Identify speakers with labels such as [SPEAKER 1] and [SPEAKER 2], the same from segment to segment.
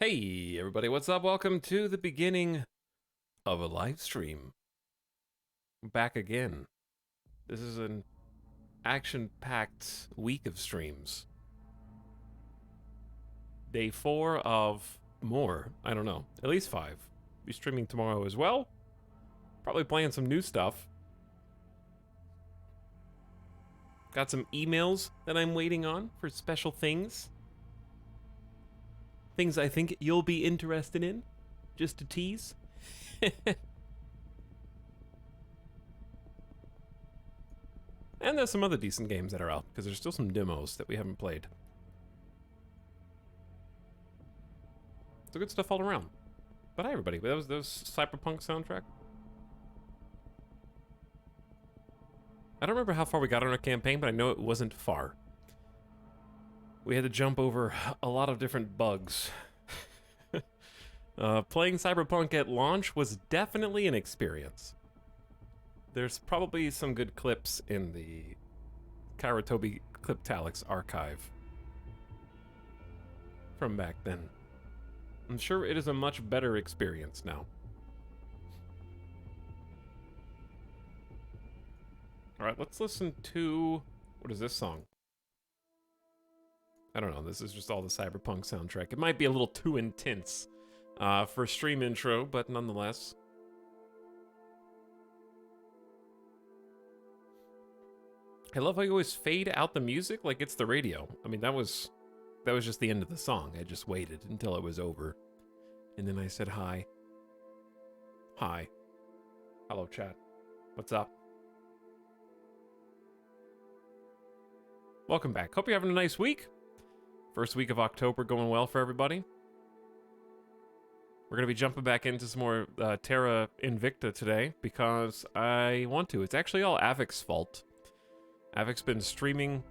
[SPEAKER 1] Hey everybody, what's up? Welcome to the beginning of a live stream. I'm back again. This is an action-packed week of streams. Day 4 of more. I don't know. At least 5. Be streaming tomorrow as well. Probably playing some new stuff. Got some emails that I'm waiting on for special things. Things I think you'll be interested in. Just to tease. And there's some other decent games that are out, because there's still some demos that we haven't played. So good stuff all around. But hi everybody, that was Cyberpunk soundtrack. I don't remember how far we got on our campaign, but I know it wasn't far. We had to jump over a lot of different bugs. Playing Cyberpunk at launch was definitely an experience. There's probably some good clips in the Kairatobi Etalyx archive from back then. I'm sure it is a much better experience now. Alright, let's listen to... what is this song? I don't know, this is just all the Cyberpunk soundtrack. It might be a little too intense for stream intro, but nonetheless. I love how you always fade out the music like it's the radio. I mean, that was just the end of the song. I just waited until it was over. And then I said hi. Hi. Hello, chat. What's up? Welcome back. Hope you're having a nice week. First week of October going well for everybody. We're going to be jumping back into some more Terra Invicta today because I want to. It's actually all Avic's fault. Avic's been streaming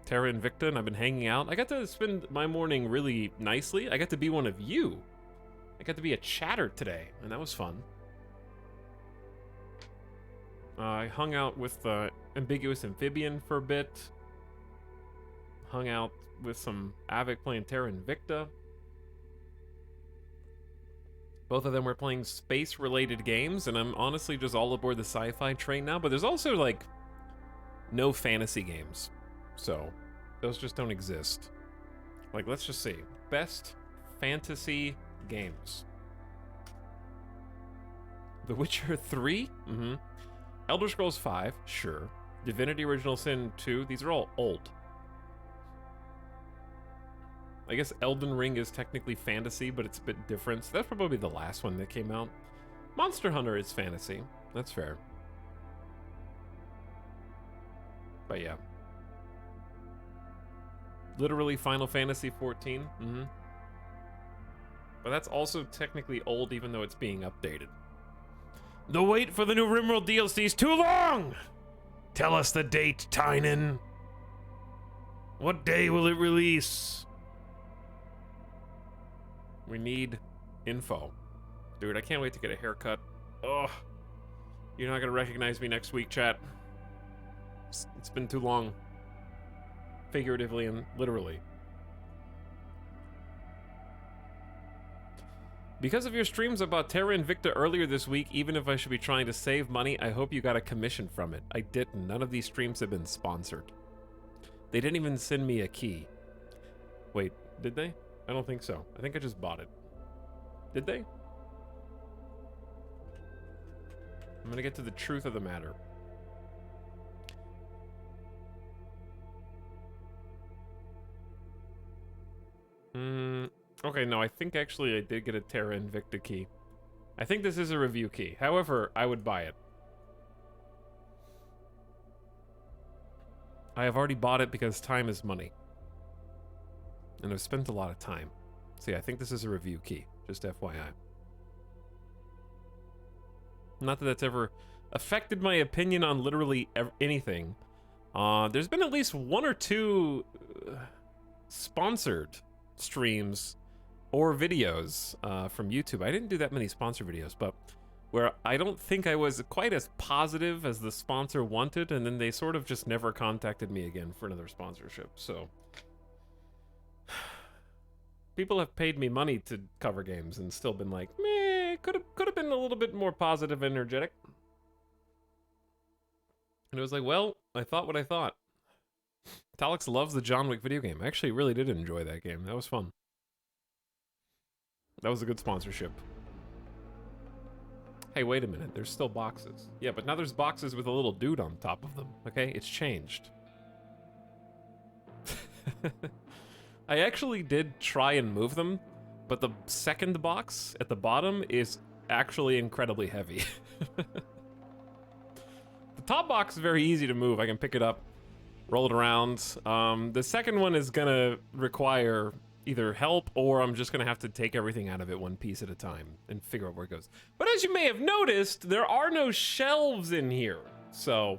[SPEAKER 1] Terra Invicta and I've been hanging out. I got to spend my morning really nicely. I got to be one of you. I got to be a chatter today, and that was fun. I hung out with Ambiguous Amphibian for a bit. Hung out with some Avic playing Terra Invicta. Both of them were playing space-related games, and I'm honestly just all aboard the sci-fi train now, but there's also, like, no fantasy games. So, those just don't exist. Like, let's just see. Best fantasy games. The Witcher 3? Mm-hmm. Elder Scrolls 5? Sure. Divinity Original Sin 2? These are all old. I guess Elden Ring is technically fantasy, but it's a bit different. So that's probably the last one that came out. Monster Hunter is fantasy. That's fair. But yeah. Literally Final Fantasy 14. Mm-hmm. But that's also technically old, even though it's being updated. The wait for the new RimWorld DLC is too long! Tell us the date, Tynan. What day will it release? We need info. Dude, I can't wait to get a haircut. Ugh. You're not gonna recognize me next week, chat. It's been too long. Figuratively and literally. Because of your streams about Terra Invicta earlier this week, even if I should be trying to save money, I hope you got a commission from it. I didn't. None of these streams have been sponsored. They didn't even send me a key. Wait, did they? I don't think so. I think I just bought it. Did they? I'm gonna get to the truth of the matter. Okay, no, I think actually I did get a Terra Invicta key. I think this is a review key. However, I would buy it. I have already bought it because time is money. And I've spent a lot of time. So yeah, I think this is a review key. Just FYI. Not that that's ever affected my opinion on literally anything. There's been at least one or two sponsored streams or videos from YouTube. I didn't do that many sponsor videos, but where I don't think I was quite as positive as the sponsor wanted, and then they sort of just never contacted me again for another sponsorship. So People have paid me money to cover games and still been like, meh, could have been a little bit more positive and energetic. And it was like, well, I thought what I thought. Etalyx loves the John Wick video game. I actually really did enjoy that game. That was fun. That was a good sponsorship. Hey, wait a minute. There's still boxes. Yeah, but now there's boxes with a little dude on top of them. Okay? It's changed. I actually did try and move them, but the second box at the bottom is actually incredibly heavy. The top box is very easy to move. I can pick it up, roll it around. The second one is gonna require either help or I'm just gonna have to take everything out of it one piece at a time and figure out where it goes. But as you may have noticed, there are no shelves in here. So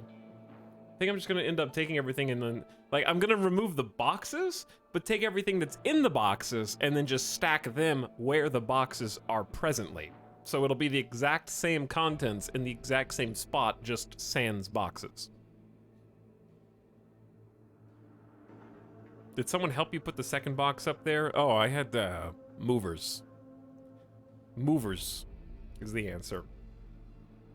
[SPEAKER 1] I think I'm just gonna end up taking everything and then, like, I'm gonna remove the boxes, but take everything that's in the boxes and then just stack them where the boxes are presently. So it'll be the exact same contents in the exact same spot, just sans boxes. Did someone help you put the second box up there? Oh, I had movers. Movers is the answer.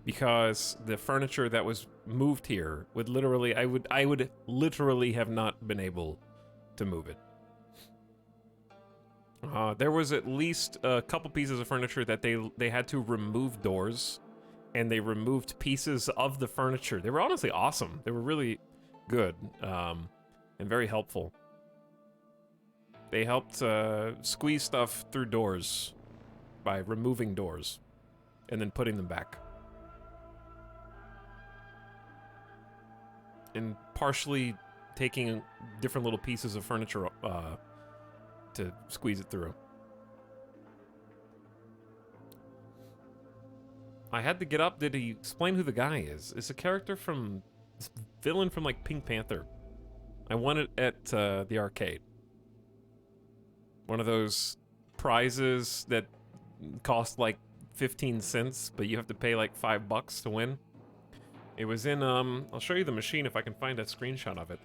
[SPEAKER 1] Because the furniture that was moved here would literally, I would literally have not been able to move it. There was at least a couple pieces of furniture that they had to remove doors, and they removed pieces of the furniture. They were honestly awesome. They were really good and very helpful. They helped squeeze stuff through doors by removing doors and then putting them back. And partially taking different little pieces of furniture to squeeze it through. I had to get up. Did he explain who the guy is? It's a character from, this villain from like Pink Panther. I won it at the arcade. One of those prizes that cost like 15 cents, but you have to pay like $5 to win. It was in, I'll show you the machine if I can find a screenshot of it.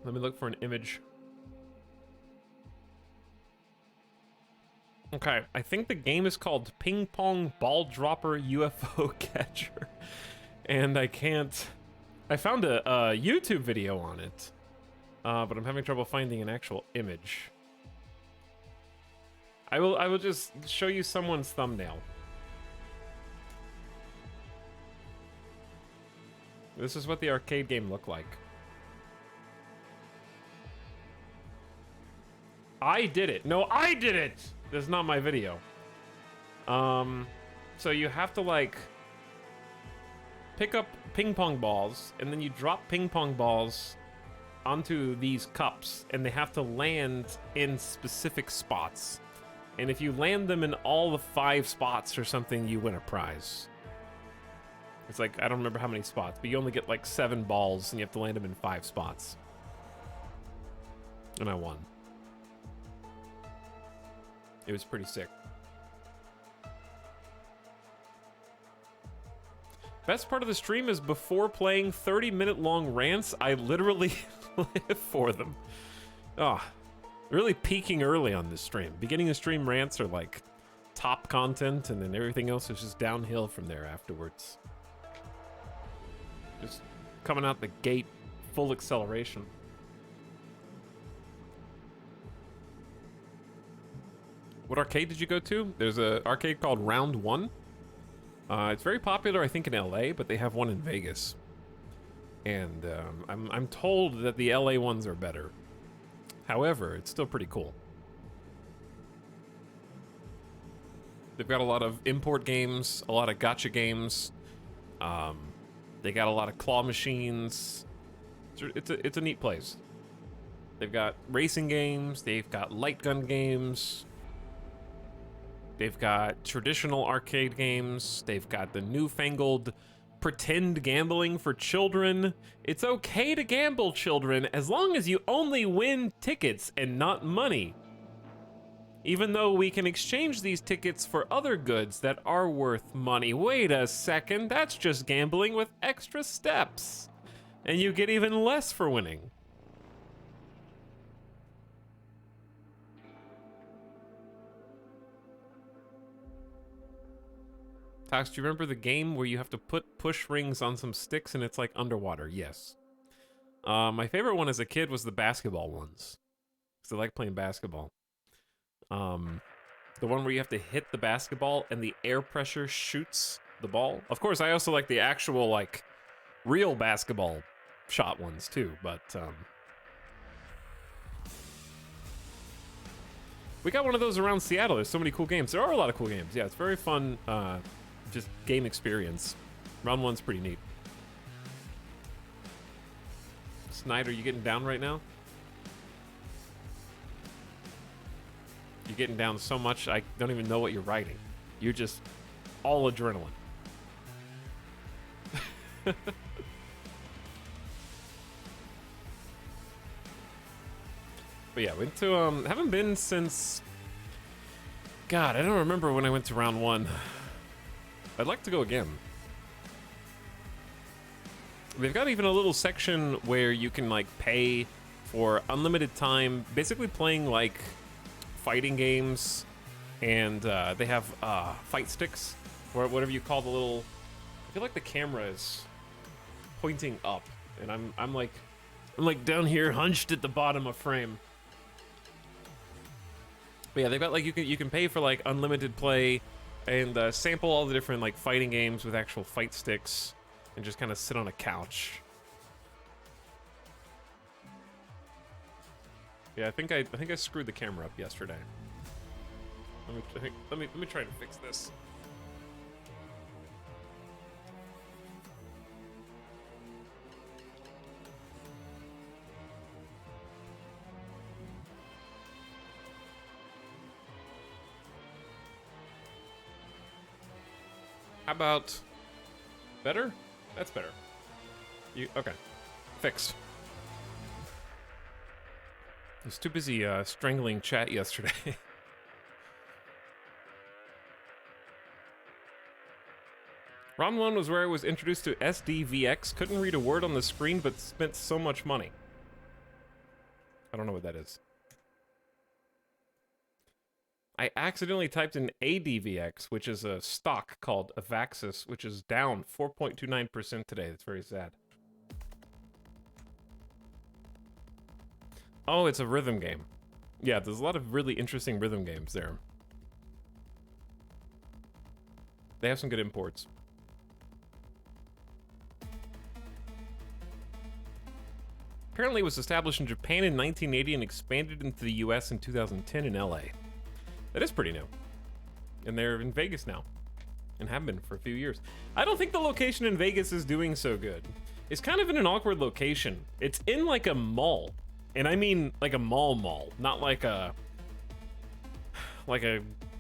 [SPEAKER 1] Let me look for an image. Okay, I think the game is called Ping Pong Ball Dropper UFO Catcher. And I found a YouTube video on it, but I'm having trouble finding an actual image. I will just show you someone's thumbnail. This is what the arcade game looked like. I did it. No, I did it! This is not my video. So you have to, like, pick up ping pong balls, and then you drop ping pong balls onto these cups, and they have to land in specific spots. And if you land them in all the 5 spots or something, you win a prize. It's like, I don't remember how many spots, but you only get like 7 balls, and you have to land them in 5 spots. And I won. It was pretty sick. Best part of the stream is before playing 30-minute-long rants, I literally live for them. Oh, really peaking early on this stream. Beginning of stream rants are like top content, and then everything else is just downhill from there afterwards. Just coming out the gate, full acceleration. What arcade did you go to? There's an arcade called Round 1. It's very popular, I think, in LA, but they have one in Vegas. And I'm told that the LA ones are better. However, it's still pretty cool. They've got a lot of import games, a lot of gacha games. They got a lot of claw machines. It's a neat place. They've got racing games. They've got light gun games. They've got traditional arcade games. They've got the newfangled pretend gambling for children. It's okay to gamble, children, as long as you only win tickets and not money. Even though we can exchange these tickets for other goods that are worth money. Wait a second, that's just gambling with extra steps. And you get even less for winning. Tox, do you remember the game where you have to put push rings on some sticks and it's like underwater? Yes. My favorite one as a kid was the basketball ones. Because I like playing basketball. The one where you have to hit the basketball and the air pressure shoots the ball. Of course, I also like the actual, like, real basketball shot ones too, but we got one of those around Seattle. There's so many cool games. There are a lot of cool games. Yeah, it's very fun, just game experience. Round one's pretty neat. Snyder, you getting down right now? You're getting down so much, I don't even know what you're writing. You're just all adrenaline. But yeah, went to, haven't been since, God, I don't remember when I went to round one. I'd like to go again. They've got even a little section where you can, like, pay for unlimited time, basically playing, like, fighting games, and they have fight sticks, or whatever you call the little, I feel like the camera is pointing up, and I'm like down here hunched at the bottom of frame. But yeah, they've got, like, you can pay for, like, unlimited play and sample all the different, like, fighting games with actual fight sticks and just kind of sit on a couch. Yeah, I think I screwed the camera up yesterday. Let me try to fix this. How about better? That's better. Okay. Fixed. I was too busy strangling chat yesterday. Round 1 was where I was introduced to SDVX. Couldn't read a word on the screen, but spent so much money. I don't know what that is. I accidentally typed in ADVX, which is a stock called Avaxis, which is down 4.29% today. That's very sad. Oh, it's a rhythm game. Yeah, there's a lot of really interesting rhythm games there. They have some good imports. Apparently it was established in Japan in 1980 and expanded into the US in 2010 in LA. That is pretty new. And they're in Vegas now. And have been for a few years. I don't think the location in Vegas is doing so good. It's kind of in an awkward location. It's in like a mall. And I mean like a mall, not like a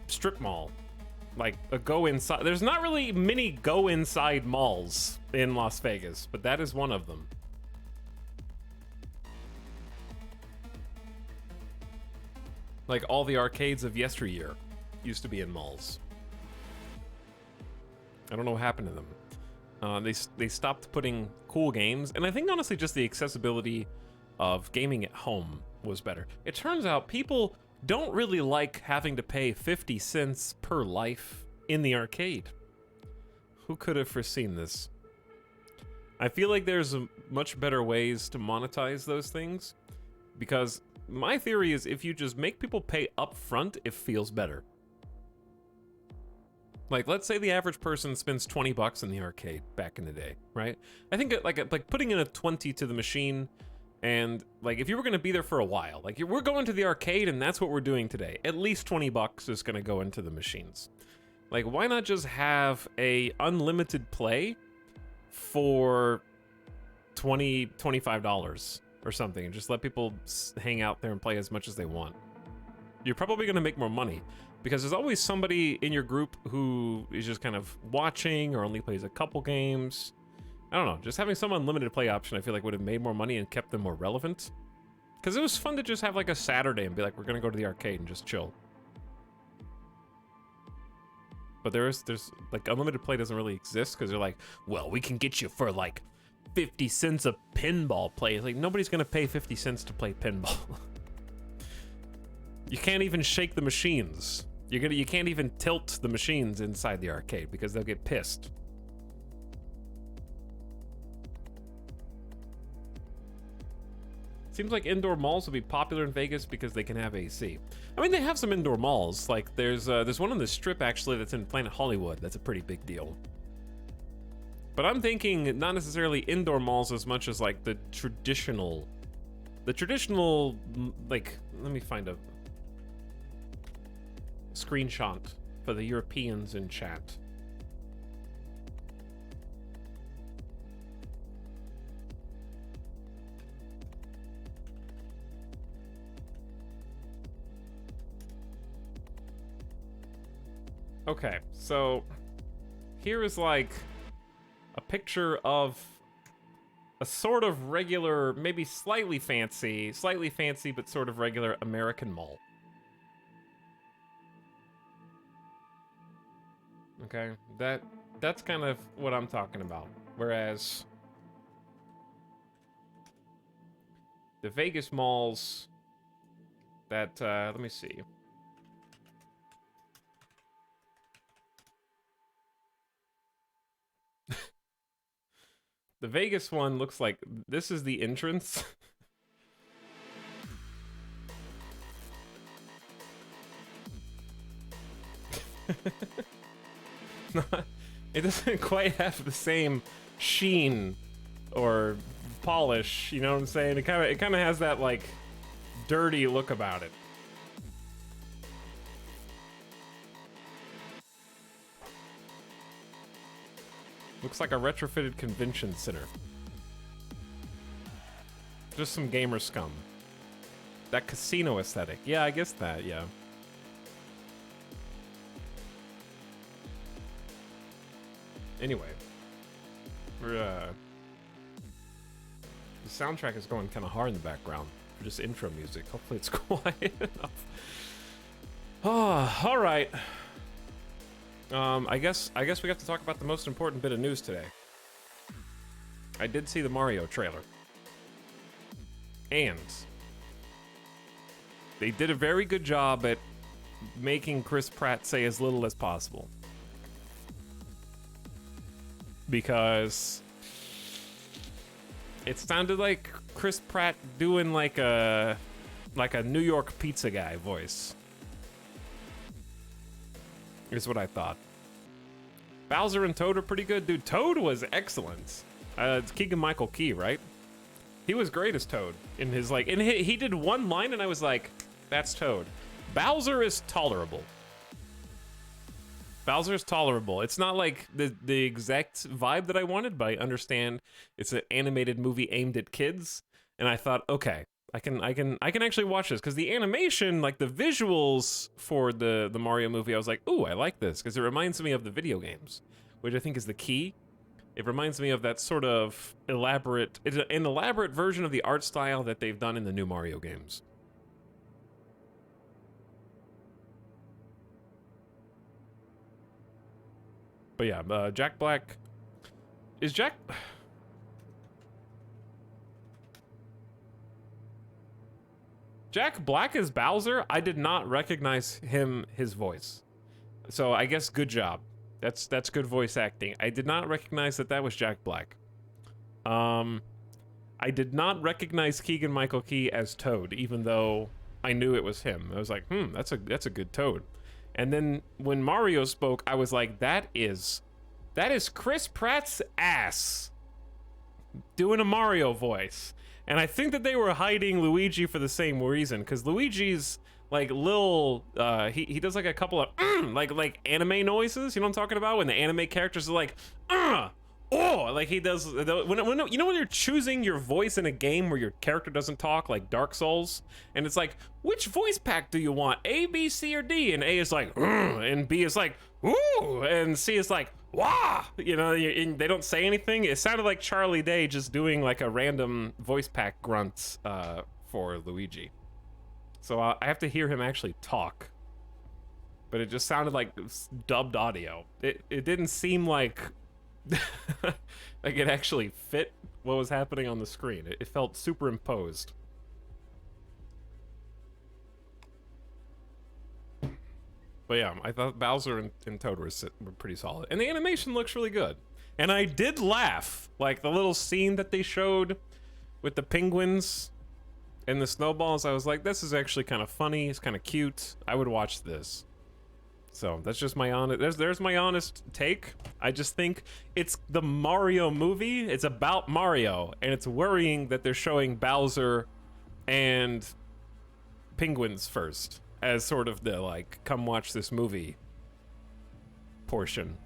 [SPEAKER 1] strip mall. Like a go inside. There's not really many go inside malls in Las Vegas, but that is one of them. Like all the arcades of yesteryear used to be in malls. I don't know what happened to them. They stopped putting cool games, and I think honestly just the accessibility of gaming at home was better. It turns out people don't really like having to pay 50 cents per life in the arcade. Who could have foreseen this? I feel like there's much better ways to monetize those things, because my theory is if you just make people pay up front, it feels better. Like, let's say the average person spends 20 bucks in the arcade back in the day, right? I think like putting in a 20 to the machine, and like if you were going to be there for a while, like we're going to the arcade and that's what we're doing today, at least 20 bucks is going to go into the machines. Like, why not just have a unlimited play for $25 or something, and just let people hang out there and play as much as they want? You're probably going to make more money, because there's always somebody in your group who is just kind of watching or only plays a couple games. I don't know, just having some unlimited play option I feel like would have made more money and kept them more relevant. Because it was fun to just have like a Saturday and be like, we're going to go to the arcade and just chill. But there's like unlimited play doesn't really exist, because they're like, well, we can get you for like 50 cents a pinball play. Like, nobody's gonna pay 50 cents to play pinball. You can't even shake the machines. You can't even tilt the machines inside the arcade because they'll get pissed. Seems like indoor malls will be popular in Vegas because they can have AC. I mean, they have some indoor malls. Like, there's one on the Strip, actually, that's in Planet Hollywood. That's a pretty big deal. But I'm thinking not necessarily indoor malls as much as, like, the traditional, like, let me find a screenshot for the Europeans in chat. Okay, so here is like a picture of a sort of regular, maybe slightly fancy, but sort of regular American mall. Okay, that's kind of what I'm talking about. Whereas the Vegas malls that, let me see. The Vegas one looks like this is the entrance. It doesn't quite have the same sheen or polish, you know what I'm saying? It kind of has that like dirty look about it. Looks like a retrofitted convention center. Just some gamer scum. That casino aesthetic. Yeah, I guess that, yeah. Anyway. The soundtrack is going kind of hard in the background for just intro music. Hopefully it's quiet enough. Oh, all right. I guess we got to talk about the most important bit of news today. I did see the Mario trailer. And they did a very good job at making Chris Pratt say as little as possible. Because it sounded like Chris Pratt doing like a New York pizza guy voice. Is what I thought. Bowser and Toad are pretty good. Dude, Toad was excellent. It's Keegan-Michael Key, right? He was great as Toad. In his, like, and he did one line and I was like, that's Toad. Bowser is tolerable. Bowser's tolerable. It's not like the exact vibe that I wanted, but I understand it's an animated movie aimed at kids. And I thought, okay, I can actually watch this because the animation, like the visuals for the Mario movie, I was like, ooh, I like this because it reminds me of the video games, which I think is the key. It reminds me of that sort of elaborate, it's an elaborate version of the art style that they've done in the new Mario games. But yeah, Jack Black is Jack. Jack Black is Bowser? I did not recognize his voice. So I guess good job. That's good voice acting. I did not recognize that was Jack Black. I did not recognize Keegan-Michael Key as Toad, even though I knew it was him. I was like, that's a good Toad. And then when Mario spoke, I was like, that is Chris Pratt's ass doing a Mario voice. And I think that they were hiding Luigi for the same reason, because Luigi's like little, he does like a couple of like anime noises. You know what I'm talking about? When the anime characters are like, oh, like he does. When you know when you're choosing your voice in a game where your character doesn't talk, like Dark Souls, and it's like, which voice pack do you want? A, B, C, or D? And A is like, and B is like, ooh, and C is like, wah. You know, they don't say anything. It sounded like Charlie Day just doing like a random voice pack grunts for Luigi. So I have to hear him actually talk. But it just sounded like dubbed audio. It didn't seem like like it actually fit what was happening on the screen. It felt superimposed. But yeah, I thought Bowser and Toad were pretty solid. And the animation looks really good. And I did laugh. Like, the little scene that they showed with the penguins and the snowballs, I was like, this is actually kind of funny. It's kind of cute. I would watch this. So, that's just my honest... There's my honest take. I just think it's the Mario movie. It's about Mario. And it's worrying that they're showing Bowser and penguins first. As sort of the, like, come watch this movie portion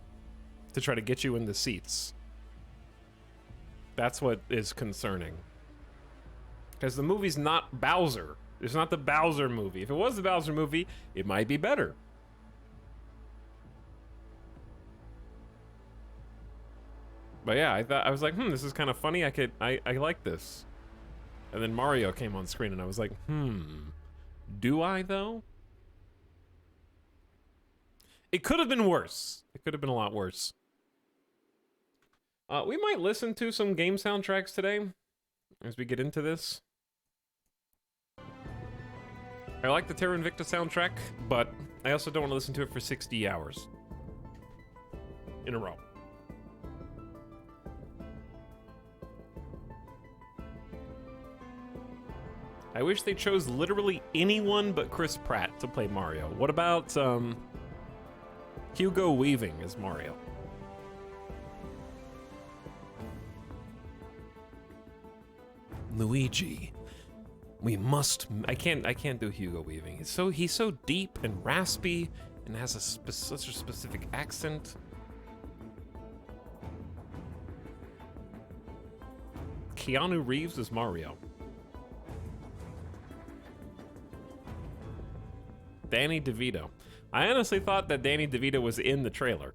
[SPEAKER 1] to try to get you in the seats. That's what is concerning. Because the movie's not Bowser. It's not the Bowser movie. If it was the Bowser movie, it might be better. But yeah, I was like, this is kind of funny. I like this. And then Mario came on screen and I was like, do I, though? It could have been worse. It could have been a lot worse. We might listen to some game soundtracks today as we get into this. I like the Terra Invicta soundtrack, but I also don't want to listen to it for 60 hours in a row. I wish they chose literally anyone but Chris Pratt to play Mario. What about, Hugo Weaving as Mario? Luigi. We must... I can't do Hugo Weaving. He's so deep and raspy and has such a specific accent. Keanu Reeves as Mario. Danny DeVito. I honestly thought that Danny DeVito was in the trailer.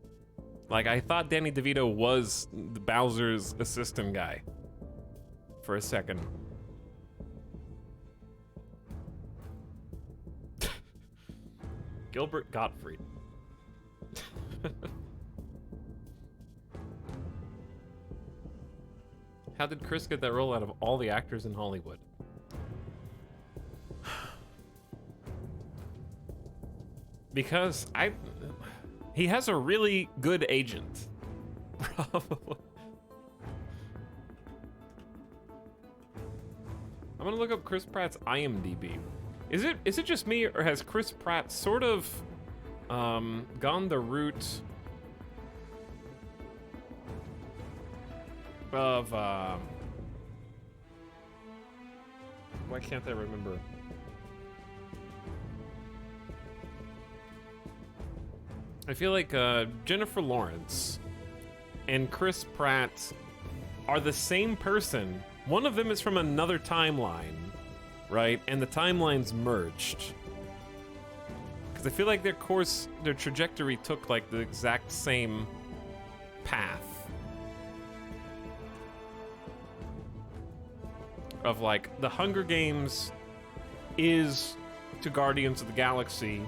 [SPEAKER 1] Like, I thought Danny DeVito was the Bowser's assistant guy. For a second. Gilbert Gottfried. How did Chris get that role out of all the actors in Hollywood? Because he has a really good agent. Probably. I'm gonna look up Chris Pratt's IMDb. Is it just me, or has Chris Pratt sort of gone the route of why can't I remember? I feel like Jennifer Lawrence and Chris Pratt are the same person. One of them is from another timeline, right? And the timelines merged. Because I feel like their trajectory took like the exact same path. Of like, the Hunger Games is to Guardians of the Galaxy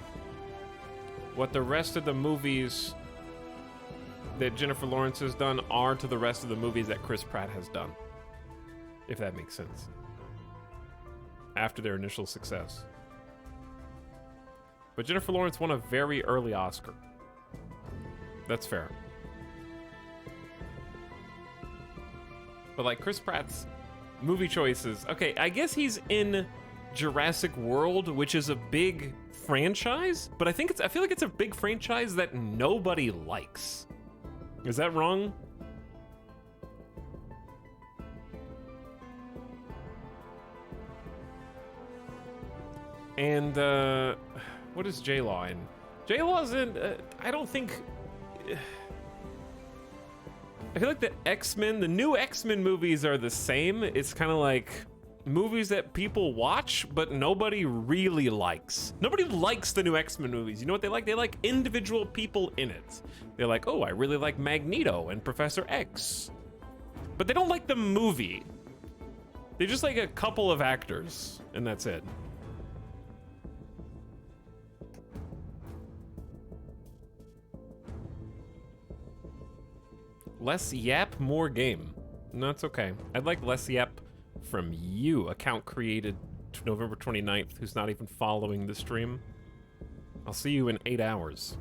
[SPEAKER 1] what the rest of the movies that Jennifer Lawrence has done are to the rest of the movies that Chris Pratt has done. If that makes sense. After their initial success. But Jennifer Lawrence won a very early Oscar. That's fair. But like Chris Pratt's movie choices, okay, I guess he's in Jurassic World, which is a big franchise, but I feel like it's a big franchise that nobody likes. Is that wrong? And what is J-Law in? J-Law's in I don't think I feel like the X-Men, the new X-Men movies are the same. It's kind of like movies that people watch, but nobody really likes. Nobody likes the new X-Men movies. You know what they like? They like individual people in it. They're like, oh, I really like Magneto and Professor X. But they don't like the movie. They just like a couple of actors, and that's it. Less yap, more game. No, it's okay. I'd like less yep from you, account created November 29th, who's not even following the stream. I'll see you in 8 hours.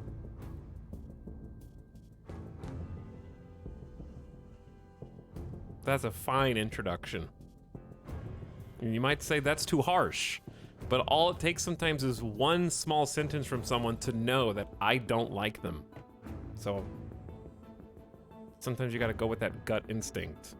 [SPEAKER 1] That's a fine introduction. You might say that's too harsh, but all it takes sometimes is one small sentence from someone to know that I don't like them. So sometimes you gotta go with that gut instinct.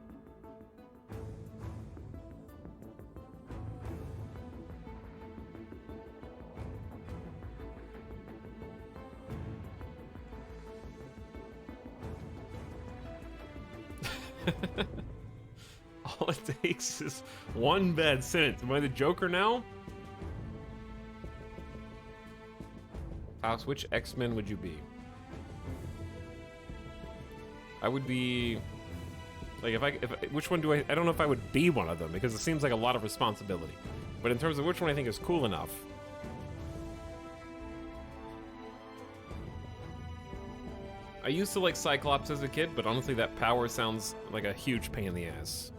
[SPEAKER 1] All it takes is one bad sentence. Am I the Joker now? Alex, which X-Men would you be? I would be... Like, which one do I don't know if I would be one of them, because it seems like a lot of responsibility. But in terms of which one I think is cool enough... I used to like Cyclops as a kid, but honestly that power sounds like a huge pain in the ass.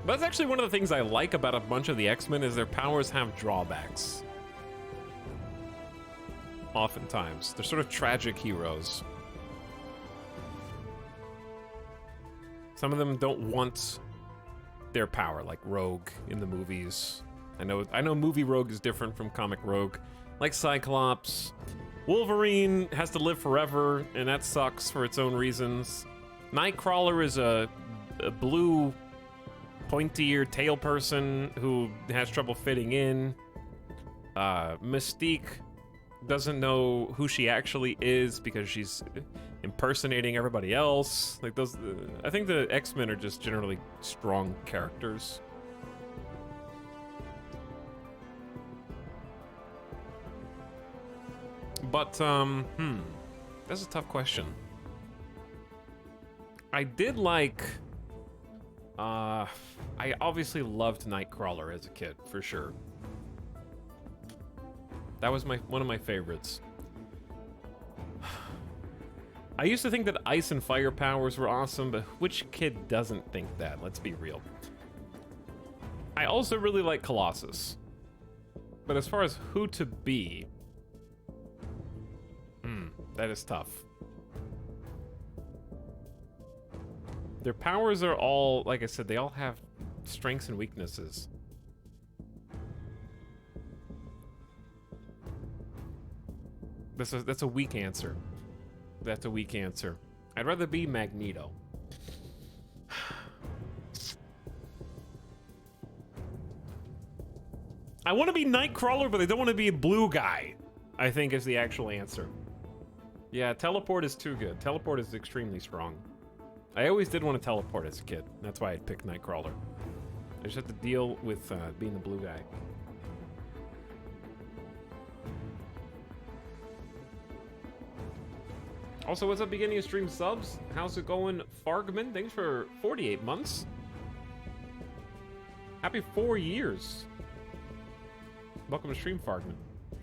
[SPEAKER 1] But that's actually one of the things I like about a bunch of the X-Men is their powers have drawbacks. Oftentimes. They're sort of tragic heroes. Some of them don't want their power, like Rogue in the movies. I know movie Rogue is different from comic Rogue. Like Cyclops. Wolverine has to live forever, and that sucks for its own reasons. Nightcrawler is a blue, pointy-eared tail person who has trouble fitting in. Mystique doesn't know who she actually is because she's impersonating everybody else. Like those, I think the X-Men are just generally strong characters. But, that's a tough question. I did like, I obviously loved Nightcrawler as a kid, for sure. That was one of my favorites. I used to think that ice and fire powers were awesome, but which kid doesn't think that? Let's be real. I also really like Colossus. But as far as who to be... that is tough. Their powers are all, like I said, they all have strengths and weaknesses. That's a weak answer. That's a weak answer. I'd rather be Magneto. I want to be Nightcrawler, but I don't want to be a blue guy, I think is the actual answer. Yeah, teleport is too good. Teleport is extremely strong. I always did want to teleport as a kid. That's why I'd pick Nightcrawler. I just have to deal with being the blue guy. Also, what's up, beginning of stream subs? How's it going, Fargman? Thanks for 48 months. Happy 4 years. Welcome to stream, Fargman.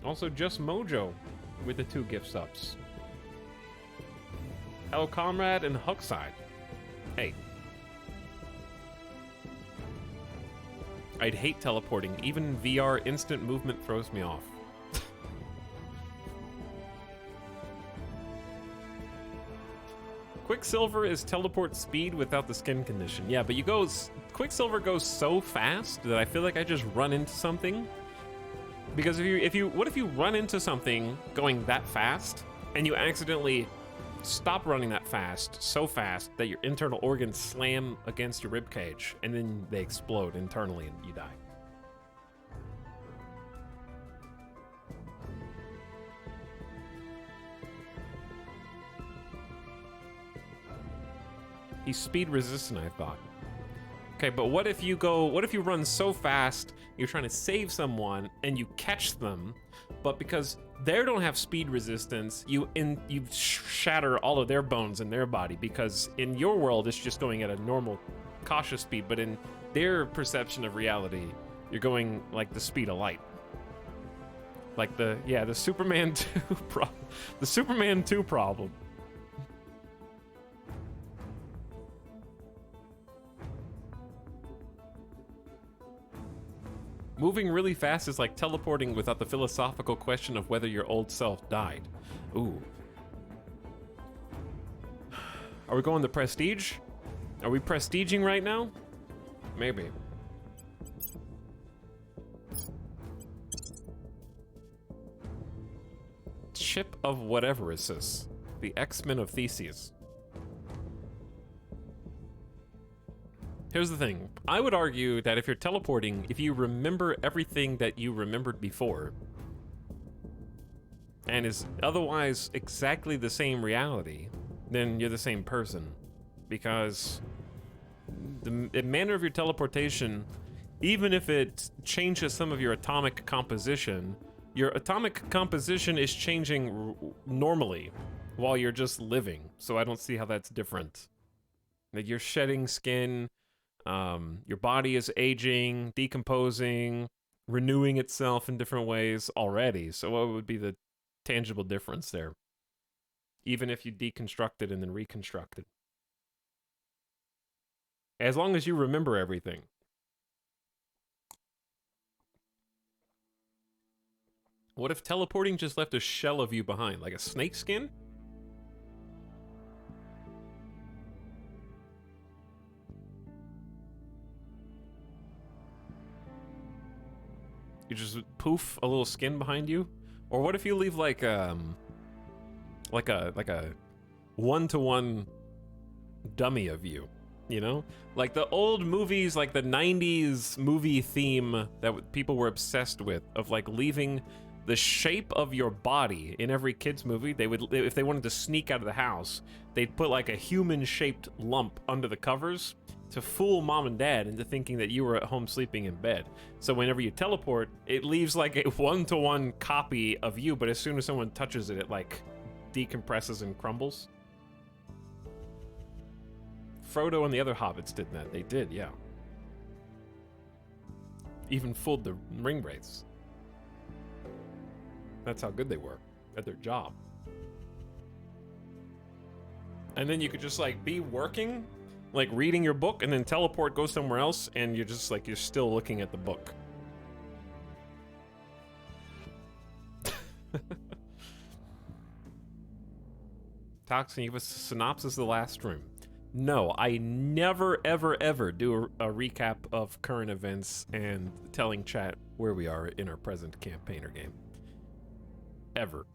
[SPEAKER 1] Also, Just Mojo with the 2 gift subs. El Comrade and Huckside. Hey. I'd hate teleporting. Even VR instant movement throws me off. Quicksilver is teleport speed without the skin condition. Yeah, but Quicksilver goes so fast that I feel like I just run into something. Because what if you run into something going that fast and you accidentally stop running that fast, so fast that your internal organs slam against your ribcage and then they explode internally and you die. He's speed resistant, I thought. Okay, but what if you run so fast, you're trying to save someone and you catch them, but because they don't have speed resistance, you shatter all of their bones in their body, because in your world it's just going at a normal cautious speed, but in their perception of reality, you're going like the speed of light. Like the Superman 2 problem. The Superman 2 problem. Moving really fast is like teleporting without the philosophical question of whether your old self died. Ooh. Are we going to prestige? Are we prestiging right now? Maybe. Chip of whatever is this? The X-Men of Theseus. Here's the thing. I would argue that if you're teleporting, if you remember everything that you remembered before, and is otherwise exactly the same reality, then you're the same person. Because the manner of your teleportation, even if it changes some of your atomic composition is changing normally while you're just living. So I don't see how that's different. Like, you're shedding skin, your body is aging, decomposing, renewing itself in different ways already. So what would be the tangible difference there? Even if you deconstruct it and then reconstruct it. As long as you remember everything. What if teleporting just left a shell of you behind, like a snake skin? You just poof a little skin behind you? Or what if you leave like a one-to-one dummy of you, you know? Like the old movies, like the 90s movie theme that people were obsessed with, of like leaving the shape of your body in every kid's movie. They would, if they wanted to sneak out of the house, they'd put like a human-shaped lump under the covers to fool mom and dad into thinking that you were at home sleeping in bed. So whenever you teleport, it leaves like a one-to-one copy of you, but as soon as someone touches it, it like decompresses and crumbles. Frodo and the other hobbits did that. They did, yeah. Even fooled the ring wraiths. That's how good they were at their job. And then you could just like be working, like reading your book, and then teleport, go somewhere else, and you're just like, you're still looking at the book. Toxin, give us a synopsis of the last room. No, I never, ever, ever do a recap of current events and telling chat where we are in our present campaign or game. Ever.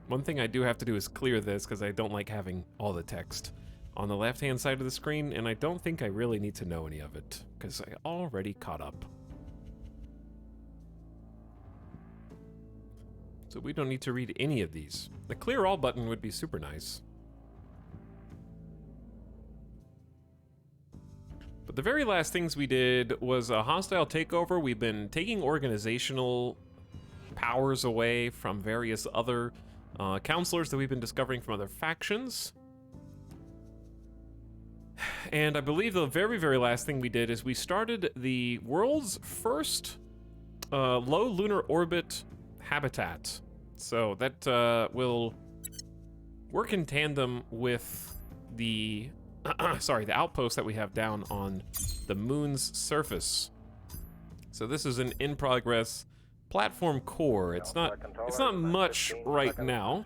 [SPEAKER 1] One thing I do have to do is clear this, because I don't like having all the text on the left-hand side of the screen, and I don't think I really need to know any of it, because I already caught up. So we don't need to read any of these. The clear all button would be super nice. But the very last things we did was a hostile takeover. We've been taking organizational powers away from various other counselors that we've been discovering from other factions. And I believe the very, very last thing we did is we started the world's first low lunar orbit habitat. So that will work in tandem with the the outpost that we have down on the moon's surface. So this is an in-progress platform core. It's not much right now,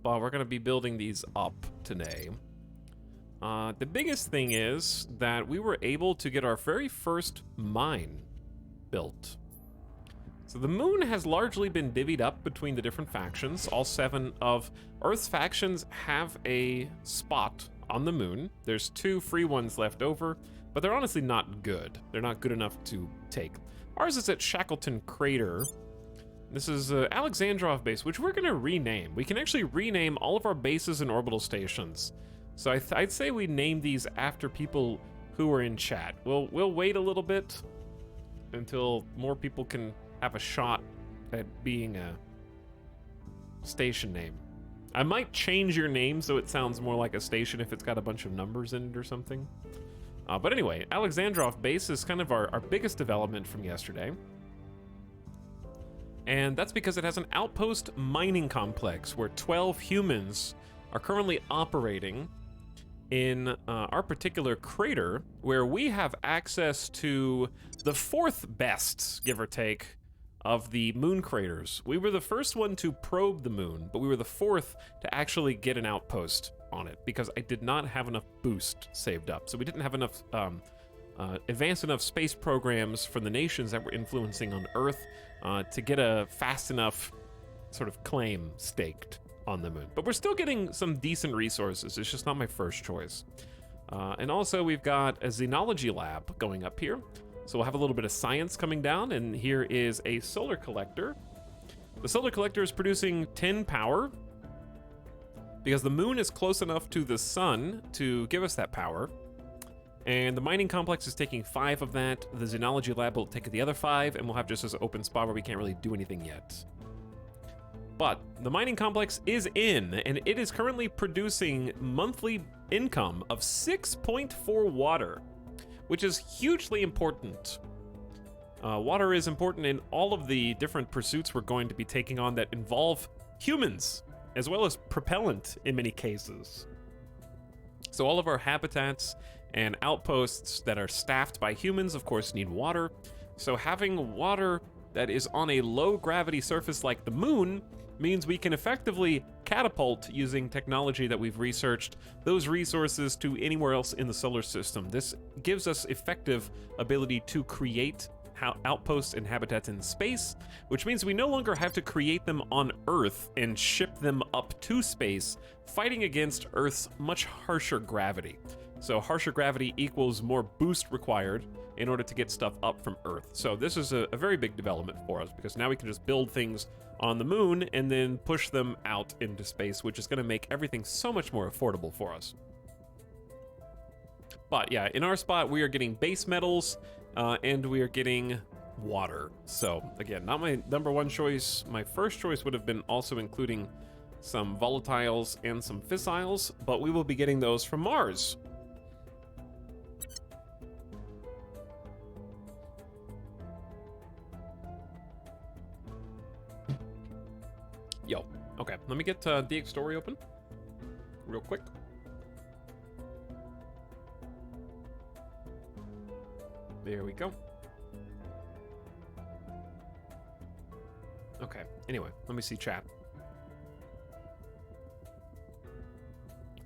[SPEAKER 1] but we're going to be building these up today. The biggest thing is that we were able to get our very first mine built. So the moon has largely been divvied up between the different factions. All 7 of Earth's factions have a spot on the moon. There's 2 free ones left over, but they're honestly not good. They're not good enough to take. Ours is at Shackleton Crater. This is Alexandrov base, which we're going to rename. We can actually rename all of our bases and orbital stations. So I'd say we name these after people who are in chat. We'll wait a little bit until more people can have a shot at being a station name. I might change your name so it sounds more like a station if it's got a bunch of numbers in it or something. But anyway, Alexandrov base is kind of our biggest development from yesterday. And that's because it has an outpost mining complex where 12 humans are currently operating. in our particular crater, where we have access to the fourth best, give or take, of the moon craters. We were the first one to probe the moon, but we were the fourth to actually get an outpost on it, because I did not have enough boost saved up. So we didn't have enough advanced enough space programs from the nations that were influencing on Earth to get a fast enough sort of claim staked on the moon. But we're still getting some decent resources. It's just not my first choice. And also we've got a xenology lab going up here. So we'll have a little bit of science coming down, and here is a solar collector. The solar collector is producing 10 power because the moon is close enough to the sun to give us that power. And the mining complex is taking 5 of that. The xenology lab will take the other 5, and we'll have just this open spot where we can't really do anything yet. But the mining complex is in, and it is currently producing monthly income of 6.4 water, which is hugely important. Water is important in all of the different pursuits we're going to be taking on that involve humans, as well as propellant in many cases. So all of our habitats and outposts that are staffed by humans, of course, need water. So having water that is on a low gravity surface like the moon means we can effectively catapult, using technology that we've researched, those resources to anywhere else in the solar system. This gives us effective ability to create outposts and habitats in space, which means we no longer have to create them on Earth and ship them up to space, fighting against Earth's much harsher gravity. So harsher gravity equals more boost required in order to get stuff up from Earth. So this is a very big development for us, because now we can just build things on the moon and then push them out into space, which is going to make everything so much more affordable for us. But yeah, in our spot, we are getting base metals and we are getting water. So again, not my number one choice. My first choice would have been also including some volatiles and some fissiles, but we will be getting those from Mars. Yo, okay, let me get DX Story open real quick. There we go. Okay, anyway, let me see chat.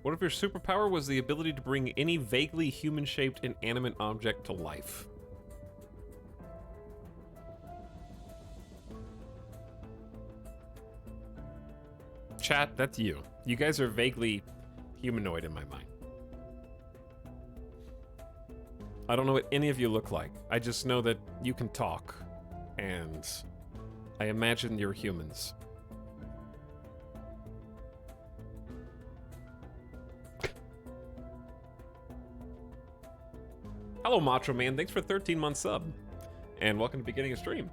[SPEAKER 1] What if your superpower was the ability to bring any vaguely human-shaped inanimate object to life? Chat, that's you. You guys are vaguely humanoid in my mind. I don't know what any of you look like. I just know that you can talk, and I imagine you're humans. Hello, Macho Man. Thanks for 13-month sub, and welcome to beginning a stream.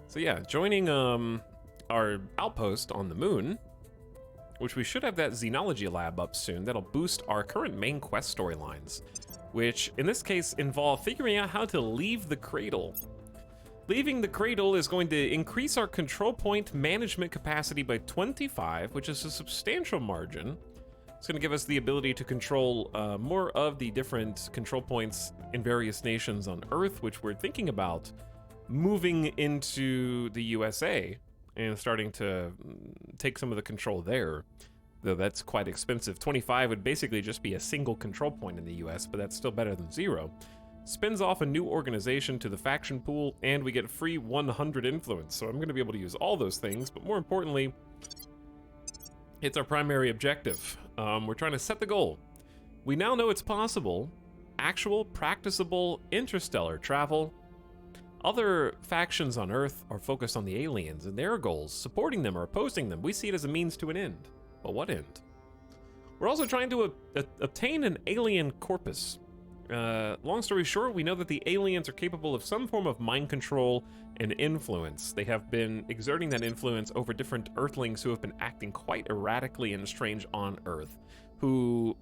[SPEAKER 1] So yeah, joining our outpost on the moon, which we should have that xenology lab up soon, that'll boost our current main quest storylines, which in this case involve figuring out how to leave the cradle. Leaving the cradle is going to increase our control point management capacity by 25, which is a substantial margin. It's going to give us the ability to control more of the different control points in various nations on Earth, which we're thinking about moving into the USA and starting to take some of the control there, though that's quite expensive. 25 would basically just be a single control point in the US, but that's still better than 0. Spins off a new organization to the faction pool, and we get free 100 influence, so I'm going to be able to use all those things, but more importantly, it's our primary objective. We're trying to set the goal. We now know it's possible. Actual, practicable interstellar travel. Other factions on Earth are focused on the aliens and their goals, supporting them or opposing them. We see it as a means to an end. But what end? We're also trying to obtain an alien corpus. Long story short, we know that the aliens are capable of some form of mind control and influence. They have been exerting that influence over different Earthlings who have been acting quite erratically and strange on Earth, who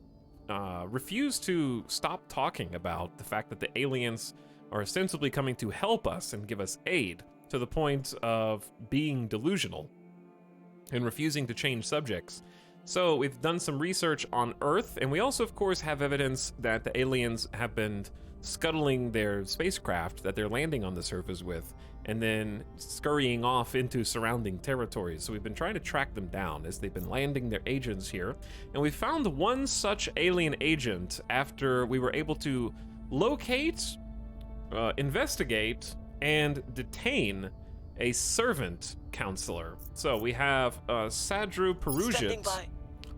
[SPEAKER 1] refuse to stop talking about the fact that the aliens are ostensibly coming to help us and give us aid, to the point of being delusional and refusing to change subjects. So we've done some research on Earth, and we also, of course, have evidence that the aliens have been scuttling their spacecraft that they're landing on the surface with, and then scurrying off into surrounding territories. So we've been trying to track them down as they've been landing their agents here. And we found one such alien agent after we were able to locate, investigate, and detain a servant counselor. So we have Sadru Perugit,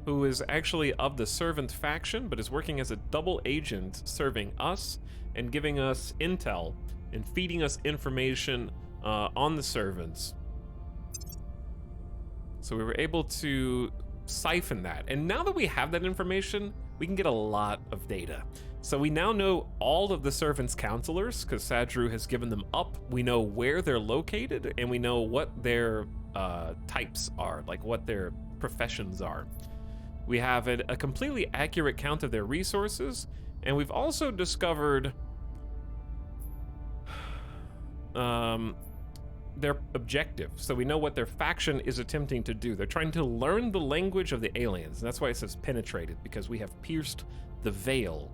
[SPEAKER 1] who is actually of the servant faction, but is working as a double agent, serving us and giving us intel and feeding us information on the servants. So we were able to siphon that. And now that we have that information, we can get a lot of data. So we now know all of the servants' counselors, because Sadru has given them up. We know where they're located, and we know what their types are, like what their professions are. We have a completely accurate count of their resources, and we've also discovered their objective. So we know what their faction is attempting to do. They're trying to learn the language of the aliens, and that's why it says penetrated, because we have pierced the veil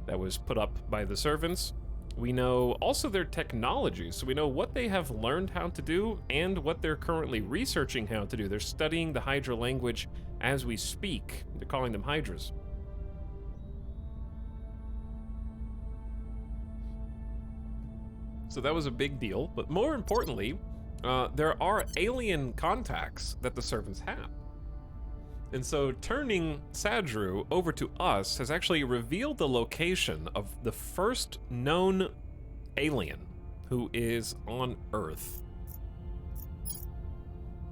[SPEAKER 1] that was put up by the servants. We know also their technology, so we know what they have learned how to do and what they're currently researching how to do. They're studying the Hydra language as we speak. They're calling them Hydras. So that was a big deal, but more importantly, there are alien contacts that the servants have. And so turning Sadru over to us has actually revealed the location of the first known alien who is on Earth.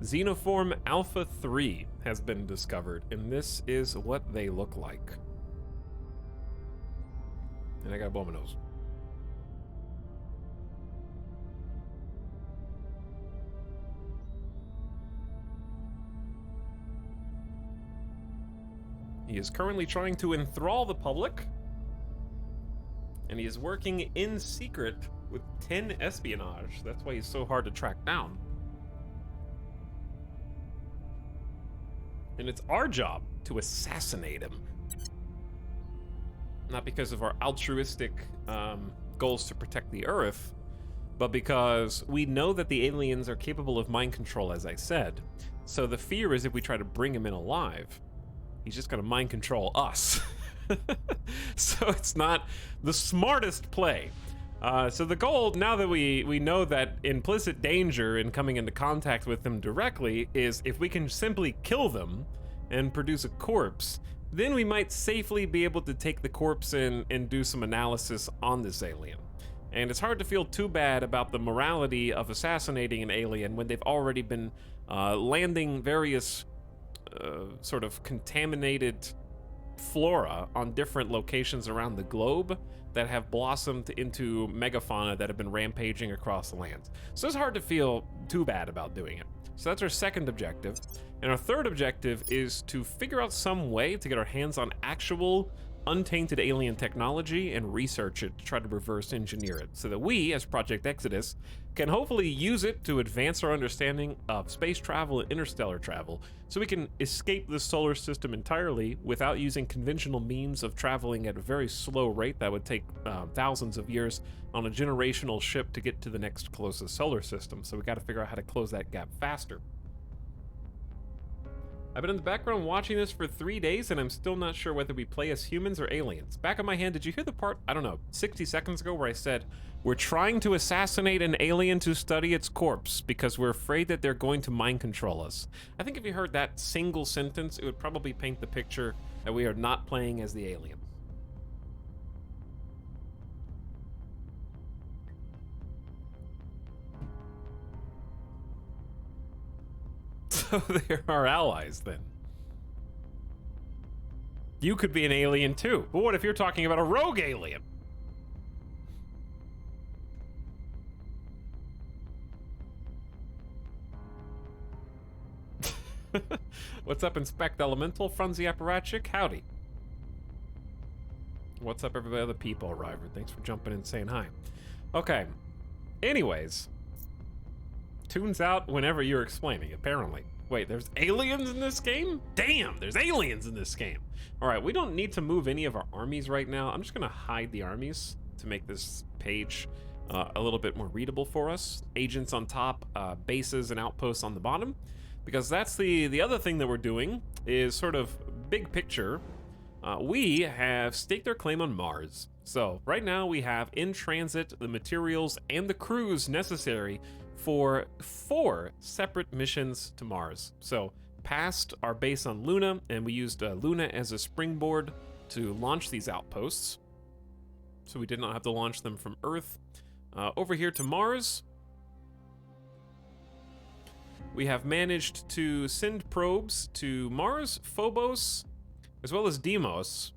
[SPEAKER 1] Xenoform Alpha 3 has been discovered, and this is what they look like. And I gotta blow my nose. He is currently trying to enthrall the public, and he is working in secret with 10 espionage. That's why he's so hard to track down. And it's our job to assassinate him. Not because of our altruistic goals to protect the Earth, but because we know that the aliens are capable of mind control, as I said. So the fear is if we try to bring him in alive, he's just gonna mind control us. So it's not the smartest play. So the goal, now that we know that implicit danger in coming into contact with them directly is if we can simply kill them and produce a corpse, then we might safely be able to take the corpse in and do some analysis on this alien. And it's hard to feel too bad about the morality of assassinating an alien when they've already been landing various sort of contaminated flora on different locations around the globe that have blossomed into megafauna that have been rampaging across the lands. So it's hard to feel too bad about doing it. So that's our second objective. And our third objective is to figure out some way to get our hands on actual untainted alien technology and research it to try to reverse engineer it so that we, as Project Exodus, can hopefully use it to advance our understanding of space travel and interstellar travel so we can escape the solar system entirely without using conventional means of traveling at a very slow rate that would take thousands of years on a generational ship to get to the next closest solar system. So we got to figure out how to close that gap faster. I've been in the background watching this for 3 days, and I'm still not sure whether we play as humans or aliens. Back of my hand, did you hear the part, I don't know, 60 seconds ago where I said, we're trying to assassinate an alien to study its corpse because we're afraid that they're going to mind control us? I think if you heard that single sentence, it would probably paint the picture that we are not playing as the aliens. So they're our allies, then. You could be an alien, too. But what if you're talking about a rogue alien? What's up, Inspect Elemental? Frunzy Apparatchik? Howdy. What's up, everybody other people, River? Thanks for jumping in and saying hi. Okay. Anyways. Tunes out whenever you're explaining, apparently. Wait, there's aliens in this game? Damn, there's aliens in this game. All right, we don't need to move any of our armies right now. I'm just gonna hide the armies to make this page a little bit more readable for us. Agents on top, bases and outposts on the bottom, because that's the other thing that we're doing is sort of big picture. We have staked our claim on Mars. So right now we have in transit the materials and the crews necessary for 4 separate missions to Mars. So past our base on Luna, and we used Luna as a springboard to launch these outposts. So we did not have to launch them from Earth. Over here to Mars, we have managed to send probes to Mars, Phobos, as well as Deimos,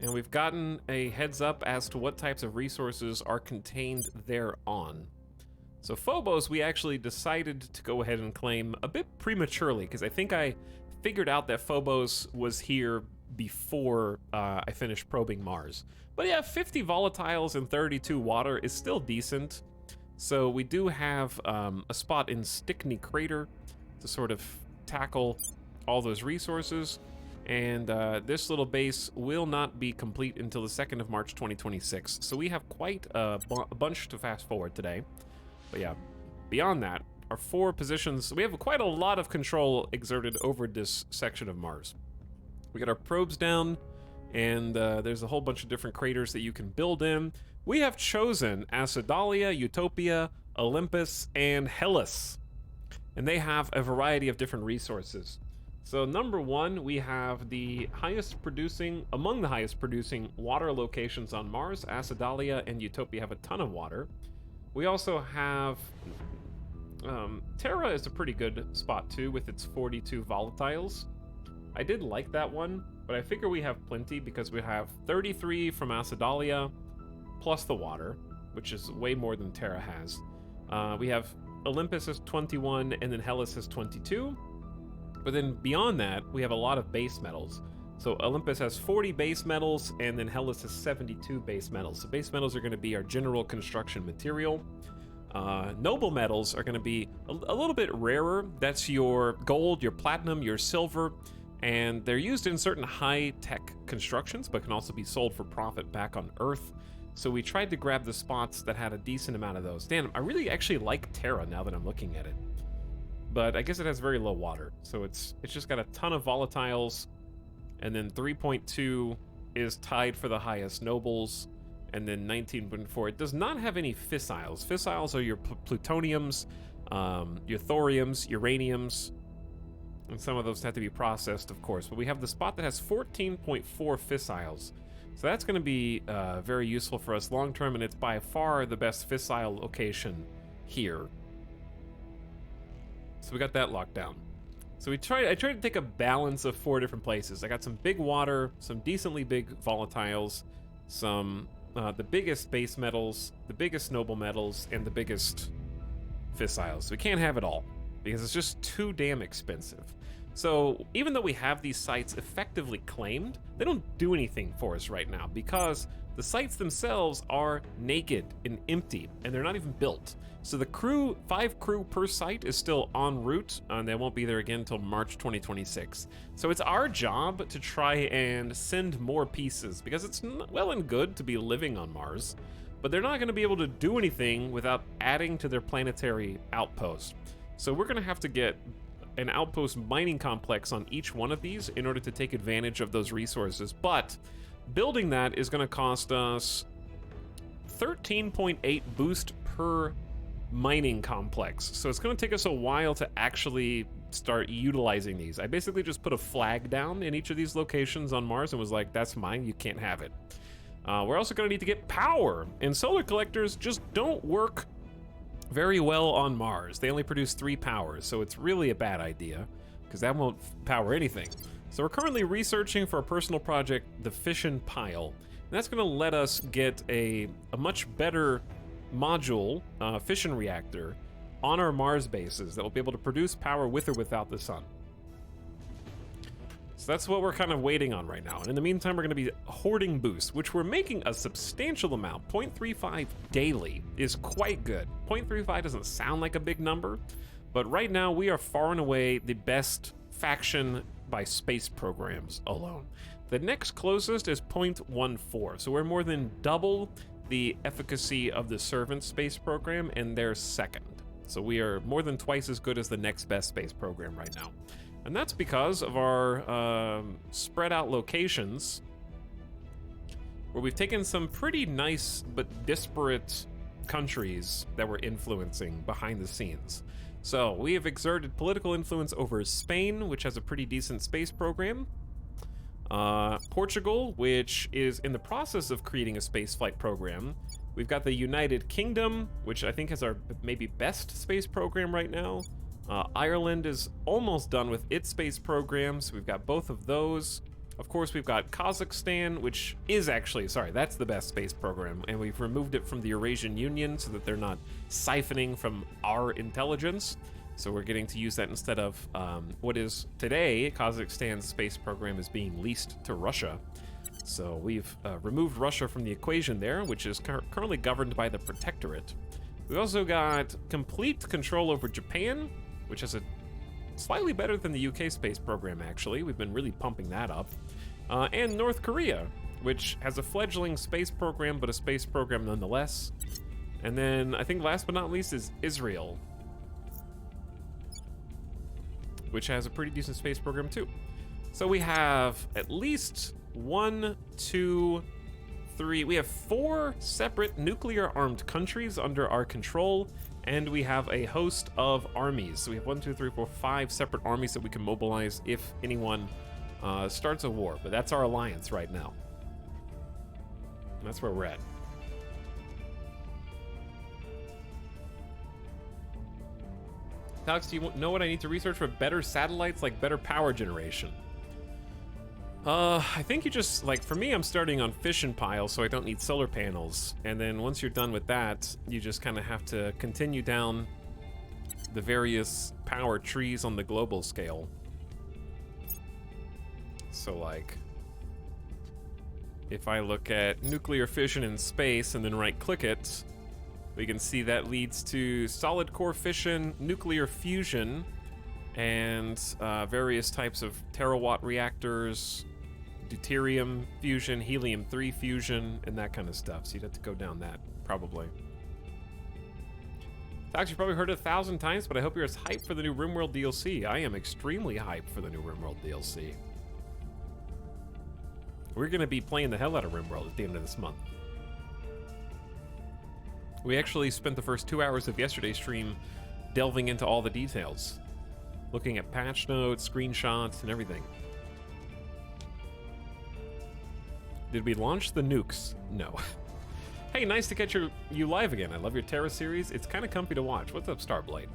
[SPEAKER 1] and we've gotten a heads up as to what types of resources are contained thereon. So Phobos, we actually decided to go ahead and claim a bit prematurely, because I think I figured out that Phobos was here before I finished probing Mars. But yeah, 50 volatiles and 32 water is still decent. So we do have a spot in Stickney Crater to sort of tackle all those resources. And this little base will not be complete until the 2nd of March 2026. So we have quite a bunch to fast forward today. But yeah, beyond that, our 4 positions, we have quite a lot of control exerted over this section of Mars. We got our probes down, and there's a whole bunch of different craters that you can build in. We have chosen Acidalia, Utopia, Olympus, and Hellas. And they have a variety of different resources. So number 1, we have the highest producing, among the highest producing water locations on Mars. Acidalia and Utopia have a ton of water. We also have, Terra is a pretty good spot too with its 42 volatiles. I did like that one, but I figure we have plenty because we have 33 from Acidalia, plus the water, which is way more than Terra has. We have Olympus has 21, and then Hellas has 22. But then beyond that, we have a lot of base metals. So Olympus has 40 base metals, and then Hellas has 72 base metals. So base metals are going to be our general construction material. Noble metals are going to be a little bit rarer. That's your gold, your platinum, your silver, and they're used in certain high-tech constructions, but can also be sold for profit back on Earth. So we tried to grab the spots that had a decent amount of those. Dan, I really actually like Terra now that I'm looking at it. But I guess it has very low water, so it's just got a ton of volatiles, and then 3.2 is tied for the highest nobles, and then 19.4. It does not have any fissiles. Fissiles are your plutoniums, your thoriums, uraniums, and some of those have to be processed, of course. But we have the spot that has 14.4 fissiles. So that's going to be very useful for us long term, and it's by far the best fissile location here. So we got that locked down. So I tried to take a balance of 4 different places. I got some big water, some decently big volatiles, some the biggest base metals, the biggest noble metals, and the biggest fissiles. So we can't have it all because it's just too damn expensive. So even though we have these sites effectively claimed, they don't do anything for us right now because the sites themselves are naked and empty, and they're not even built. So the crew, 5 crew per site, is still en route, and they won't be there again until March 2026. So it's our job to try and send more pieces, because it's well and good to be living on Mars, but they're not going to be able to do anything without adding to their planetary outpost. So we're going to have to get an outpost mining complex on each one of these in order to take advantage of those resources. But building that is going to cost us 13.8 boost per mining complex. So it's going to take us a while to actually start utilizing these. I basically just put a flag down in each of these locations on Mars and was like, that's mine, you can't have it. We're also going to need to get power, and solar collectors just don't work very well on Mars. They only produce 3 powers, so it's really a bad idea because that won't power anything. So we're currently researching for a personal project, the fission pile. And that's going to let us get a much better module, fission reactor, on our Mars bases that will be able to produce power with or without the sun. So that's what we're kind of waiting on right now. And in the meantime, we're going to be hoarding boosts, which we're making a substantial amount. 0.35 daily is quite good. 0.35 doesn't sound like a big number, But right now, we are far and away the best faction by space programs alone. The next closest is 0.14, so we're more than double the efficacy of the Servant space program, and they're second. So we are more than twice as good as the next best space program right now. And that's because of our spread out locations, where we've taken some pretty nice but disparate countries that we're influencing behind the scenes. So we have exerted political influence over Spain, which has a pretty decent space program. Portugal, which is in the process of creating a spaceflight program. We've got the United Kingdom, which I think has our maybe best space program right now. Ireland is almost done with its space programs. We've got both of those. Of course, we've got Kazakhstan, which is actually, sorry, that's the best space program, and we've removed it from the Eurasian Union so that they're not siphoning from our intelligence. So we're getting to use that instead of what is today, Kazakhstan's space program is being leased to Russia. So we've removed Russia from the equation there, which is currently governed by the Protectorate. We've also got complete control over Japan, which is a slightly better than the UK space program, actually. We've been really pumping that up. And North Korea, which has a fledgling space program, but a space program nonetheless. And then I think last but not least is Israel, which has a pretty decent space program too. So we have at least 1, 2, 3, we have 4 separate nuclear armed countries under our control, and we have a host of armies. So we have 1, 2, 3, 4, 5 separate armies that we can mobilize if anyone starts a war, but that's our alliance right now. And that's where we're at. Alex, do you know what I need to research for better satellites, like better power generation? I think you just, like, for me, I'm starting on fission piles, so I don't need solar panels. And then once you're done with that, you just kind of have to continue down the various power trees on the global scale. So, like, if I look at nuclear fission in space and then right-click it, we can see that leads to solid core fission, nuclear fusion, and various types of terawatt reactors, deuterium fusion, helium-3 fusion, and that kind of stuff. So you'd have to go down that, probably. Fox, you've probably heard it 1,000 times, but I hope you're as hyped for the new RimWorld DLC. I am extremely hyped for the new RimWorld DLC. We're going to be playing the hell out of RimWorld at the end of this month. We actually spent the first 2 hours of yesterday's stream delving into all the details, looking at patch notes, screenshots, and everything. Did we launch the nukes? No. Hey, nice to catch you live again. I love your Terra series. It's kind of comfy to watch. What's up, Starblight?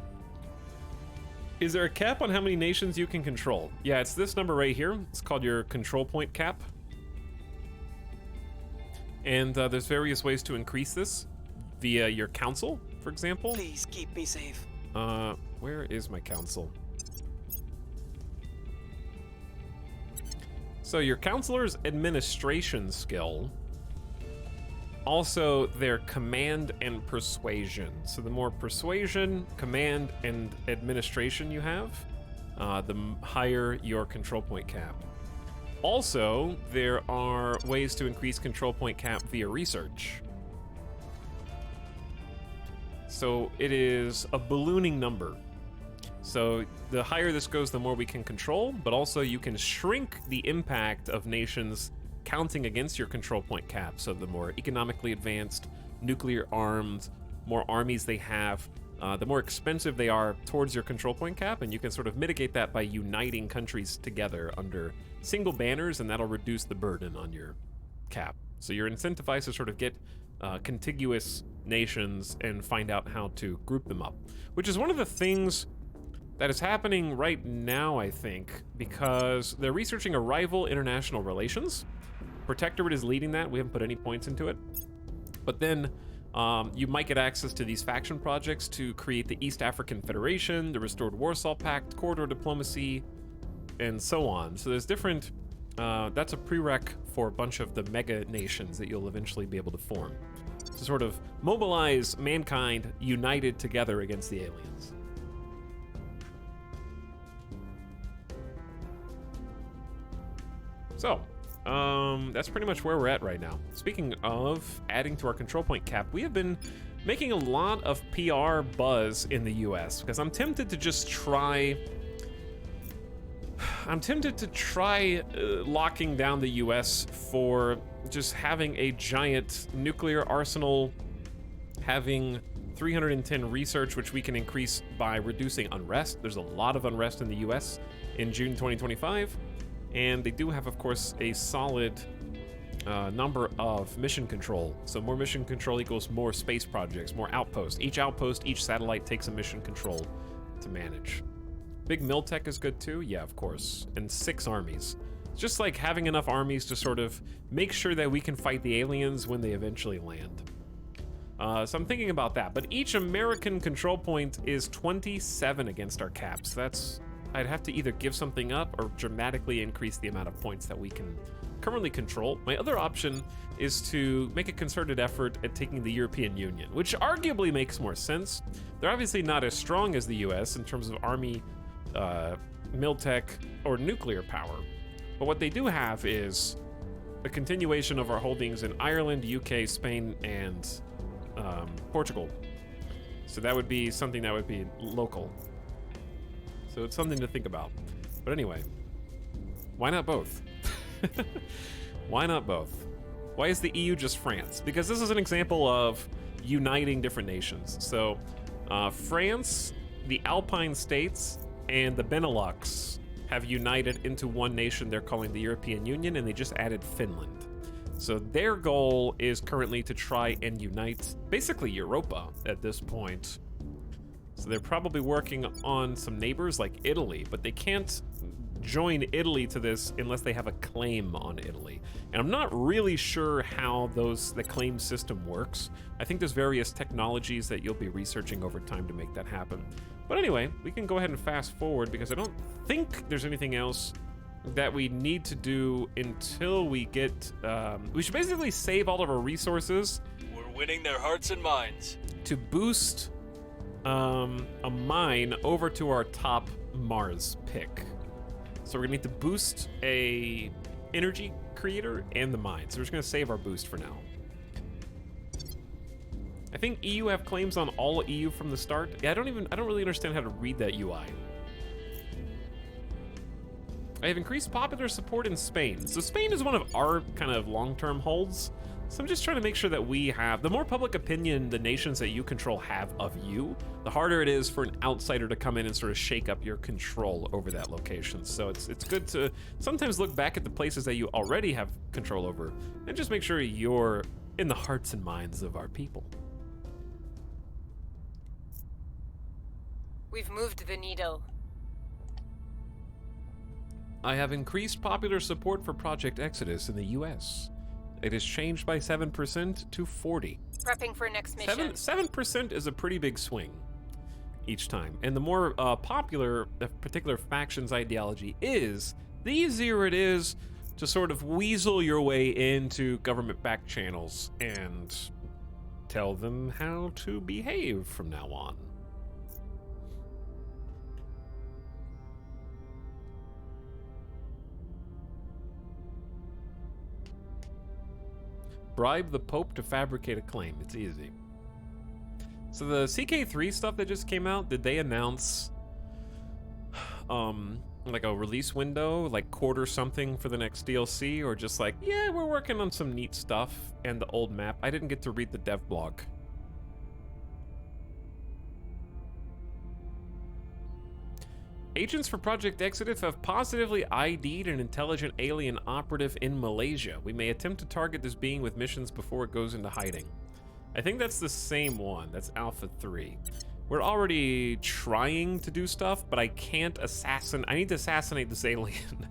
[SPEAKER 1] Is there a cap on how many nations you can control? Yeah, it's this number right here. It's called your control point cap. And there's various ways to increase this via your council, for example.
[SPEAKER 2] Please keep me safe.
[SPEAKER 1] Where is my council? So your counselor's administration skill, also their command and persuasion. So the more persuasion, command, and administration you have, the higher your control point cap. Also, there are ways to increase control point cap via research. So it is a ballooning number. So the higher this goes, the more we can control, but also you can shrink the impact of nations counting against your control point cap. So the more economically advanced, nuclear armed, more armies they have, the more expensive they are towards your control point cap, and you can sort of mitigate that by uniting countries together under single banners, and that'll reduce the burden on your cap. So you're incentivized to sort of get contiguous nations and find out how to group them up, which is one of the things that is happening right now, I think, because they're researching a rival international relations. Protectorate is leading that. We haven't put any points into it. But then you might get access to these faction projects to create the East African Federation, the Restored Warsaw Pact, Corridor Diplomacy, and so on. So there's different, that's a prereq for a bunch of the mega nations that you'll eventually be able to form, to sort of mobilize mankind united together against the aliens. So, that's pretty much where we're at right now. Speaking of adding to our control point cap, we have been making a lot of PR buzz in the US because I'm tempted to just try. Locking down the US for just having a giant nuclear arsenal, having 310 research, which we can increase by reducing unrest. There's a lot of unrest in the US in June 2025. And they do have, of course, a solid number of mission control. So more mission control equals more space projects, more outposts. Each outpost, each satellite takes a mission control to manage. Big Miltech is good too, yeah, of course. And 6 armies. It's just like having enough armies to sort of make sure that we can fight the aliens when they eventually land. So I'm thinking about that. But each American control point is 27 against our caps. That's... I'd have to either give something up or dramatically increase the amount of points that we can currently control. My other option is to make a concerted effort at taking the European Union, which arguably makes more sense. They're obviously not as strong as the US in terms of army, miltech, or nuclear power. But what they do have is a continuation of our holdings in Ireland, UK, Spain, and Portugal. So that would be something that would be local. So it's something to think about. But anyway, why not both? Why not both? Why is the EU just France? Because this is an example of uniting different nations. So France, the Alpine states, and the Benelux have united into one nation they're calling the European Union, and they just added Finland. So their goal is currently to try and unite basically Europa at this point. So they're probably working on some neighbors like Italy, but they can't join Italy to this unless they have a claim on Italy. And I'm not really sure how the claim system works. I think there's various technologies that you'll be researching over time to make that happen. But anyway, we can go ahead and fast forward because I don't think there's anything else that we need to do until we get... we should basically save all of our resources.
[SPEAKER 2] We're winning their hearts and minds.
[SPEAKER 1] To boost a mine over to our top Mars pick. So we're gonna need to boost a energy creator and the mine. So we're just gonna save our boost for now. I think EU have claims on all EU from the start. Yeah, I don't really understand how to read that UI. I have increased popular support in Spain. So Spain is one of our kind of long-term holds. So I'm just trying to make sure that we have, the more public opinion the nations that you control have of you, the harder it is for an outsider to come in and sort of shake up your control over that location. So it's good to sometimes look back at the places that you already have control over and just make sure you're in the hearts and minds of our people.
[SPEAKER 3] We've moved the needle.
[SPEAKER 1] I have increased popular support for Project Exodus in the US. It has changed by 7% to 40.
[SPEAKER 3] Prepping for next mission.
[SPEAKER 1] 7% is a pretty big swing each time. And the more popular a particular faction's ideology is, the easier it is to sort of weasel your way into government back channels and tell them how to behave from now on. Bribe the Pope to fabricate a claim. It's easy. So the CK3 stuff that just came out, did they announce like a release window, like quarter something for the next DLC, or just like, yeah, we're working on some neat stuff and the old map? I didn't get to read the dev blog. Agents for Project Exodus have positively ID'd an intelligent alien operative in Malaysia. We may attempt to target this being with missions before it goes into hiding. I think that's the same one. That's Alpha 3. We're already trying to do stuff, but I can't I need to assassinate this alien.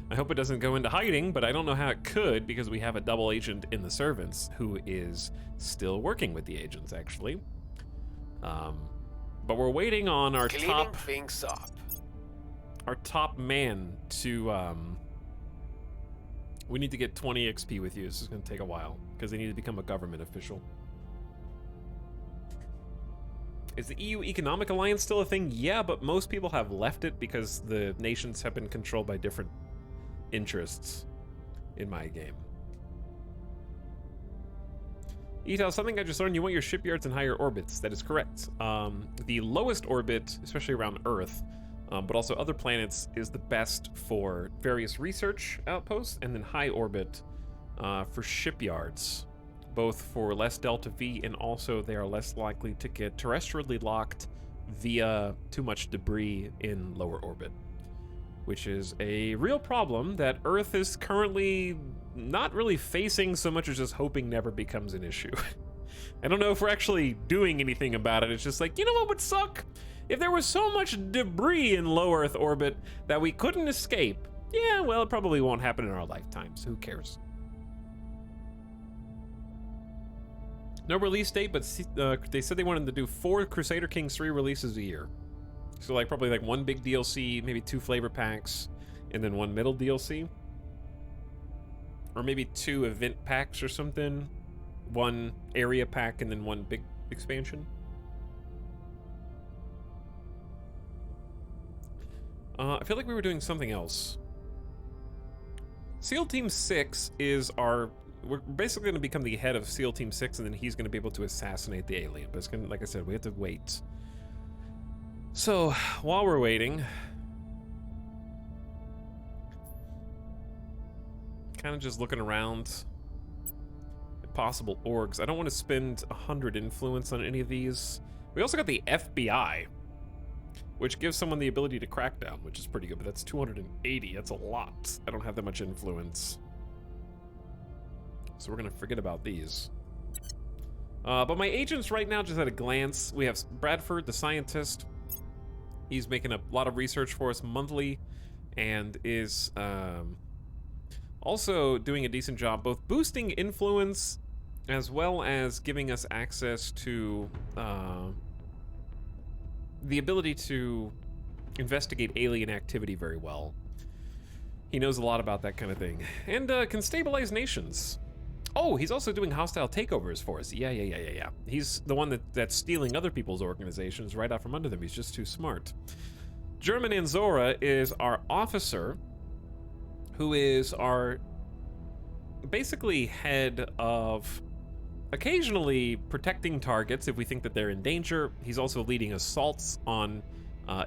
[SPEAKER 1] I hope it doesn't go into hiding, but I don't know how it could because we have a double agent in the servants who is still working with the agents, actually. But we're waiting on our
[SPEAKER 2] Cleaning things up.
[SPEAKER 1] Our top man to, we need to get 20 XP with you. This is gonna take a while because they need to become a government official. Is the EU Economic Alliance still a thing? Yeah, but most people have left it because the nations have been controlled by different interests. in my game. Etal, something I just learned, you want your shipyards in higher orbits. That is correct. The lowest orbit, especially around Earth, but also other planets, is the best for various research outposts, and then high orbit for shipyards, both for less delta V, and also they are less likely to get terrestrially locked via too much debris in lower orbit, which is a real problem that Earth is currently not really facing so much as just hoping never becomes an issue. I don't know if we're actually doing anything about it. It's just like, you know what would suck? If there was so much debris in low Earth orbit that we couldn't escape. Yeah, well, it probably won't happen in our lifetimes. Who cares? No release date, but they said they wanted to do 4 Crusader Kings 3 releases a year. So like probably like 1 big DLC, maybe 2 flavor packs, and then 1 middle DLC. Or maybe 2 event packs or something. 1 area pack and then 1 big expansion. I feel like we were doing something else. SEAL Team 6 is our... We're basically going to become the head of SEAL Team 6, and then he's going to be able to assassinate the alien. But it's gonna, like I said, we have to wait. So, while we're waiting... kind of just looking around at possible orgs. I don't want to spend 100 influence on any of these. We also got the FBI, which gives someone the ability to crack down, which is pretty good, but that's 280. That's a lot. I don't have that much influence. So we're going to forget about these. But my agents right now, just at a glance, we have Bradford, the scientist. He's making a lot of research for us monthly and is also doing a decent job both boosting influence as well as giving us access to the ability to investigate alien activity very well. He knows a lot about that kind of thing. And can stabilize nations. Oh, he's also doing hostile takeovers for us. Yeah. He's the one that's stealing other people's organizations right out from under them. He's just too smart. German Anzora is our officer, who is our basically head of occasionally protecting targets if we think that they're in danger. He's also leading assaults on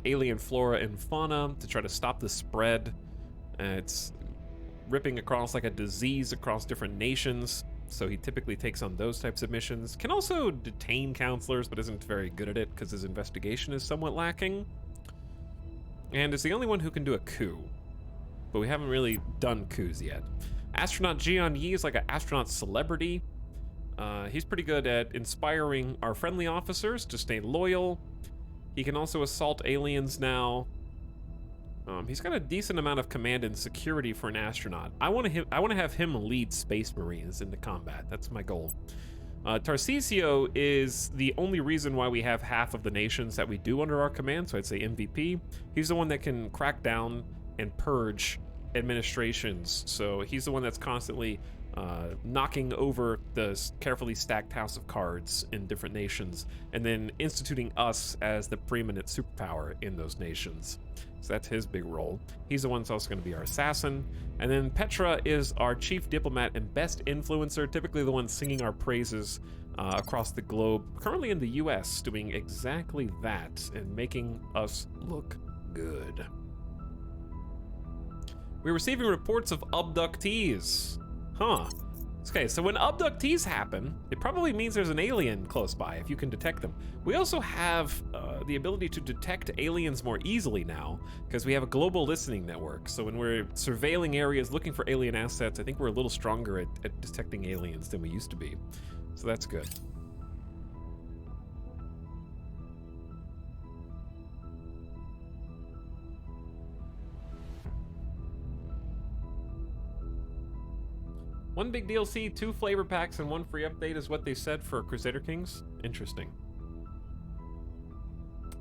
[SPEAKER 1] alien flora and fauna to try to stop the spread. It's ripping across like a disease across different nations, so he typically takes on those types of missions. Can also detain counselors, but isn't very good at it because his investigation is somewhat lacking. And is the only one who can do a coup, but we haven't really done coups yet. Astronaut Jian Yi is like an astronaut celebrity. He's pretty good at inspiring our friendly officers to stay loyal. He can also assault aliens now. He's got a decent amount of command and security for an astronaut. I want to have him lead Space Marines into combat. That's my goal. Tarcisio is the only reason why we have half of the nations that we do under our command, so I'd say MVP. He's the one that can crack down and purge administrations, so he's the one that's constantly knocking over the carefully stacked house of cards in different nations, and then instituting us as the preeminent superpower in those nations. So that's his big role. He's the one that's also going to be our assassin. And then Petra is our chief diplomat and best influencer, typically the one singing our praises across the globe, currently in the US, doing exactly that and making us look good. We're receiving reports of abductees. Huh. Okay, so when abductees happen, it probably means there's an alien close by, if you can detect them. We also have the ability to detect aliens more easily now, because we have a global listening network. So when we're surveilling areas looking for alien assets, I think we're a little stronger at detecting aliens than we used to be. So that's good. One big DLC, 2 flavor packs, and 1 free update is what they said for Crusader Kings. Interesting.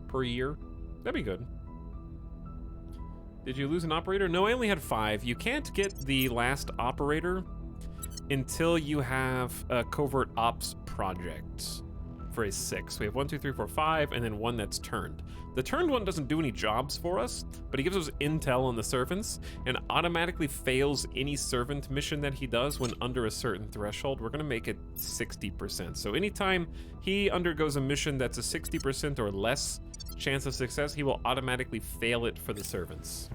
[SPEAKER 1] Per year. That'd be good. Did you lose an operator? No, I only had 5. You can't get the last operator until you have a covert ops project for a 6. We have 1, 2, 3, 4, 5, and then one that's turned. The turned one doesn't do any jobs for us, but he gives us intel on the servants and automatically fails any servant mission that he does when under a certain threshold. We're gonna make it 60%. So anytime he undergoes a mission that's a 60% or less chance of success, he will automatically fail it for the servants.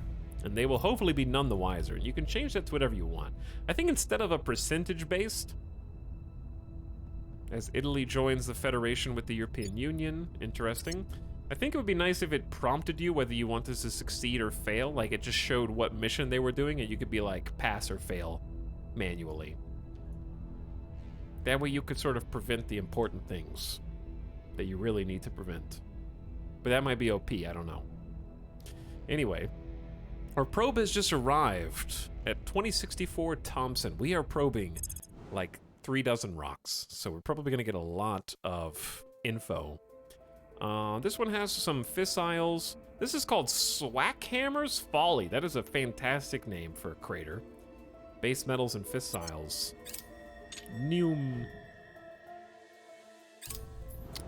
[SPEAKER 1] And they will hopefully be none the wiser. You can change that to whatever you want. I think instead of a percentage based, as Italy joins the Federation with the European Union, interesting. I think it would be nice if it prompted you whether you wanted to succeed or fail, like it just showed what mission they were doing and you could be like pass or fail manually. That way you could sort of prevent the important things that you really need to prevent. But that might be OP, I don't know. Anyway, our probe has just arrived at 2064 Thompson. We are probing like 3 dozen rocks, so we're probably gonna get a lot of info. This one has some fissiles. This is called Swackhammer's Folly. That is a fantastic name for a crater. Base metals and fissiles. Neum.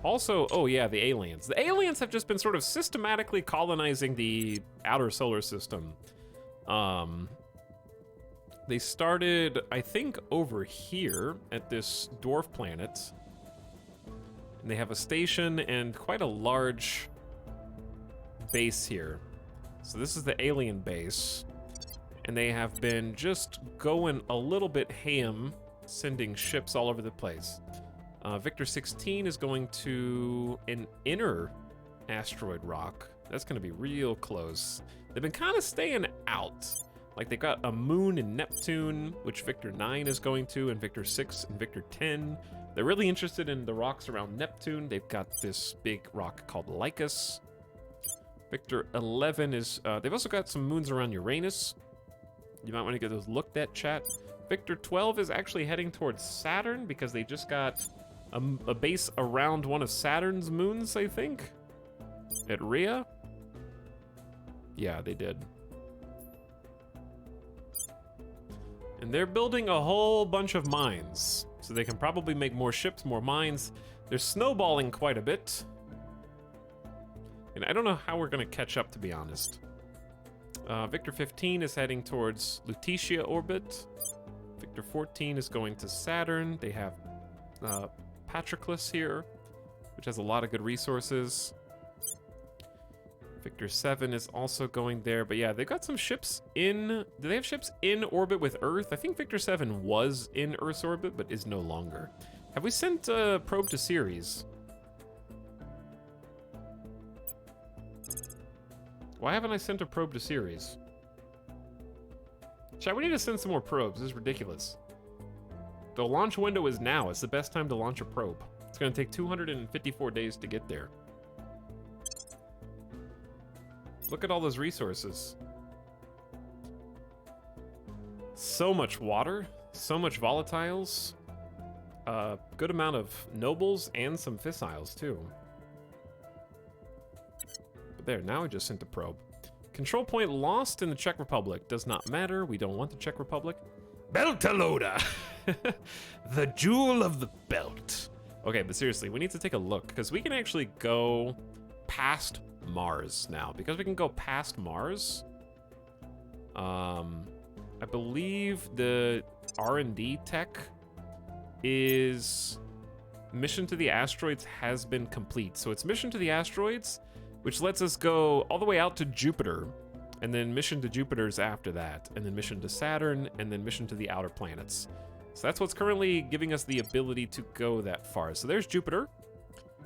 [SPEAKER 1] Also, oh yeah, the aliens. The aliens have just been sort of systematically colonizing the outer solar system. They started, I think, over here at this dwarf planet. And they have a station and quite a large base here. So this is the alien base. And they have been just going a little bit ham, sending ships all over the place. Victor 16 is going to an inner asteroid rock. That's going to be real close. They've been kind of staying out. Like they got a moon in Neptune, which Victor 9 is going to, and Victor 6 and Victor 10. They're really interested in the rocks around Neptune. They've got this big rock called Lycus. Victor 11 is, they've also got some moons around Uranus. You might want to get those looked at, chat. Victor 12 is actually heading towards Saturn because they just got a base around one of Saturn's moons, I think. At Rhea? Yeah, they did. And they're building a whole bunch of mines. So they can probably make more ships, more mines. They're snowballing quite a bit. And I don't know how we're gonna catch up, to be honest. Victor 15 is heading towards Lutetia orbit. Victor 14 is going to Saturn. They have Patroclus here, which has a lot of good resources. Victor 7 is also going there, but yeah, they've got some ships in... Do they have ships in orbit with Earth? I think Victor 7 was in Earth's orbit, but is no longer. Have we sent a probe to Ceres? Why haven't I sent a probe to Ceres? Chat, we need to send some more probes. This is ridiculous. The launch window is now. It's the best time to launch a probe. It's going to take 254 days to get there. Look at all those resources. So much water, so much volatiles, good amount of nobles and some fissiles too. But there, now I just sent a probe. Control point lost in the Czech Republic. Does not matter, we don't want the Czech Republic. Beltaloda! The jewel of the belt. Okay, but seriously, we need to take a look, because we can actually go past Mars now. Because we can go past Mars, I believe the R&D tech is mission to the asteroids has been complete. So it's mission to the asteroids, which lets us go all the way out to Jupiter, and then mission to Jupiter's after that, and then mission to Saturn, and then mission to the outer planets. So that's what's currently giving us the ability to go that far. So there's Jupiter.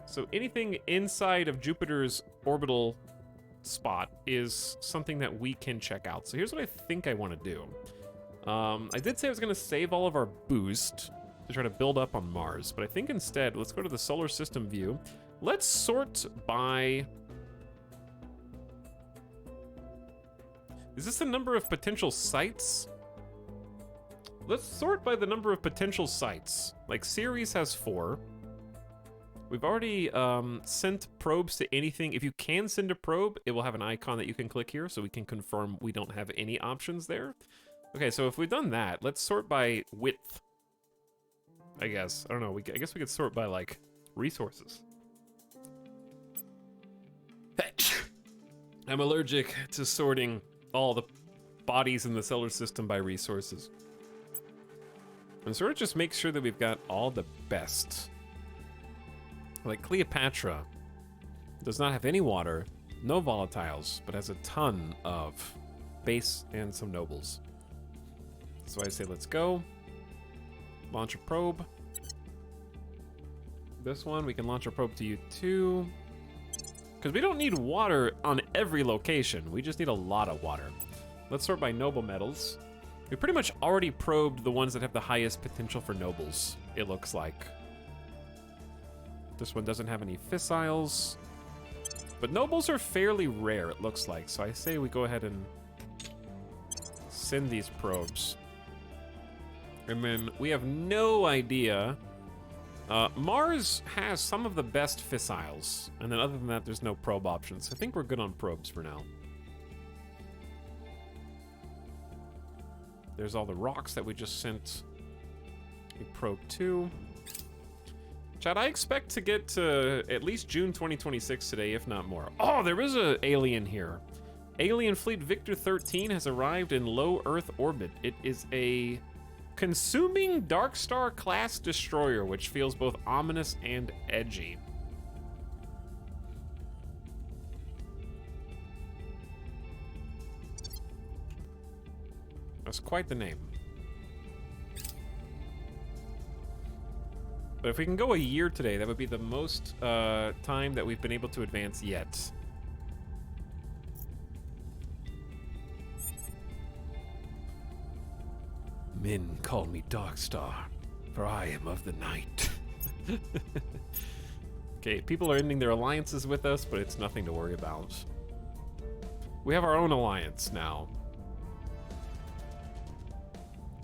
[SPEAKER 1] So anything inside of Jupiter's orbital spot is something that we can check out. So here's what I think I want to do. I did say I was going to save all of our boost to try to build up on Mars, but I think instead, let's go to the solar system view. Let's sort by... Is this the number of potential sites? Let's sort by the number of potential sites. Like Ceres has 4. We've already sent probes to anything. If you can send a probe, it will have an icon that you can click here, so we can confirm we don't have any options there. Okay, so if we've done that, let's sort by width. I guess. I don't know. I guess we could sort by, like, resources. I'm allergic to sorting all the bodies in the solar system by resources. And sort of just make sure that we've got all the best. Like Cleopatra does not have any water, no volatiles, but has a ton of base and some nobles. So I say let's go. Launch a probe. This one, we can launch a probe to you too. Because we don't need water on every location. We just need a lot of water. Let's sort by noble metals. We pretty much already probed the ones that have the highest potential for nobles, it looks like. This one doesn't have any fissiles. But nobles are fairly rare, it looks like. So I say we go ahead and send these probes. And then we have no idea. Mars has some of the best fissiles. And then other than that, there's no probe options. I think we're good on probes for now. There's all the rocks that we just sent a probe to. Chad, I expect to get to at least June 2026 today, if not more. Oh, there is an alien here. Alien Fleet Victor 13 has arrived in low Earth orbit. It is a consuming Dark Star class destroyer, which feels both ominous and edgy. That's quite the name. But if we can go a year today, that would be the most time that we've been able to advance yet. Men call me Darkstar, for I am of the night. Okay, people are ending their alliances with us, but it's nothing to worry about. We have our own alliance now.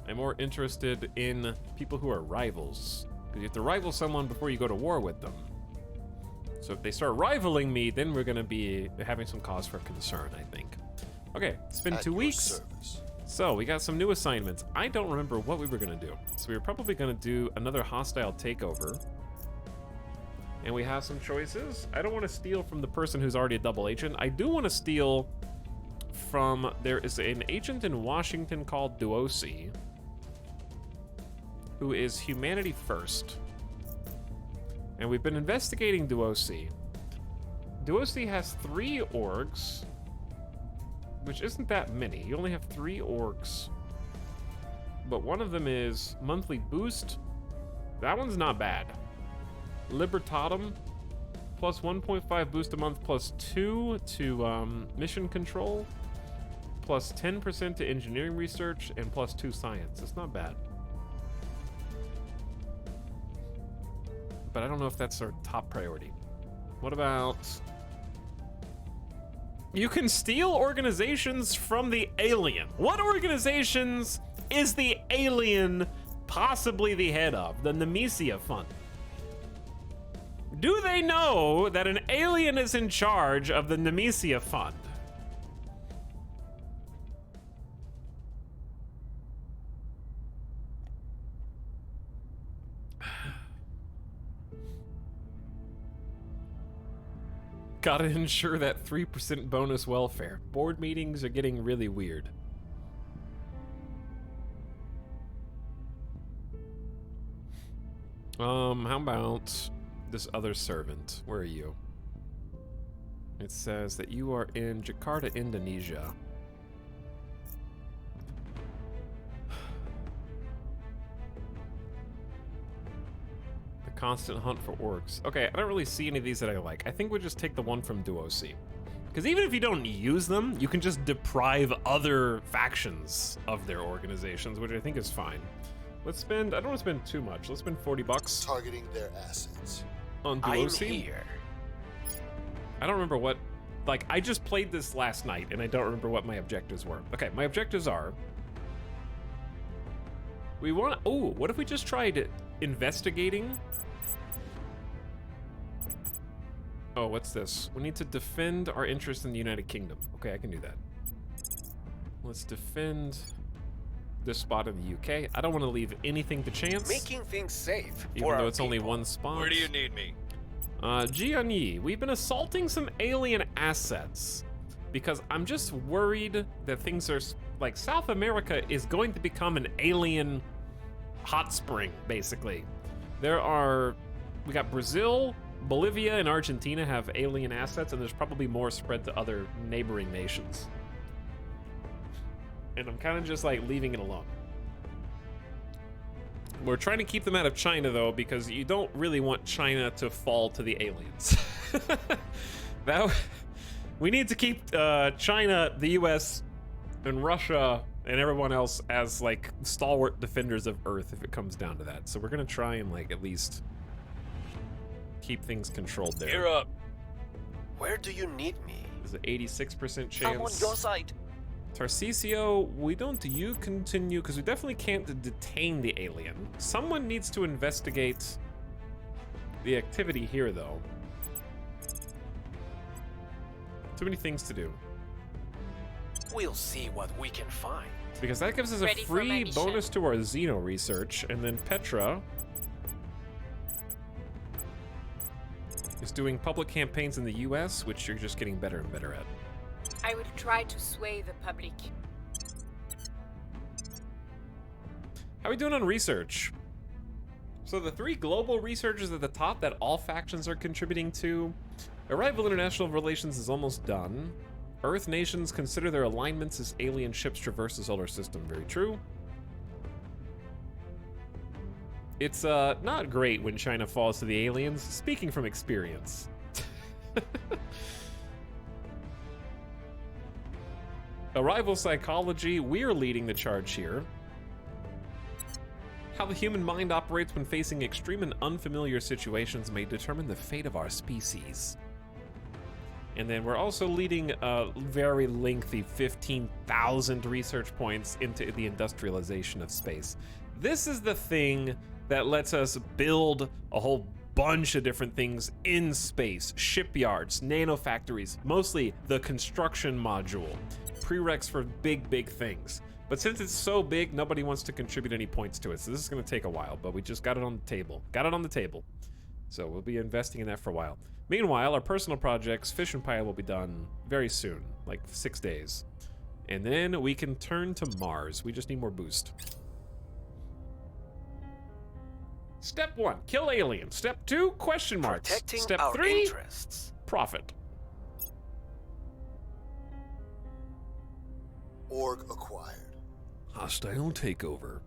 [SPEAKER 1] I'm more interested in people who are rivals. Because you have to rival someone before you go to war with them. So if they start rivaling me, then we're going to be having some cause for concern, I think. Okay, it's been 2 weeks. So we got some new assignments. I don't remember what we were going to do. So we were probably going to do another hostile takeover. And we have some choices. I don't want to steal from the person who's already a double agent. I do want to steal from... There is an agent in Washington called Duosi, who is humanity first. And we've been investigating Duosi. Duosi has 3 orgs, which isn't that many. You only have 3 orgs. But one of them is monthly boost. That one's not bad. Libertatum, plus 1.5 boost a month, plus 2 to mission control, plus 10% to engineering research, and plus 2 science. It's not bad. But I don't know if that's our top priority. What about... You can steal organizations from the alien. What organizations is the alien possibly the head of? The Nemesia Fund. Do they know that an alien is in charge of the Nemesia Fund? Gotta ensure that 3% bonus welfare. Board meetings are getting really weird. How about this other servant? Where are you? It says that you are in Jakarta, Indonesia. Constant hunt for orgs. Okay, I don't really see any of these that I like. I think we'll just take the one from Duosi. Because even if you don't use them, you can just deprive other factions of their organizations, which I think is fine. Let's spend, I don't want to spend too much. Let's spend 40 bucks.
[SPEAKER 4] Targeting their assets.
[SPEAKER 1] On Duosi. I don't remember what, like, I just played this last night and I don't remember what my objectives were. Okay, my objectives are, we want, oh, what if we just tried investigating? Oh, what's this? We need to defend our interest in the United Kingdom. Okay, I can do that. Let's defend this spot in the UK. I don't want to leave anything to chance,
[SPEAKER 2] Making things safe
[SPEAKER 1] even
[SPEAKER 2] for
[SPEAKER 1] though
[SPEAKER 2] our
[SPEAKER 1] it's only
[SPEAKER 2] people.
[SPEAKER 1] one spot.
[SPEAKER 2] Where do you need me?
[SPEAKER 1] Jianyi, we've been assaulting some alien assets because I'm just worried that things are like South America is going to become an alien hot spring, basically. We got Brazil, Bolivia, and Argentina have alien assets, and there's probably more spread to other neighboring nations. And I'm kind of just like leaving it alone. We're trying to keep them out of China, though, because you don't really want China to fall to the aliens. We need to keep China, the US, and Russia, and everyone else as, like, stalwart defenders of Earth if it comes down to that. So we're going to try and, like, at least keep things controlled there.
[SPEAKER 2] Gear up. Where do you need me?
[SPEAKER 1] There's an 86% chance.
[SPEAKER 2] I'm on your side.
[SPEAKER 1] Tarcisio, do you continue? Because we definitely can't detain the alien. Someone needs to investigate the activity here, though. Too many things to do.
[SPEAKER 2] We'll see what we can find.
[SPEAKER 1] Because that gives us a
[SPEAKER 3] Ready for my
[SPEAKER 1] free
[SPEAKER 3] mission.
[SPEAKER 1] bonus to our Xeno research, and then Petra is doing public campaigns in the US, which you're just getting better and better at.
[SPEAKER 3] I will try to sway the public.
[SPEAKER 1] How are we doing on research? So the 3 global researchers at the top that all factions are contributing to. Arrival international relations is almost done. Earth nations consider their alignments as alien ships traverse the solar system. Very true. It's not great when China falls to the aliens, speaking from experience. Arrival psychology, we're leading the charge here. How the human mind operates when facing extreme and unfamiliar situations may determine the fate of our species. And then we're also leading a very lengthy 15,000 research points into the industrialization of space. This is the thing that lets us build a whole bunch of different things in space. Shipyards, nanofactories, mostly the construction module. Prereqs for big, big things. But since it's so big, nobody wants to contribute any points to it. So this is going to take a while, but we just got it on the table. Got it on the table. So we'll be investing in that for a while. Meanwhile, our personal projects, Fish and Pie, will be done very soon, like 6 days. And then we can turn to Mars. We just need more boost. Step 1, kill aliens. Step 2, question marks.
[SPEAKER 2] Protecting
[SPEAKER 1] Step
[SPEAKER 2] our
[SPEAKER 1] 3,
[SPEAKER 2] interests.
[SPEAKER 1] profit.
[SPEAKER 4] Org acquired.
[SPEAKER 1] Hostile takeover.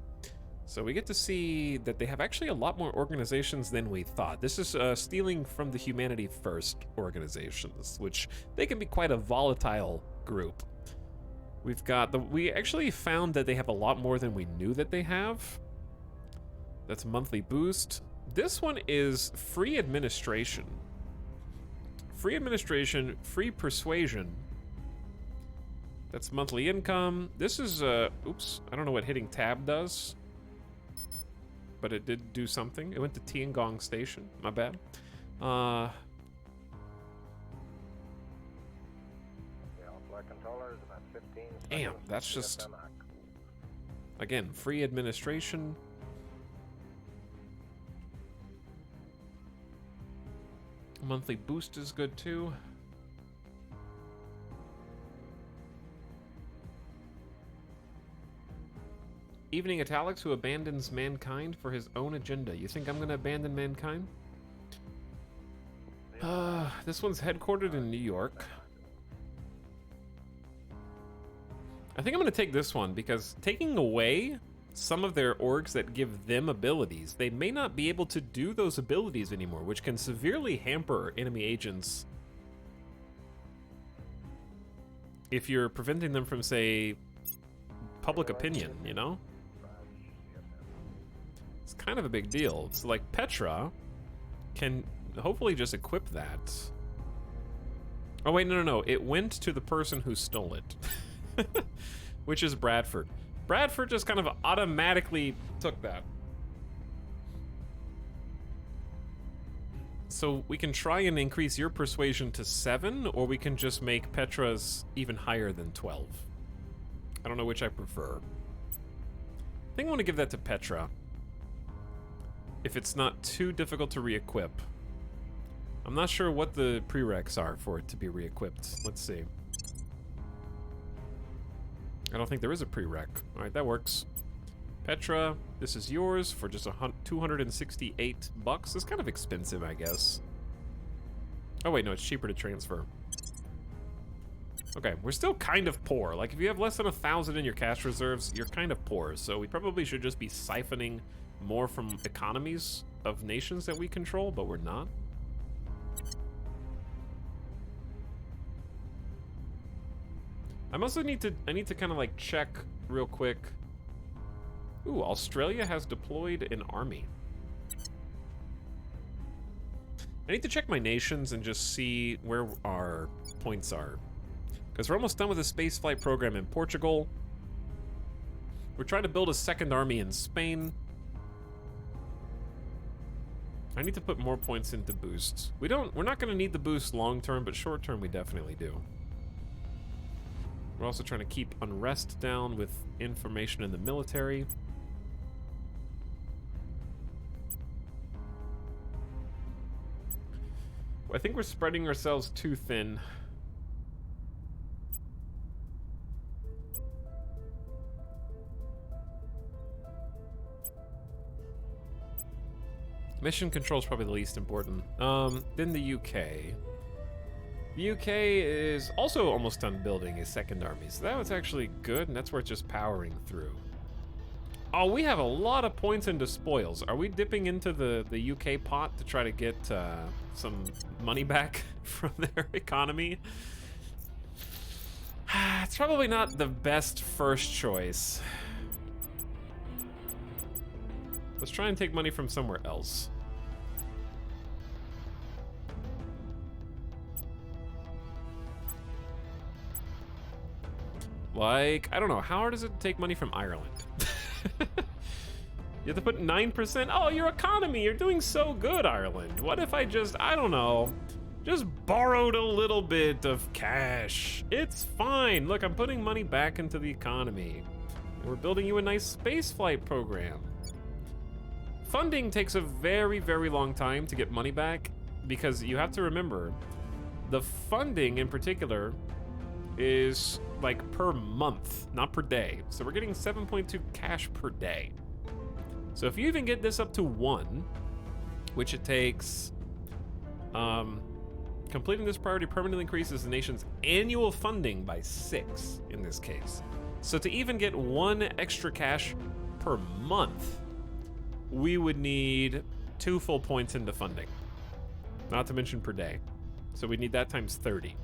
[SPEAKER 1] So we get to see that they have actually a lot more organizations than we thought. This is stealing from the Humanity First organizations, which they can be quite a volatile group. We actually found that they have a lot more than we knew that they have. That's monthly boost. This one is free administration. Free administration, free persuasion. That's monthly income. This is, oops, I don't know what hitting tab does, but it did do something. It went to Tiangong Station, my bad. Damn, that's just, again, free administration. Monthly boost is good too. Evening Etalyx, who abandons mankind for his own agenda. You think I'm gonna abandon mankind? This one's headquartered in New York. I think I'm gonna take this one because taking away some of their orgs that give them abilities, they may not be able to do those abilities anymore, which can severely hamper enemy agents if you're preventing them from, say, public opinion, you know? It's kind of a big deal. So, like, Petra can hopefully just equip that. Oh, wait, no. It went to the person who stole it, which is Bradford. Bradford just kind of automatically took that. So we can try and increase your persuasion to 7, or we can just make Petra's even higher than 12. I don't know which I prefer. I think I want to give that to Petra. If it's not too difficult to re-equip. I'm not sure what the prereqs are for it to be re-equipped. Let's see. I don't think there is a prereq. Alright, that works. Petra, this is yours for just 268 bucks. It's kind of expensive, I guess. Oh wait, no, it's cheaper to transfer. Okay, we're still kind of poor. Like, if you have less than 1,000 in your cash reserves, you're kind of poor. So we probably should just be siphoning more from economies of nations that we control, but we're not. I also need to kind of like check real quick. Ooh, Australia has deployed an army. I need to check my nations and just see where our points are. Because we're almost done with the spaceflight program in Portugal. We're trying to build a second army in Spain. I need to put more points into boosts. We're not going to need the boost long term, but short term we definitely do. We're also trying to keep unrest down with information in the military. I think we're spreading ourselves too thin. Mission control is probably the least important. Then the UK. The UK is also almost done building a second army, so that was actually good, and that's where it's just powering through. Oh, we have a lot of points into spoils. Are we dipping into the UK pot to try to get some money back from their economy? It's probably not the best first choice. Let's try and take money from somewhere else. Like, I don't know, how hard is it to take money from Ireland? You have to put 9%? Oh, your economy, you're doing so good, Ireland. What if I just, I don't know, just borrowed a little bit of cash? It's fine. Look, I'm putting money back into the economy. We're building you a nice spaceflight program. Funding takes a very, very long time to get money back because you have to remember, the funding in particular is like per month, not per day. So we're getting 7.2 cash per day. So if you even get this up to 1, which it takes, completing this priority permanently increases the nation's annual funding by 6 in this case. So to even get 1 extra cash per month, we would need 2 full points into funding, not to mention per day. So we need that times 30.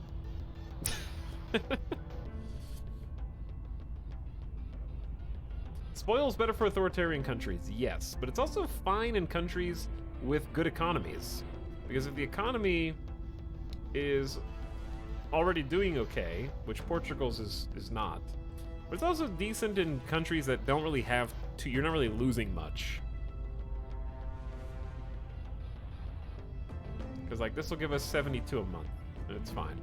[SPEAKER 1] Spoil's better for authoritarian countries, yes, but it's also fine in countries with good economies. Because if the economy is already doing okay, which Portugal's is not, but it's also decent in countries that don't really have to, you're not really losing much. Because like this will give us 72 a month, and it's fine.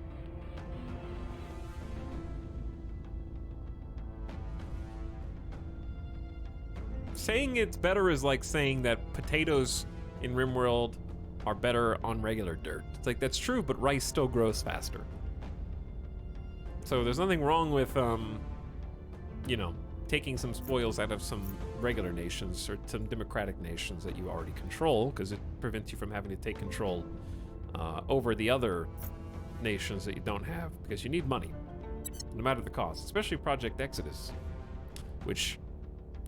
[SPEAKER 1] Saying it's better is like saying that potatoes in RimWorld are better on regular dirt. It's like, that's true, but rice still grows faster. So there's nothing wrong with, you know, taking some spoils out of some regular nations or some democratic nations that you already control, because it prevents you from having to take control over the other nations that you don't have, because you need money, no matter the cost, especially Project Exodus, which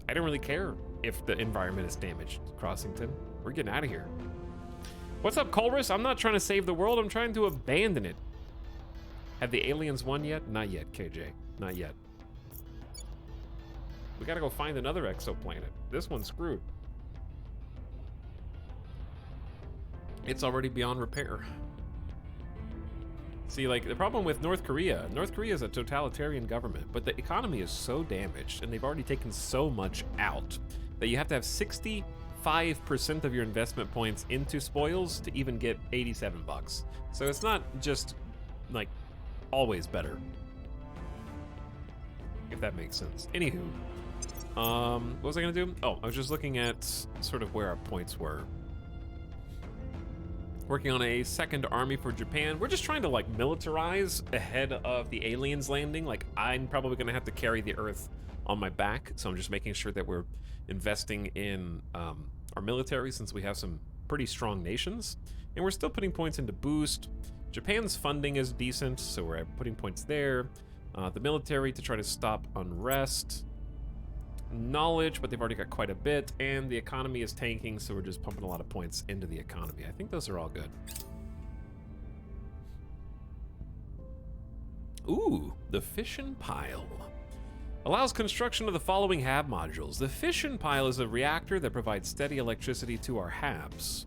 [SPEAKER 1] I don't really care if the environment is damaged, Crossington. We're getting out of here. What's up, Colrus? I'm not trying to save the world, I'm trying to abandon it. Have the aliens won yet? Not yet, KJ. Not yet. We gotta go find another exoplanet. This one's screwed. It's already beyond repair. See, like, the problem with North Korea is a totalitarian government, but the economy is so damaged, and they've already taken so much out, that you have to have 65% of your investment points into spoils to even get 87 bucks. So it's not just, like, always better. If that makes sense. Anywho, What was I gonna do? Oh, I was just looking at sort of where our points were. Working on a second army for Japan. We're just trying to like militarize ahead of the aliens landing. Like I'm probably gonna have to carry the Earth on my back, so I'm just making sure that we're investing in our military since we have some pretty strong nations, and we're still putting points into boost. Japan's funding is decent, so we're putting points there. The military to try to stop unrest. Knowledge, but they've already got quite a bit, and the economy is tanking, so we're just pumping a lot of points into the economy. I think those are all good. Ooh, the fission pile. Allows construction of the following HAB modules. The fission pile is a reactor that provides steady electricity to our HABs.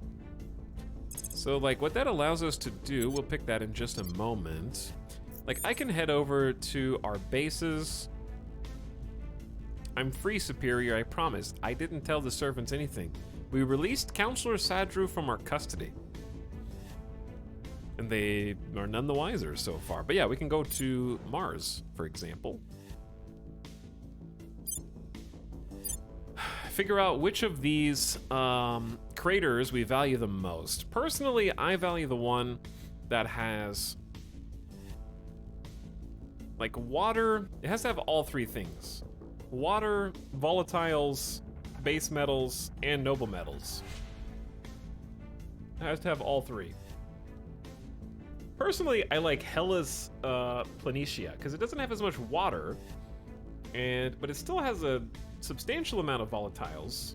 [SPEAKER 1] So, like, what that allows us to do, we'll pick that in just a moment. Like, I can head over to our bases. I'm free, Superior, I promise. I didn't tell the servants anything. We released Counselor Sadru from our custody. And they are none the wiser so far. But yeah, we can go to Mars, for example. Figure out which of these craters we value the most. Personally, I value the one that has like water. It has to have all three things. Water, volatiles, base metals, and noble metals. It has to have all three. Personally, I like Hellas Planitia because it doesn't have as much water, but it still has a substantial amount of volatiles.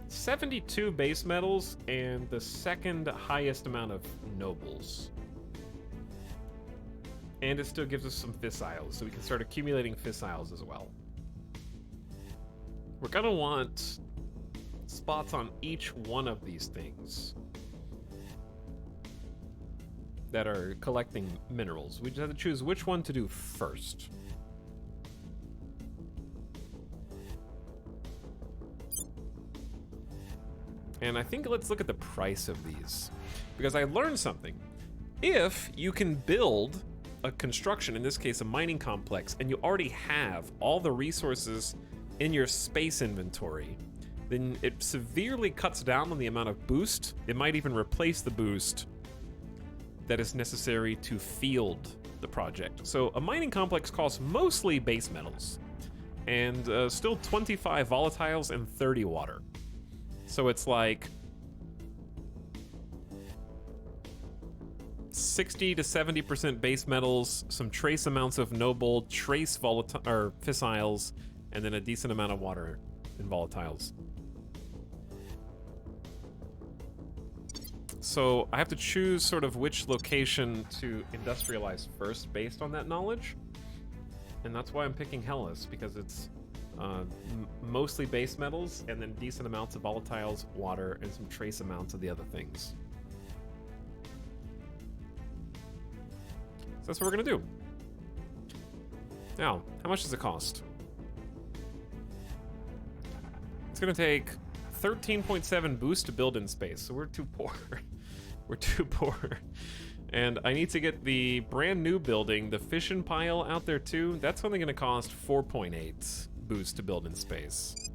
[SPEAKER 1] 72 base metals and the second highest amount of nobles. And it still gives us some fissiles, so we can start accumulating fissiles as well. We're gonna want spots on each one of these things that are collecting minerals. We just have to choose which one to do first. And I think let's look at the price of these, because I learned something. If you can build a construction, in this case a mining complex, and you already have all the resources in your space inventory, then it severely cuts down on the amount of boost. It might even replace the boost that is necessary to field the project. So a mining complex costs mostly base metals, and still 25 volatiles and 30 water. So it's like 60 to 70% base metals, some trace amounts of noble, trace fissiles, and then a decent amount of water and volatiles. So I have to choose sort of which location to industrialize first based on that knowledge. And that's why I'm picking Hellas, because it's mostly base metals and then decent amounts of volatiles, water, and some trace amounts of the other things. So that's what we're gonna do. Now, how much does it cost? It's gonna take 13.7 boost to build in space, so we're too poor. We're too poor. And I need to get the brand new building, the fission pile, out there too. That's only gonna cost 4.8 boost to build in space.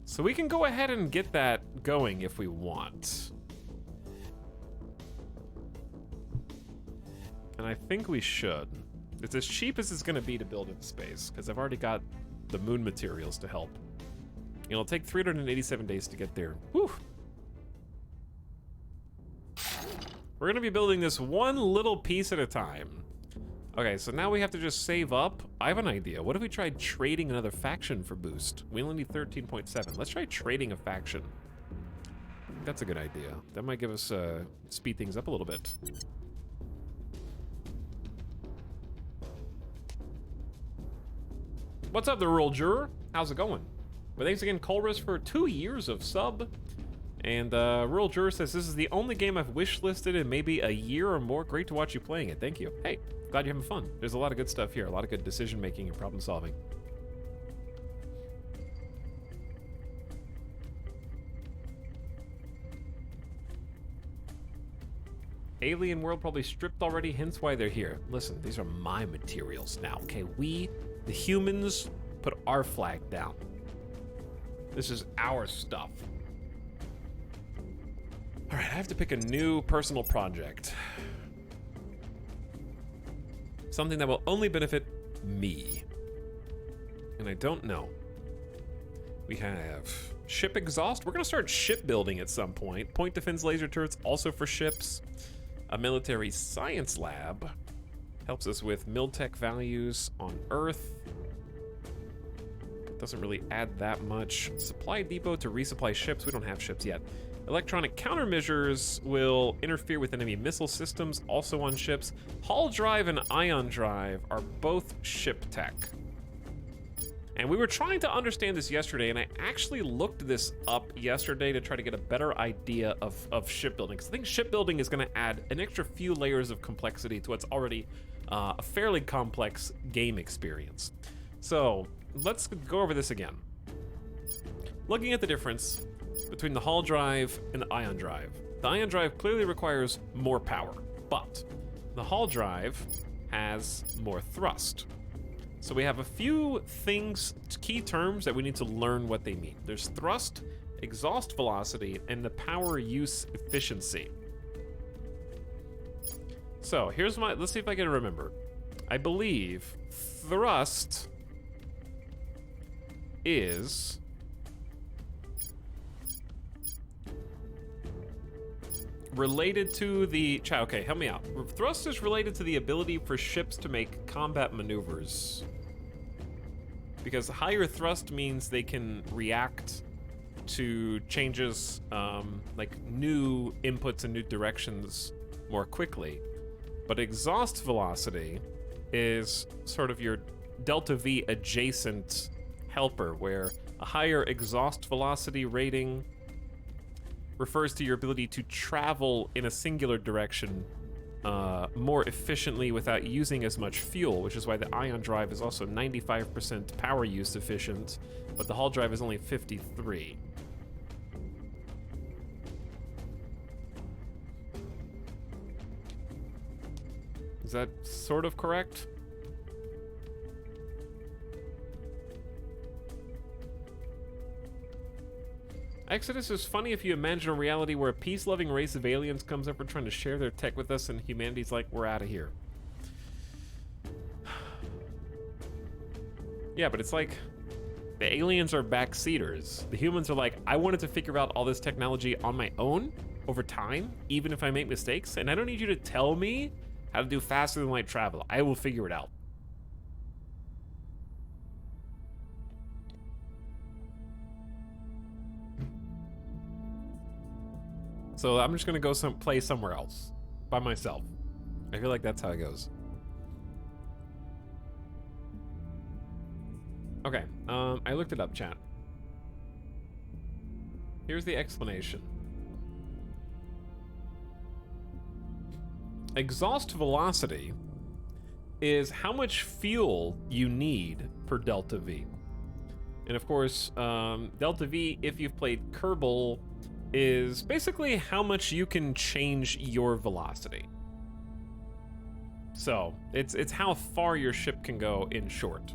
[SPEAKER 1] So we can go ahead and get that going if we want. And I think we should. It's as cheap as it's gonna be to build in space, because I've already got the moon materials to help. It'll take 387 days to get there. Whew. We're gonna be building this one little piece at a time. Okay, so now we have to just save up. I have an idea. What if we tried trading another faction for boost? We only need 13.7. Let's try trading a faction. I think that's a good idea. That might give us, speed things up a little bit. What's up, the rural juror? How's it going? Well, thanks again, Colrus, for 2 years of sub. And Rural Juror says, this is the only game I've wish-listed in maybe a year or more. Great to watch you playing it. Thank you. Hey, glad you're having fun. There's a lot of good stuff here. A lot of good decision-making and problem-solving. Alien world probably stripped already, hence why they're here. Listen, these are my materials now, okay? We, the humans, put our flag down. This is our stuff. All right, I have to pick a new personal project. Something that will only benefit me. And I don't know. We have ship exhaust. We're going to start shipbuilding at some point. Point defense laser turrets also for ships. A military science lab helps us with miltech values on Earth. Doesn't really add that much. Supply depot to resupply ships. We don't have ships yet. Electronic countermeasures will interfere with enemy missile systems, also on ships. Hull drive and ion drive are both ship tech. And we were trying to understand this yesterday, and I actually looked this up yesterday to try to get a better idea of shipbuilding. Because I think shipbuilding is going to add an extra few layers of complexity to what's already a fairly complex game experience. So let's go over this again. Looking at the difference between the hull drive and the ion drive. The ion drive clearly requires more power, but the hull drive has more thrust. So we have a few things, key terms that we need to learn what they mean. There's thrust, exhaust velocity, and the power use efficiency. So here's let's see if I can remember. I believe thrust is related to the... Okay, help me out. Thrust is related to the ability for ships to make combat maneuvers. Because higher thrust means they can react to changes, like new inputs and new directions more quickly. But exhaust velocity is sort of your delta V adjacent helper, where a higher exhaust velocity rating refers to your ability to travel in a singular direction more efficiently without using as much fuel, which is why the ion drive is also 95% power use efficient, but the hull drive is only 53. Is that sort of correct? Exodus is funny if you imagine a reality where a peace-loving race of aliens comes up and trying to share their tech with us, and humanity's like, we're out of here. Yeah, but it's like the aliens are backseaters. The humans are like, I wanted to figure out all this technology on my own over time, even if I make mistakes, and I don't need you to tell me how to do faster than light travel. I will figure it out. So I'm just gonna go play somewhere else by myself. I feel like that's how it goes. Okay, I looked it up, chat. Here's the explanation. Exhaust velocity is how much fuel you need per delta V. And of course, delta V, if you've played Kerbal, is basically how much you can change your velocity. So it's how far your ship can go in short.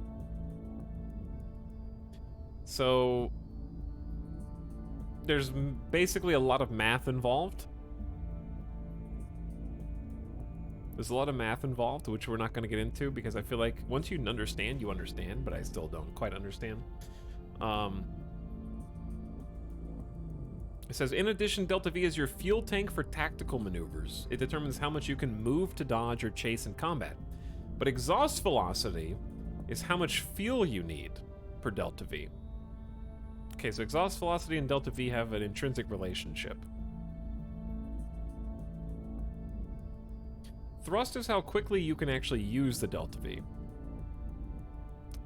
[SPEAKER 1] So there's basically a lot of math involved. There's a lot of math involved, which we're not going to get into because I feel like once you understand, you understand, but I still don't quite understand. It says, in addition, Delta V is your fuel tank for tactical maneuvers. It determines how much you can move to dodge or chase in combat. But exhaust velocity is how much fuel you need per Delta V. Okay, so exhaust velocity and Delta V have an intrinsic relationship. Thrust is how quickly you can actually use the Delta V.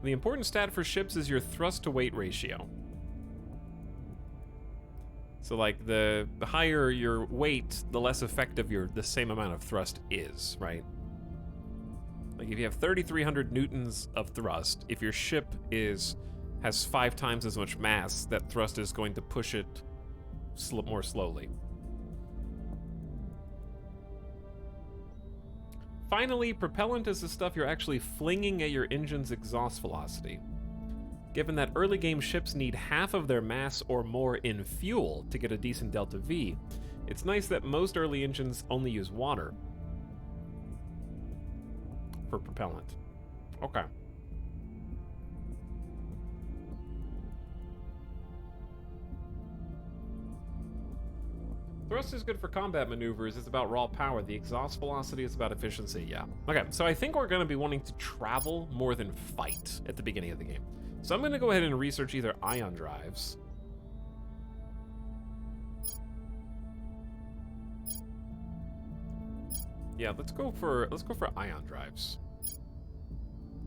[SPEAKER 1] The important stat for ships is your thrust to weight ratio. So like the higher your weight, the less effective the same amount of thrust is, right? Like if you have 3,300 newtons of thrust, if your ship has 5 times as much mass, that thrust is going to push it more slowly. Finally, propellant is the stuff you're actually flinging at your engine's exhaust velocity. given that early game ships need half of their mass or more in fuel to get a decent delta V. It's nice that most early engines only use water for propellant. Okay. Thrust is good for combat maneuvers. It's about raw power. The exhaust velocity is about efficiency. Yeah. Okay, so I think we're going to be wanting to travel more than fight at the beginning of the game. So I'm going to go ahead and research either ion drives. Yeah, let's go for ion drives.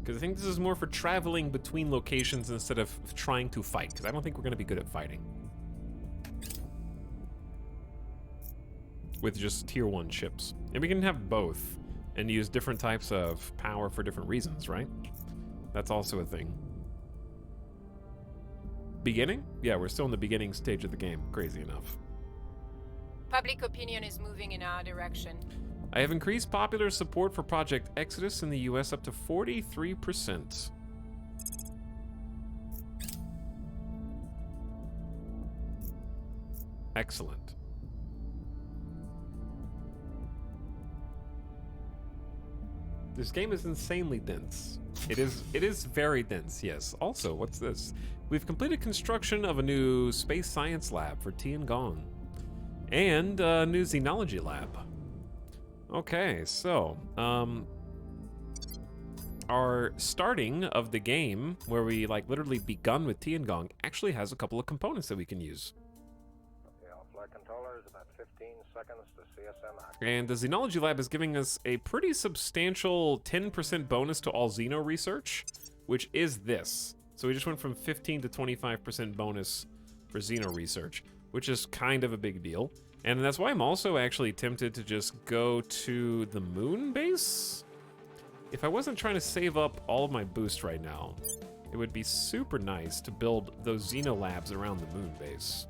[SPEAKER 1] Because I think this is more for traveling between locations instead of trying to fight. Because I don't think we're going to be good at fighting with just tier 1 ships. And we can have both and use different types of power for different reasons, right? That's also a thing. Beginning? Yeah, we're still in the beginning stage of the game. Crazy enough.
[SPEAKER 3] Public opinion is moving in our direction.
[SPEAKER 1] I have increased popular support for Project Exodus in the US up to 43%. Excellent. This game is insanely dense. It is very dense, yes. Also, what's this? We've completed construction of a new space science lab for Tiangong. And a new xenology lab. Okay, so, our starting of the game, where we like literally begun with Tiangong, actually has a couple of components that we can use.
[SPEAKER 4] Okay, all flight controllers, about 15 seconds to CSM act.
[SPEAKER 1] And the Xenology Lab is giving us a pretty substantial 10% bonus to all Xeno research, which is this. So we just went from 15 to 25% bonus for Xeno research, which is kind of a big deal. And that's why I'm also actually tempted to just go to the moon base. If I wasn't trying to save up all of my boost right now, it would be super nice to build those Xeno labs around the moon base.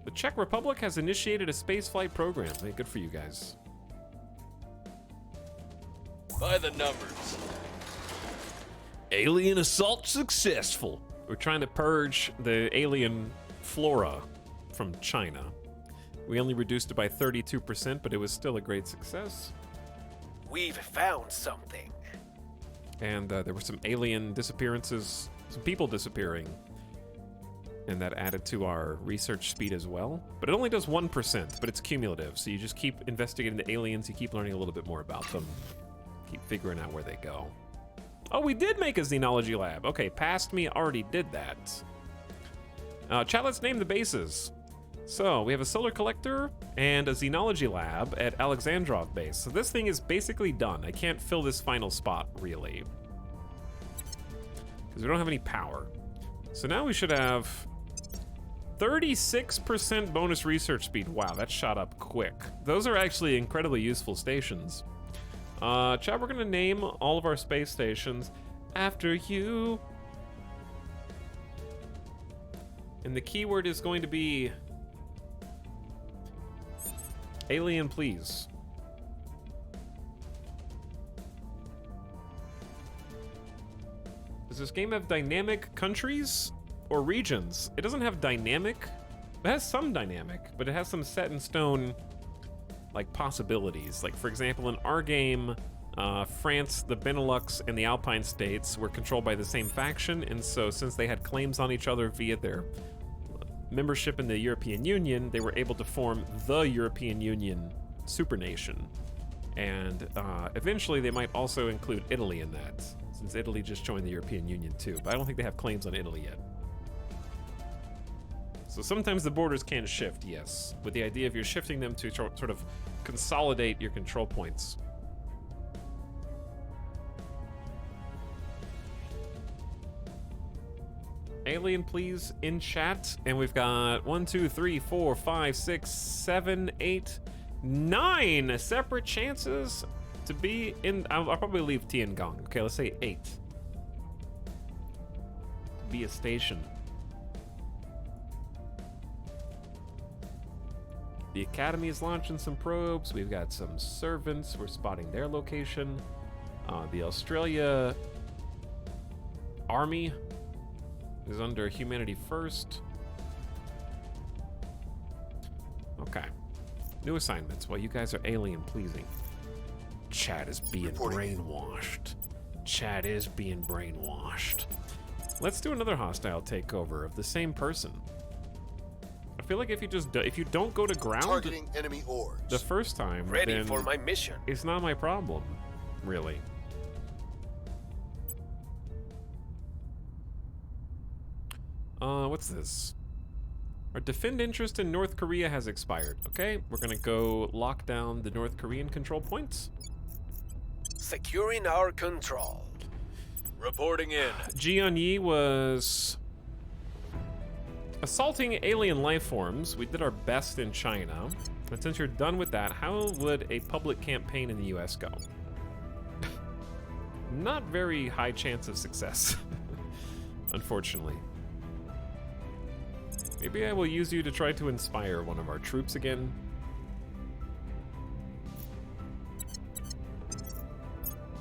[SPEAKER 1] The Czech Republic has initiated a spaceflight program. Hey, good for you guys.
[SPEAKER 2] By the numbers.
[SPEAKER 1] Alien assault successful. We're trying to purge the alien flora from China. We only reduced it by 32%, but it was still a great success.
[SPEAKER 2] We've found something.
[SPEAKER 1] And there were some alien disappearances, some people disappearing. And that added to our research speed as well. But it only does 1%, but it's cumulative. So you just keep investigating the aliens, you keep learning a little bit more about them. Keep figuring out where they go. Oh, we did make a xenology lab. Okay, past me already did that. Chat, let's name the bases. So, we have a solar collector and a xenology lab at Alexandrov base. So this thing is basically done. I can't fill this final spot, really. Because we don't have any power. So now we should have 36% bonus research speed. Wow, that shot up quick. Those are actually incredibly useful stations. Chat, we're gonna name all of our space stations after you. And the keyword is going to be alien, please. Does this game have dynamic countries or regions? It doesn't have dynamic. It has some dynamic, but it has some set in stone like possibilities. Like for example, in our game, France, the Benelux, and the Alpine states were controlled by the same faction, and so since they had claims on each other via their membership in the European Union, they were able to form the European Union supernation. And eventually they might also include Italy in that, since Italy just joined the European Union too, but I don't think they have claims on Italy yet. So sometimes the borders can shift, yes, with the idea of you're shifting them to sort of consolidate your control points. Alien, please, in chat. And we've got 1, 2, 3, 4, 5, 6, 7, 8, 9 separate chances to be in. I'll probably leave Tiangong. Okay, let's say 8. To be a station. The Academy is launching some probes. We've got some servants. We're spotting their location. The Australia Army is under Humanity First. Okay. New assignments. Well, you guys are alien pleasing. Chad is being brainwashed. Chad is being brainwashed. Let's do another hostile takeover of the same person. I feel like if you don't go to ground
[SPEAKER 5] Targeting enemy ores.
[SPEAKER 1] the first time,
[SPEAKER 2] Ready
[SPEAKER 1] then
[SPEAKER 2] for my mission.
[SPEAKER 1] it's not my problem, really. What's this? Our defend interest in North Korea has expired. Okay, we're gonna go lock down the North Korean control points.
[SPEAKER 2] Securing our control. Reporting in.
[SPEAKER 1] Jian was assaulting alien life forms. We did our best in China. And since you're done with that, how would a public campaign in the US go? Not very high chance of success, unfortunately. Maybe I will use you to try to inspire one of our troops again.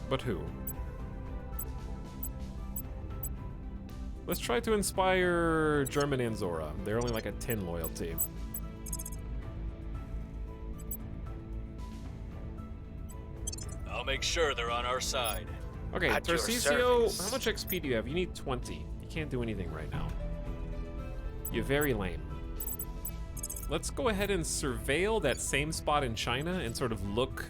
[SPEAKER 1] But who? Let's try to inspire German Anzora. They're only like a 10 loyalty.
[SPEAKER 6] I'll make sure they're on our side.
[SPEAKER 1] Okay,
[SPEAKER 2] At your
[SPEAKER 1] Tarcisio,
[SPEAKER 2] service.
[SPEAKER 1] how much XP do you have? You need 20. You can't do anything right now. You're very lame. Let's go ahead and surveil that same spot in China and sort of look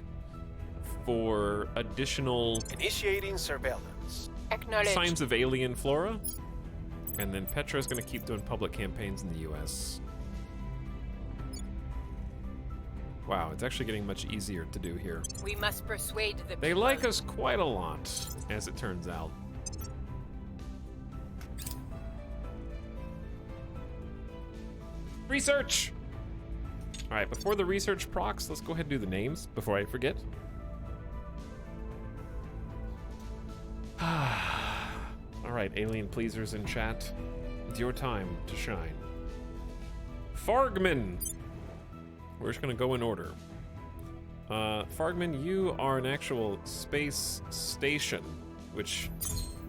[SPEAKER 1] for additional
[SPEAKER 2] Initiating surveillance.
[SPEAKER 3] Acknowledged.
[SPEAKER 1] signs of alien flora. And then Petra's gonna keep doing public campaigns in the US. Wow, it's actually getting much easier to do here.
[SPEAKER 3] We must persuade the
[SPEAKER 1] They
[SPEAKER 3] people.
[SPEAKER 1] like us quite a lot, as it turns out. Research! Alright, before the research procs, let's go ahead and do the names before I forget. Alright, alien pleasers in chat. It's your time to shine. Fargman! We're just gonna go in order. Fargman, you are an actual space station, which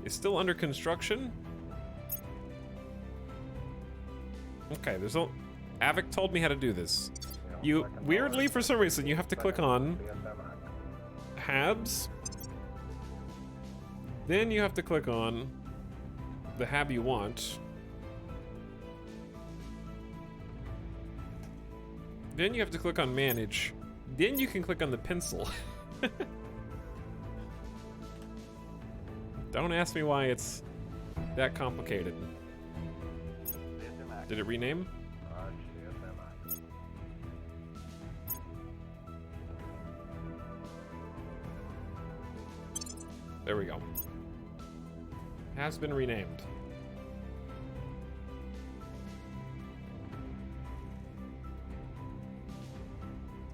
[SPEAKER 1] is still under construction. Okay, there's no... Avic told me how to do this. You, weirdly, for some reason, you have to click on Habs. Then you have to click on the hab you want. Then you have to click on manage. Then you can click on the pencil. Don't ask me why it's that complicated. Did it rename? There we go. Has been renamed.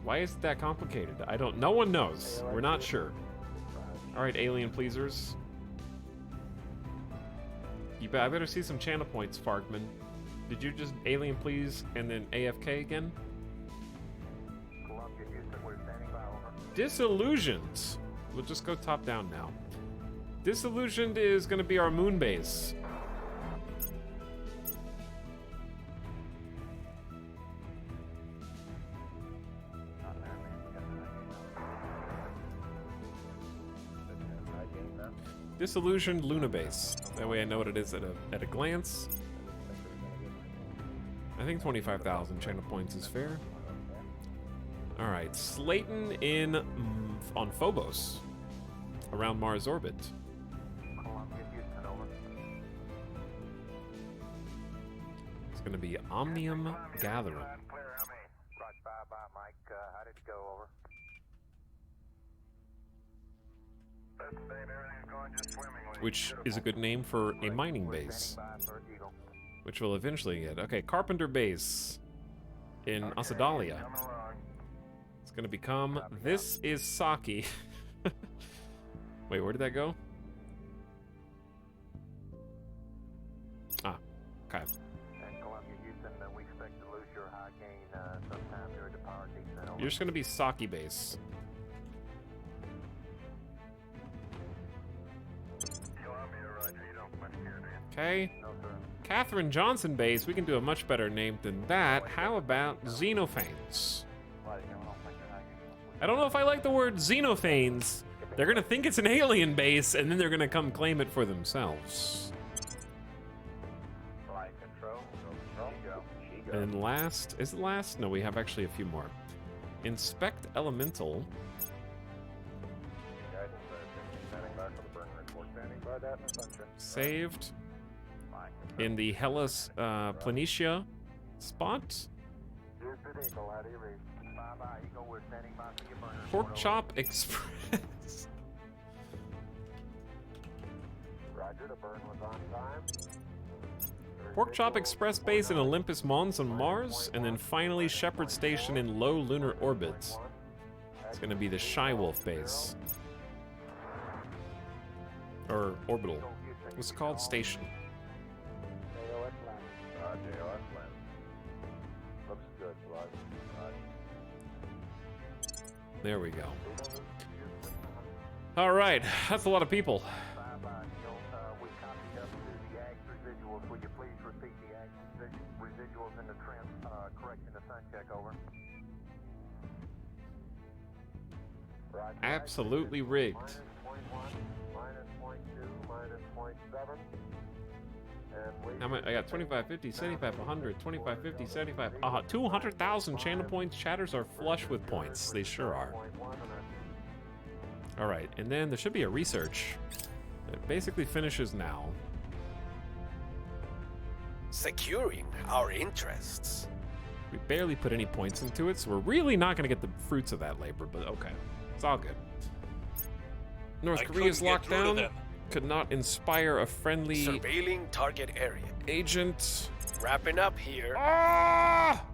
[SPEAKER 1] Why is it that complicated? I don't... No one knows. We're not sure. Alright, alien pleasers. I better see some channel points, Fargman. Did you just alien please and then AFK again? Disillusioned. We'll just go top down now. Disillusioned is going to be our moon base. Disillusioned Luna base. That way I know what it is at a glance. I think 25,000 channel points is fair. All right, Slayton on Phobos, around Mars orbit. It's going to be Omnium Gathering,
[SPEAKER 4] How did it go? Over.
[SPEAKER 1] which is a good name for a mining base, which we'll eventually get. Okay, Carpenter Base in Asadalia. It's going to become This is Saki. Wait, where did that go? Ah, okay.
[SPEAKER 4] And Columbia, Houston, we expect to lose your high gain sometime during the power
[SPEAKER 1] You're just gonna be Saki base. Okay. Catherine Johnson base, we can do a much better name than that. How about Xenophanes? I don't know if I like the word Xenophanes. They're gonna think it's an alien base, and then they're gonna come claim it for themselves. And last, is it last? No, we have actually a few more. Inspect Elemental. Saved. In the Hellas Planitia spot. Pork Chop Express. Pork Chop Express base in Olympus Mons on Mars, and then finally Shepherd Station in low lunar orbit. It's gonna be the Shy Wolf base. Or orbital. What's it called? Station. There we go. All right, that's a lot of people. Absolutely rigged. How much? I got 25, 50, 75, 100, 25, 50, 75. 200,000 channel points. Chatters are flush with points. They sure are. All right, and then there should be a research. It basically finishes now.
[SPEAKER 2] Securing our interests.
[SPEAKER 1] We barely put any points into it, so we're really not going to get the fruits of that labor, but okay. It's all good. North Korea's locked down. Could not inspire a friendly
[SPEAKER 2] Surveilling target area.
[SPEAKER 1] agent.
[SPEAKER 2] Wrapping up here.
[SPEAKER 1] Ah!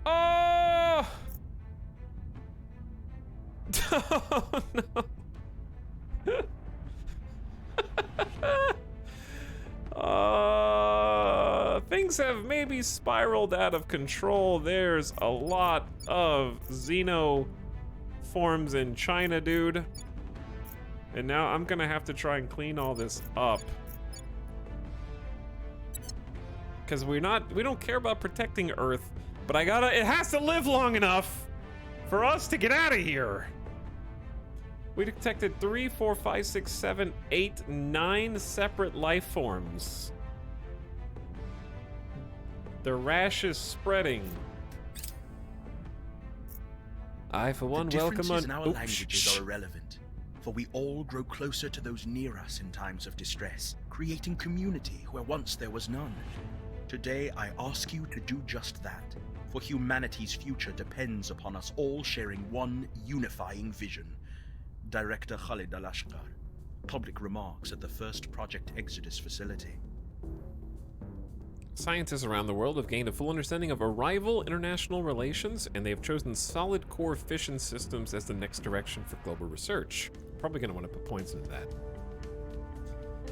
[SPEAKER 1] Oh! Oh no. Things have maybe spiraled out of control. There's a lot of xeno forms in China, dude. And now I'm gonna have to try and clean all this up. Cause we don't care about protecting Earth, but it has to live long enough for us to get out of here. We detected 3, 4, 5, 6, 7, 8, 9 separate life forms. The rash is spreading. I, for one, welcome on.
[SPEAKER 5] The differences in our languages are irrelevant, for we all grow closer to those near us in times of distress, creating community where once there was none. Today, I ask you to do just that, for humanity's future depends upon us all sharing one unifying vision. Director Khalid Al-Ashqar. Public remarks at the first Project Exodus facility.
[SPEAKER 1] Scientists around the world have gained a full understanding of arrival international relations, and they have chosen solid core fission systems as the next direction for global research. Probably going to want to put points into that.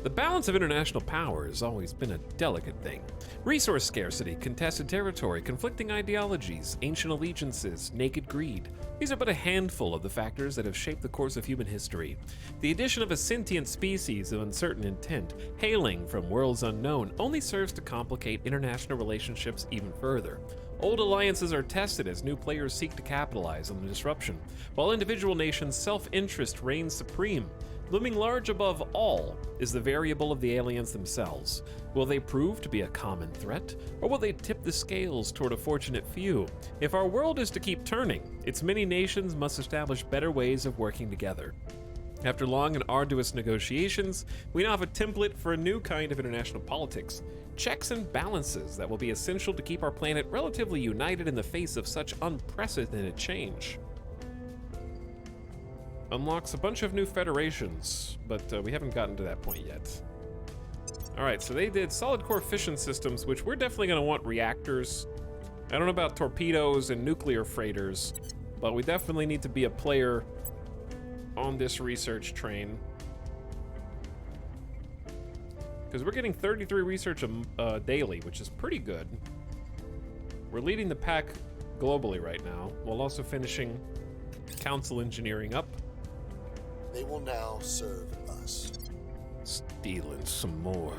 [SPEAKER 1] The balance of international power has always been a delicate thing. Resource scarcity, contested territory, conflicting ideologies, ancient allegiances, naked greed. These are but a handful of the factors that have shaped the course of human history. The addition of a sentient species of uncertain intent, hailing from worlds unknown, only serves to complicate international relationships even further. Old alliances are tested as new players seek to capitalize on the disruption, while individual nations' self-interest reigns supreme. Looming large above all is the variable of the aliens themselves. Will they prove to be a common threat, or will they tip the scales toward a fortunate few? If our world is to keep turning, its many nations must establish better ways of working together. After long and arduous negotiations, we now have a template for a new kind of international politics. Checks and balances that will be essential to keep our planet relatively united in the face of such unprecedented change. Unlocks a bunch of new federations, but we haven't gotten to that point yet. Alright, so they did solid core fission systems, which we're definitely going to want reactors. I don't know about torpedoes and nuclear freighters, but we definitely need to be a player on this research train. Because we're getting 33 research daily, which is pretty good. We're leading the pack globally right now, while also finishing council engineering up.
[SPEAKER 7] They will now serve us.
[SPEAKER 1] Stealing some more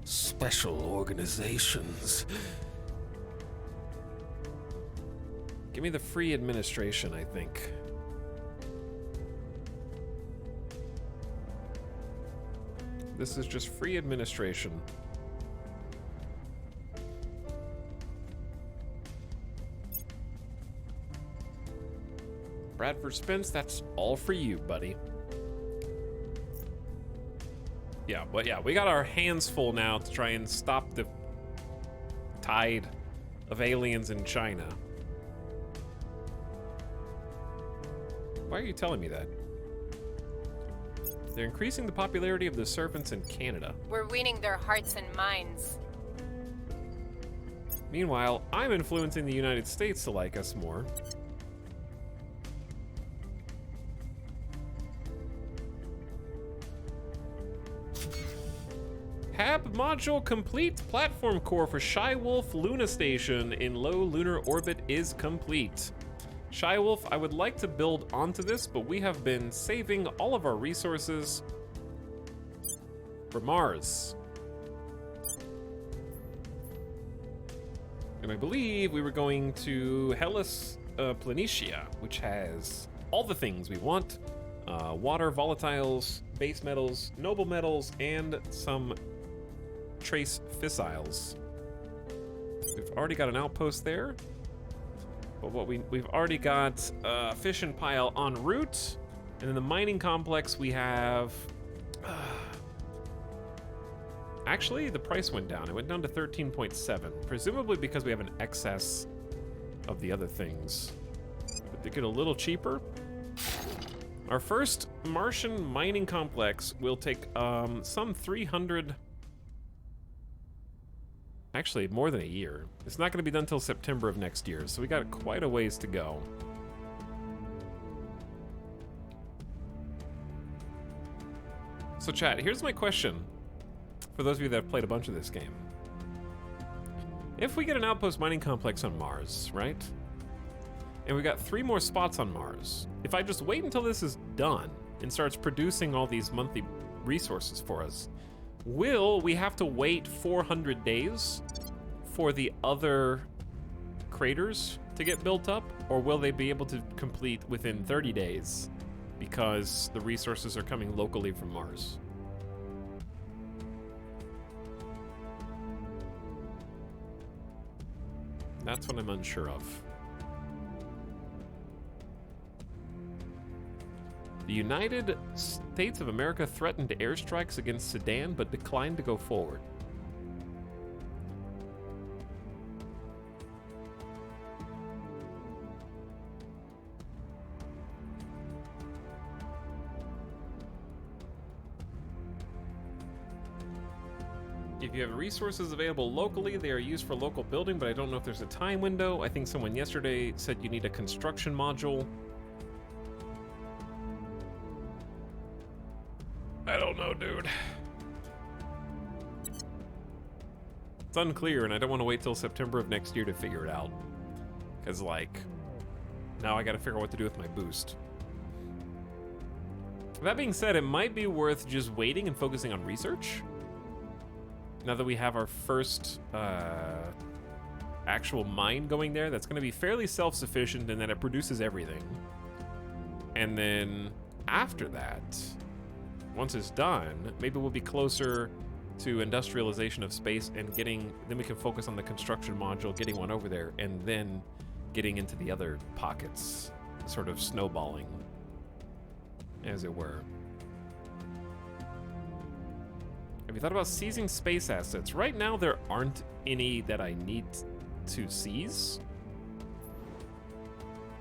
[SPEAKER 1] special organizations. Give me the free administration, I think. This is just free administration. Bradford Spence, that's all for you, buddy. Yeah, but yeah, we got our hands full now to try and stop the tide of aliens in China. Why are you telling me that? They're increasing the popularity of the servants in Canada.
[SPEAKER 3] We're winning their hearts and minds.
[SPEAKER 1] Meanwhile, I'm influencing the United States to like us more. HAB module complete. Platform core for Shywolf Luna Station in low lunar orbit is complete. Shywolf, I would like to build onto this, but we have been saving all of our resources for Mars. And I believe we were going to Hellas Planitia, which has all the things we want. Water, volatiles, base metals, noble metals, and some trace fissiles. We've already got an outpost there. But what we've already got a fission pile en route. And in the mining complex we have... Actually, the price went down. It went down to 13.7. Presumably because we have an excess of the other things. But they get a little cheaper. Our first Martian mining complex will take some 300... Actually, more than a year. It's not going to be done until September of next year, so we got quite a ways to go. So chat, here's my question for those of you that have played a bunch of this game. If we get an outpost mining complex on Mars, right? And we got 3 more spots on Mars. If I just wait until this is done and starts producing all these monthly resources for us, will we have to wait 400 days for the other craters to get built up? Or will they be able to complete within 30 days because the resources are coming locally from Mars? That's what I'm unsure of. The United States of America threatened airstrikes against Sudan but declined to go forward. If you have resources available locally, they are used for local building, but I don't know if there's a time window. I think someone yesterday said you need a construction module. I don't know, dude. It's unclear, and I don't want to wait till September of next year to figure it out. Because, like, now I gotta figure out what to do with my boost. That being said, it might be worth just waiting and focusing on research. Now that we have our first actual mine going there, that's going to be fairly self-sufficient in that it produces everything. And then after that, once it's done, maybe we'll be closer to industrialization of space and then we can focus on the construction module, getting one over there, and then getting into the other pockets, sort of snowballing, as it were. Have you thought about seizing space assets? Right now, there aren't any that I need to seize.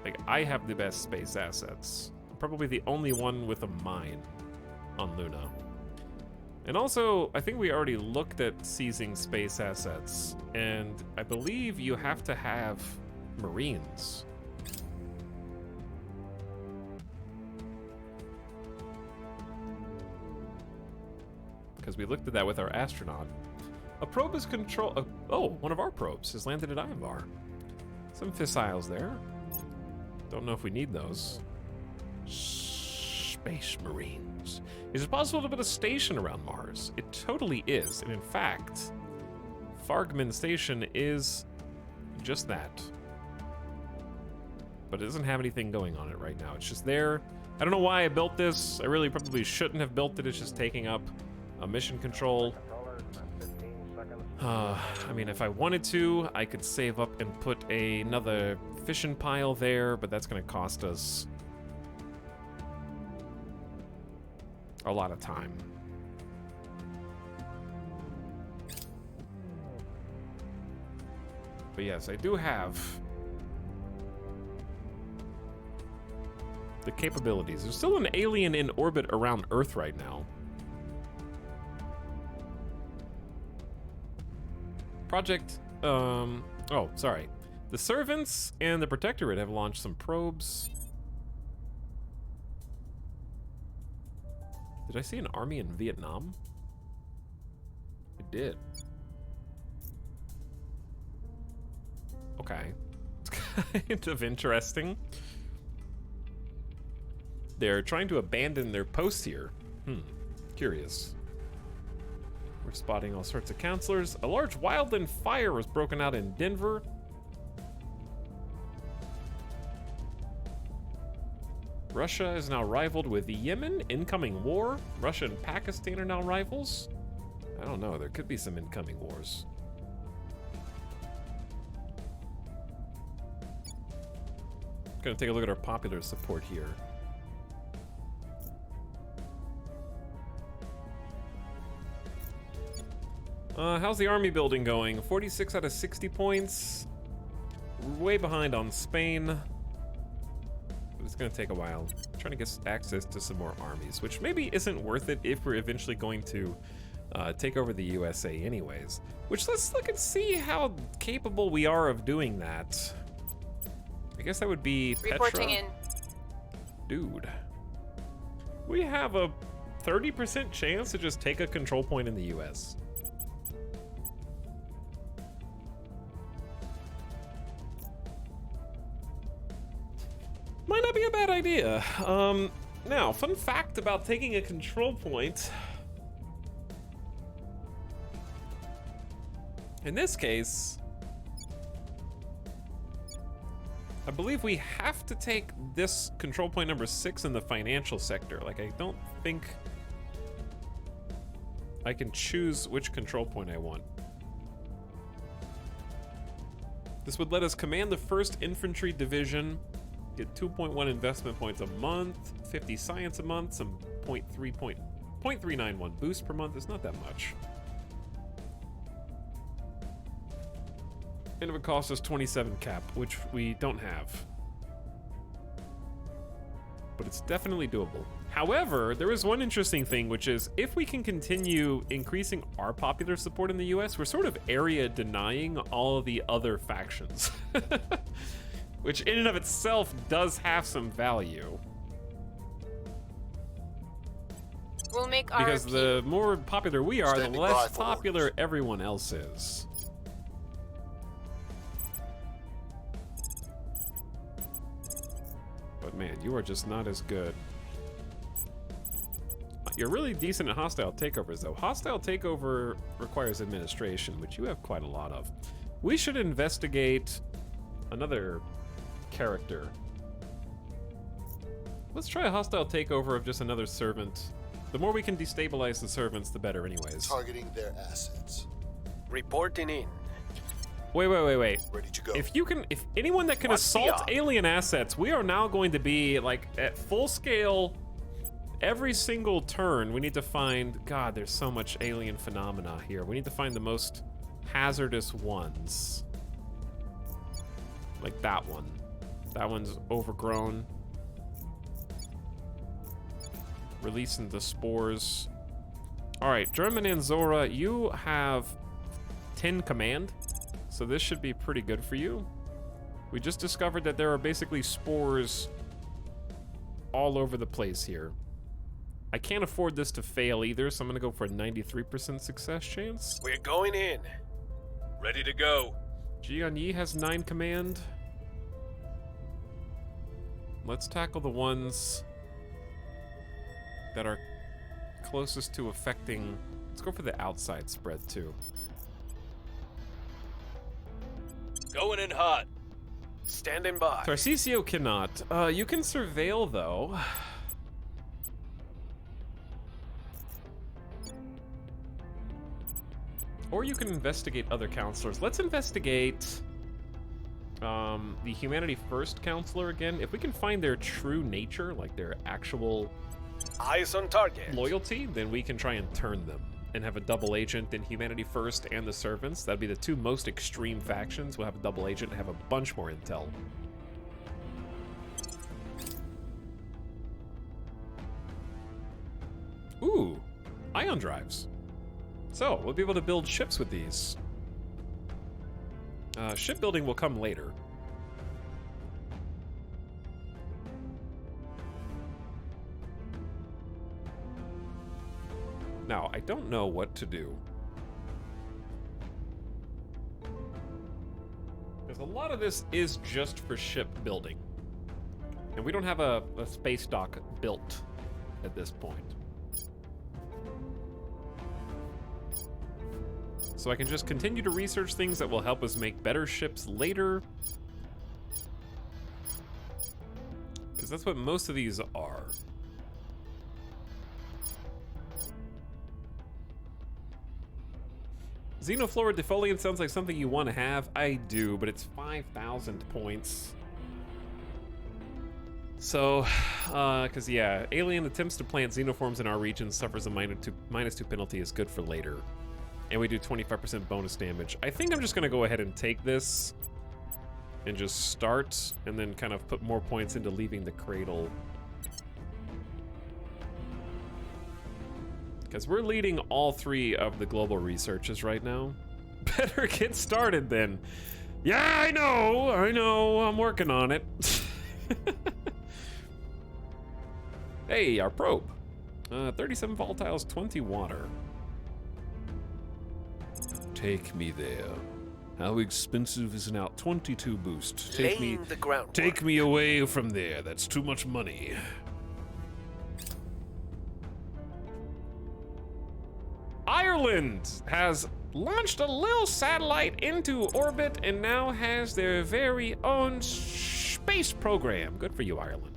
[SPEAKER 1] Like, I have the best space assets. I'm probably the only one with a mine on Luna. And also, I think we already looked at seizing space assets, and I believe you have to have Marines. Because we looked at that with our astronaut. A probe is one of our probes has landed at Ivar. Some fissiles there. Don't know if we need those. Space Marines. Is it possible to put a station around Mars? It totally is, and in fact, Fargman Station is just that. But it doesn't have anything going on it right now. It's just there. I don't know why I built this. I really probably shouldn't have built it. It's just taking up a mission control.
[SPEAKER 4] Controllers, about 15 seconds.
[SPEAKER 1] I mean, if I wanted to, I could save up and put another fission pile there, but that's going to cost us a lot of time. But yes, I do have the capabilities. There's still an alien in orbit around Earth right now. Project, oh, sorry. The Servants and the Protectorate have launched some probes. Did I see an army in Vietnam? I did. Okay. It's kind of interesting. They're trying to abandon their posts here. Curious. We're spotting all sorts of counselors. A large wildland fire was broken out in Denver. Russia is now rivaled with Yemen. Incoming war. Russia and Pakistan are now rivals. I don't know. There could be some incoming wars. Gonna take a look at our popular support here. How's the army building going? 46 out of 60 points. Way behind on Spain. But it's gonna take a while. I'm trying to get access to some more armies, which maybe isn't worth it if we're eventually going to take over the USA anyways. Which, let's look and see how capable we are of doing that. I guess that would be
[SPEAKER 3] Reporting
[SPEAKER 1] Petra.
[SPEAKER 3] in.
[SPEAKER 1] Dude. We have a 30% chance to just take a control point in the US. Might not be a bad idea. Now, fun fact about taking a control point. In this case, I believe we have to take this control point number 6 in the financial sector. Like, I don't think I can choose which control point I want. This would let us command the 1st Infantry Division, get 2.1 investment points a month, 50 science a month, some 0.391 boost per month. It's not that much. And it would cost us 27 cap, which we don't have. But it's definitely doable. However, there is one interesting thing, which is if we can continue increasing our popular support in the US, we're sort of area denying all of the other factions. Which in and of itself does have some value.
[SPEAKER 3] We'll make
[SPEAKER 1] Because
[SPEAKER 3] RP.
[SPEAKER 1] the more popular we are, the
[SPEAKER 7] Standing
[SPEAKER 1] less
[SPEAKER 7] by for
[SPEAKER 1] popular
[SPEAKER 7] orders.
[SPEAKER 1] everyone else is. But man, you are just not as good. You're really decent at hostile takeovers, though. Hostile takeover requires administration, which you have quite a lot of. We should investigate another character. Let's try a hostile takeover of just another servant. The more we can destabilize the servants, the better anyways.
[SPEAKER 7] Targeting their assets.
[SPEAKER 2] Reporting in.
[SPEAKER 1] Wait.
[SPEAKER 7] Ready to go.
[SPEAKER 1] If anyone that can
[SPEAKER 2] What's
[SPEAKER 1] assault
[SPEAKER 2] the-
[SPEAKER 1] alien assets, we are now going to be like at full scale. Every single turn, we need to find. God, there's so much alien phenomena here. We need to find the most hazardous ones. Like that one. That one's overgrown. Releasing the spores. All right, German and Zora, you have 10 command. So this should be pretty good for you. We just discovered that there are basically spores all over the place here. I can't afford this to fail either, so I'm gonna go for a 93% success chance.
[SPEAKER 2] We're going in.
[SPEAKER 6] Ready to go.
[SPEAKER 1] Jian Yi has 9 command. Let's tackle the ones that are closest to affecting... Let's go for the outside spread, too.
[SPEAKER 6] Going in hot.
[SPEAKER 2] Standing by.
[SPEAKER 1] Tarcisio cannot. You can surveil, though. Or you can investigate other counselors. Let's investigate the Humanity First counselor again. If we can find their true nature, like their actual
[SPEAKER 2] Eyes on target.
[SPEAKER 1] loyalty, then we can try and turn them and have a double agent in Humanity First and the Servants. That'd be the two most extreme factions. We'll have a double agent and have a bunch more intel. Ooh, ion drives. So, we'll be able to build ships with these. Shipbuilding will come later. Now, I don't know what to do. Because a lot of this is just for shipbuilding. And we don't have a space dock built at this point. So I can just continue to research things that will help us make better ships later. Because that's what most of these are. Xenoflora defoliant sounds like something you want to have. I do, but it's 5,000 points. So, because yeah, alien attempts to plant xenoforms in our region suffers a -2 penalty is good for later. And we do 25% bonus damage. I think I'm just going to go ahead and take this and just start and then kind of put more points into leaving the cradle. Because we're leading all 3 of the global researches right now. Better get started then. Yeah, I know, I'm working on it. Hey, our probe. 37 volatiles, 20 water. Take me there. How expensive is an out 22 boost?
[SPEAKER 2] Laying the groundwork.
[SPEAKER 1] Take me away from there. That's too much money. Ireland has launched a little satellite into orbit and now has their very own space program. Good for you, Ireland.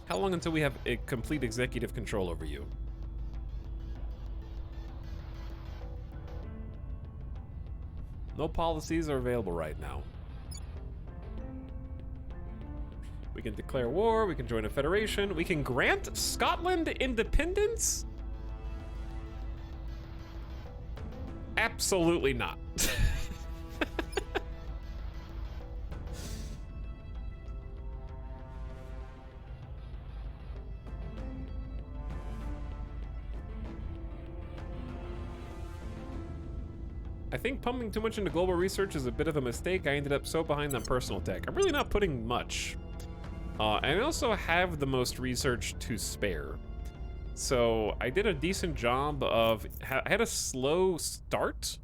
[SPEAKER 1] How long until we have a complete executive control over you? No policies are available right now. We can declare war, we can join a federation, we can grant Scotland independence? Absolutely not. I think pumping too much into global research is a bit of a mistake. I ended up so behind on personal tech. I'm really not putting much. And I also have the most research to spare. So I did a decent job of... I had a slow start,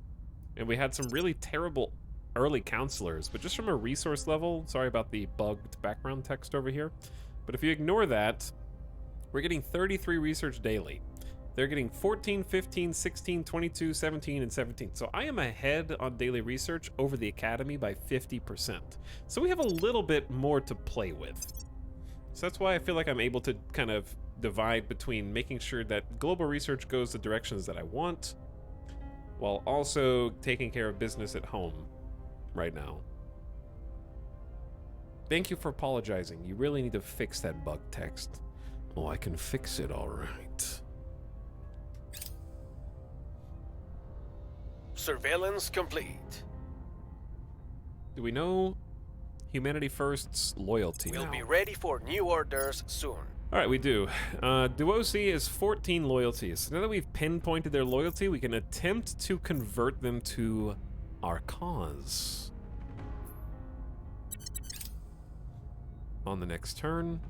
[SPEAKER 1] and we had some really terrible early counselors, but just from a resource level, sorry about the bugged background text over here, but if you ignore that, we're getting 33 research daily. They're getting 14, 15, 16, 22, 17, and 17. So I am ahead on daily research over the Academy by 50%. So we have a little bit more to play with. So that's why I feel like I'm able to kind of divide between making sure that global research goes the directions that I want, while also taking care of business at home right now. Thank you for apologizing. You really need to fix that bug text. Oh, I can fix it all right.
[SPEAKER 2] Surveillance complete.
[SPEAKER 1] Do we know Humanity First's loyalty
[SPEAKER 2] We'll
[SPEAKER 1] now?
[SPEAKER 2] be ready for new orders soon.
[SPEAKER 1] All right, we do. Duosi is 14 loyalties. Now that we've pinpointed their loyalty, we can attempt to convert them to our cause. On the next turn.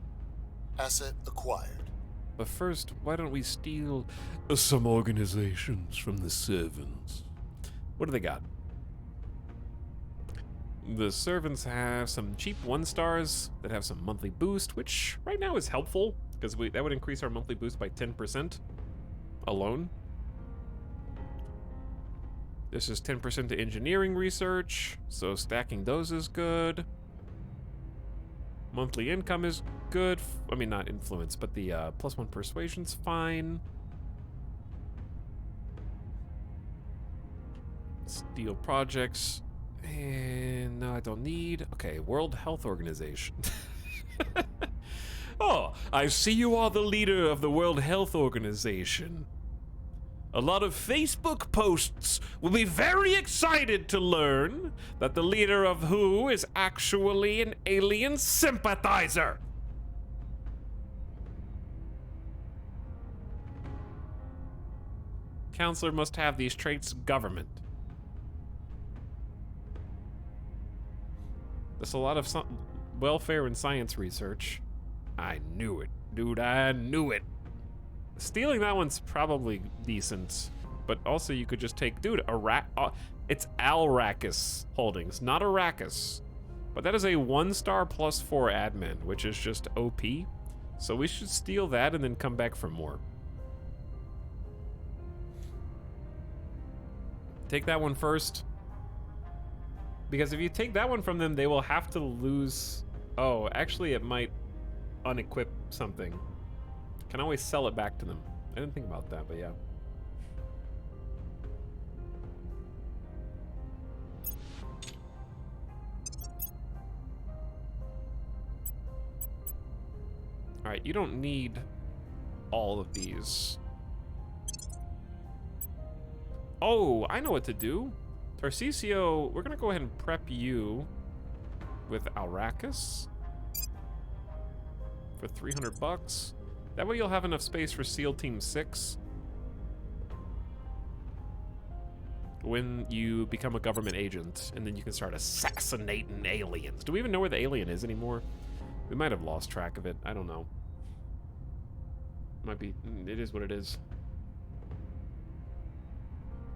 [SPEAKER 7] Asset acquired.
[SPEAKER 1] But first, why don't we steal some organizations from the servants? What do they got? The servants have some cheap 1-stars that have some monthly boost, which right now is helpful because that would increase our monthly boost by 10% alone. This is 10% to engineering research, so stacking those is good. Monthly income is good. I mean, not influence, but the +1 persuasion's fine. Steel projects. And no, I don't need. Okay, World Health Organization. Oh, I see you are the leader of the World Health Organization. A lot of Facebook posts will be very excited to learn that the leader of WHO is actually an alien sympathizer. Counselor must have these traits government. There's a lot of welfare and science research. I knew it, dude, I knew it. Stealing that one's probably decent, but also you could just take, dude, it's Alrakis Holdings, not Arrakis. But that is a 1-star +4 admin, which is just OP. So we should steal that and then come back for more. Take that one first. Because if you take that one from them, they will have to lose... Oh, actually it might unequip something. Can always sell it back to them. I didn't think about that, but yeah. Alright, you don't need all of these. Oh, I know what to do. Tarcisio, we're gonna go ahead and prep you with Alrakis for 300 bucks. That way you'll have enough space for SEAL Team 6 when you become a government agent, and then you can start assassinating aliens. Do we even know where the alien is anymore? We might have lost track of it. I don't know. Might be. It is what it is.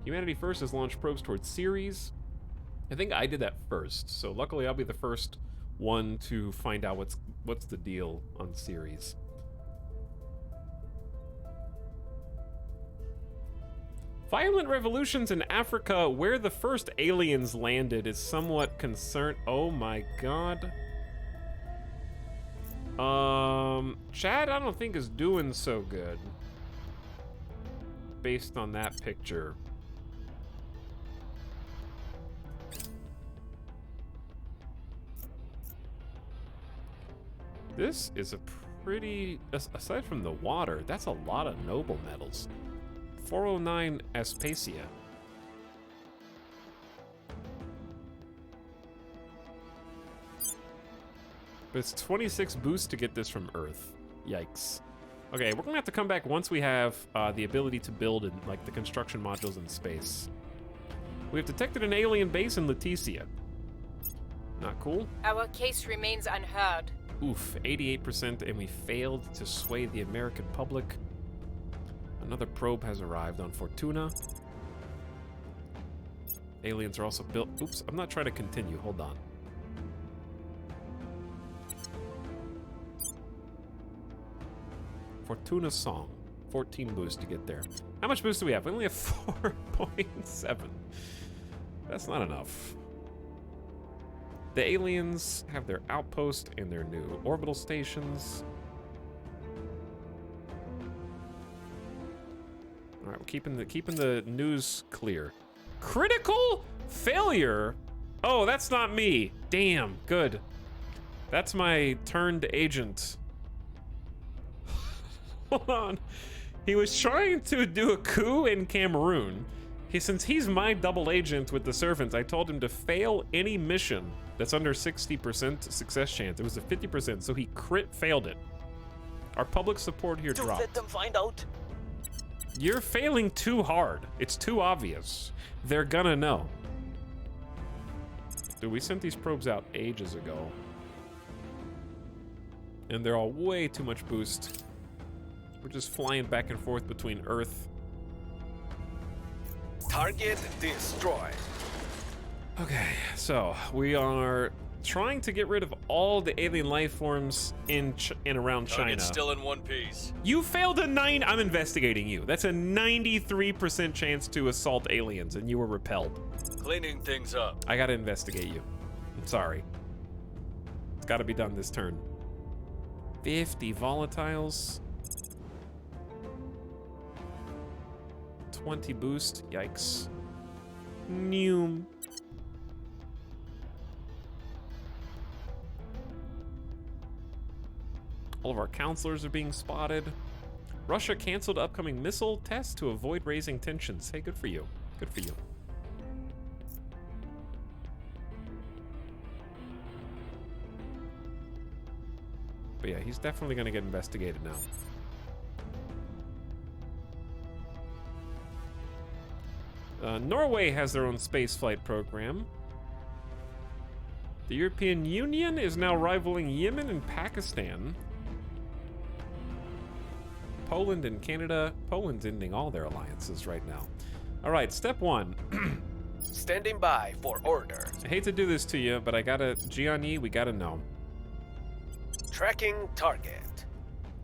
[SPEAKER 1] Humanity First has launched probes towards Ceres. I think I did that first, so luckily I'll be the first one to find out what's the deal on Ceres. Violent revolutions in Africa, where the first aliens landed, is somewhat concerned. Oh my god. Chad, I don't think is doing so good based on that picture. This is a pretty, aside from the water, that's a lot of noble metals. 409 Aspasia. But it's 26 boost to get this from Earth. Yikes. Okay, we're gonna have to come back once we have the ability to build in, like, the construction modules in space. We have detected an alien base in Leticia. Not cool.
[SPEAKER 3] Our case remains unheard.
[SPEAKER 1] Oof, 88%, and we failed to sway the American public. Another probe has arrived on Fortuna. Aliens are also built. Oops, I'm not trying to continue. Hold on. Fortuna Song. 14 boost to get there. How much boost do we have? We only have 4.7. That's not enough. The aliens have their outpost and their new orbital stations. All right, we're keeping the news clear. Critical failure? Oh, that's not me. Damn, good. That's my turned agent. Hold on. He was trying to do a coup in Cameroon. Since he's my double agent with the servants, I told him to fail any mission that's under 60% success chance. It was a 50%, so he failed it. Our public support here dropped.
[SPEAKER 2] Let them find out.
[SPEAKER 1] You're failing too hard. It's too obvious. They're gonna know. Dude, we sent these probes out ages ago. And they're all way too much boost. We're just flying back and forth between Earth.
[SPEAKER 2] Target destroyed.
[SPEAKER 1] Okay, so we are trying to get rid of all the alien life forms in around China.
[SPEAKER 6] Target's still in one piece.
[SPEAKER 1] You failed a 9. I'm investigating you. That's a 93% chance to assault aliens, and you were repelled.
[SPEAKER 6] Cleaning things up.
[SPEAKER 1] I gotta investigate you. I'm sorry. It's gotta be done this turn. 50 volatiles. 20 boost. Yikes. Noom. All of our counselors are being spotted. Russia canceled upcoming missile tests to avoid raising tensions. Hey, good for you. Good for you. But yeah, he's definitely going to get investigated now. Norway has their own spaceflight program. The European Union is now rivaling Yemen and Pakistan. Poland and Canada. Poland's ending all their alliances right now. All right, step 1.
[SPEAKER 2] Standing by for orders.
[SPEAKER 1] I hate to do this to you, but I gotta, Gianni, we gotta know.
[SPEAKER 2] Tracking target.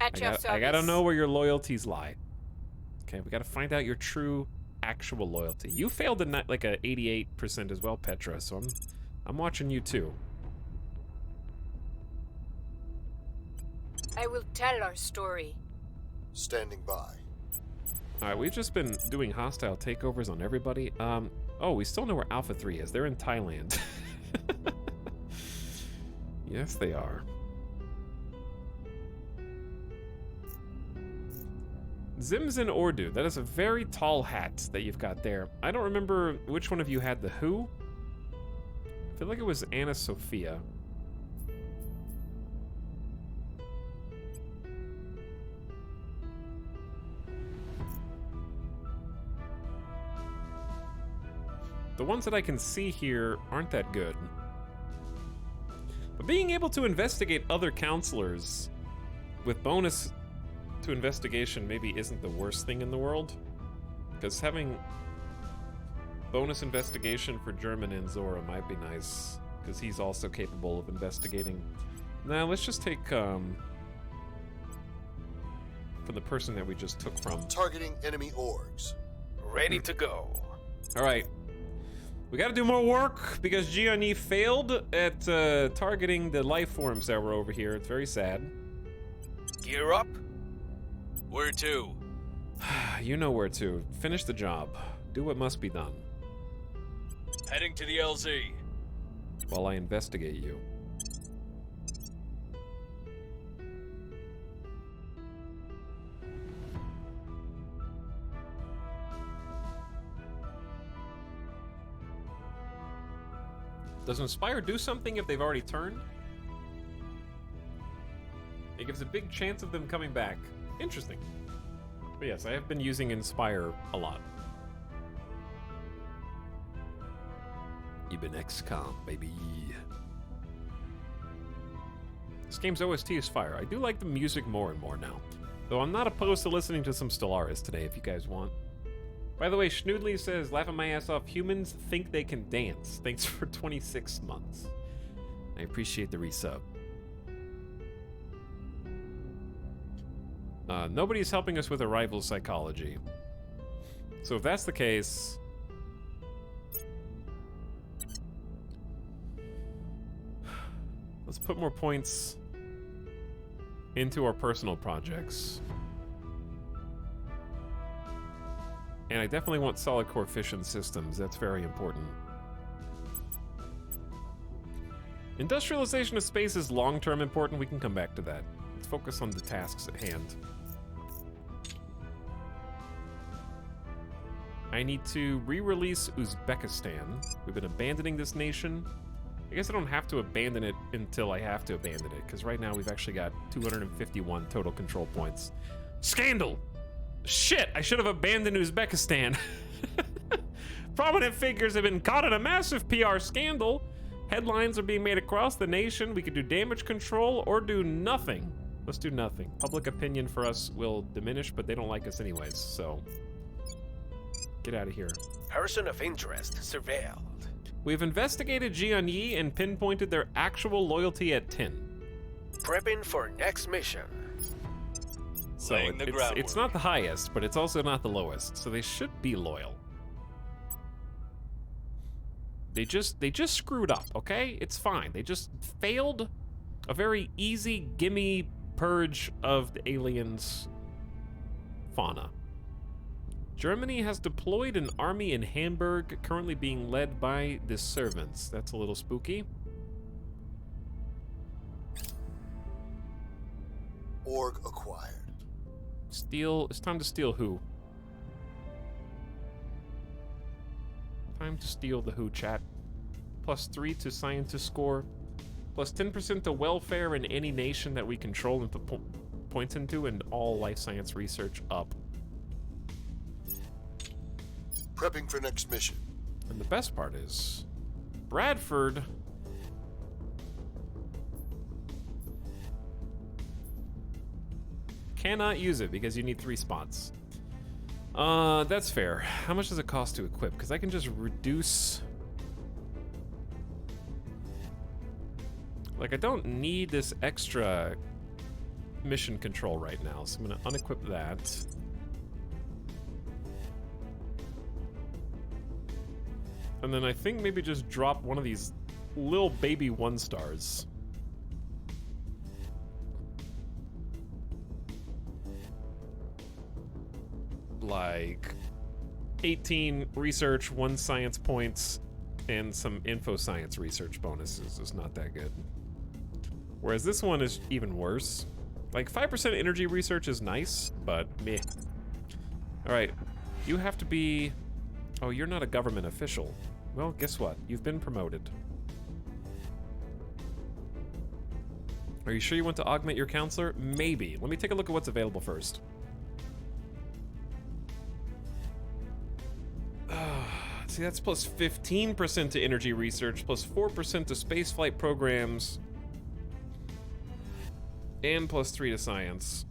[SPEAKER 3] At your service.
[SPEAKER 1] I gotta know where your loyalties lie. Okay, we gotta find out your true, actual loyalty. You failed like a 88% as well, Petra, so I'm watching you too.
[SPEAKER 3] I will tell our story.
[SPEAKER 7] Standing by.
[SPEAKER 1] All right, we've just been doing hostile takeovers on everybody. Oh, we still know where Alpha 3 is. They're in Thailand. Yes, they are. Zimzin Ordu. That is a very tall hat that you've got there. I don't remember which one of you had the who. I feel like it was Anna Sophia. The ones that I can see here aren't that good. But being able to investigate other counselors with bonus to investigation maybe isn't the worst thing in the world. Because having bonus investigation for German and Zora might be nice. Because he's also capable of investigating. Now, let's just take, from the person that we just took from.
[SPEAKER 7] Targeting enemy orgs.
[SPEAKER 2] Ready to go.
[SPEAKER 1] Alright. We gotta do more work because Gianni failed at targeting the life forms that were over here. It's very sad.
[SPEAKER 2] Gear up.
[SPEAKER 6] Where to?
[SPEAKER 1] You know where to. Finish the job. Do what must be done.
[SPEAKER 6] Heading to the LZ.
[SPEAKER 1] While I investigate you. Does Inspire do something if they've already turned? It gives a big chance of them coming back. Interesting. But yes, I have been using Inspire a lot. You've been XCOM, baby. This game's OST is fire. I do like the music more and more now. Though I'm not opposed to listening to some Stellaris today if you guys want. By the way, Schnoodley says, laughing my ass off, humans think they can dance. Thanks for 26 months. I appreciate the resub. Nobody's helping us with arrival psychology. So if that's the case... let's put more points into our personal projects. And I definitely want solid core fission systems. That's very important. Industrialization of space is long-term important. We can come back to that. Let's focus on the tasks at hand. I need to re-release Uzbekistan. We've been abandoning this nation. I guess I don't have to abandon it until I have to abandon it, because right now we've actually got 251 total control points. Scandal! Shit, I should have abandoned Uzbekistan. Prominent figures have been caught in a massive PR scandal. Headlines are being made across the nation. We could do damage control or do nothing. Let's do nothing. Public opinion for us will diminish, but they don't like us anyways, so... get out of here.
[SPEAKER 2] Person of interest surveilled.
[SPEAKER 1] We've investigated Jianyi and pinpointed their actual loyalty at 10.
[SPEAKER 2] Prepping for next mission.
[SPEAKER 1] So
[SPEAKER 6] Laying the
[SPEAKER 1] it's
[SPEAKER 6] groundwork.
[SPEAKER 1] not the highest, but it's also not the lowest. So they should be loyal. They just screwed up, okay? It's fine. They just failed a very easy gimme purge of the aliens' fauna. Germany has deployed an army in Hamburg, currently being led by the servants. That's a little spooky.
[SPEAKER 7] Org acquired.
[SPEAKER 1] Steal. It's time to steal who? Time to steal the who, chat. +3 to scientist score. Plus 10% to welfare in any nation that we control and put points into, and all life science research up.
[SPEAKER 7] Prepping for next mission.
[SPEAKER 1] And the best part is, Bradford cannot use it because you need 3 spots. That's fair. How much does it cost to equip? Because I can just reduce... Like, I don't need this extra mission control right now, so I'm going to unequip that. And then I think maybe just drop one of these little baby 1-stars. Like 18 research, 1 science points, and some info science research bonuses is not that good. Whereas this one is even worse. Like 5% energy research is nice, but meh. Alright, you have to be... Oh, you're not a government official. Well, guess what? You've been promoted. Are you sure you want to augment your counselor? Maybe. Let me take a look at what's available first. See, that's plus 15% to energy research, plus 4% to spaceflight programs, and plus 3 to science.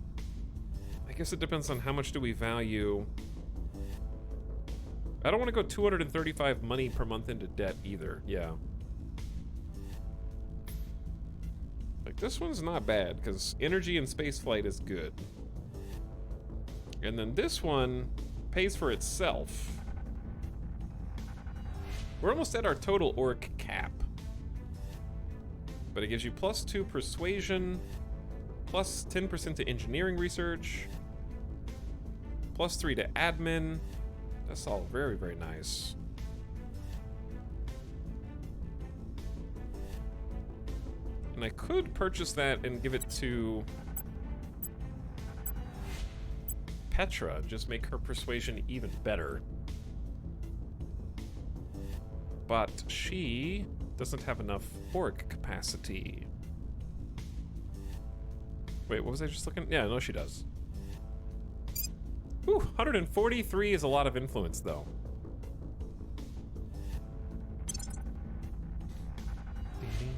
[SPEAKER 1] I guess it depends on how much do we value. I don't want to go 235 money per month into debt either. Yeah. Like, this one's not bad, because energy and spaceflight is good. And then this one pays for itself. We're almost at our total orc cap. But it gives you plus 2 persuasion, plus 10% to engineering research, plus 3 to admin. That's all very, very nice. And I could purchase that and give it to Petra, just make her persuasion even better. But she doesn't have enough orc capacity. Wait, what was I just looking? Yeah, no, she does. Whew, 143 is a lot of influence, though. Ding, ding.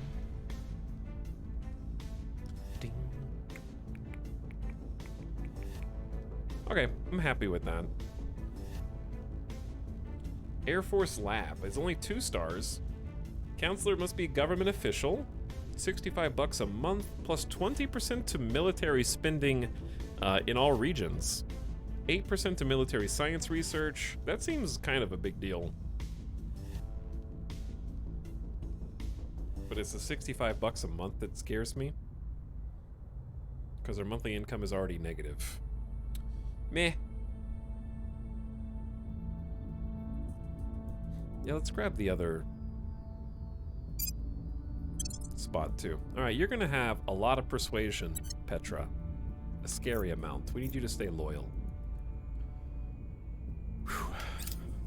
[SPEAKER 1] Ding. Okay, I'm happy with that. Air Force Lab is only 2 stars. Counselor must be government official. $65 a month, plus 20% to military spending in all regions. 8% to military science research. That seems kind of a big deal. But it's the $65 a month that scares me. Because our monthly income is already negative. Meh. Yeah, let's grab the other spot too. Alright, you're gonna have a lot of persuasion, Petra. A scary amount. We need you to stay loyal. Whew.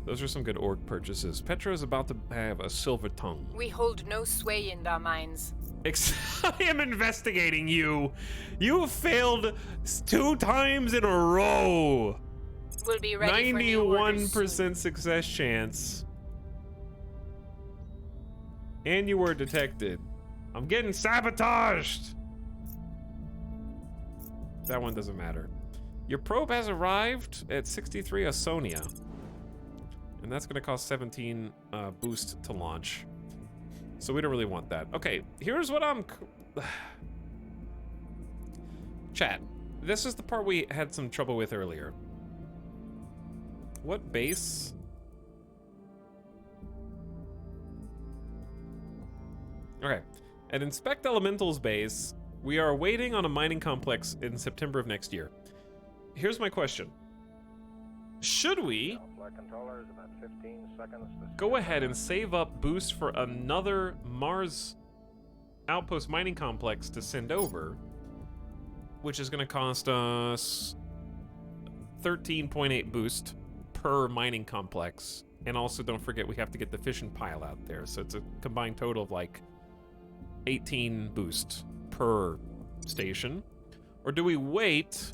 [SPEAKER 1] Those are some good org purchases. Petra is about to have a silver tongue.
[SPEAKER 3] We hold no sway in their minds.
[SPEAKER 1] I am investigating you! You failed 2 times in a row!
[SPEAKER 3] We'll be ready for new orders soon.
[SPEAKER 1] 91% success chance. And you were detected. I'm getting sabotaged! That one doesn't matter. Your probe has arrived at 63 Osonia. And that's going to cost 17 boost to launch. So we don't really want that. Okay, here's what I'm... Chat, this is the part we had some trouble with earlier. What base? Okay, at Inspect Elementals base, we are waiting on a mining complex in September of next year. Here's my question. Should we
[SPEAKER 4] Flight controllers, about 15 seconds to
[SPEAKER 1] go ahead and save up boost for another Mars outpost mining complex to send over, which is going to cost us 13.8 boost per mining complex. And also don't forget we have to get the fission pile out there, so it's a combined total of like 18 boost per station? Or do we wait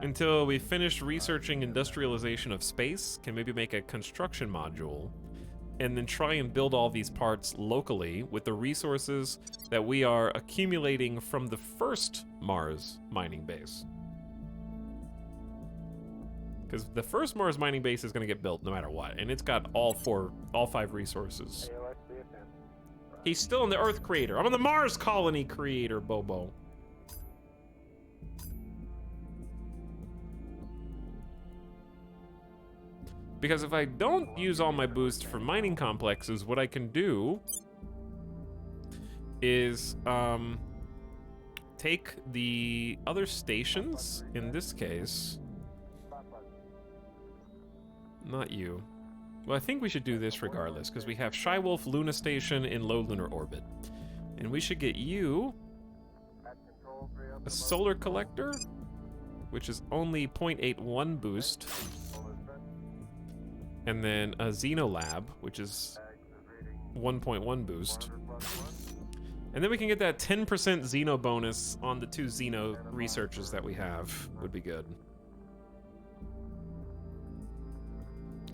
[SPEAKER 1] until we finish researching industrialization of space, can maybe make a construction module, and then try and build all these parts locally with the resources that we are accumulating from the first Mars mining base? Because the first Mars mining base is going to get built no matter what, and it's got all 5 resources. He's still in the Earth creator. I'm on the Mars colony creator, Bobo. Because if I don't use all my boost for mining complexes, what I can do is take the other stations, in this case. Not you. Well, I think we should do this regardless, because we have Shywolf Luna Station in low lunar orbit. And we should get you a solar collector, which is only 0.81 boost. And then a Xenolab, which is 1.1 boost. And then we can get that 10% Xeno bonus on the 2 Xeno researches that we have. Would be good.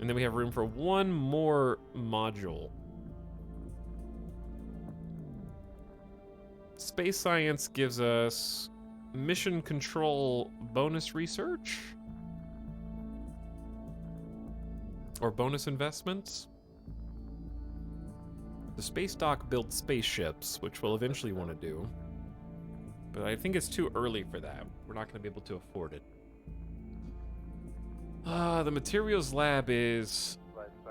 [SPEAKER 1] And then we have room for 1 more module. Space science gives us mission control bonus research. Or bonus investments. The space dock builds spaceships, which we'll eventually want to do. But I think it's too early for that. We're not going to be able to afford it. The materials lab is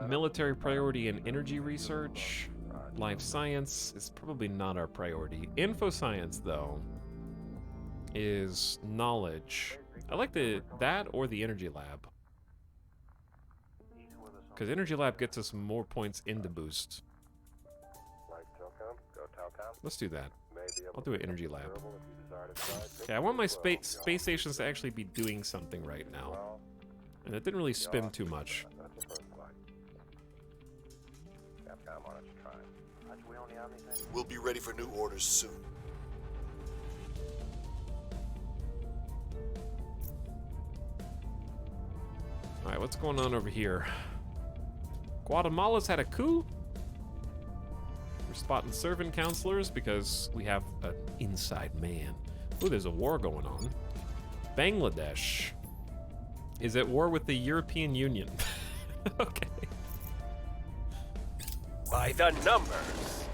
[SPEAKER 1] military priority and energy research. Life science is probably not our priority. Info science, though, is knowledge. I like that or the energy lab. Because energy lab gets us more points into boost. Let's do that. I'll do an energy lab. Okay, I want my space stations to actually be doing something right now. And it didn't really spin too much.
[SPEAKER 7] We'll be ready for new orders soon.
[SPEAKER 1] Alright, what's going on over here? Guatemala's had a coup? We're spotting servant counselors because we have an inside man. Ooh, there's a war going on. Bangladesh is at war with the European Union. Okay.
[SPEAKER 2] By the numbers.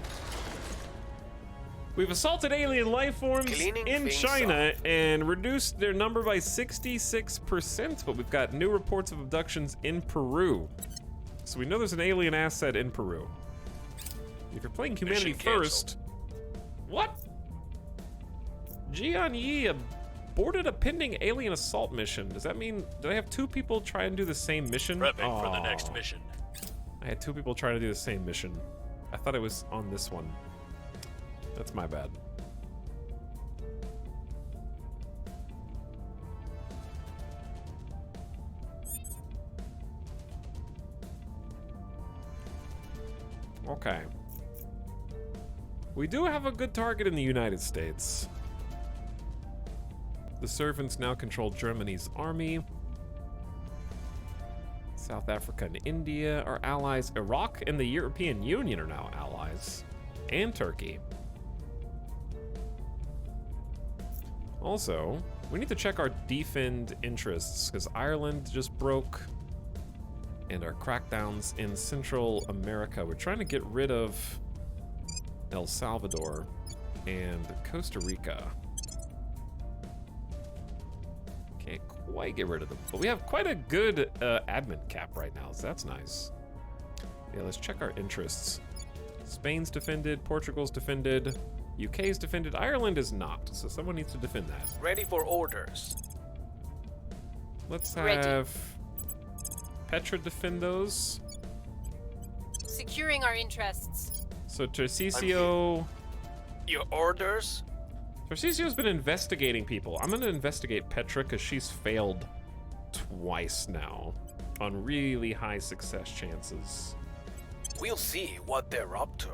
[SPEAKER 1] We've assaulted alien life forms
[SPEAKER 2] Cleaning
[SPEAKER 1] in
[SPEAKER 2] things
[SPEAKER 1] China and reduced their number by 66%, but we've got new reports of abductions in Peru. So we know there's an alien asset in Peru. If you're playing Humanity
[SPEAKER 6] Mission
[SPEAKER 1] First... What? Jian Yi aborted a pending alien assault mission. Does that mean... Did I have 2 people try and do the same mission?
[SPEAKER 6] Prepping for the next mission.
[SPEAKER 1] I had 2 people trying to do the same mission. I thought it was on this one. That's my bad. Okay. We do have a good target in the United States. The servants now control Germany's army. South Africa and India are allies. Iraq and the European Union are now allies. And Turkey. Also, we need to check our defend interests, because Ireland just broke and our crackdowns in Central America. We're trying to get rid of El Salvador and Costa Rica. Can't quite get rid of them, but we have quite a good admin cap right now, so that's nice. Yeah, let's check our interests. Spain's defended, Portugal's defended, UK's defended, Ireland is not, so someone needs to defend that.
[SPEAKER 2] Ready for orders.
[SPEAKER 1] Let's
[SPEAKER 3] Ready.
[SPEAKER 1] have Petra defend those.
[SPEAKER 3] Securing our interests.
[SPEAKER 1] So Tarcisio...
[SPEAKER 2] Your orders?
[SPEAKER 1] Tarcisio's been investigating people. I'm gonna investigate Petra because she's failed twice now on really high success chances.
[SPEAKER 2] We'll see what they're up to.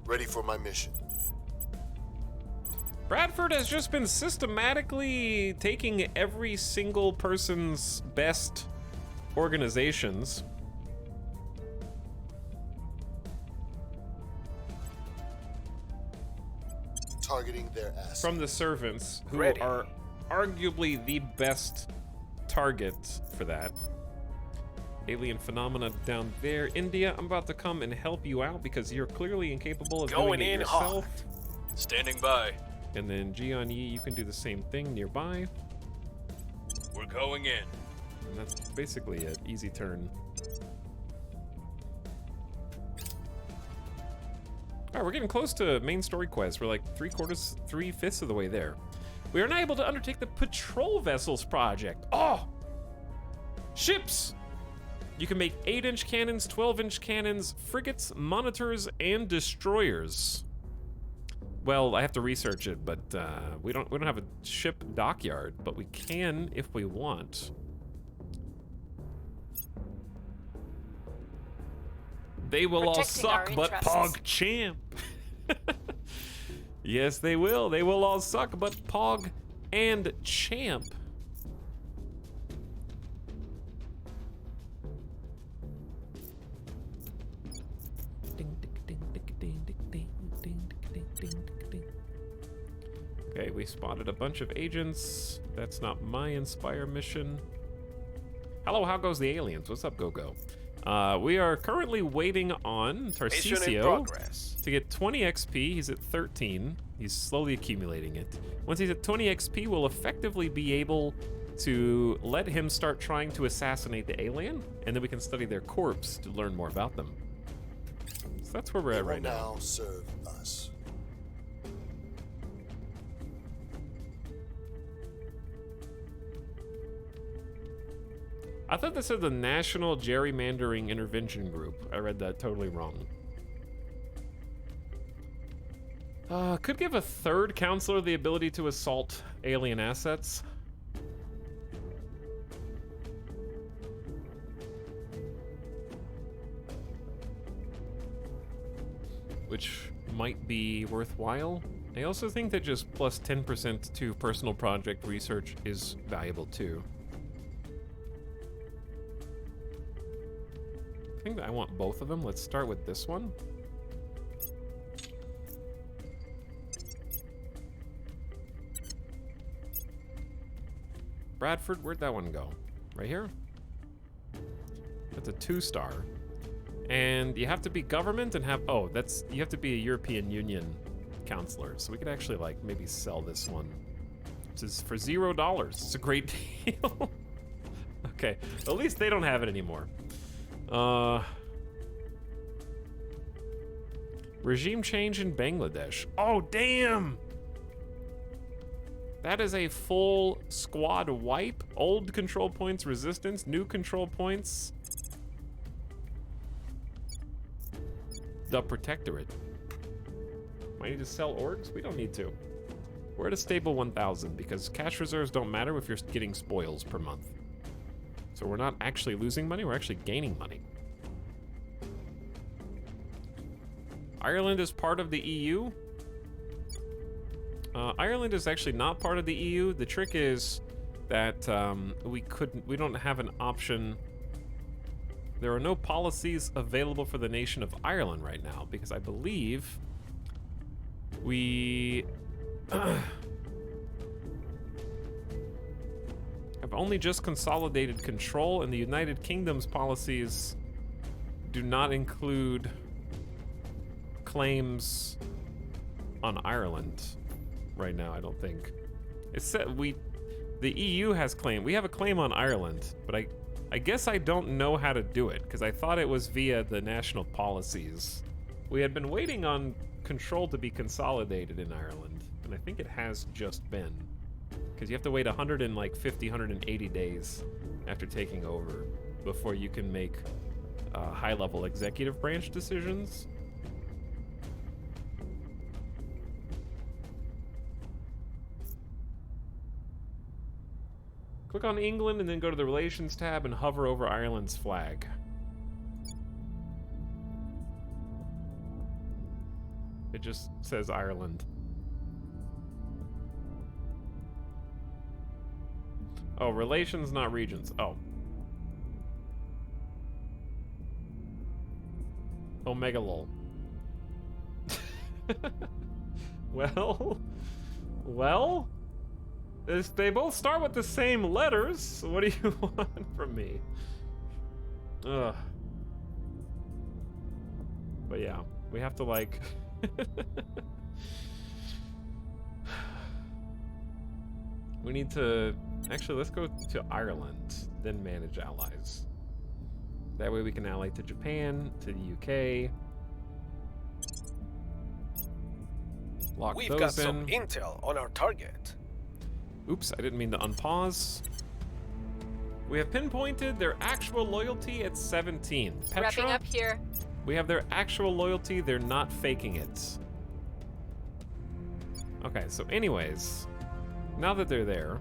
[SPEAKER 7] Ready for my mission.
[SPEAKER 1] Bradford has just been systematically taking every single person's best organizations.
[SPEAKER 7] Targeting their assets.
[SPEAKER 1] From the servants, who
[SPEAKER 2] Ready.
[SPEAKER 1] are arguably the best targets for that. Alien phenomena down there. India, I'm about to come and help you out because you're clearly incapable of
[SPEAKER 2] Going
[SPEAKER 1] doing it
[SPEAKER 2] in
[SPEAKER 1] yourself.
[SPEAKER 2] hot.
[SPEAKER 6] Standing by.
[SPEAKER 1] And then Gianni, you can do the same thing nearby.
[SPEAKER 6] We're going in.
[SPEAKER 1] And that's basically an easy turn. Alright, we're getting close to main story quest. We're like 3/5 of the way there. We are now able to undertake the patrol vessels project. Oh! Ships! You can make 8-inch cannons, 12-inch cannons, frigates, monitors, and destroyers. Well, I have to research it, but we don't have a ship dockyard, but we can if we want. They will all
[SPEAKER 3] Protecting our
[SPEAKER 1] suck, but
[SPEAKER 3] interests.
[SPEAKER 1] Pog champ. Yes, they will. They will all suck, but Pog and champ. Okay, we spotted a bunch of agents. That's not my Inspire mission. Hello, how goes the aliens? What's up, Go-Go? We are currently waiting on
[SPEAKER 2] Mission in
[SPEAKER 1] Tarcisio
[SPEAKER 2] progress.
[SPEAKER 1] to get 20 XP. He's at 13. He's slowly accumulating it. Once he's at 20 XP, we'll effectively be able to let him start trying to assassinate the alien, and then we can study their corpse to learn more about them. So that's where we're
[SPEAKER 7] They
[SPEAKER 1] at
[SPEAKER 7] will
[SPEAKER 1] right now.
[SPEAKER 7] now serve us.
[SPEAKER 1] I thought this said the National Gerrymandering Intervention Group. I read that totally wrong. Could give a third counselor the ability to assault alien assets. Which might be worthwhile. I also think that just plus 10% to personal project research is valuable too. I think that I want both of them. Let's start with this one. Bradford, where'd that one go? Right here? That's a 2-star. And you have to be government and have, oh, that's, you have to be a European Union counselor. So we could actually like maybe sell this one. Which is for $0. It's a great deal. Okay, at least they don't have it anymore. Regime change in Bangladesh. Oh, damn! That is a full squad wipe. Old control points resistance, new control points. The Protectorate. Might need to sell orgs? We don't need to. We're at a stable 1,000 because cash reserves don't matter if you're getting spoils per month. So we're not actually losing money, we're actually gaining money. Ireland is part of the EU. Ireland is actually not part of the EU. The trick is that we don't have an option. There are no policies available for the nation of Ireland right now because I believe we have only just consolidated control, and the United Kingdom's policies do not include claims on Ireland right now, I don't think. It said the EU has claim. We have a claim on Ireland, but I guess I don't know how to do it, because I thought it was via the national policies. We had been waiting on control to be consolidated in Ireland, and I think it has just been. Because you have to wait 150, 180 days after taking over before you can make high-level executive branch decisions. Click on England and then go to the Relations tab and hover over Ireland's flag. It just says Ireland. Oh, relations, not regions. Oh. Omega lol. Well, they both start with the same letters. So what do you want from me? Ugh. But yeah, we have to like... We need to... Actually, let's go to Ireland, then manage allies. That way we can ally to Japan, to the UK. Lock
[SPEAKER 2] We've
[SPEAKER 1] those
[SPEAKER 2] got
[SPEAKER 1] in.
[SPEAKER 2] some intel on our target.
[SPEAKER 1] Oops, I didn't mean to unpause. We have pinpointed their actual loyalty at 17. Petra,
[SPEAKER 3] Wrapping up here.
[SPEAKER 1] we have their actual loyalty. They're not faking it. Okay, so anyways, now that they're there,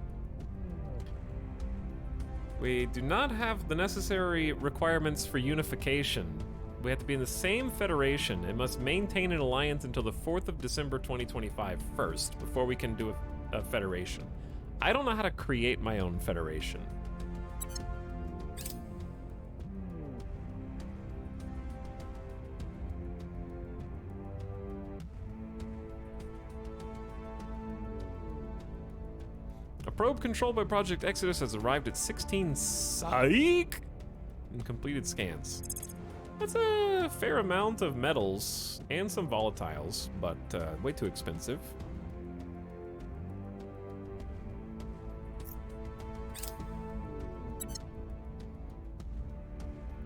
[SPEAKER 1] we do not have the necessary requirements for unification. We have to be in the same federation and must maintain an alliance until the 4th of December 2025 first, before we can do a federation. I don't know how to create my own federation. A probe controlled by Project Exodus has arrived at 16 psych and completed scans. That's a fair amount of metals and some volatiles, but way too expensive.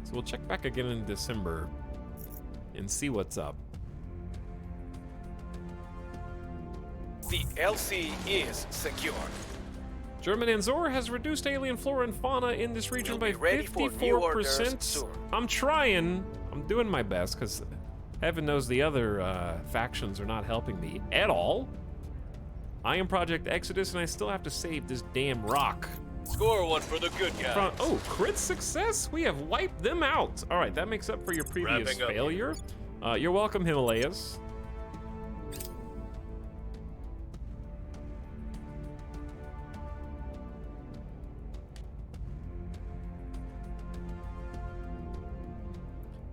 [SPEAKER 1] So we'll check back again in December and see what's up.
[SPEAKER 2] The LC is secure.
[SPEAKER 1] German Anzor has reduced alien flora and fauna in this region
[SPEAKER 2] We'll
[SPEAKER 1] by
[SPEAKER 2] be ready for new orders
[SPEAKER 1] 54%.
[SPEAKER 2] soon.
[SPEAKER 1] I'm trying. I'm doing my best, because heaven knows the other factions are not helping me at all. I am Project Exodus, and I still have to save this damn rock.
[SPEAKER 6] Score one for the good guys.
[SPEAKER 1] Oh, crit success? We have wiped them out. All right, that makes up for your previous
[SPEAKER 6] Wrapping up.
[SPEAKER 1] failure. You're welcome, Himalayas.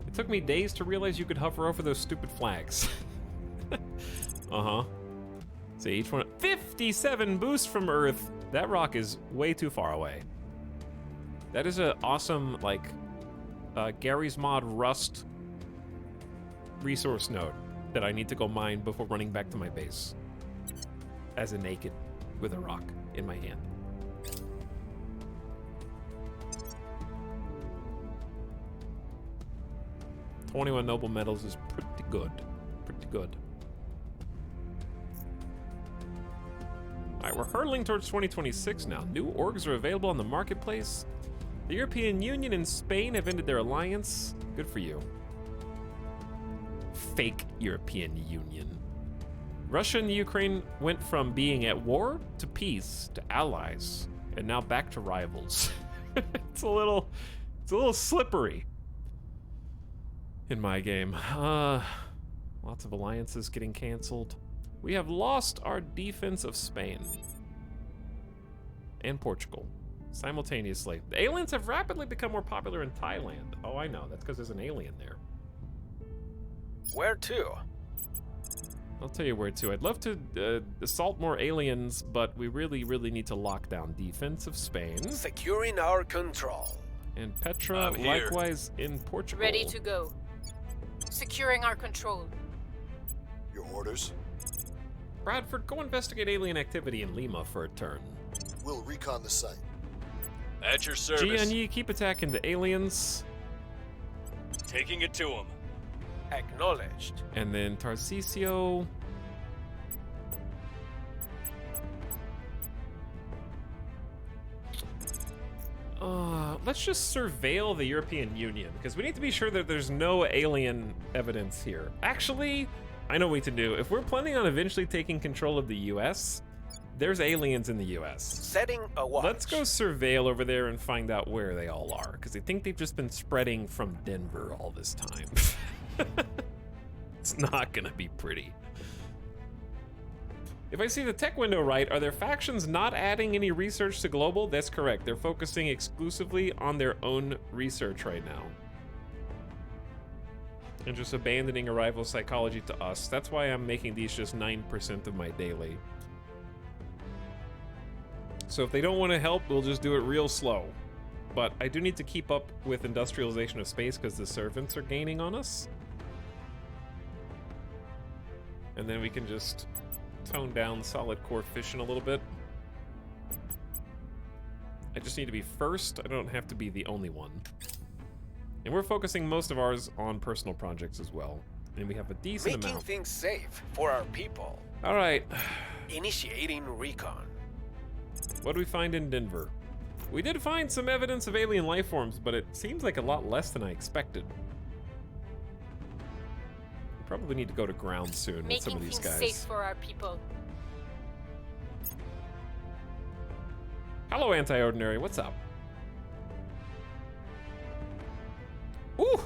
[SPEAKER 1] It took me days to realize you could hover over those stupid flags. Uh-huh. See, each one... 57 boosts from Earth. That rock is way too far away. That is an awesome, like, Gary's Mod Rust resource node that I need to go mine before running back to my base. As a naked, with a rock in my hand. $21 noble metals is pretty good. Pretty good. Alright, we're hurtling towards 2026 now. New orgs are available on the marketplace. The European Union and Spain have ended their alliance. Good for you. Fake European Union. Russia and the Ukraine went from being at war to peace to allies, and now back to rivals. It's a little slippery in my game. Lots of alliances getting canceled. We have lost our defense of Spain and Portugal simultaneously. The aliens have rapidly become more popular in Thailand. Oh, I know. That's because there's an alien there.
[SPEAKER 2] Where to?
[SPEAKER 1] I'll tell you where to. I'd love to assault more aliens, but we really, really need to lock down defense of Spain.
[SPEAKER 2] Securing our control.
[SPEAKER 1] And Petra,
[SPEAKER 6] I'm here.
[SPEAKER 1] likewise in Portugal.
[SPEAKER 3] Ready to go. Securing our control.
[SPEAKER 7] Your orders?
[SPEAKER 1] Bradford, go investigate alien activity in Lima for a turn.
[SPEAKER 7] We'll recon the site.
[SPEAKER 6] At your service.
[SPEAKER 1] Gianni, keep attacking the aliens.
[SPEAKER 6] Taking it to him.
[SPEAKER 2] Acknowledged.
[SPEAKER 1] And then Tarcisio. Let's just surveil the European Union, because we need to be sure that there's no alien evidence here. Actually, I know what we need to do. If we're planning on eventually taking control of the US, there's aliens in the US.
[SPEAKER 2] Setting a watch.
[SPEAKER 1] Let's go surveil over there and find out where they all are, because I think they've just been spreading from Denver all this time. It's not gonna be pretty. If I see the tech window right, are their factions not adding any research to global? That's correct. They're focusing exclusively on their own research right now. And just abandoning arrival psychology to us. That's why I'm making these just 9% of my daily. So if they don't want to help, we'll just do it real slow. But I do need to keep up with industrialization of space because the servants are gaining on us. And then we can just tone down solid core fission a little bit. I just need to be first. I don't have to be the only one. And we're focusing most of ours on personal projects as well. And we have a decent
[SPEAKER 2] Making
[SPEAKER 1] amount.
[SPEAKER 2] things safe for our people.
[SPEAKER 1] All right.
[SPEAKER 2] Initiating recon.
[SPEAKER 1] What do we find in Denver? We did find some evidence of alien life forms, but it seems like a lot less than I expected. We probably need to go to ground soon with some
[SPEAKER 3] Making
[SPEAKER 1] of these
[SPEAKER 3] things
[SPEAKER 1] guys.
[SPEAKER 3] safe for our people.
[SPEAKER 1] Hello, Anti-Ordinary. What's up? Ooh!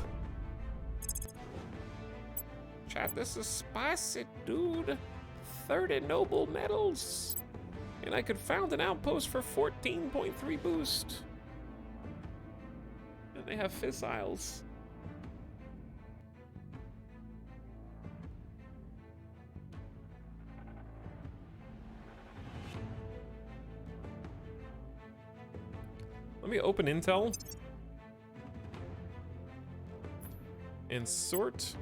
[SPEAKER 1] Chat, this is spicy, dude. 30 noble medals. And I could found an outpost for 14.3 boost. And they have fissiles. Let me open intel. And sort.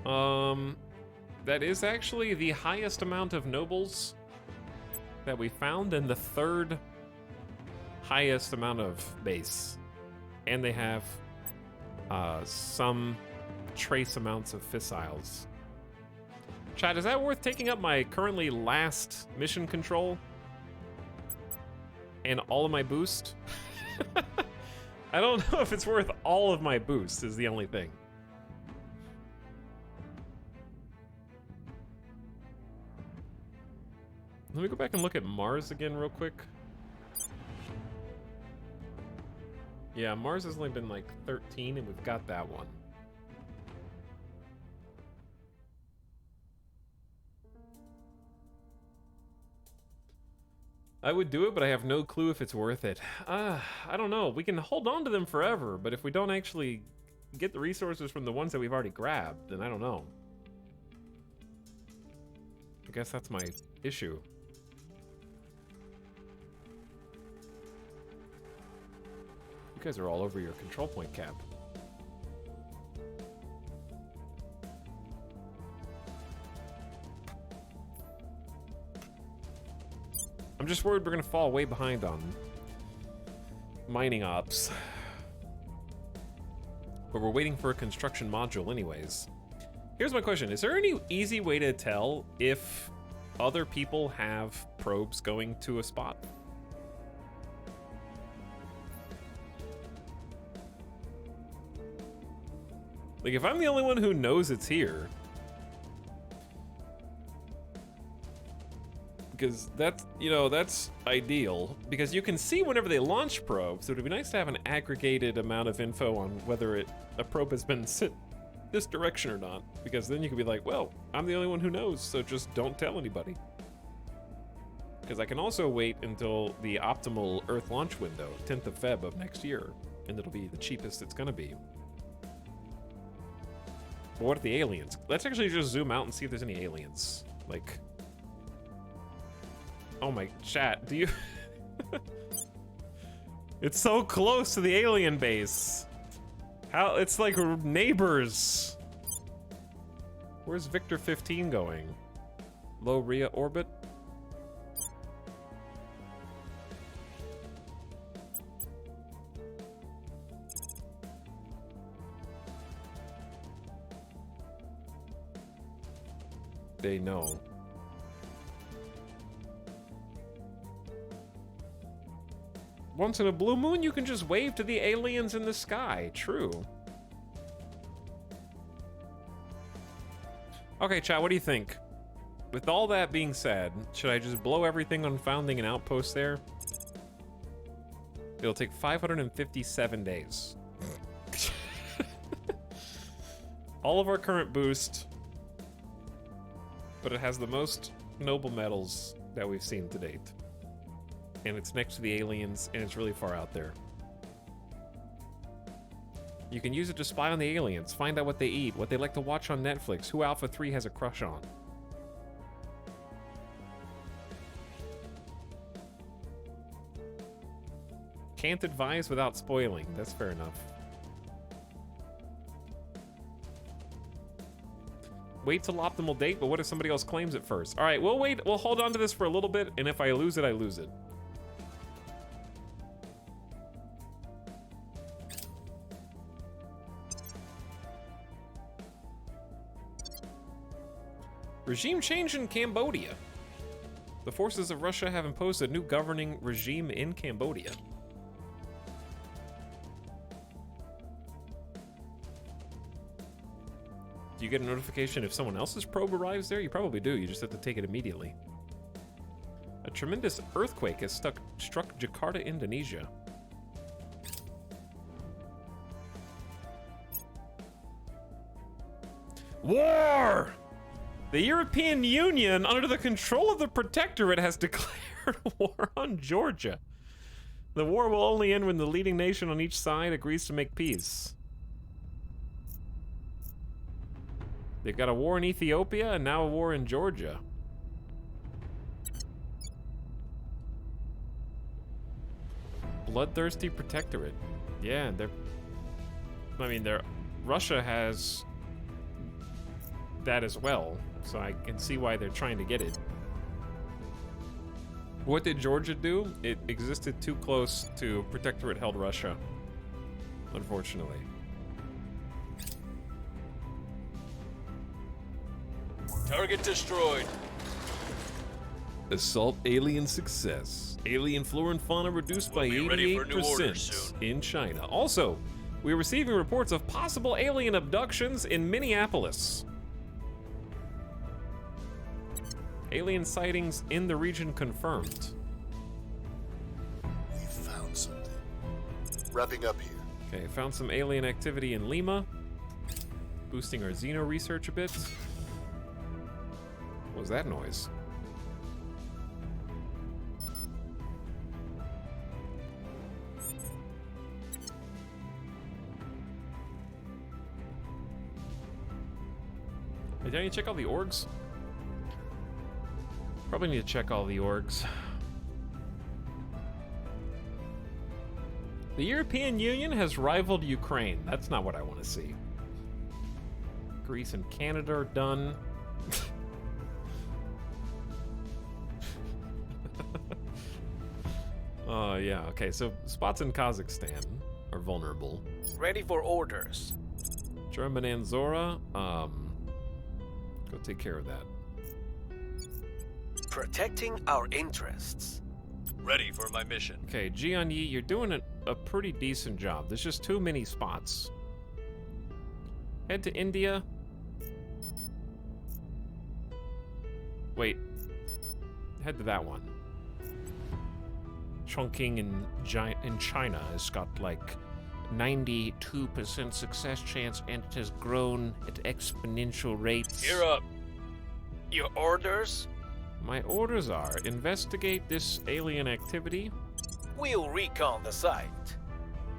[SPEAKER 1] That is actually the highest amount of nobles that we found and the third highest amount of base. And they have some trace amounts of fissiles. Chat, is that worth taking up my currently last mission control? And all of my boost? I don't know if it's worth all of my boost is the only thing. Let me go back and look at Mars again real quick. Yeah, Mars has only been like 13 and we've got that one. I would do it, but I have no clue if it's worth it. I don't know. We can hold on to them forever, but if we don't actually get the resources from the ones that we've already grabbed, then I don't know. I guess that's my issue. You guys are all over your control point cap. I'm just worried we're gonna fall way behind on mining ops. But we're waiting for a construction module anyways. Here's my question. Is there any easy way to tell if other people have probes going to a spot? Like, if I'm the only one who knows it's here, because that's, you know, that's ideal, because you can see whenever they launch probes, so it'd be nice to have an aggregated amount of info on whether a probe has been sent this direction or not, because then you can be like, well, I'm the only one who knows, so just don't tell anybody. Because I can also wait until the optimal Earth launch window, 10th of Feb of next year, and it'll be the cheapest it's gonna be. But what if the aliens? Let's actually just zoom out and see if there's any aliens. Like, oh my, chat, do you? It's so close to the alien base. How, it's like neighbors. Where's Victor 15 going? Low Rhea orbit? They know. Once in a blue moon, you can just wave to the aliens in the sky. True. Okay, chat, what do you think? With all that being said, should I just blow everything on founding an outpost there? It'll take 557 days. All of our current boost, but it has the most noble metals that we've seen to date. And it's next to the aliens, and it's really far out there. You can use it to spy on the aliens, find out what they eat, what they like to watch on Netflix, who Alpha 3 has a crush on. Can't advise without spoiling. That's fair enough. Wait till optimal date, but what if somebody else claims it first? All right, we'll wait. We'll hold on to this for a little bit, and if I lose it, I lose it. Regime change in Cambodia. The forces of Russia have imposed a new governing regime in Cambodia. Do you get a notification if someone else's probe arrives there? You probably do. You just have to take it immediately. A tremendous earthquake has struck Jakarta, Indonesia. War! The European Union, under the control of the Protectorate, has declared war on Georgia. The war will only end when the leading nation on each side agrees to make peace. They've got a war in Ethiopia and now a war in Georgia. Bloodthirsty Protectorate. Yeah, Russia has that as well, so I can see why they're trying to get it. What did Georgia do? It existed too close to Protectorate-held Russia, unfortunately.
[SPEAKER 6] Target destroyed.
[SPEAKER 1] Assault alien success. Alien flora and fauna reduced by
[SPEAKER 6] We'll be ready for new orders
[SPEAKER 1] 88%
[SPEAKER 6] soon.
[SPEAKER 1] in China. Also, we're receiving reports of possible alien abductions in Minneapolis. Alien sightings in the region confirmed.
[SPEAKER 7] We found something. Wrapping up here.
[SPEAKER 1] Okay, found some alien activity in Lima. Boosting our Xeno research a bit. What was that noise? Hey, do I need to check all the orgs? Probably need to check all the orgs. The European Union has rivaled Ukraine. That's not what I want to see. Greece and Canada are done. Yeah, okay, so spots in Kazakhstan are vulnerable.
[SPEAKER 2] Ready for orders.
[SPEAKER 1] German and Zora, go take care of that.
[SPEAKER 2] Protecting our interests.
[SPEAKER 6] Ready for my mission.
[SPEAKER 1] Okay, Jian Yi, you're doing a pretty decent job. There's just too many spots. Head to India. Wait. Head to that one. Chongqing in China has got like 92% success chance, and it has grown at exponential rates.
[SPEAKER 6] Gear up.
[SPEAKER 2] Your orders?
[SPEAKER 1] My orders are investigate this alien activity
[SPEAKER 2] We'll recon the site.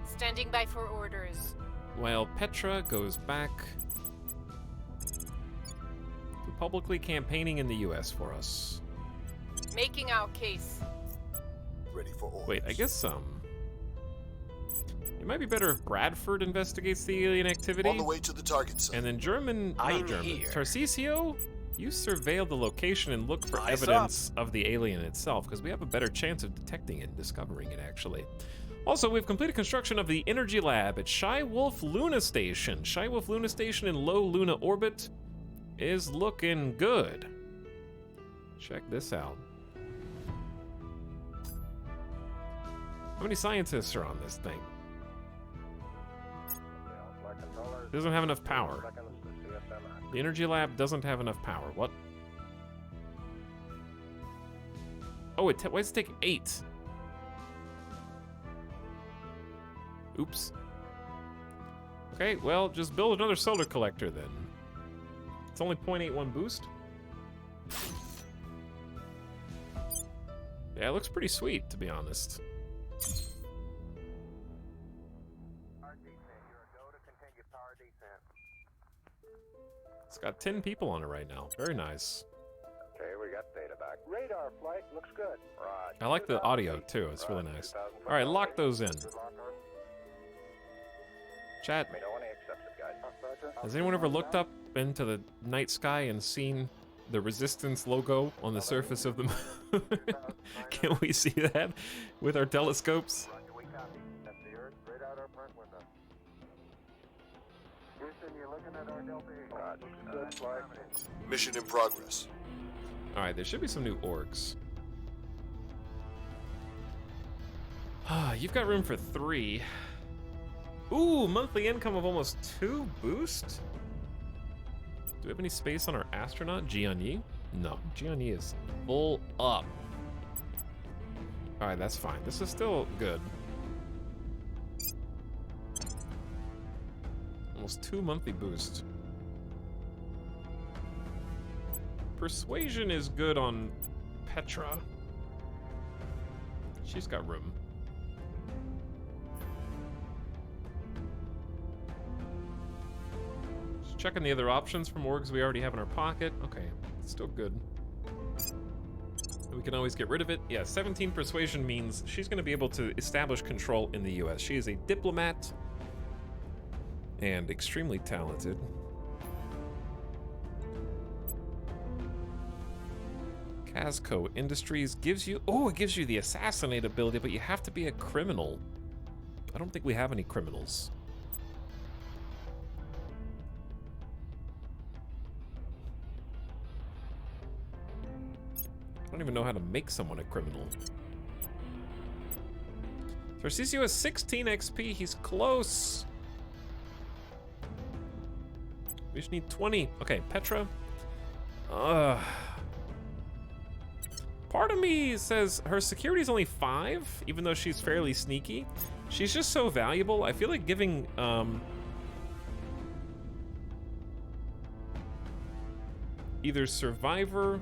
[SPEAKER 3] Standing by for orders.
[SPEAKER 1] while Petra goes back publicly campaigning in the US for us.
[SPEAKER 3] Making our case.
[SPEAKER 7] Ready for orders.
[SPEAKER 1] Wait, I guess it might be better if Bradford investigates the alien activity.
[SPEAKER 7] On the way to the target site.
[SPEAKER 1] And then
[SPEAKER 2] I'm
[SPEAKER 1] not German,
[SPEAKER 2] here.
[SPEAKER 1] Tarcisio, you surveil the location and look for
[SPEAKER 2] Eyes
[SPEAKER 1] evidence of the alien itself, because we have a better chance of detecting it and discovering it, actually. Also, we've completed construction of the Energy Lab at Shy Wolf Luna Station. Shy Wolf Luna Station in low Luna orbit is looking good. Check this out. How many scientists are on this thing?
[SPEAKER 4] Flight controllers,
[SPEAKER 1] It doesn't have enough power.
[SPEAKER 4] seconds to CSM active.
[SPEAKER 1] The Energy Lab doesn't have enough power. What? Oh, why does it take 8? Oops. Okay, well, just build another solar collector then. It's only 0.81 boost. Yeah, it looks pretty sweet, to be honest. It's got 10 people on it right now. Very nice.
[SPEAKER 4] Okay, we got data back. Radar flight looks good. Roger.
[SPEAKER 1] I like the audio, too. It's really nice. All right, lock those in. Chat,
[SPEAKER 4] Me know when he accepts it, guys.
[SPEAKER 1] has anyone ever looked up into the night sky and seen the Resistance logo on the surface of the moon? Can we see that with our telescopes?
[SPEAKER 4] Roger, we copy. That's the Earth, right out our front window. Houston, you're looking at our Delta Eagle. Roger. Good flight.
[SPEAKER 7] Mission in progress.
[SPEAKER 1] All right, there should be some new orgs. You've got room for 3. Ooh, monthly income of almost 2 boost? Do we have any space on our astronaut, Gianni? No, Gianni is full up. All right, that's fine. This is still good. Almost 2 monthly boost. Persuasion is good on Petra. She's got room. Just checking the other options from orgs we already have in our pocket. Okay, it's still good. We can always get rid of it. Yeah, 17 persuasion means she's going to be able to establish control in the US. She is a diplomat and extremely talented. Casco Industries gives you... Oh, it gives you the assassinate ability, but you have to be a criminal. I don't think we have any criminals. I don't even know how to make someone a criminal. Tarcisio has 16 XP. He's close. We just need 20. Okay, Petra. Part of me says her security is only 5, even though she's fairly sneaky. She's just so valuable. I feel like giving either Survivor.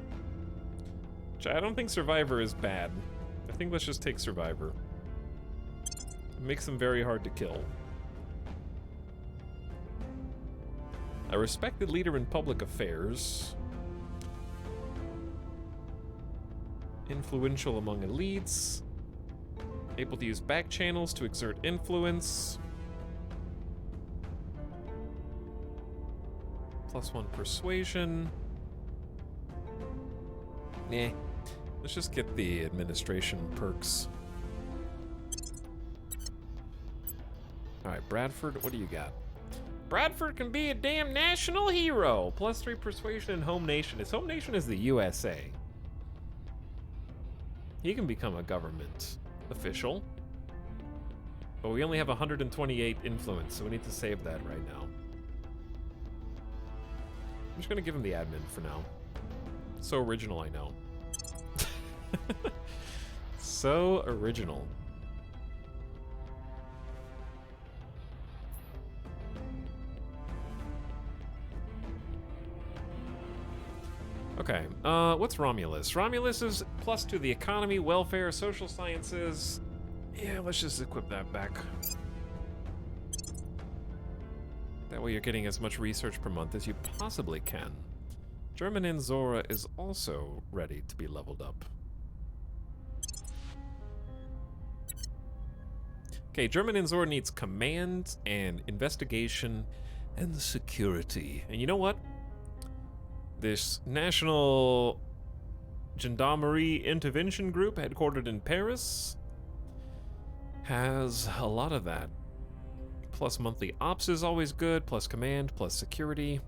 [SPEAKER 1] Which I don't think Survivor is bad. I think let's just take Survivor. It makes them very hard to kill. A respected leader in public affairs. Influential among elites. Able to use back channels to exert influence. +1 persuasion. Nah. Let's just get the administration perks. Alright, Bradford, what do you got? Bradford can be a damn national hero! +3 persuasion in home nation. His home nation is the USA. He can become a government official. But we only have 128 influence, so we need to save that right now. I'm just gonna give him the admin for now. So original, I know. So original. Okay, what's Romulus? Romulus is +2 the economy, welfare, social sciences. Yeah, let's just equip that back. That way you're getting as much research per month as you possibly can. German Anzora is also ready to be leveled up. Okay, German Anzora needs command and investigation and security. And you know what? This National Gendarmerie Intervention Group, headquartered in Paris, has a lot of that. Plus monthly ops is always good, plus command, plus security.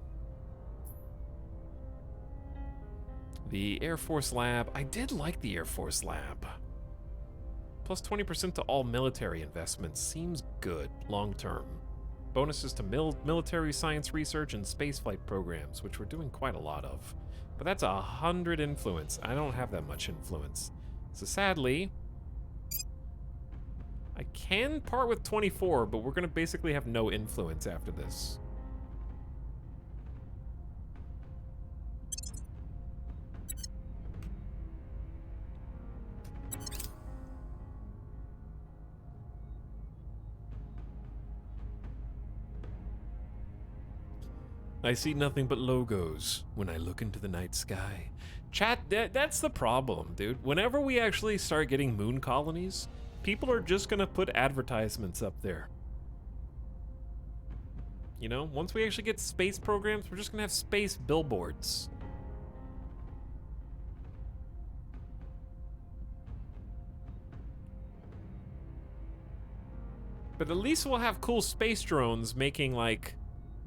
[SPEAKER 1] The Air Force Lab, I did like the Air Force Lab. Plus 20% to all military investments seems good, long term. Bonuses to military science research and spaceflight programs, which we're doing quite a lot of. But that's 100 influence. I don't have that much influence. So sadly, I can part with 24, but we're gonna basically have no influence after this. I see nothing but logos when I look into the night sky. Chat, that's the problem, dude. Whenever we actually start getting moon colonies, people are just gonna put advertisements up there. You know, once we actually get space programs, we're just gonna have space billboards. But at least we'll have cool space drones making, like,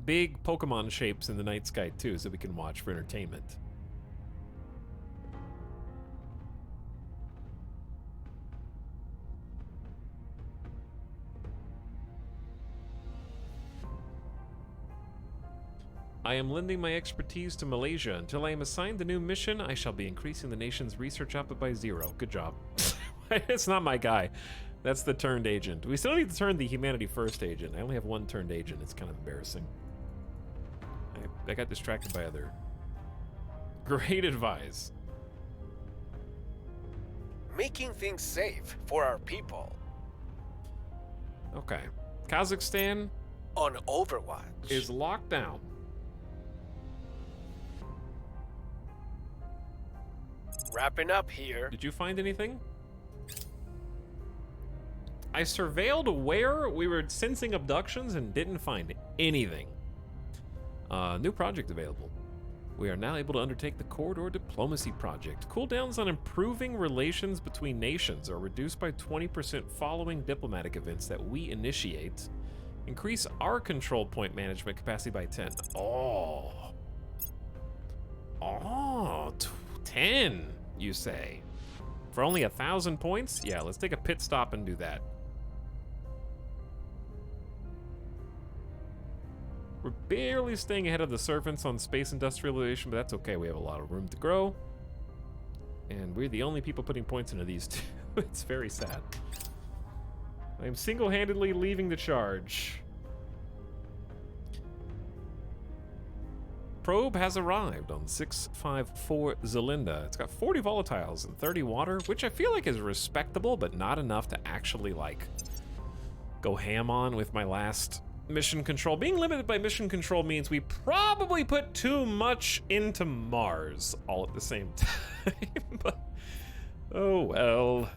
[SPEAKER 1] big Pokemon shapes in the night sky too, so we can watch for entertainment. I am lending my expertise to Malaysia. Until I am assigned the new mission, I shall be increasing the nation's research output by 0. Good job. It's not my guy. That's the turned agent. We still need to turn the Humanity First agent. I only have one turned agent. It's kind of embarrassing. I got distracted by other. Great advice.
[SPEAKER 2] Making things safe for our people.
[SPEAKER 1] Okay. Kazakhstan
[SPEAKER 2] On Overwatch.
[SPEAKER 1] is locked down.
[SPEAKER 2] Wrapping up here.
[SPEAKER 1] Did you find anything? I surveilled where we were sensing abductions and didn't find anything. New project available. We are now able to undertake the Corridor Diplomacy Project. Cooldowns on improving relations between nations are reduced by 20% following diplomatic events that we initiate. Increase our control point management capacity by 10. Oh. 10, you say? For only 1,000 points? Yeah, let's take a pit stop and do that. We're barely staying ahead of the servants on space industrialization, but that's okay. We have a lot of room to grow. And we're the only people putting points into these two. It's very sad. I am single-handedly leaving the charge. Probe has arrived on 654 Zelinda. It's got 40 volatiles and 30 water, which I feel like is respectable, but not enough to actually, like, go ham on with my last mission control. Being limited by mission control means we probably put too much into Mars all at the same time. But, oh well.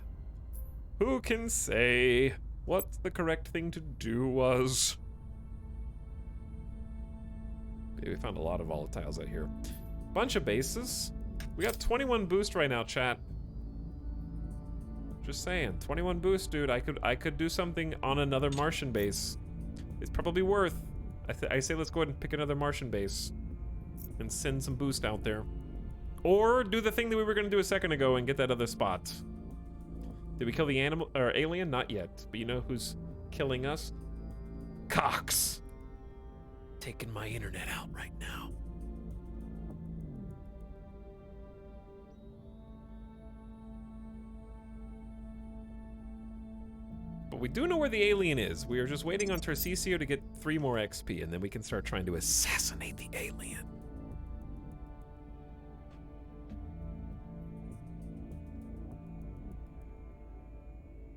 [SPEAKER 1] Who can say what the correct thing to do was? Okay, we found a lot of volatiles out here. Bunch of bases. We got 21 boost right now, chat. Just saying, 21 boost, dude. I could do something on another Martian base. It's probably worth. I say let's go ahead and pick another Martian base and send some boost out there, or do the thing that we were gonna do a second ago and get that other spot. Did we kill the animal or alien? Not yet, but you know who's killing us? Cox. Taking my internet out right now. But we do know where the alien is. We are just waiting on Tarcisio to get 3 more XP, and then we can start trying to assassinate the alien.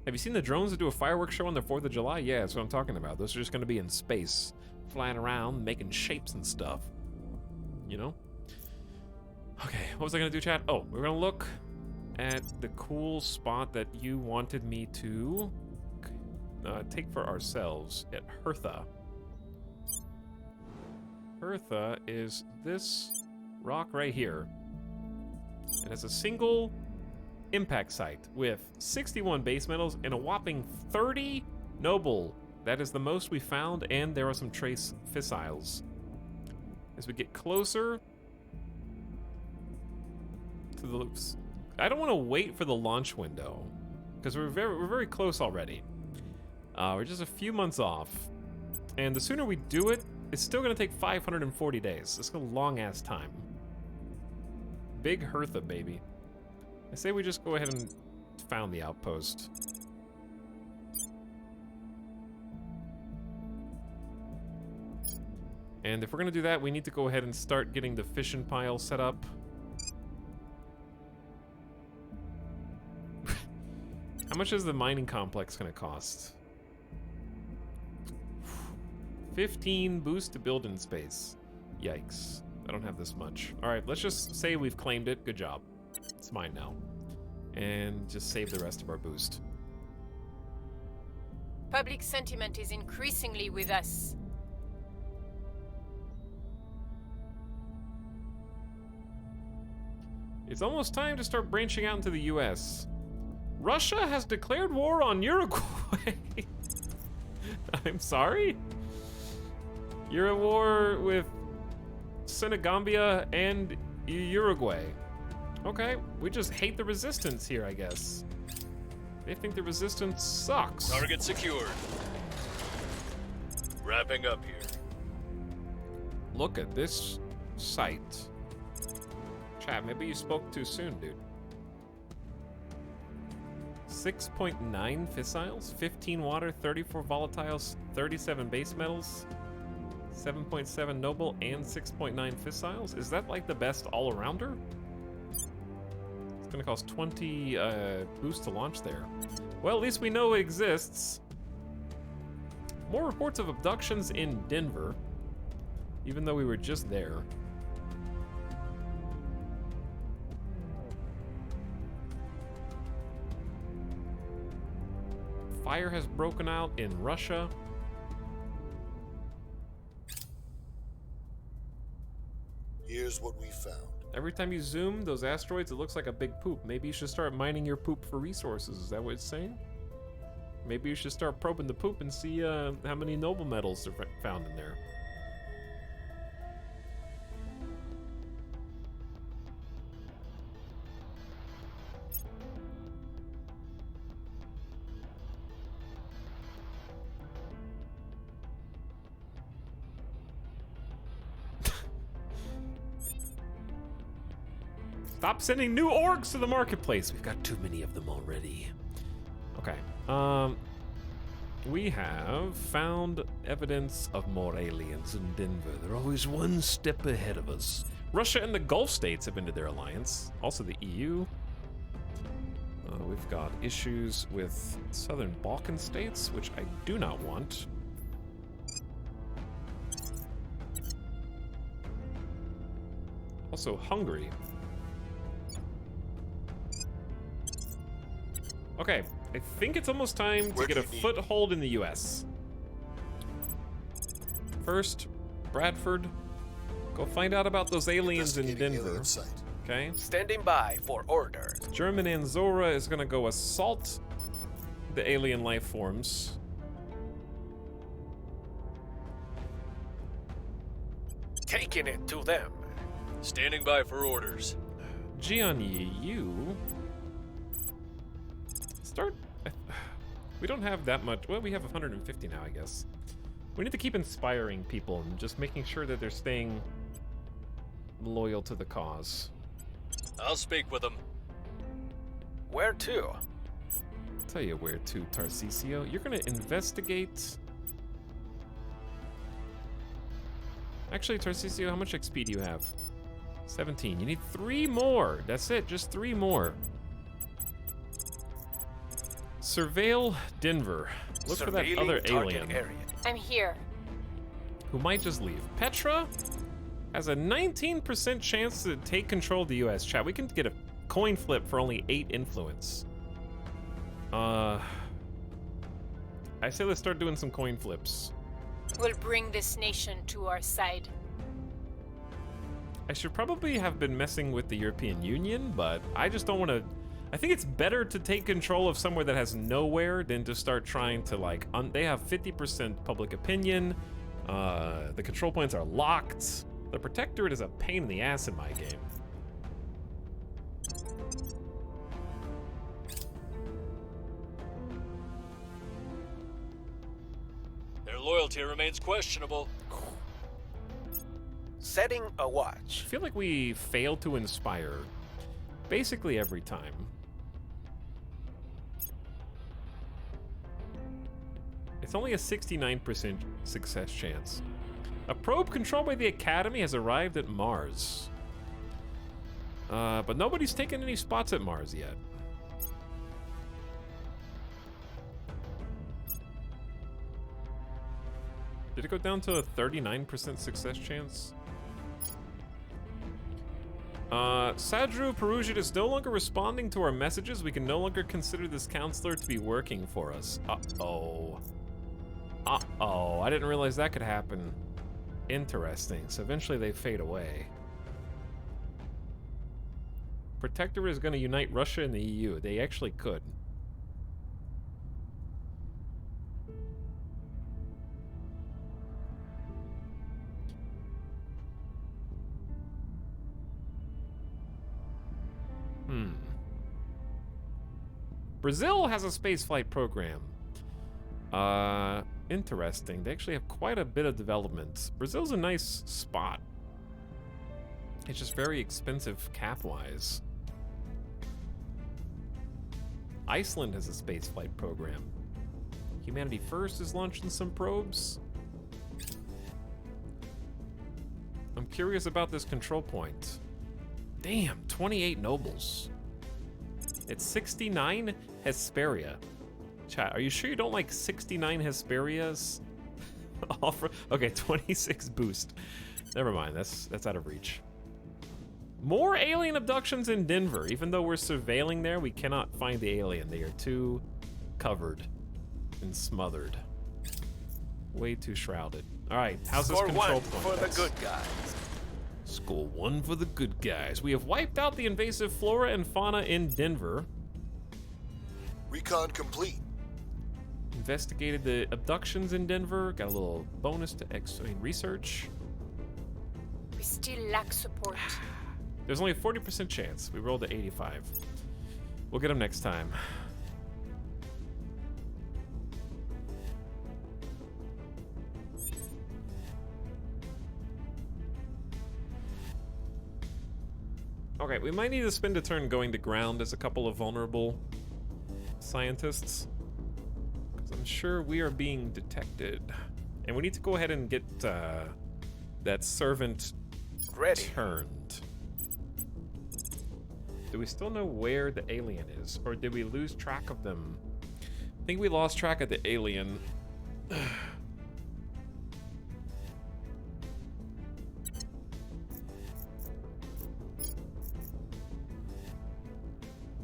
[SPEAKER 1] Have you seen the drones that do a fireworks show on the 4th of July? Yeah, that's what I'm talking about. Those are just going to be in space, flying around, making shapes and stuff. You know? Okay, what was I gonna do, chat? Oh, we're gonna look at the cool spot that you wanted me to take for ourselves at Hertha. Hertha is this rock right here. And it's a single impact site with 61 base metals and a whopping 30 noble. That is the most we found, and there are some trace fissiles. As we get closer to the loops, I don't want to wait for the launch window because we're very close already. We're just a few months off, and the sooner we do it, it's still going to take 540 days. It's a long-ass time. Big Hertha, baby. I say we just go ahead and found the outpost. And if we're going to do that, we need to go ahead and start getting the fission pile set up. How much is the mining complex going to cost? 15 boost to building space. Yikes. I don't have this much. Alright, let's just say we've claimed it. Good job. It's mine now. And just save the rest of our boost.
[SPEAKER 3] Public sentiment is increasingly with us.
[SPEAKER 1] It's almost time to start branching out into the US. Russia has declared war on Uruguay. I'm sorry? You're at war with Senegambia and Uruguay. Okay, we just hate the resistance here, I guess. They think the resistance sucks.
[SPEAKER 6] Target secured. Wrapping up here.
[SPEAKER 1] Look at this site. Chat, maybe you spoke too soon, dude. 6.9 fissiles, 15 water, 34 volatiles, 37 base metals, 7.7 noble, and 6.9 fissiles. Is that like the best all-arounder? It's gonna cost 20 boost to launch there. Well, at least we know it exists. More reports of abductions in Denver, even though we were just there. Fire has broken out in Russia.
[SPEAKER 7] Here's what we found.
[SPEAKER 1] Every time you zoom those asteroids, it looks like a big poop. Maybe you should start mining your poop for resources. Is that what it's saying? Maybe you should start probing the poop and see how many noble metals are found in there. Stop sending new orgs to the marketplace. We've got too many of them already. Okay. We have found evidence of more aliens in Denver. They're always one step ahead of us. Russia and the Gulf states have ended their alliance. Also the EU. We've got issues with Southern Balkan states, which I do not want. Also Hungary. Okay, I think it's almost time to get a foothold in the US. First, Bradford, go find out about those aliens in Denver. Okay?
[SPEAKER 2] Standing by for orders.
[SPEAKER 1] German Anzora is gonna go assault the alien life forms.
[SPEAKER 2] Taking it to them.
[SPEAKER 6] Standing by for orders.
[SPEAKER 1] Gianni, you start. We don't have that much. Well, we have 150 now, I guess. We need to keep inspiring people and just making sure that they're staying loyal to the cause.
[SPEAKER 6] I'll speak with them.
[SPEAKER 2] Where to?
[SPEAKER 1] I'll tell you where to, Tarcisio. You're gonna investigate. Actually, Tarcisio, how much XP do you have? 17. You need 3 more. That's it, just 3 more. Surveil Denver. Look for that other alien
[SPEAKER 3] I'm here.
[SPEAKER 1] who might just leave. Petra, has a 19% chance to take control of the US. Chat, we can get a coin flip for only 8 influence. I say let's start doing some coin flips.
[SPEAKER 3] We'll bring this nation to our side.
[SPEAKER 1] I should probably have been messing with the European Union, but I just don't want to. I think it's better to take control of somewhere that has nowhere than to start trying to, like, they have 50% public opinion. The control points are locked. The Protectorate is a pain in the ass in my game.
[SPEAKER 6] Their loyalty remains questionable.
[SPEAKER 2] Setting a watch.
[SPEAKER 1] I feel like we fail to inspire basically every time. It's only a 69% success chance. A probe controlled by the Academy has arrived at Mars. But nobody's taken any spots at Mars yet. Did it go down to a 39% success chance? Sadru Perugian is no longer responding to our messages. We can no longer consider this counselor to be working for us. Uh-oh. Uh-oh. I didn't realize that could happen. Interesting. So eventually they fade away. Protectorate is going to unite Russia and the EU. They actually could. Brazil has a spaceflight program. Interesting. They actually have quite a bit of development. Brazil's a nice spot. It's just very expensive cap-wise. Iceland has a spaceflight program. Humanity First is launching some probes. I'm curious about this control point. Damn, 28 nobles. It's 69 Hesperia. Chat, are you sure you don't like 69 Hesperias? Okay, 26 boost. Never mind, that's out of reach. More alien abductions in Denver. Even though we're surveilling there, we cannot find the alien. They are too covered and smothered. Way too shrouded. All right, how's this control
[SPEAKER 2] Score 1
[SPEAKER 1] point?
[SPEAKER 2] for the good guys.
[SPEAKER 1] Score 1 for the good guys. We have wiped out the invasive flora and fauna in Denver.
[SPEAKER 7] Recon complete.
[SPEAKER 1] Investigated the abductions in Denver. Got a little bonus to research.
[SPEAKER 3] We still lack support.
[SPEAKER 1] There's only a 40% chance. We rolled a 85. We'll get them next time. Okay, we might need to spend a turn going to ground as a couple of vulnerable scientists. Because I'm sure we are being detected. And we need to go ahead and get that servant
[SPEAKER 2] Ready.
[SPEAKER 1] turned. Do we still know where the alien is? Or did we lose track of them? I think we lost track of the alien.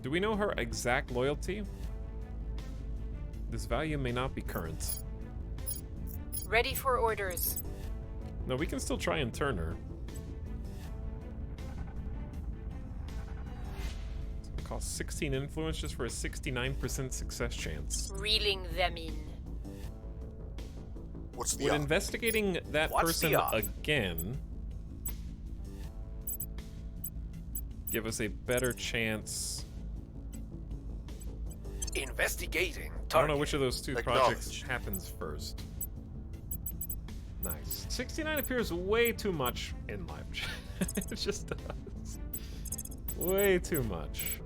[SPEAKER 1] Do we know her exact loyalty? This value may not be current.
[SPEAKER 3] Ready for orders.
[SPEAKER 1] No, we can still try and turn her. It's gonna cost 16 influence just for a 69% success chance.
[SPEAKER 3] Reeling them in.
[SPEAKER 7] What's the
[SPEAKER 1] Would
[SPEAKER 7] odds?
[SPEAKER 1] investigating that
[SPEAKER 2] What's
[SPEAKER 1] person
[SPEAKER 2] the odds?
[SPEAKER 1] again give us a better chance?
[SPEAKER 2] Investigating.
[SPEAKER 1] I don't
[SPEAKER 2] Target.
[SPEAKER 1] know which of those two projects
[SPEAKER 7] Acknowledged.
[SPEAKER 1] happens first. Nice. 69 appears way too much in live chat. It just does. Way too much.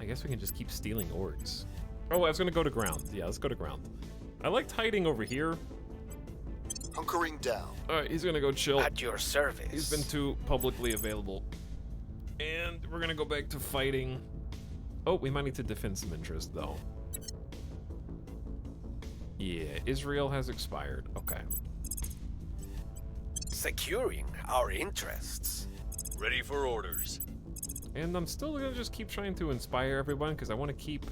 [SPEAKER 1] I guess we can just keep stealing orgs. Oh, I was gonna go to ground. Yeah, let's go to ground. I liked hiding over here.
[SPEAKER 7] Hunkering down.
[SPEAKER 1] Alright, he's gonna go chill.
[SPEAKER 2] At your service.
[SPEAKER 1] He's been too publicly available. And we're gonna go back to fighting. Oh, we might need to defend some interest, though. Yeah, Israel has expired. Okay.
[SPEAKER 2] Securing our interests.
[SPEAKER 6] Ready for orders.
[SPEAKER 1] And I'm still gonna just keep trying to inspire everyone because I want to keep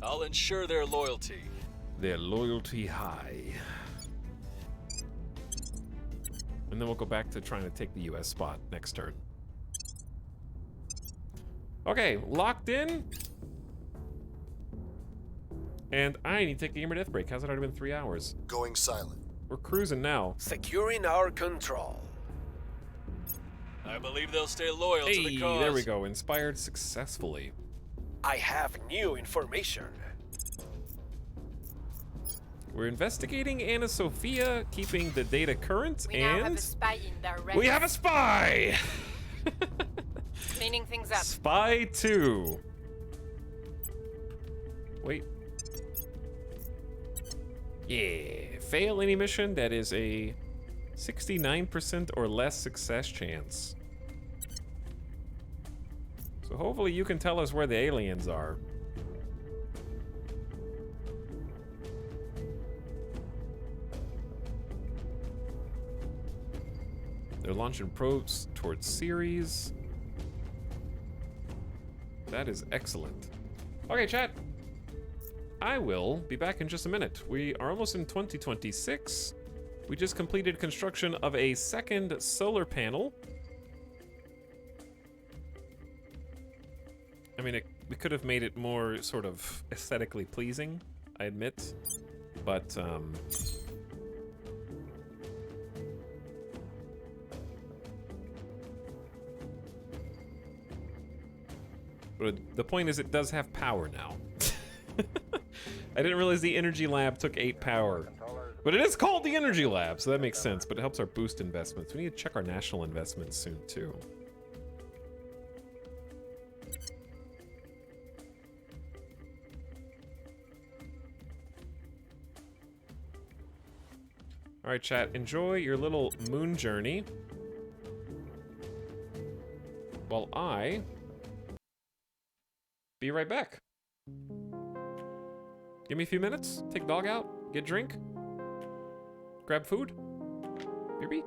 [SPEAKER 6] I'll ensure their loyalty.
[SPEAKER 1] their loyalty high. And then we'll go back to trying to take the US spot next turn. Okay, locked in. And I need to take a gamer death break. How's it already been 3 hours?
[SPEAKER 7] Going silent.
[SPEAKER 1] We're cruising now.
[SPEAKER 2] Securing our control.
[SPEAKER 6] I believe they'll stay loyal to the
[SPEAKER 1] Hey,
[SPEAKER 6] cause.
[SPEAKER 1] there we go. Inspired successfully.
[SPEAKER 2] I have new information.
[SPEAKER 1] We're investigating Anna Sophia, keeping the data current,
[SPEAKER 3] We now have a
[SPEAKER 1] and
[SPEAKER 3] spy in direct.
[SPEAKER 1] we have a spy!
[SPEAKER 3] Cleaning things up.
[SPEAKER 1] Spy 2. Wait. Yeah. Fail any mission that is a 69% or less success chance. So hopefully you can tell us where the aliens are. They're launching probes towards Ceres. That is excellent. Okay, chat. I will be back in just a minute. We are almost in 2026. We just completed construction of a second solar panel. I mean, we could have made it more sort of aesthetically pleasing, I admit. But, but the point is it does have power now. I didn't realize the energy lab took 8 power. But it is called the energy lab, so that makes sense. But it helps our boost investments. We need to check our national investments soon, too. Alright, chat. Enjoy your little moon journey. While I be right back. Give me a few minutes, take dog out, get drink, grab food. BB.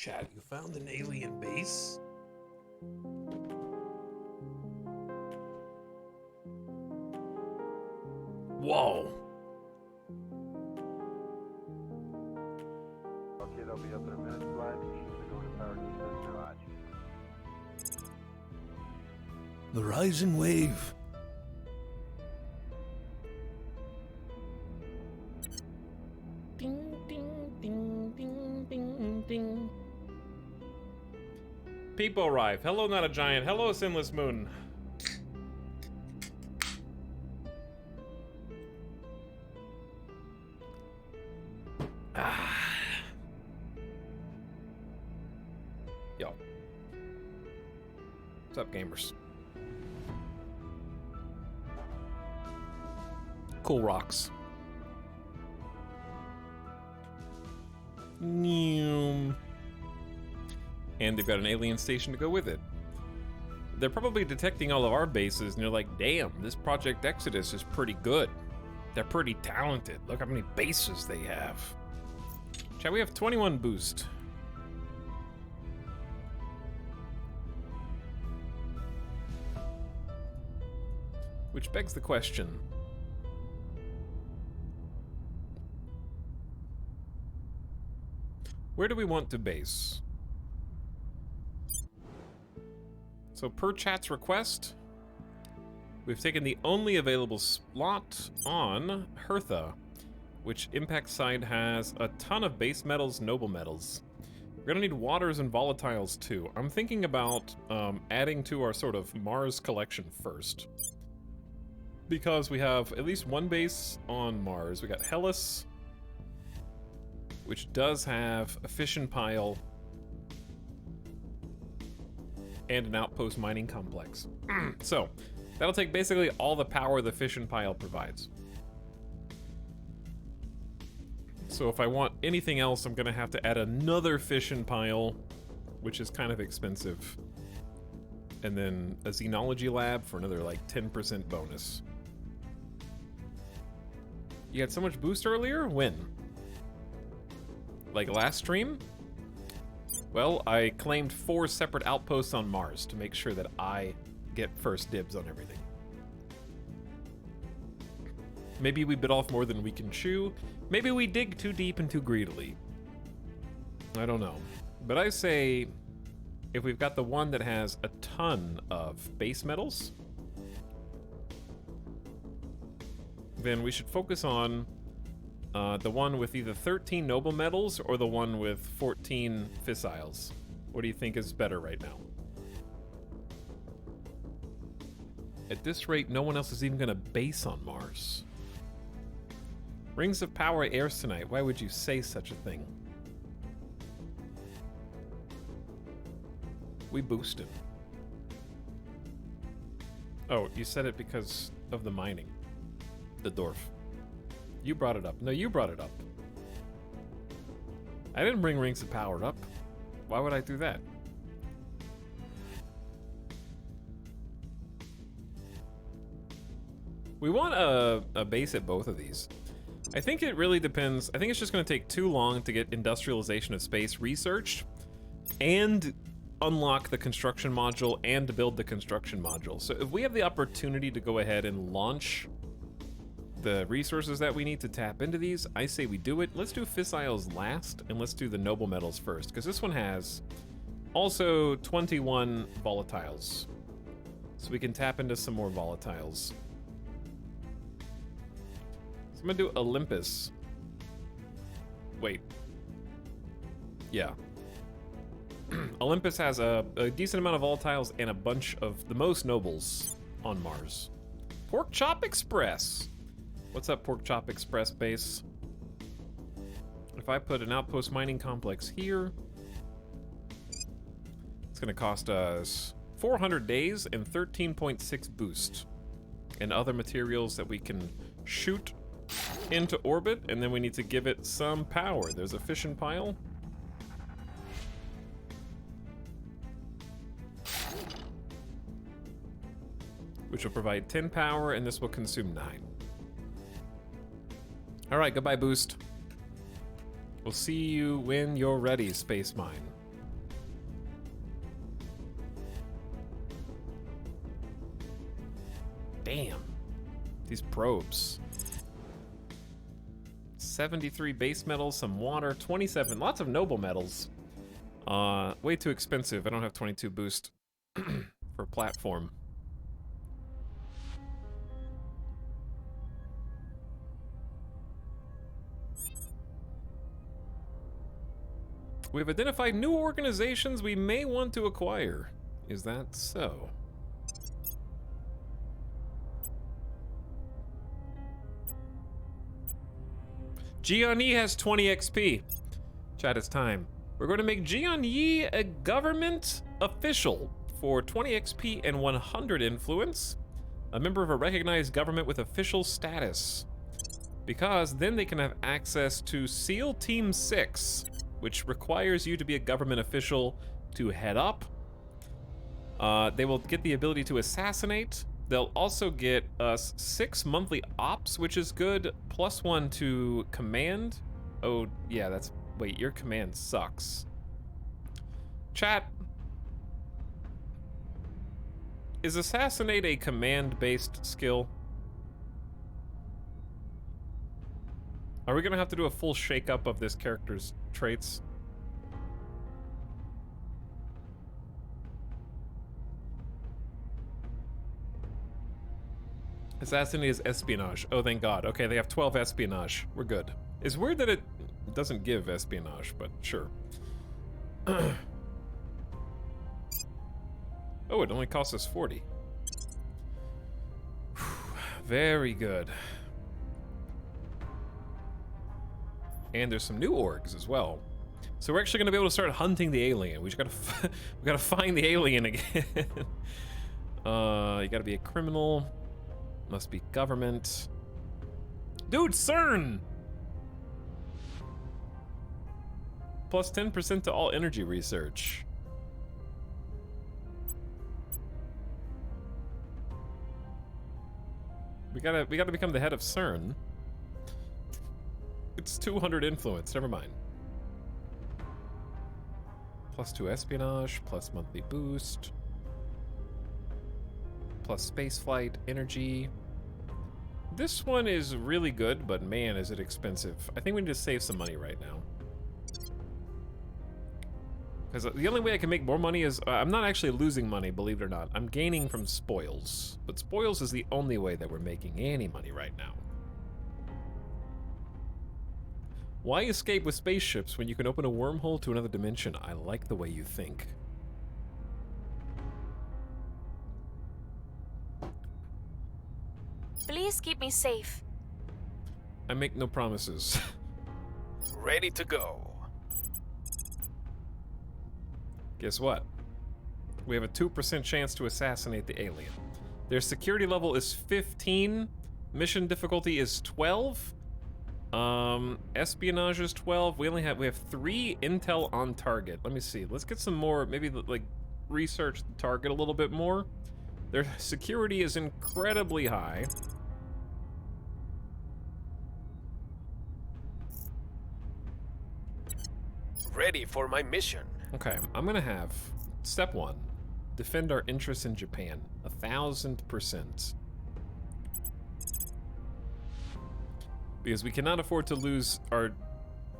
[SPEAKER 1] Chat, you found an alien base? Whoa.
[SPEAKER 4] Okay, they'll be up in a minute. Flight. Shoot to go to power defense garage.
[SPEAKER 8] The rising wave.
[SPEAKER 1] Ding, ding, ding, ding, ding, ding. People arrive. Hello, not a giant. Hello, Sinless Moon. Yo. What's up, gamers? Cool rocks. And they've got an alien station to go with it. They're probably detecting all of our bases, and they're like, damn, this Project Exodus is pretty good. They're pretty talented. Look how many bases they have. Chat, we have 21 boost. Which begs the question. Where do we want to base? So per chat's request, we've taken the only available slot on Hertha, which impact side has a ton of base metals, noble metals. We're gonna need waters and volatiles too. I'm thinking about adding to our sort of Mars collection first. Because we have at least one base on Mars. We got Hellas, which does have a fission pile and an outpost mining complex. So, that'll take basically all the power the fission pile provides. So if I want anything else, I'm gonna have to add another fission pile, which is kind of expensive. And then a xenology lab for another like 10% bonus. You had so much boost earlier? When? Like last stream? Well, I claimed 4 separate outposts on Mars to make sure that I get first dibs on everything. Maybe we bit off more than we can chew. Maybe we dig too deep and too greedily. I don't know. But I say, if we've got the one that has a ton of base metals, then we should focus on the one with either 13 noble metals or the one with 14 fissiles. What do you think is better right now? At this rate, no one else is even going to base on Mars. Rings of Power airs tonight. Why would you say such a thing? We boosted. Oh, you said it because of the mining. The dwarf. You brought it up. No, you brought it up. I didn't bring Rings of Power up. Why would I do that? We want a base at both of these. I think it really depends. I think it's just going to take too long to get industrialization of space researched and unlock the construction module and to build the construction module. So if we have the opportunity to go ahead and launch the resources that we need to tap into these, I say we do it. Let's do fissiles last, and let's do the noble metals first, because this one has also 21 volatiles. So we can tap into some more volatiles. So I'm gonna do Olympus. Wait. Yeah. Olympus has a decent amount of volatiles and a bunch of the most nobles on Mars. Pork Chop Express. What's up, Pork Chop Express base? If I put an outpost mining complex here, it's gonna cost us 400 days and 13.6 boost. And other materials that we can shoot into orbit, and then we need to give it some power. There's a fission pile. Which will provide 10 power, and this will consume 9. All right, goodbye, boost. We'll see you when you're ready, Space Mine. Damn. These probes. 73 base metals, some water, 27, lots of noble metals. Way too expensive. I don't have 22 boost for platform. We've identified new organizations we may want to acquire. Is that so? Jian has 20 XP. Chat, it's time. We're going to make Jian a government official for 20 XP and 100 influence. A member of a recognized government with official status. Because then they can have access to SEAL Team 6, which requires you to be a government official to head up. They will get the ability to assassinate. They'll also get us 6 monthly ops, which is good, +1 to command. Oh, yeah, that's... Wait, your command sucks. Chat. Is assassinate a command-based skill? Are we gonna have to do a full shake-up of this character's traits? Assassinate is espionage. Oh, thank God. Okay, they have 12 espionage. We're good. It's weird that it doesn't give espionage, but sure. Oh, it only costs us 40. Very good. And there's some new orgs as well. So we're actually gonna be able to start hunting the alien. We just gotta we gotta find the alien again. You gotta be a criminal. Must be government. Dude, CERN! Plus 10% to all energy research. We gotta become the head of CERN. It's 200 influence, never mind. +2 espionage, plus monthly boost. Plus spaceflight, energy. This one is really good, but man, is it expensive. I think we need to save some money right now. Because the only way I can make more money is... I'm not actually losing money, believe it or not. I'm gaining from spoils. But spoils is the only way that we're making any money right now. Why escape with spaceships when you can open a wormhole to another dimension? I like the way you think.
[SPEAKER 9] Please keep me safe.
[SPEAKER 1] I make no promises.
[SPEAKER 2] Ready to go.
[SPEAKER 1] Guess what? We have a 2% chance to assassinate the alien. Their security level is 15. Mission difficulty is 12. Espionage is 12. We have 3 intel on target. Let me see. Let's get some more, maybe like research the target a little bit more. Their security is incredibly high.
[SPEAKER 2] Ready for my mission.
[SPEAKER 1] Okay, I'm gonna have step 1. Defend our interests in Japan. 1000%. Because we cannot afford to lose our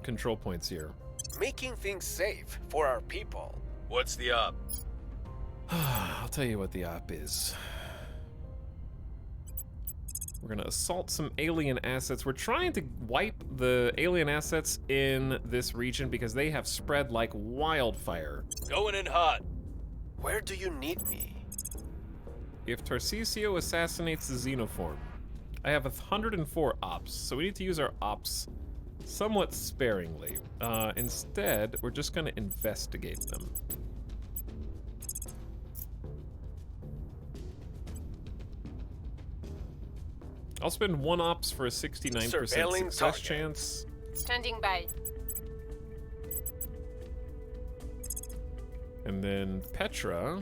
[SPEAKER 1] control points here.
[SPEAKER 2] Making things safe for our people.
[SPEAKER 6] What's the op?
[SPEAKER 1] I'll tell you what the op is. We're gonna assault some alien assets. We're trying to wipe the alien assets in this region because they have spread like wildfire.
[SPEAKER 6] Going in hot.
[SPEAKER 2] Where do you need me?
[SPEAKER 1] If Tarcisio assassinates the Xenoform, I have 104 ops, so we need to use our ops somewhat sparingly. Instead, we're just gonna investigate them. I'll spend 1 ops for a 69%
[SPEAKER 2] Surveilling
[SPEAKER 1] success
[SPEAKER 2] target.
[SPEAKER 1] chance.
[SPEAKER 3] Standing by.
[SPEAKER 1] And then Petra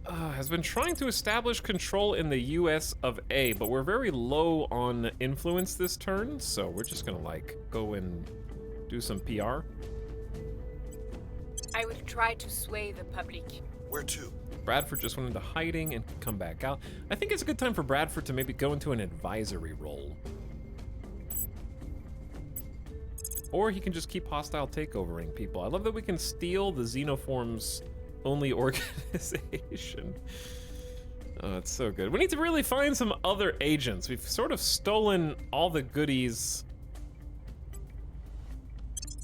[SPEAKER 1] has been trying to establish control in the US of A, but we're very low on influence this turn, so we're just gonna like go and do some PR.
[SPEAKER 3] I will try to sway the public.
[SPEAKER 7] Where to?
[SPEAKER 1] Bradford just went into hiding and can come back out. I think it's a good time for Bradford to maybe go into an advisory role. Or he can just keep hostile takeovering people. I love that we can steal the Xenoform's only organization. Oh, it's so good. We need to really find some other agents. We've sort of stolen all the goodies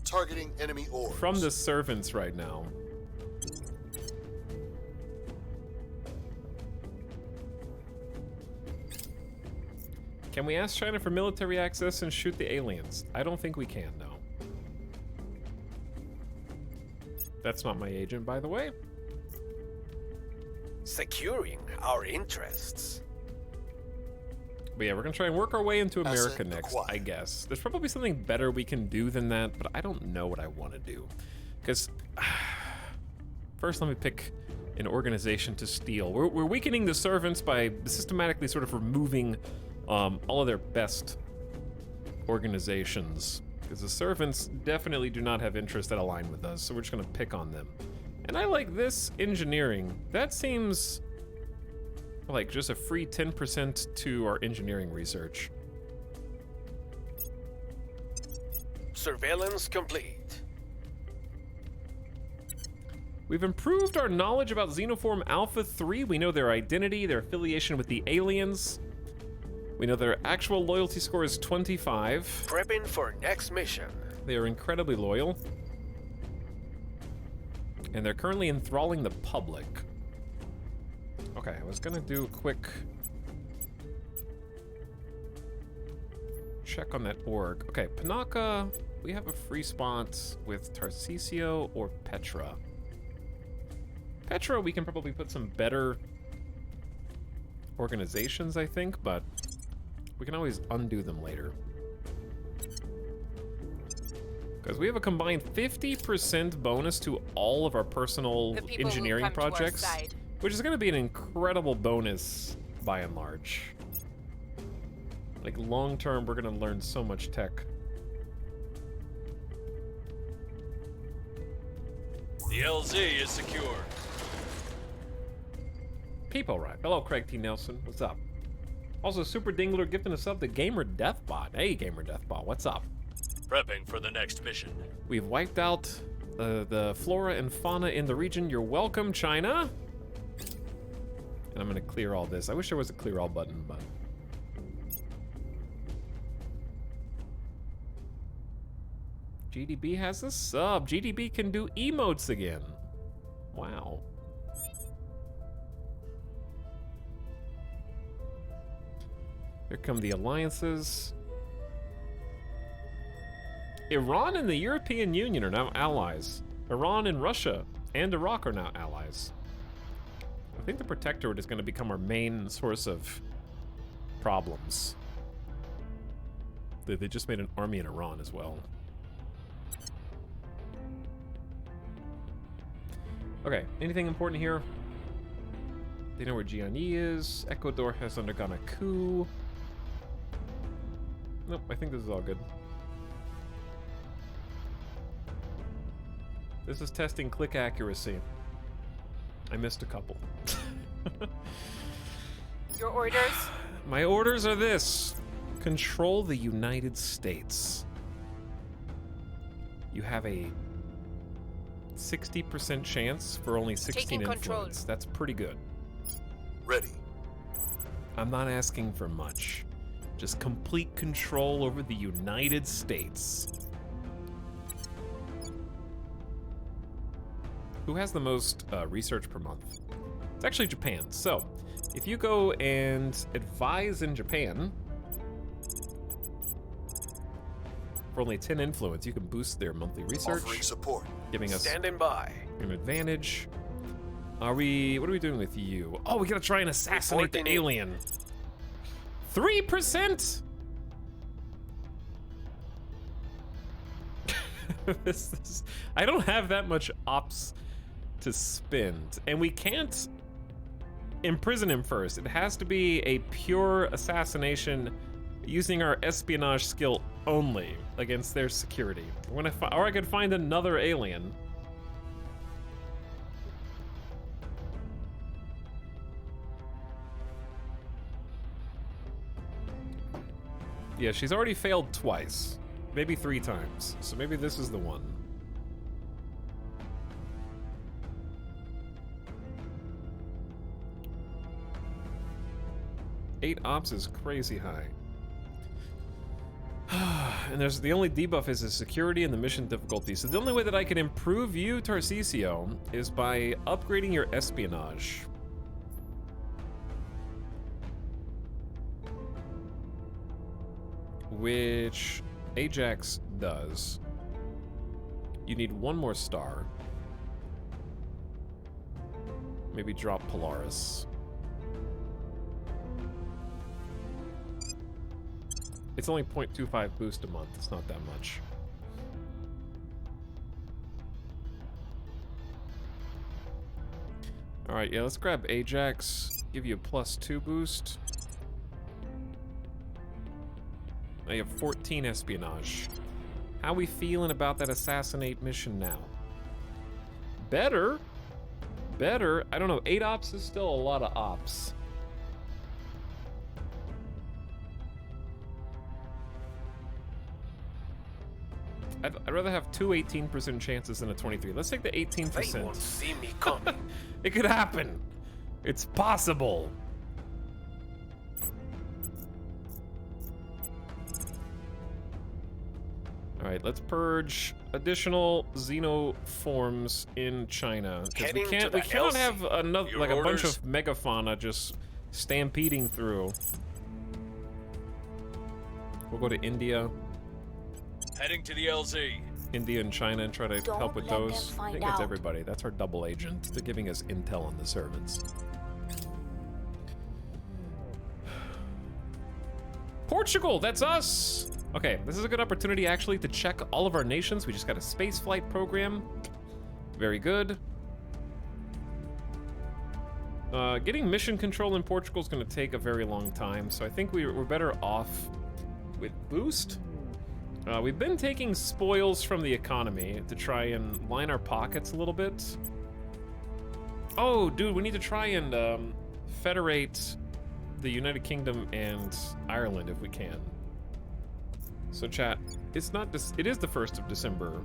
[SPEAKER 7] Targeting enemy orbs.
[SPEAKER 1] from the servants right now. Can we ask China for military access and shoot the aliens? I don't think we can, no. That's not my agent, by the way.
[SPEAKER 2] Securing our interests.
[SPEAKER 1] But yeah, we're gonna try and work our way into America
[SPEAKER 7] Asset
[SPEAKER 1] next,
[SPEAKER 7] acquired.
[SPEAKER 1] I guess. There's probably something better we can do than that, but I don't know what I want to do. Because, first let me pick an organization to steal. We're weakening the servants by systematically sort of removing all of their best organizations. Because the servants definitely do not have interests that align with us, so we're just gonna pick on them. And I like this engineering. That seems like just a free 10% to our engineering research.
[SPEAKER 2] Surveillance complete.
[SPEAKER 1] We've improved our knowledge about Xenoform Alpha 3. We know their identity, their affiliation with the aliens. We know their actual loyalty score is 25.
[SPEAKER 2] Prepping for next mission.
[SPEAKER 1] They are incredibly loyal. And they're currently enthralling the public. Okay, I was gonna do a quick check on that org. Okay, Panaka, we have a free spot with Tarcisio or Petra. Petra, we can probably put some better organizations, I think, but we can always undo them later. Because we have a combined 50% bonus to all of our personal
[SPEAKER 3] The people will
[SPEAKER 1] engineering
[SPEAKER 3] come to our
[SPEAKER 1] projects,
[SPEAKER 3] side.
[SPEAKER 1] which is going to be an incredible bonus by and large. Like, long term, we're going to learn so much tech.
[SPEAKER 6] The LZ is secure.
[SPEAKER 1] People, right? Hello, Craig T. Nelson. What's up? Also, Super Dingler gifting a sub to Gamer Deathbot. Hey, Gamer Deathbot, what's up?
[SPEAKER 6] Prepping for the next mission.
[SPEAKER 1] We've wiped out the flora and fauna in the region. You're welcome, China. And I'm gonna clear all this. I wish there was a clear all button, but. GDB has a sub. GDB can do emotes again. Wow. Here come the alliances. Iran and the European Union are now allies. Iran and Russia and Iraq are now allies. I think the Protectorate is going to become our main source of problems. They just made an army in Iran as well. Okay, anything important here? They know where Gianni is. Ecuador has undergone a coup. Nope, I think this is all good. This is testing click accuracy. I missed a couple.
[SPEAKER 3] Your orders?
[SPEAKER 1] My orders are this. Control the United States. You have a 60% chance for only 16
[SPEAKER 3] Taking control.
[SPEAKER 1] influence. That's pretty good.
[SPEAKER 7] Ready.
[SPEAKER 1] I'm not asking for much. Just complete control over the United States. Who has the most research per month? It's actually Japan. So, if you go and advise in Japan, for only 10 influence, you can boost their monthly research,
[SPEAKER 7] Offering support.
[SPEAKER 1] giving us
[SPEAKER 2] Standing by.
[SPEAKER 1] an advantage. What are we doing with you? Oh, we gotta try and assassinate the
[SPEAKER 2] Reporting in.
[SPEAKER 1] alien. 3%? I don't have that much ops to spend, and we can't imprison him first. It has to be a pure assassination using our espionage skill only against their security. Or I could find another alien. Yeah, she's already failed twice. Maybe 3 times. So maybe this is the one. Eight ops is crazy high. And there's the only debuff is the security and the mission difficulty. So the only way that I can improve you, Tarcisio, is by upgrading your espionage. Which Ajax does. You need 1 more star. Maybe drop Polaris. It's only 0.25 boost a month. It's not that much. Alright, yeah, let's grab Ajax. Give you a +2 boost. Now you have 14 espionage. How we feeling about that assassinate mission now? Better. Better. I don't know. 8 ops is still a lot of ops. I'd rather have 2 18% chances than a 23. Let's take the 18%.
[SPEAKER 2] They won't see me coming.
[SPEAKER 1] It could happen. It's possible. Alright, let's purge additional xenoforms in China. Because we
[SPEAKER 2] Heading to
[SPEAKER 1] we
[SPEAKER 2] the
[SPEAKER 1] cannot
[SPEAKER 2] Helsi.
[SPEAKER 1] have another
[SPEAKER 6] Your
[SPEAKER 1] like a bunch
[SPEAKER 6] orders?
[SPEAKER 1] of megafauna just stampeding through. We'll go to India.
[SPEAKER 6] Heading to the LZ.
[SPEAKER 1] India and China and try to
[SPEAKER 9] Don't
[SPEAKER 1] help with
[SPEAKER 9] let them
[SPEAKER 1] those. I
[SPEAKER 9] find
[SPEAKER 1] think it's
[SPEAKER 9] out.
[SPEAKER 1] everybody. That's our double agent. They're giving us intel on the servants. Portugal, that's us! Okay, this is a good opportunity actually to check all of our nations. We just got a space flight program. Very good. Getting mission control in Portugal is going to take a very long time, so I think we're better off with boost. We've been taking spoils from the economy to try and line our pockets a little bit. Oh, dude, we need to try and federate the United Kingdom and Ireland if we can. So chat, it's not this. It is the 1st of December.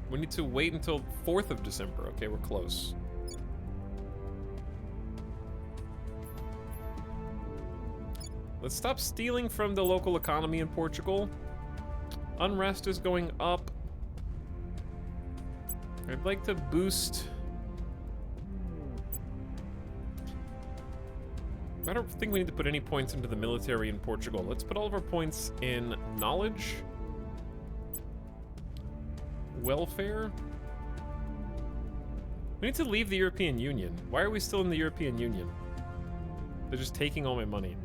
[SPEAKER 1] We need to wait until 4th of December. Okay, we're close. Let's stop stealing from the local economy in Portugal. Unrest is going up. I'd like to boost. I don't think we need to put any points into the military in Portugal. Let's put all of our points in knowledge, welfare. We need to leave the European Union. Why are we still in the European Union? They're just taking all my money.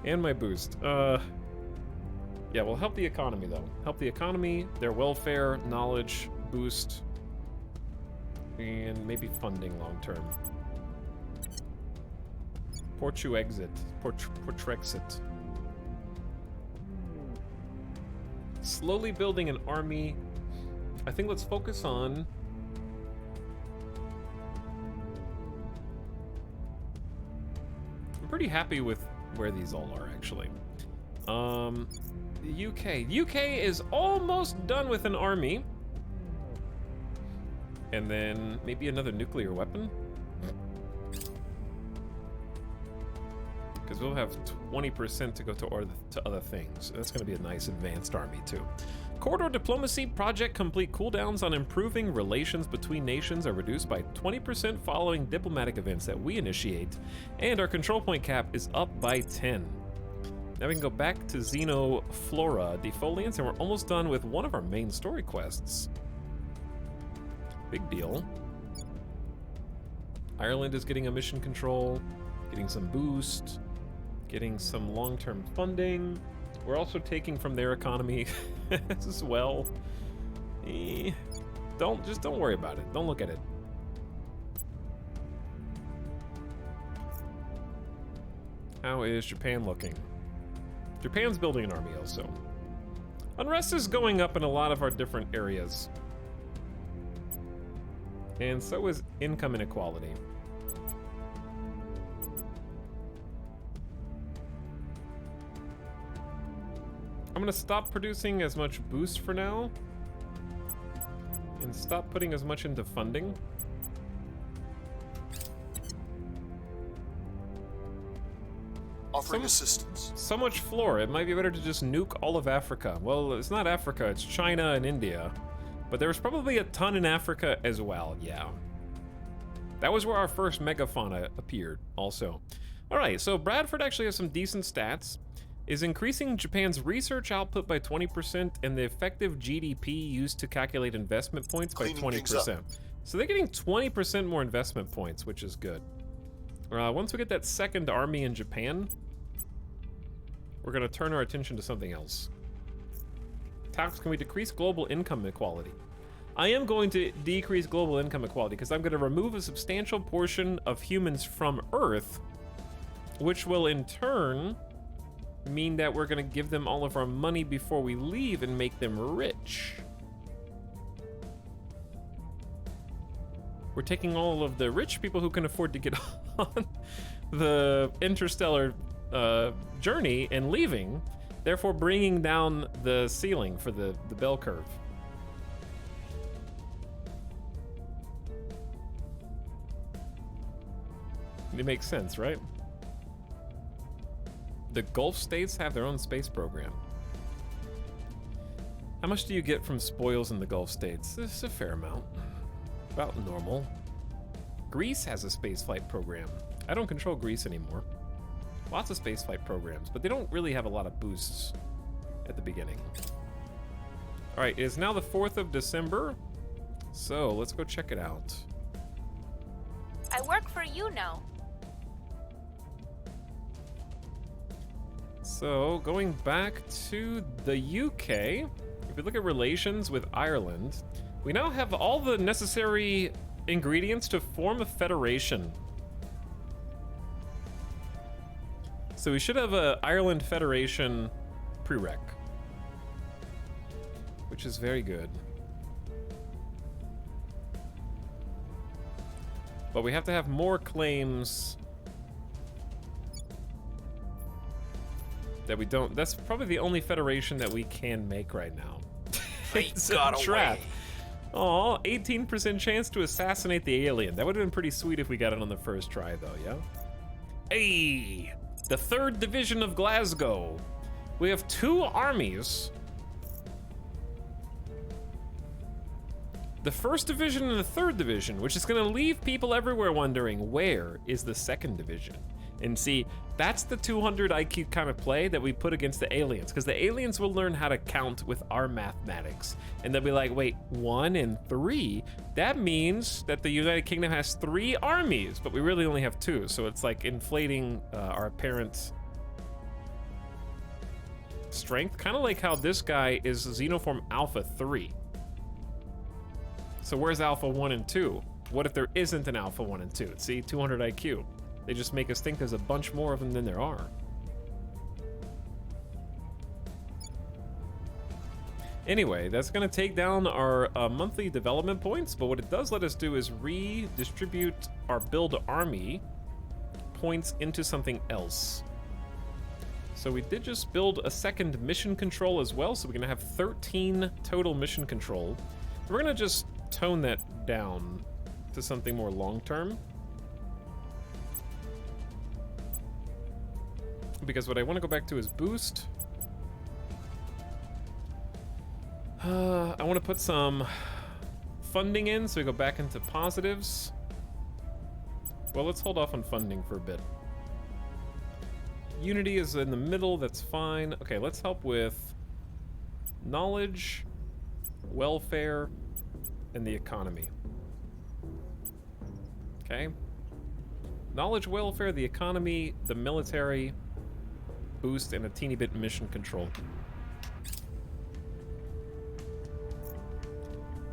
[SPEAKER 1] and my boost. Yeah, we'll help the economy though. Help the economy, their welfare, knowledge, boost, and maybe funding long term. Portuexit. Portrexit. Slowly building an army. I think let's focus on pretty happy with where these all are, actually. The UK. The UK is almost done with an army. And then maybe another nuclear weapon. Because we'll have 20% to go to other things. That's going to be a nice advanced army, too. Corridor diplomacy project complete. Cooldowns on improving relations between nations are reduced by 20% following diplomatic events that we initiate, and our control point cap is up by 10. Now we can go back to Xenoflora defoliants, and we're almost done with one of our main story quests. Big deal. Ireland is getting a mission control, getting some boost, getting some long-term funding. We're also taking from their economy as well. Don't worry about it. Don't look at it. How is Japan looking? Japan's building an army also. Unrest is going up in a lot of our different areas. And so is income inequality. I'm gonna stop producing as much boost for now. And stop putting as much into funding.
[SPEAKER 7] Offering assistance.
[SPEAKER 1] So much flora. It might be better to just nuke all of Africa. Well, it's not Africa, it's China and India. But there's probably a ton in Africa as well, yeah. That was where our first megafauna appeared, also. Alright, so Bradford actually has some decent stats. Is increasing Japan's research output by 20% and the effective GDP used to calculate investment points by
[SPEAKER 7] Cleaning things
[SPEAKER 1] 20%.
[SPEAKER 7] up.
[SPEAKER 1] So they're getting 20% more investment points, which is good. Once we get that second army in Japan, we're going to turn our attention to something else. Tax, can we decrease global income inequality? I am going to decrease global income equality because I'm going to remove a substantial portion of humans from Earth, which will in turn mean that we're going to give them all of our money before we leave and make them rich. We're taking all of the rich people who can afford to get on the interstellar journey and leaving, therefore bringing down the ceiling for the bell curve. It makes sense, right? The Gulf states have their own space program. How much do you get from spoils in the Gulf states? It's a fair amount. About normal. Greece has a spaceflight program. I don't control Greece anymore. Lots of spaceflight programs, but they don't really have a lot of boosts at the beginning. All right, it is now the 4th of December, so let's go check it out.
[SPEAKER 9] I work for you now.
[SPEAKER 1] So, going back to the UK, if we look at relations with Ireland, we now have all the necessary ingredients to form a federation. So we should have a Ireland Federation prereq, which is very good. But we have to have more claims that we don't. That's probably the only federation that we can make right now. It's a trap. Aw, 18% chance to assassinate the alien. That would have been pretty sweet if we got it on the first try, though, yeah? Hey! The 3rd Division of Glasgow. We have 2 armies. The 1st Division and the 3rd Division, which is going to leave people everywhere wondering, where is the 2nd Division? And see, that's the 200 IQ kind of play that we put against the aliens, because the aliens will learn how to count with our mathematics. And they'll be like, wait, 1 and 3? That means that the United Kingdom has 3 armies, but we really only have 2. So it's like inflating our apparent strength, kind of like how this guy is Xenoform Alpha 3. So where's Alpha 1 and 2? What if there isn't an Alpha 1 and 2? See, 200 IQ. They just make us think there's a bunch more of them than there are. Anyway, that's going to take down our monthly development points, but what it does let us do is redistribute our build army points into something else. So we did just build a 2nd mission control as well, so we're going to have 13 total mission control. We're going to just tone that down to something more long-term. Because what I want to go back to is boost. I want to put some funding in, so we go back into positives. Well, let's hold off on funding for a bit. Unity is in the middle, that's fine. Okay, let's help with knowledge, welfare, and the economy. Okay. Knowledge, welfare, the economy, the military, boost, and a teeny bit mission control.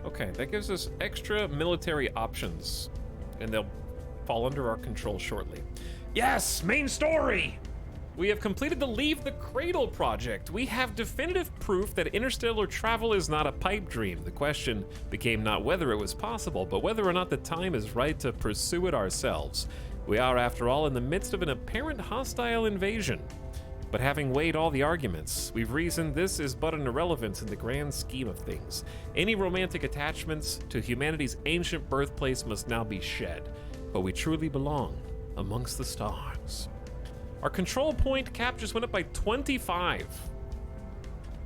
[SPEAKER 1] Okay, that gives us extra military options, and they'll fall under our control shortly. Yes, main story! We have completed the Leave the Cradle project. We have definitive proof that interstellar travel is not a pipe dream. The question became not whether it was possible, but whether or not the time is right to pursue it ourselves. We are, after all, in the midst of an apparent hostile invasion. But having weighed all the arguments, we've reasoned this is but an irrelevance in the grand scheme of things. Any romantic attachments to humanity's ancient birthplace must now be shed, for we truly belong amongst the stars. Our control point cap just went up by 25.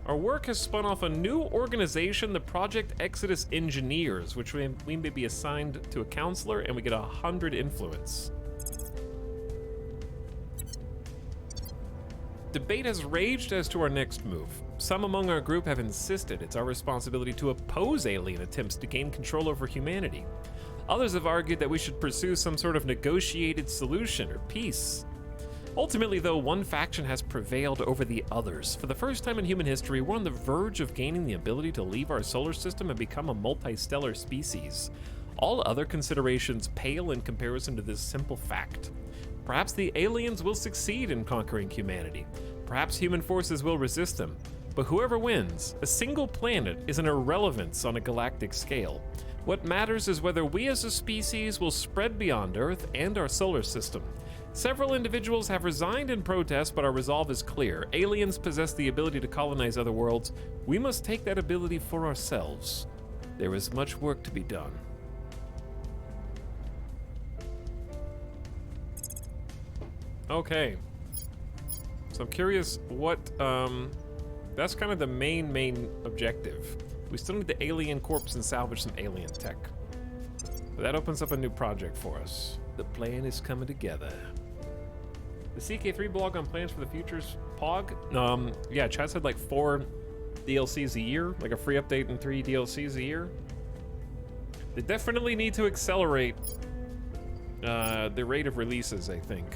[SPEAKER 1] Our work has spun off a new organization, the Project Exodus Engineers, which we may be assigned to a counselor, and we get 100 influence. Debate has raged as to our next move. Some among our group have insisted it's our responsibility to oppose alien attempts to gain control over humanity. Others have argued that we should pursue some sort of negotiated solution or peace. Ultimately, though, one faction has prevailed over the others. For the first time in human history, we're on the verge of gaining the ability to leave our solar system and become a multistellar species. All other considerations pale in comparison to this simple fact. Perhaps the aliens will succeed in conquering humanity. Perhaps human forces will resist them. But whoever wins, a single planet is an irrelevance on a galactic scale. What matters is whether we as a species will spread beyond Earth and our solar system. Several individuals have resigned in protest, but our resolve is clear. Aliens possess the ability to colonize other worlds. We must take that ability for ourselves. There is much work to be done. Okay. So I'm curious what, that's kind of the main objective. We still need the alien corpse and salvage some alien tech. But that opens up a new project for us. The plan is coming together. The CK3 blog on plans for the future's POG. Yeah, Chad said like 4 DLCs a year, like a free update and 3 DLCs a year. They definitely need to accelerate the rate of releases, I think.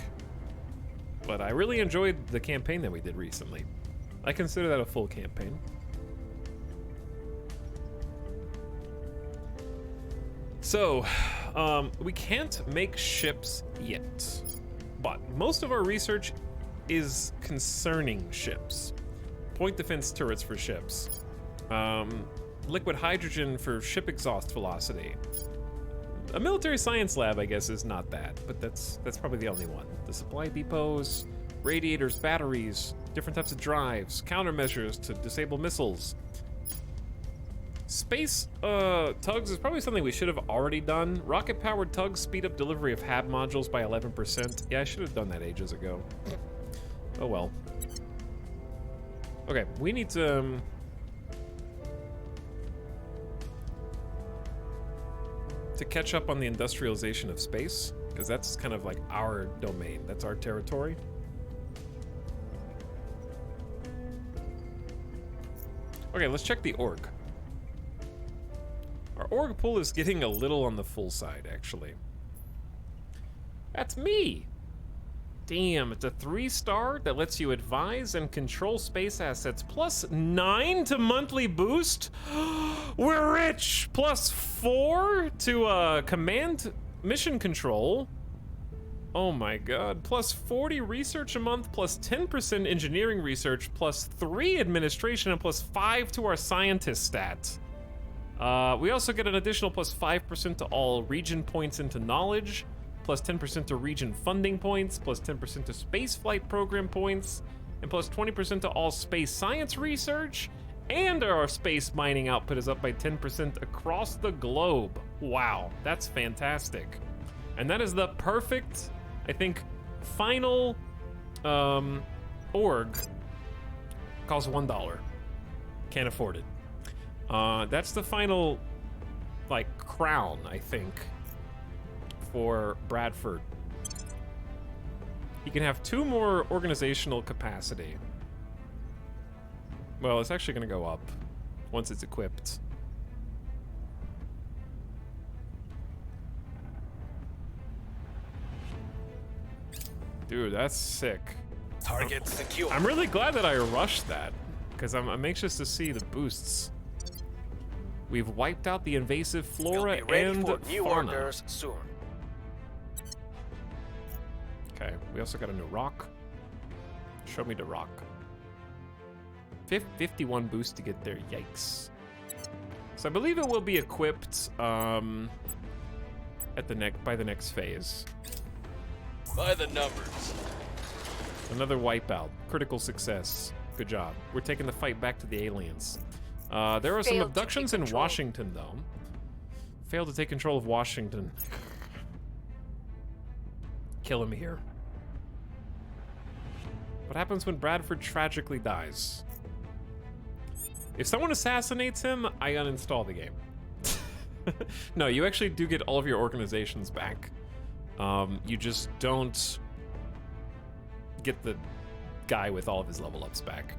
[SPEAKER 1] But I really enjoyed the campaign that we did recently. I consider that a full campaign. So, we can't make ships yet, but most of our research is concerning ships. Point defense turrets for ships. Liquid hydrogen for ship exhaust velocity. A military science lab, I guess, is not that, but that's probably the only one. The supply depots, radiators, batteries, different types of drives, countermeasures to disable missiles. Space tugs is probably something we should have already done. Rocket-powered tugs speed up delivery of HAB modules by 11%. Yeah, I should have done that ages ago. Oh well. Okay, we need to... to catch up on the industrialization of space, because that's kind of like our domain. That's our territory. Okay, let's check the org. Our org pool is getting a little on the full side, actually. That's me! Damn, it's a 3-star that lets you advise and control space assets, plus 9 to monthly boost? We're rich! Plus 4 to command mission control. Oh my god. Plus 40 research a month, plus 10% engineering research, plus 3 administration, and plus 5 to our scientist stat. We also get an additional plus 5% to all region points into knowledge, plus 10% to region funding points, plus 10% to spaceflight program points, and plus 20% to all space science research, and our space mining output is up by 10% across the globe. Wow, that's fantastic. And that is the perfect, I think, final org. Costs $1. Can't afford it. That's the final, like, crown, I think, for Bradford. He can have 2 more organizational capacity. Well, it's actually going to go up once it's equipped. Dude, that's sick.
[SPEAKER 2] Target secure.
[SPEAKER 1] I'm really glad that I rushed that, because I'm anxious to see the boosts. We've wiped out the invasive flora
[SPEAKER 2] We'll be ready
[SPEAKER 1] and
[SPEAKER 2] for new
[SPEAKER 1] fauna.
[SPEAKER 2] orders soon.
[SPEAKER 1] Okay, we also got a new rock. Show me the rock. 51 boosts to get there, yikes. So I believe it will be equipped at the by the next phase.
[SPEAKER 6] By the numbers.
[SPEAKER 1] Another wipeout. Critical success. Good job. We're taking the fight back to the aliens. There are some
[SPEAKER 3] Failed to
[SPEAKER 1] abductions
[SPEAKER 3] take
[SPEAKER 1] in
[SPEAKER 3] control.
[SPEAKER 1] Washington, though. Failed to take control of Washington. Killing me here. What happens when Bradford tragically dies? If someone assassinates him, I uninstall the game. No, you actually do get all of your organizations back. You just don't get the guy with all of his level ups back.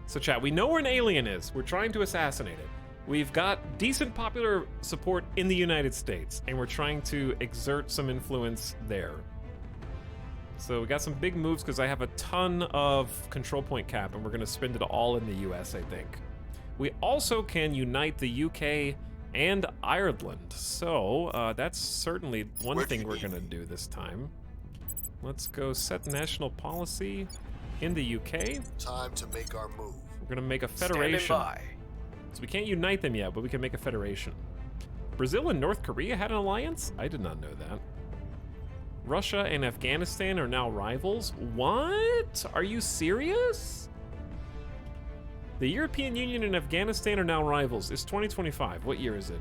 [SPEAKER 1] So chat, we know where an alien is. We're trying to assassinate it. We've got decent popular support in the United States, and we're trying to exert some influence there. So we got some big moves because I have a ton of control point cap, and we're going to spend it all in the US, I think. We also can unite the UK and Ireland. So that's certainly one
[SPEAKER 7] Where do
[SPEAKER 1] thing
[SPEAKER 7] you
[SPEAKER 1] we're
[SPEAKER 7] need
[SPEAKER 1] going to
[SPEAKER 7] me?
[SPEAKER 1] do this time. Let's go set national policy in the UK.
[SPEAKER 7] Time to make our move.
[SPEAKER 1] We're going to make a
[SPEAKER 2] Standing
[SPEAKER 1] federation.
[SPEAKER 2] by.
[SPEAKER 1] So we can't unite them yet, but we can make a federation. Brazil and North Korea had an alliance? I did not know that. Russia and Afghanistan are now rivals? What? Are you serious? The European Union and Afghanistan are now rivals. It's 2025. What year is it?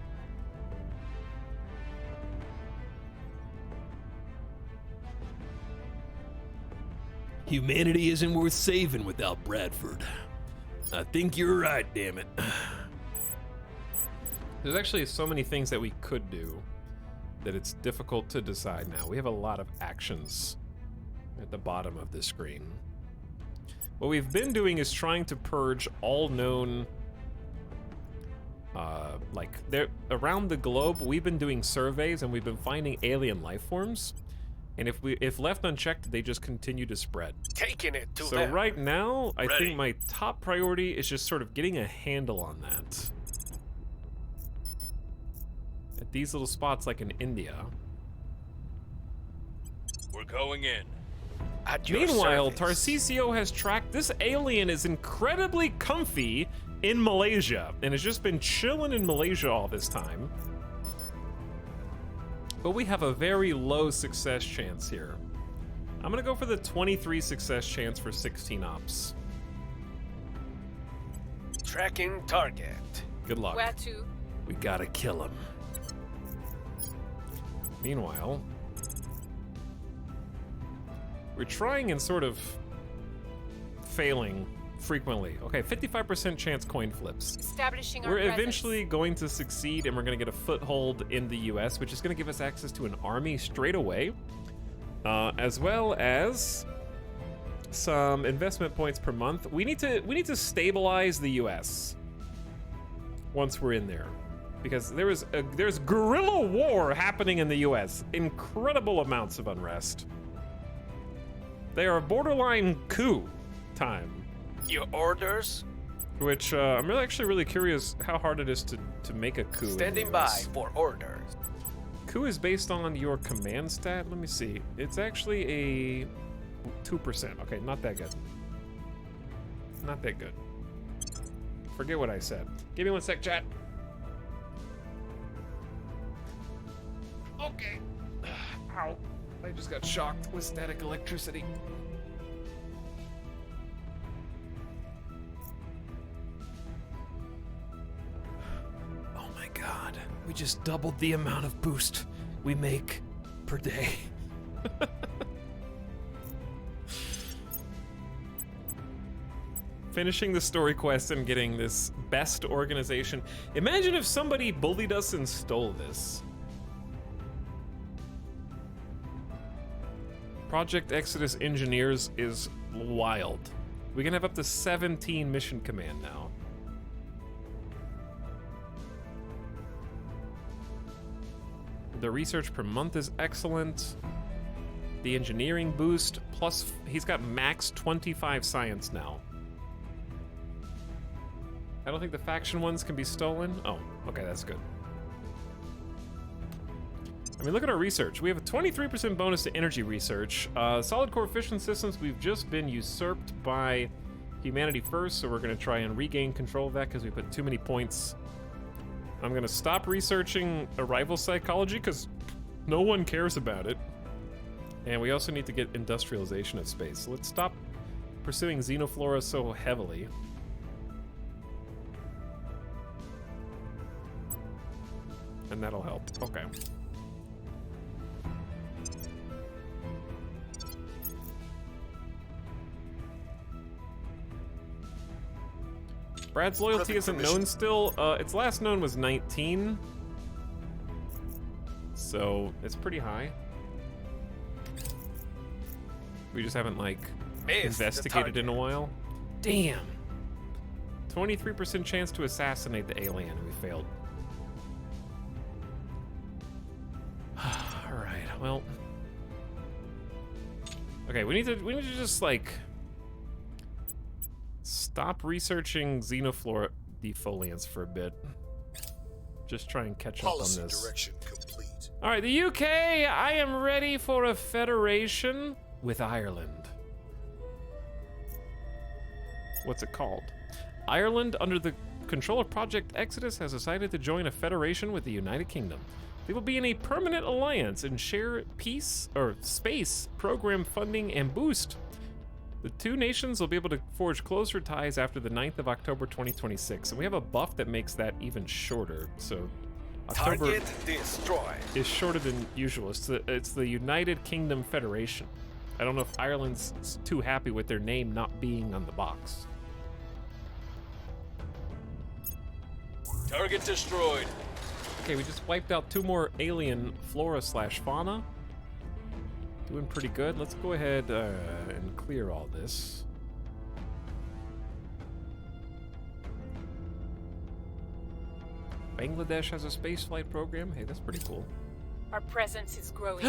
[SPEAKER 8] Humanity isn't worth saving without Bradford. I think you're right, damn it.
[SPEAKER 1] There's actually so many things that we could do that it's difficult to decide now. We have a lot of actions at the bottom of the screen. What we've been doing is trying to purge all known, around the globe, we've been doing surveys and we've been finding alien life forms. And if left unchecked, they just continue to spread.
[SPEAKER 2] Taking it to
[SPEAKER 1] So
[SPEAKER 2] them.
[SPEAKER 1] right now, I
[SPEAKER 6] Ready.
[SPEAKER 1] think my top priority is just sort of getting a handle on that. At these little spots like in India.
[SPEAKER 6] We're going in.
[SPEAKER 2] At your
[SPEAKER 1] Meanwhile,
[SPEAKER 2] service.
[SPEAKER 1] Tarcisio has tracked this alien is incredibly comfy in Malaysia and has just been chilling in Malaysia all this time. But we have a very low success chance here. I'm gonna go for the 23 success chance for 16 ops.
[SPEAKER 2] Tracking target.
[SPEAKER 1] Good luck.
[SPEAKER 3] Where to?
[SPEAKER 1] We gotta kill him. Meanwhile, we're trying and sort of failing frequently. Okay, 55% chance coin flips.
[SPEAKER 3] Establishing our
[SPEAKER 1] We're
[SPEAKER 3] presence.
[SPEAKER 1] eventually going to succeed and we're going to get a foothold in the US, which is going to give us access to an army straight away, as well as some investment points per month. We need to stabilize the US once we're in there, because there's guerrilla war happening in the US. Incredible amounts of unrest. They are borderline coup time.
[SPEAKER 2] Your orders?
[SPEAKER 1] Which I'm really curious how hard it is to make a coup. in the
[SPEAKER 2] Standing by
[SPEAKER 1] US.
[SPEAKER 2] for orders.
[SPEAKER 1] Coup is based on your command stat. Let me see. It's actually a 2%. Okay, not that good. Not that good. Forget what I said. Give me one sec, chat. Okay. Ow. I just got shocked with static electricity. Oh my god. We just doubled the amount of boost we make per day. Finishing the story quest and getting this best organization. Imagine if somebody bullied us and stole this. Project Exodus Engineers is wild. We can have up to 17 mission command now. The research per month is excellent. The engineering boost, plus he's got max 25 science now. I don't think the faction ones can be stolen. Oh, okay, that's good. I mean, look at our research. We have a 23% bonus to energy research. Solid core fission systems, we've just been usurped by Humanity First, so we're going to try and regain control of that because we put too many points. I'm going to stop researching arrival psychology because no one cares about it. And we also need to get industrialization of space. So let's stop pursuing xenoflora so heavily. And that'll help. Okay. Brad's loyalty isn't known still. Its last known was 19. So it's pretty high. We just haven't, like, investigated in a while. Damn! 23% chance to assassinate the alien. We failed. Alright, well. Okay, we need to just, like, stop researching xenoflora defoliants for a bit. Just try and catch up on this.
[SPEAKER 7] Direction complete.
[SPEAKER 1] Alright, the UK, I am ready for a federation with Ireland. What's it called? Ireland, under the control of Project Exodus, has decided to join a federation with the United Kingdom. They will be in a permanent alliance and share peace or space program funding and boost. The two nations will be able to forge closer ties after the 9th of October 2026, and we have a buff that makes that even shorter. So October
[SPEAKER 2] Target destroyed.
[SPEAKER 1] is shorter than usual. It's the United Kingdom Federation. I don't know if Ireland's too happy with their name not being on the box.
[SPEAKER 6] Target destroyed.
[SPEAKER 1] Okay, we just wiped out 2 more alien flora/fauna. Doing pretty good. Let's go ahead and clear all this. Bangladesh has a spaceflight program. Hey, that's pretty cool.
[SPEAKER 3] Our presence is growing.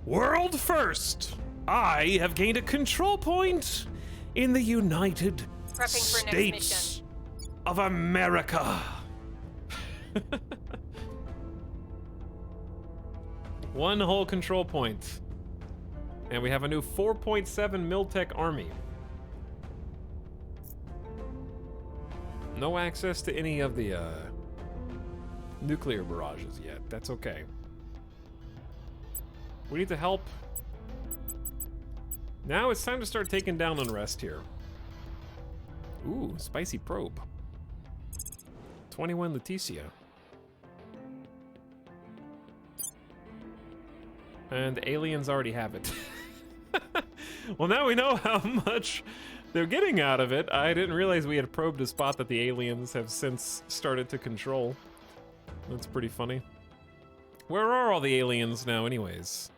[SPEAKER 1] World first! I have gained a control point in the United
[SPEAKER 3] Prepping for next
[SPEAKER 1] States of America. One whole control point. And we have a new 4.7 Miltech army. No access to any of the nuclear barrages yet. That's okay. We need to help. Now it's time to start taking down unrest here. Ooh, spicy probe. 21 Leticia. And the aliens already have it. Well, now we know how much they're getting out of it. I didn't realize we had probed a spot that the aliens have since started to control. That's pretty funny. Where are all the aliens now anyways?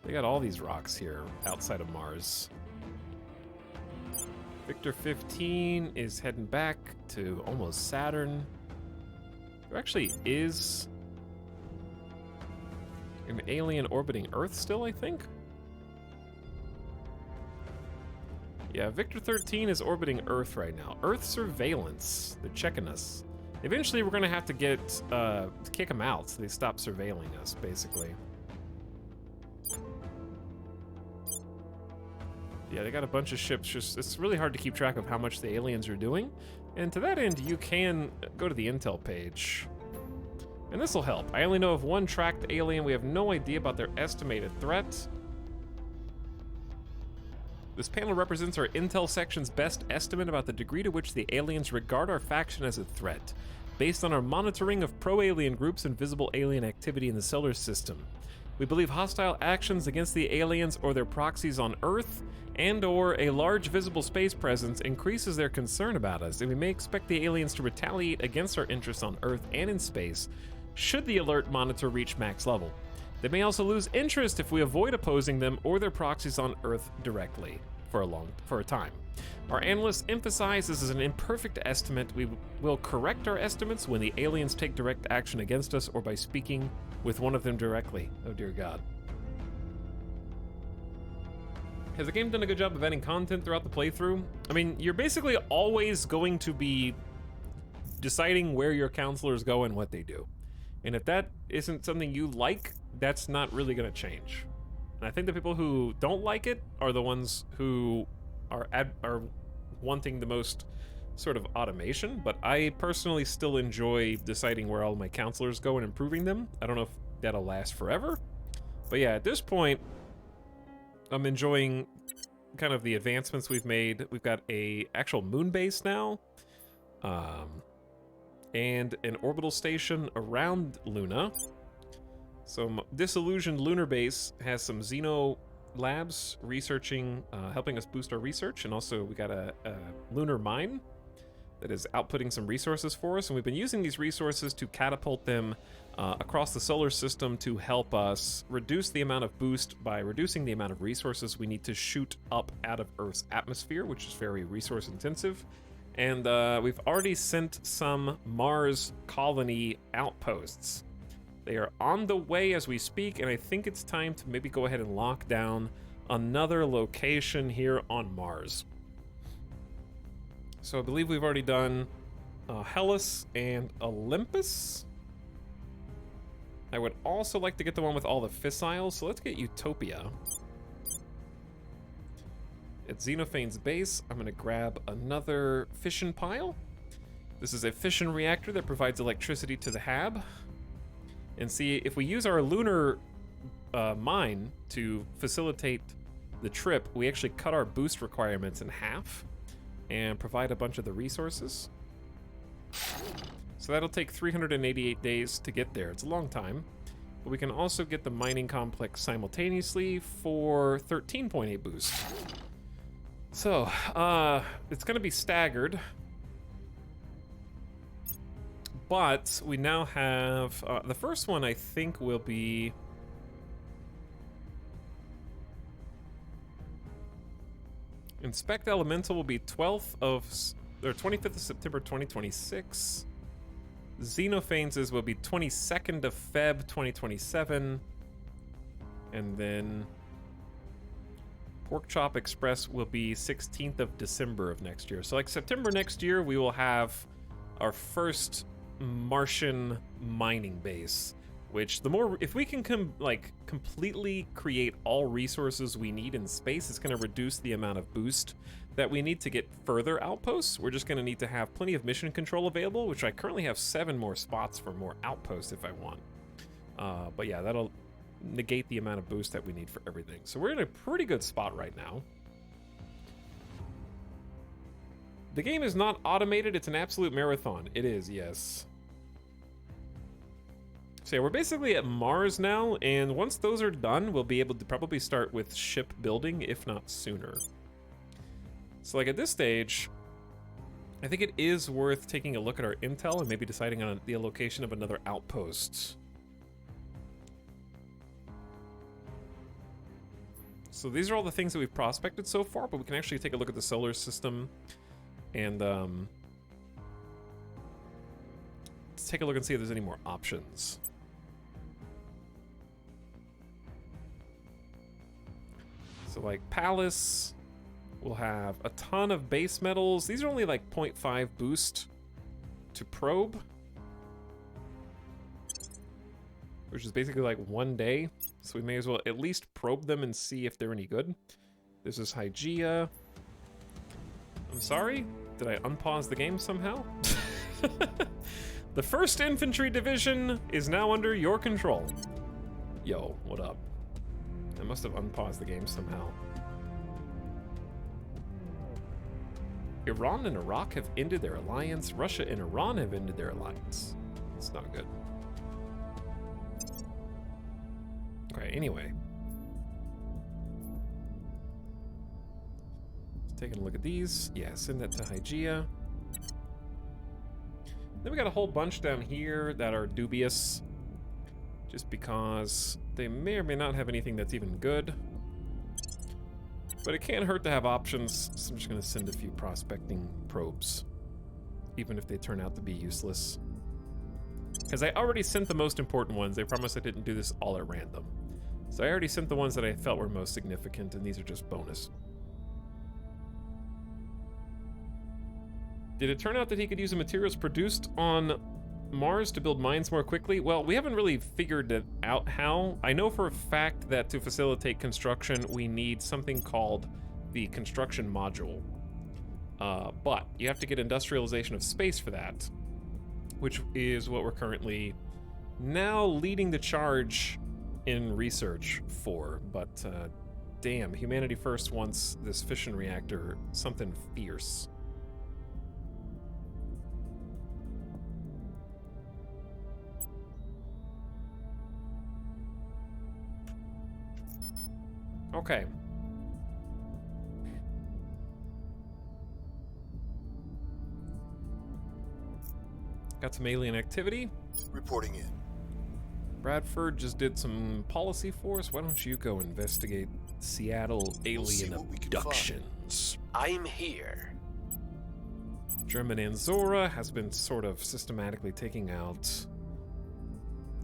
[SPEAKER 1] They got all these rocks here outside of Mars. Victor 15 is heading back to almost Saturn. There actually is an alien orbiting Earth still, I think? Yeah, Victor 13 is orbiting Earth right now. Earth surveillance. They're checking us. Eventually, we're gonna have to kick them out so they stop surveilling us, basically. Yeah, they got a bunch of ships. It's really hard to keep track of how much the aliens are doing. And to that end, you can go to the intel page. And this will help. I only know of one tracked alien. We have no idea about their estimated threat. This panel represents our intel section's best estimate about the degree to which the aliens regard our faction as a threat, based on our monitoring of pro-alien groups and visible alien activity in the solar system. We believe hostile actions against the aliens or their proxies on Earth and/or a large visible space presence increases their concern about us, and we may expect the aliens to retaliate against our interests on Earth and in space should the alert monitor reach max level. They may also lose interest if we avoid opposing them or their proxies on Earth directly for a time. Our analysts emphasize this is an imperfect estimate. We will correct our estimates when the aliens take direct action against us or by speaking with one of them directly. Oh dear God. Has the game done a good job of adding content throughout the playthrough? I mean, you're basically always going to be deciding where your counselors go and what they do. And if that isn't something you like, that's not really going to change. And I think the people who don't like it are the ones who are wanting the most sort of automation, but I personally still enjoy deciding where all my counselors go and improving them. I don't know if that'll last forever, But yeah, at this point, I'm enjoying kind of the advancements we've made. We've got a actual moon base now, and an orbital station around Luna. So Disillusioned Lunar Base has some Xeno labs researching, helping us boost our research, and also we got a lunar mine that is outputting some resources for us, and we've been using these resources to catapult them across the solar system to help us reduce the amount of boost by reducing the amount of resources we need to shoot up out of Earth's atmosphere, which is very resource intensive. And we've already sent some Mars colony outposts. They are on the way as we speak, and I think it's time to maybe go ahead and lock down another location here on Mars. So I believe we've already done Hellas and Olympus. I would also like to get the one with all the fissiles, so let's get Utopia. At Xenophane's base, I'm going to grab another fission pile. This is a fission reactor that provides electricity to the hab. And see, if we use our lunar mine to facilitate the trip, we actually cut our boost requirements in half and provide a bunch of the resources. So that'll take 388 days to get there. It's a long time. But we can also get the mining complex simultaneously for 13.8 boost. So, it's going to be staggered. But we now have, the first one I think will be Inspect Elemental will be 25th of September 2026. Xenophanes will be 22nd of Feb 2027. And then Pork Chop Express will be 16th of December of next year. So like September next year, we will have our first Martian mining base, which the more, if we can completely create all resources we need in space, it's going to reduce the amount of boost that we need to get further outposts. We're just going to need to have plenty of mission control available, which I currently have 7 more spots for more outposts if I want. But yeah, that'll negate the amount of boost that we need for everything. So we're in a pretty good spot right now. The game is not automated, it's an absolute marathon. It is, yes. So yeah, we're basically at Mars now, and once those are done, we'll be able to probably start with ship building, if not sooner. So like at this stage, I think it is worth taking a look at our intel and maybe deciding on the location of another outpost. So these are all the things that we've prospected so far, but we can actually take a look at the solar system and let's take a look and see if there's any more options. So like Palace will have a ton of base metals. These are only like 0.5 boost to probe, which is basically like 1 day. So we may as well at least probe them and see if they're any good. This is Hygeia. I'm sorry, did I unpause the game somehow? The 1st Infantry Division is now under your control. Yo, what up? I must have unpaused the game somehow. Iran and Iraq have ended their alliance. Russia and Iran have ended their alliance. It's not good. Okay, anyway. Taking a look at these. Yeah, send that to Hygeia. Then we got a whole bunch down here that are dubious, just because they may or may not have anything that's even good. But it can't hurt to have options, so I'm just going to send a few prospecting probes, even if they turn out to be useless. Because I already sent the most important ones. They promised I didn't do this all at random. So I already sent the ones that I felt were most significant, and these are just bonus. Did it turn out that he could use the materials produced on Mars to build mines more quickly? Well, we haven't really figured it out how. I know for a fact that to facilitate construction, we need something called the construction module. But you have to get industrialization of space for that, which is what we're currently now leading the charge in research for, but damn, Humanity First wants this fission reactor something fierce. Okay. Got some alien activity.
[SPEAKER 7] Reporting in.
[SPEAKER 1] Bradford just did some policy for us. Why don't you go investigate Seattle alien
[SPEAKER 7] what we can find.
[SPEAKER 1] abductions?
[SPEAKER 2] I'm here.
[SPEAKER 1] German Anzora has been sort of systematically taking out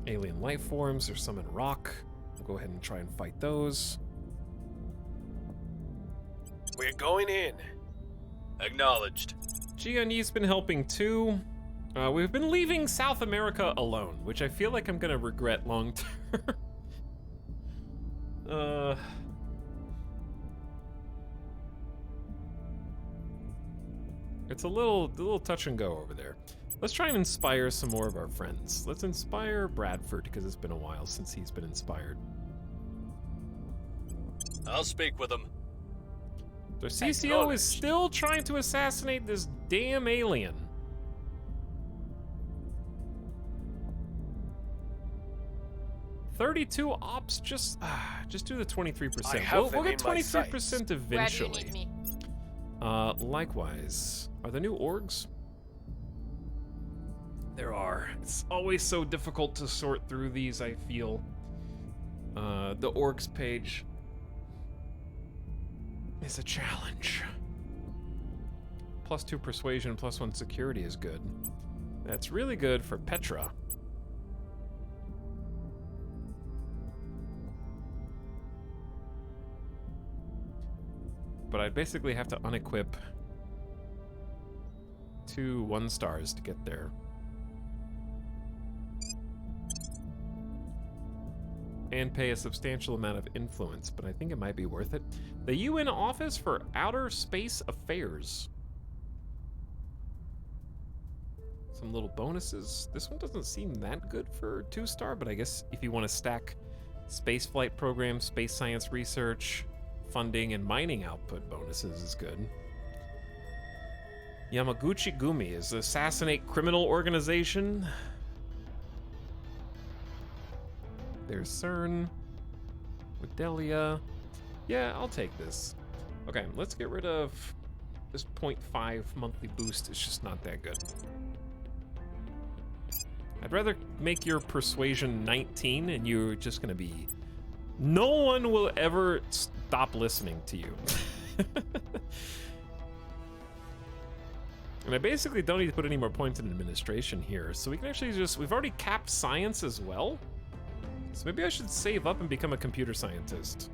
[SPEAKER 1] alien life forms. There's some in rock. We'll go ahead and try and fight those.
[SPEAKER 2] We're going in.
[SPEAKER 6] Acknowledged.
[SPEAKER 1] Gianni's been helping too. We've been leaving South America alone, which I feel like I'm gonna regret long term. It's a little touch and go over there. Let's try and inspire some more of our friends. Let's inspire Bradford, because it's been a while since he's been inspired.
[SPEAKER 6] I'll speak with him.
[SPEAKER 1] So CCO is still trying to assassinate this damn alien. $32 ops, just do the 23%. We'll get 23%
[SPEAKER 3] Brad,
[SPEAKER 1] eventually.
[SPEAKER 3] you need me.
[SPEAKER 1] Likewise, are there new orgs? There are. It's always so difficult to sort through these, I feel. The orgs page is a challenge. +2 persuasion, +1 security is good. That's really good for Petra. But I'd basically have to unequip 2 1-stars to get there. And pay a substantial amount of influence, but I think it might be worth it. The UN Office for Outer Space Affairs. Some little bonuses. This one doesn't seem that good for 2-star, but I guess if you want to stack spaceflight program, space science research, funding, and mining output bonuses is good. Yamaguchi Gumi is the assassinate criminal organization. There's CERN. Widelia. Yeah, I'll take this. Okay, let's get rid of this 0.5 monthly boost. It's just not that good. I'd rather make your persuasion 19 and you're just gonna be... No one will ever stop listening to you. And I basically don't need to put any more points in administration here, so we can actually just... We've already capped science as well. So maybe I should save up and become a computer scientist.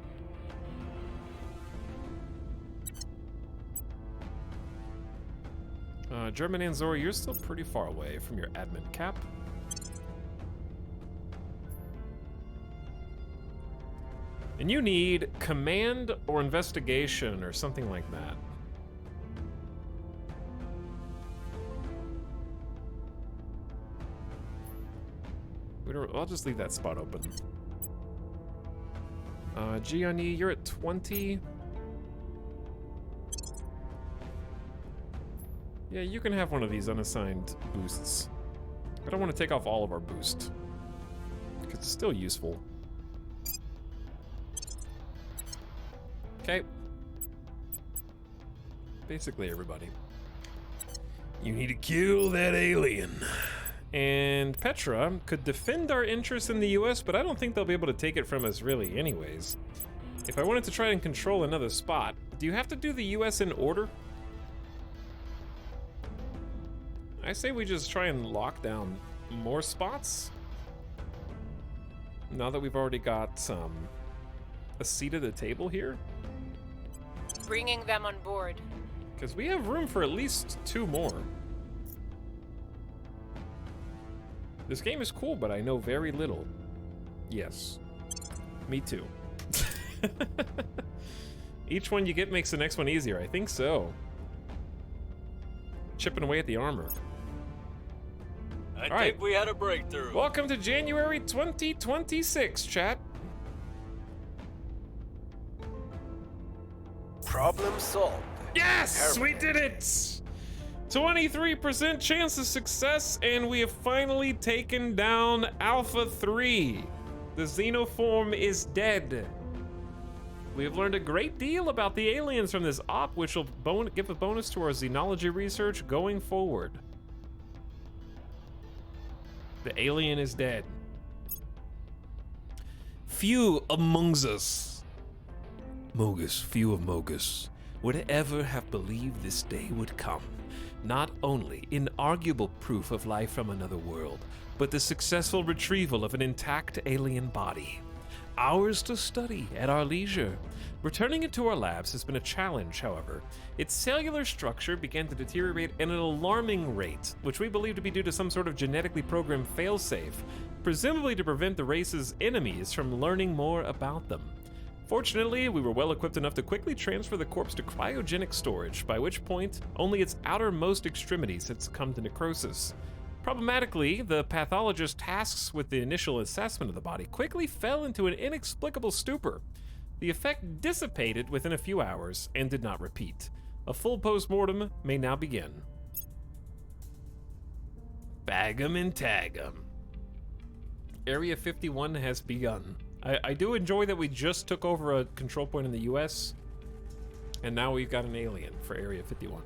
[SPEAKER 1] German Anzor, you're still pretty far away from your admin cap. And you need command or investigation or something like that. I'll just leave that spot open. Gianni, you're at 20. Yeah, you can have one of these unassigned boosts. I don't want to take off all of our boost, because it's still useful. Okay. Basically everybody. You need to kill that alien. And Petra could defend our interests in the US, but I don't think they'll be able to take it from us really anyways. If I wanted to try and control another spot, do you have to do the US in order? I say we just try and lock down more spots. Now that we've already got a seat at the table here.
[SPEAKER 3] Bringing them on board.
[SPEAKER 1] Because we have room for at least 2 more. This game is cool, but I know very little. Yes. Me too. Each one you get makes the next one easier. I think so. Chipping away at the armor.
[SPEAKER 6] I think we had a breakthrough.
[SPEAKER 1] Welcome to January 2026, chat.
[SPEAKER 2] Problem solved.
[SPEAKER 1] Yes, we did it! 23% chance of success, and we have finally taken down Alpha 3. The xenoform is dead. We have learned a great deal about the aliens from this op, which will give a bonus to our xenology research going forward. The alien is dead.
[SPEAKER 8] Few amongst us, Mogus, few of Mogus, would ever have believed this day would come. Not only inarguable proof of life from another world, but the successful retrieval of an intact alien body. Ours to study at our leisure. Returning it to our labs has been a challenge, however. Its cellular structure began to deteriorate at an alarming rate, which we believe to be due to some sort of genetically programmed failsafe, presumably to prevent the race's enemies from learning more about them. Fortunately, we were well equipped enough to quickly transfer the corpse to cryogenic storage, by which point only its outermost extremities had succumbed to necrosis. Problematically, the pathologist's tasks with the initial assessment of the body quickly fell into an inexplicable stupor. The effect dissipated within a few hours and did not repeat. A full post-mortem may now begin. Bag 'em and tag 'em.
[SPEAKER 1] Area 51 has begun. I do enjoy that we just took over a control point in the US, and now we've got an alien for Area 51.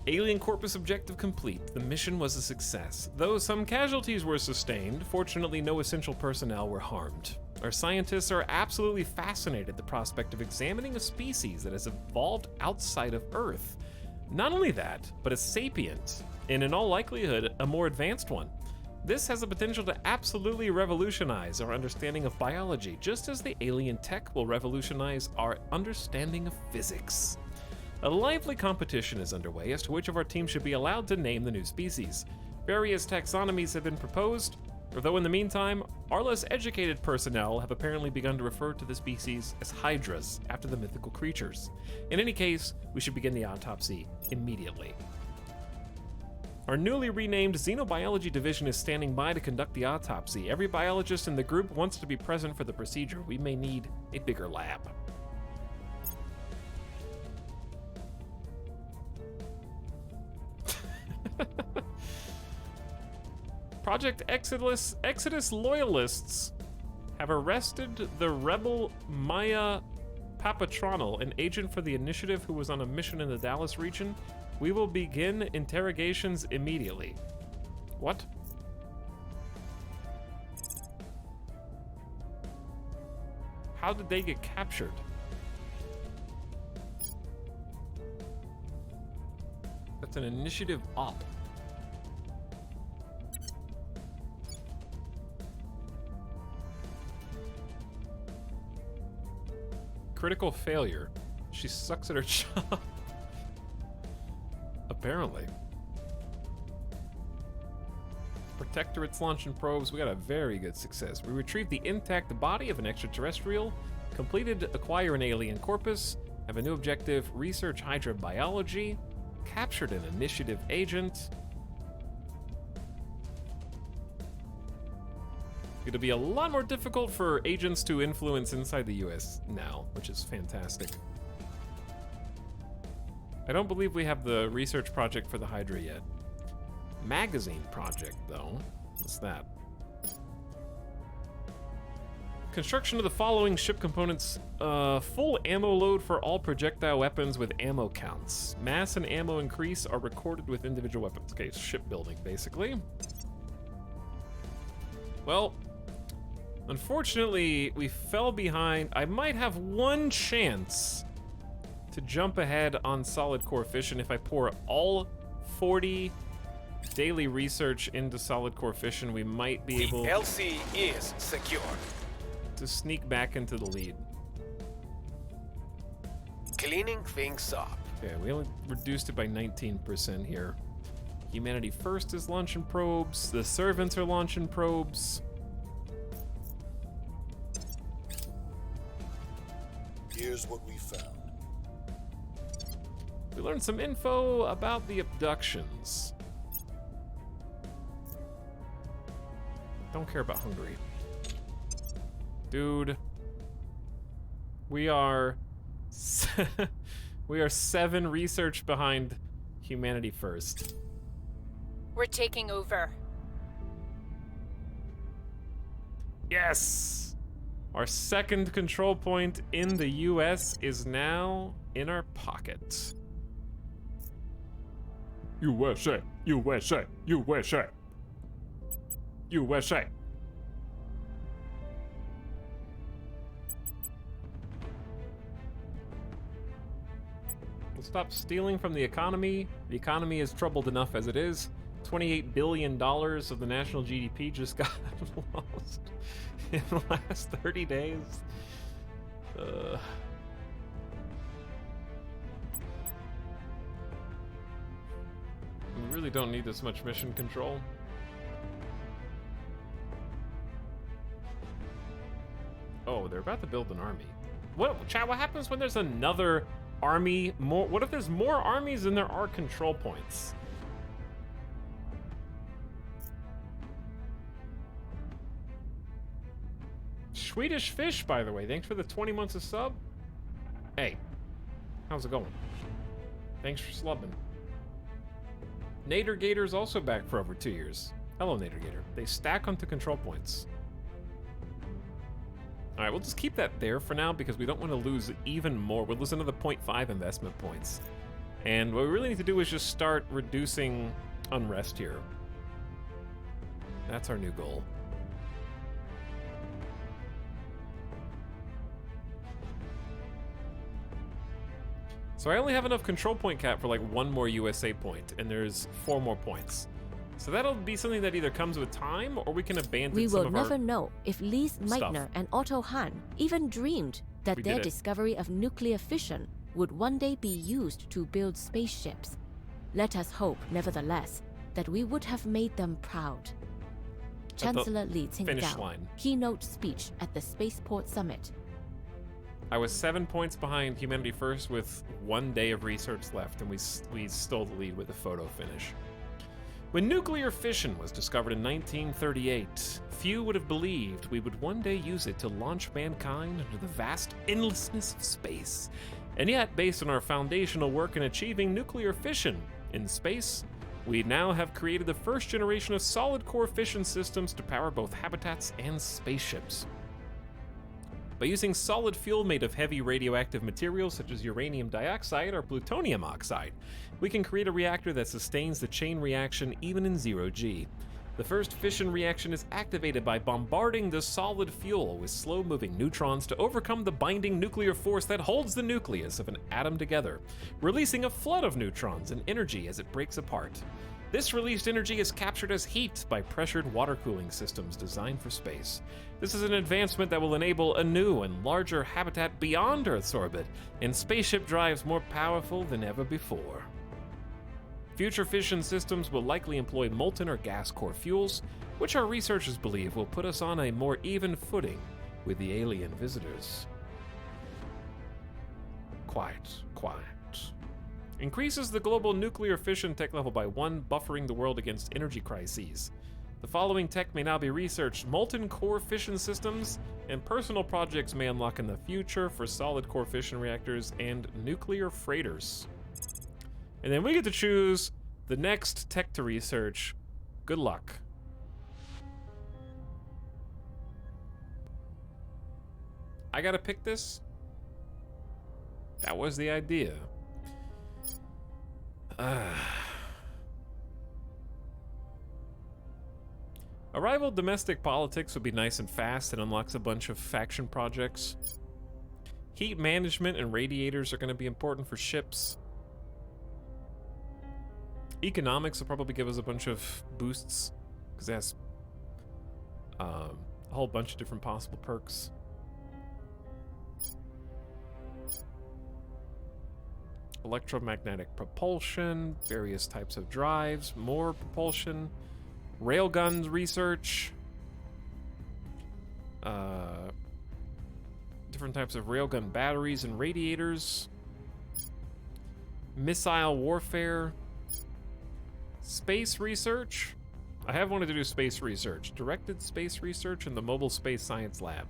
[SPEAKER 1] Alien corpus objective complete. The mission was a success. Though some casualties were sustained, fortunately no essential personnel were harmed. Our scientists are absolutely fascinated at the prospect of examining a species that has evolved outside of Earth. Not only that, but a sapient, and in all likelihood, a more advanced one. This has the potential to absolutely revolutionize our understanding of biology, just as the alien tech will revolutionize our understanding of physics. A lively competition is underway as to which of our teams should be allowed to name the new species. Various taxonomies have been proposed, though in the meantime, our less educated personnel have apparently begun to refer to the species as hydras, after the mythical creatures. In any case, we should begin the autopsy immediately. Our newly renamed Xenobiology Division is standing by to conduct the autopsy. Every biologist in the group wants to be present for the procedure. We may need a bigger lab. Project Exodus loyalists have arrested the rebel Maya Papatronal, an agent for the initiative who was on a mission in the Dallas region. We will begin interrogations immediately. What? How did they get captured? That's an initiative op. Critical failure. She sucks at her job. Apparently. Protectorates launching probes. We got a very good success. We retrieved the intact body of an extraterrestrial, completed acquire an alien corpus, have a new objective, research Hydra biology, captured an initiative agent. It'll be a lot more difficult for agents to influence inside the US now, which is fantastic. I don't believe we have the research project for the Hydra yet. Magazine project, though. What's that? Construction of the following ship components. Full ammo load for all projectile weapons with ammo counts. Mass and ammo increase are recorded with individual weapons. Okay, shipbuilding, basically. Well, unfortunately, we fell behind. I might have one chance to jump ahead on solid core fission if I pour all 40 daily research into solid core fission. We might be able
[SPEAKER 2] The LC is secure.
[SPEAKER 1] to sneak back into the lead.
[SPEAKER 2] Cleaning things up.
[SPEAKER 1] Okay, we only reduced it by 19% here. Humanity First is launching probes. The servants are launching probes.
[SPEAKER 7] Here's what we found.
[SPEAKER 1] We learned some info about the abductions. Don't care about Hungary. Dude. We are We are 7 research behind humanity first.
[SPEAKER 3] We're taking over.
[SPEAKER 1] Yes! Our second control point in the US is now in our pocket. USA, USA, USA, USA. We'll stop stealing from the economy. The economy is troubled enough as it is. $28 billion of the national GDP just got lost in the last 30 days. We really don't need this much mission control. Oh, they're about to build an army. What, chat, what happens when there's another army? What if there's more armies than there are control points? Swedish Fish, by the way, thanks for the 20 months of sub. Hey, how's it going? Thanks for slubbing. Nader Gator's also back for over 2 years. Hello, Nader Gator. They stack onto control points. All right, we'll just keep that there for now because we don't want to lose even more. We'll lose another 0.5 investment points. And what we really need to do is just start reducing unrest here. That's our new goal. So I only have enough control point cap for like 1 more USA point, and there's 4 more points. So that'll be something that either comes with time, or we can abandon
[SPEAKER 10] We
[SPEAKER 1] some
[SPEAKER 10] will
[SPEAKER 1] of
[SPEAKER 10] never
[SPEAKER 1] our
[SPEAKER 10] know if Lise Meitner
[SPEAKER 1] stuff.
[SPEAKER 10] and Otto Hahn even dreamed that
[SPEAKER 1] We
[SPEAKER 10] their
[SPEAKER 1] did it.
[SPEAKER 10] discovery of nuclear fission would one day be used to build spaceships. Let us hope, nevertheless, that we would have made them proud. Chancellor Li
[SPEAKER 1] finish
[SPEAKER 10] Qingdao,
[SPEAKER 1] line.
[SPEAKER 10] keynote speech at the Spaceport Summit.
[SPEAKER 1] I was 7 points behind Humanity First with 1 day of research left, and we stole the lead with a photo finish. When nuclear fission was discovered in 1938, few would have believed we would one day use it to launch mankind into the vast endlessness of space. And yet, based on our foundational work in achieving nuclear fission in space, we now have created the first generation of solid core fission systems to power both habitats and spaceships. By using solid fuel made of heavy radioactive materials such as uranium dioxide or plutonium oxide, we can create a reactor that sustains the chain reaction even in 0G. The first fission reaction is activated by bombarding the solid fuel with slow-moving neutrons to overcome the binding nuclear force that holds the nucleus of an atom together, releasing a flood of neutrons and energy as it breaks apart. This released energy is captured as heat by pressured water cooling systems designed for space. This is an advancement that will enable a new and larger habitat beyond Earth's orbit, and spaceship drives more powerful than ever before. Future fission systems will likely employ molten or gas core fuels, which our researchers believe will put us on a more even footing with the alien visitors. Quiet, quiet. Increases the global nuclear fission tech level by 1, buffering the world against energy crises. The following tech may now be researched: molten core fission systems, and personal projects may unlock in the future for solid core fission reactors and nuclear freighters. And then we get to choose the next tech to research. Good luck. I gotta pick this? That was the idea. Arrival domestic politics would be nice and fast and unlocks a bunch of faction projects. Heat management and radiators are going to be important for ships. Economics will probably give us a bunch of boosts because it has a whole bunch of different possible perks. Electromagnetic propulsion, various types of drives, more propulsion, railguns research, different types of railgun batteries and radiators, missile warfare, space research. I have wanted to do space research, directed space research in the Mobile Space Science Lab.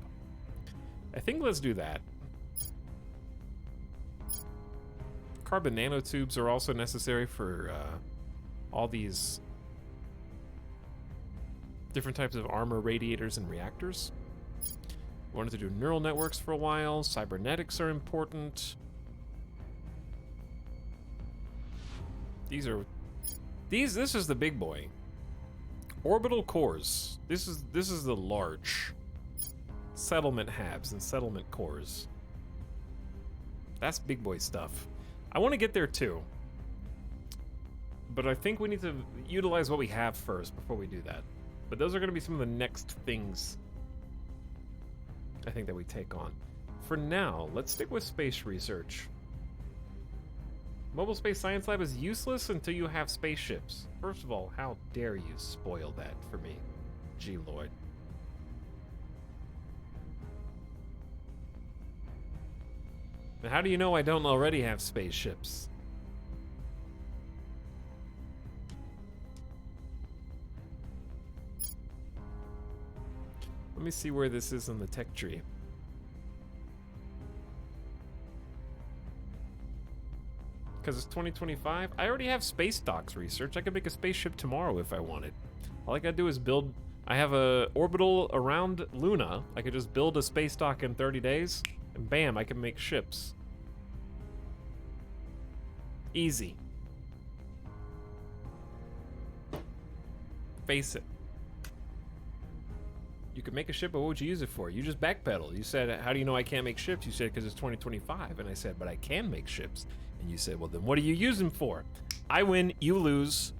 [SPEAKER 1] I think let's do that. carbon nanotubes are also necessary for all these different types of armor radiators and reactors. We wanted to do neural networks for a while. Cybernetics are important. This is the big boy. Orbital cores. This is the large settlement halves and settlement cores. That's big boy stuff. I want to get there too. But I think we need to utilize what we have first before we do that. But those are going to be some of the next things I think that we take on. For now, let's stick with space research. Mobile Space Science Lab is useless until you have spaceships. First of all, how dare you spoil that for me? Gee Lord. Now, how do you know I don't already have spaceships? Let me see where this is on the tech tree. Because it's 2025. I already have space docks research. I could make a spaceship tomorrow if I wanted. All I gotta do is build... I have a orbital around Luna. I could just build a space dock in 30 days. And bam, I can make ships. Easy. Face it. You could make a ship, but what would you use it for? You just backpedal. You said, how do you know I can't make ships? You said, because it's 2025. And I said, but I can make ships. And you said, well, then what do you use them for? I win, you lose.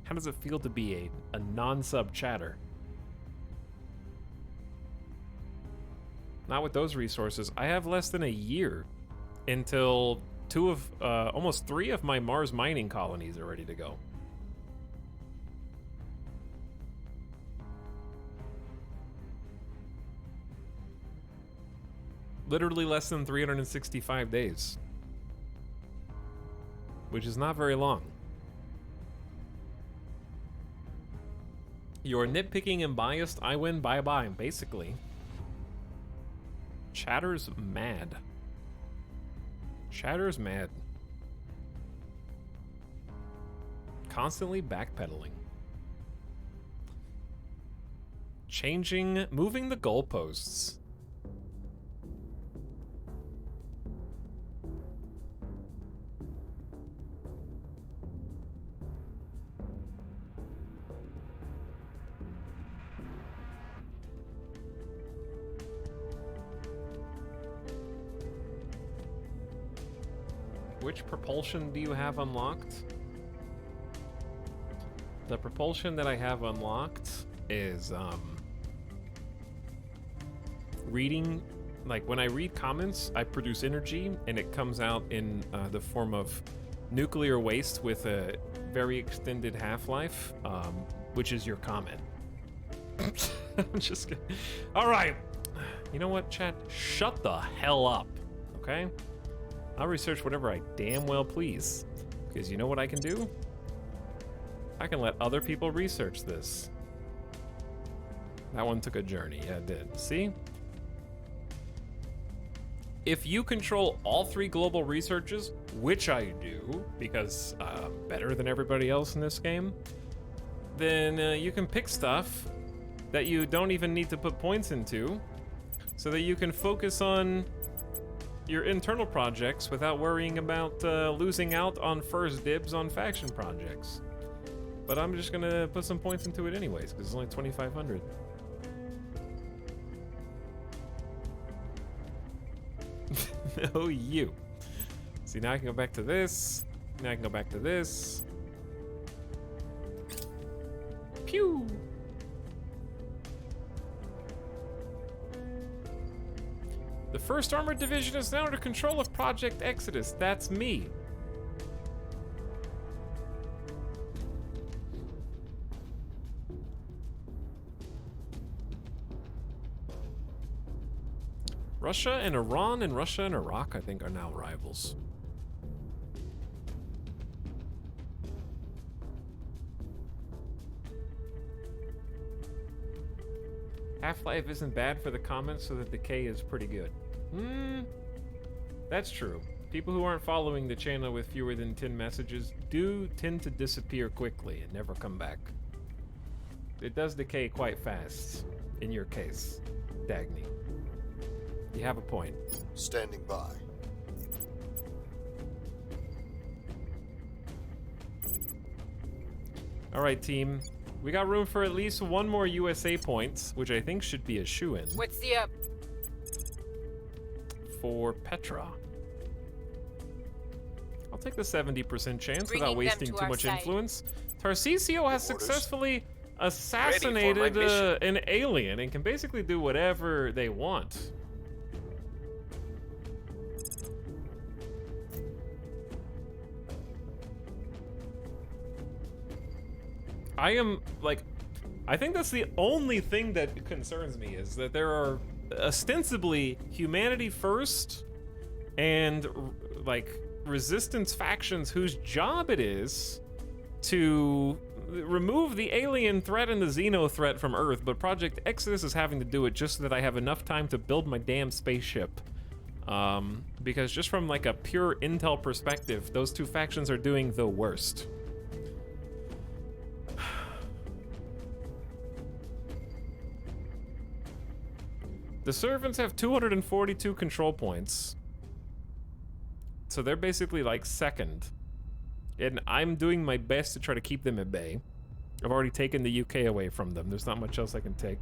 [SPEAKER 1] How does it feel to be a non-sub chatter? Not with those resources. I have less than a year until almost 3 of my Mars mining colonies are ready to go. Literally less than 365 days. Which is not very long. You're nitpicking and biased, I win, bye-bye, basically. Chatter's mad. Chatter's mad. Constantly backpedaling. Moving the goalposts. Which propulsion do you have unlocked? The propulsion that I have unlocked is reading. Like when I read comments, I produce energy and it comes out in the form of nuclear waste with a very extended half-life, which is your comment. I'm just kidding. All right. You know what, chat? Shut the hell up, okay? I'll research whatever I damn well please. Because you know what I can do? I can let other people research this. That one took a journey. Yeah, it did. See? If you control all 3 global researches, which I do, because I'm better than everybody else in this game, then you can pick stuff that you don't even need to put points into, so that you can focus on your internal projects without worrying about losing out on first dibs on faction projects. But I'm just gonna put some points into it anyways, because it's only 2,500. No, you. See, now I can go back to this. Now I can go back to this. Pew! The 1st Armored Division is now under control of Project Exodus. That's me. Russia and Iran and Russia and Iraq, I think, are now rivals. Half-Life isn't bad for the comments, so the decay is pretty good. That's true. People who aren't following the channel with fewer than 10 messages do tend to disappear quickly and never come back. It does decay quite fast, in your case, Dagny. You have a point.
[SPEAKER 7] Standing by.
[SPEAKER 1] Alright, team. We got room for at least one more USA points, which I think should be a shoo-in.
[SPEAKER 3] What's the up?
[SPEAKER 1] For Petra. I'll take the 70% chance
[SPEAKER 3] Bringing
[SPEAKER 1] without
[SPEAKER 3] them
[SPEAKER 1] wasting
[SPEAKER 3] to
[SPEAKER 1] too
[SPEAKER 3] our
[SPEAKER 1] much
[SPEAKER 3] side.
[SPEAKER 1] influence. Tarcisio has
[SPEAKER 7] Orders.
[SPEAKER 1] successfully assassinated
[SPEAKER 2] mission.
[SPEAKER 1] an alien and can basically do whatever they want. I think that's the only thing that concerns me, is that there are ostensibly humanity first and like resistance factions whose job it is to remove the alien threat and the xeno threat from Earth, but Project Exodus is having to do it just so that I have enough time to build my damn spaceship. Because just from like a pure intel perspective, those two factions are doing the worst. The servants have 242 control points. So they're basically like second. And I'm doing my best to try to keep them at bay. I've already taken the UK away from them. There's not much else I can take.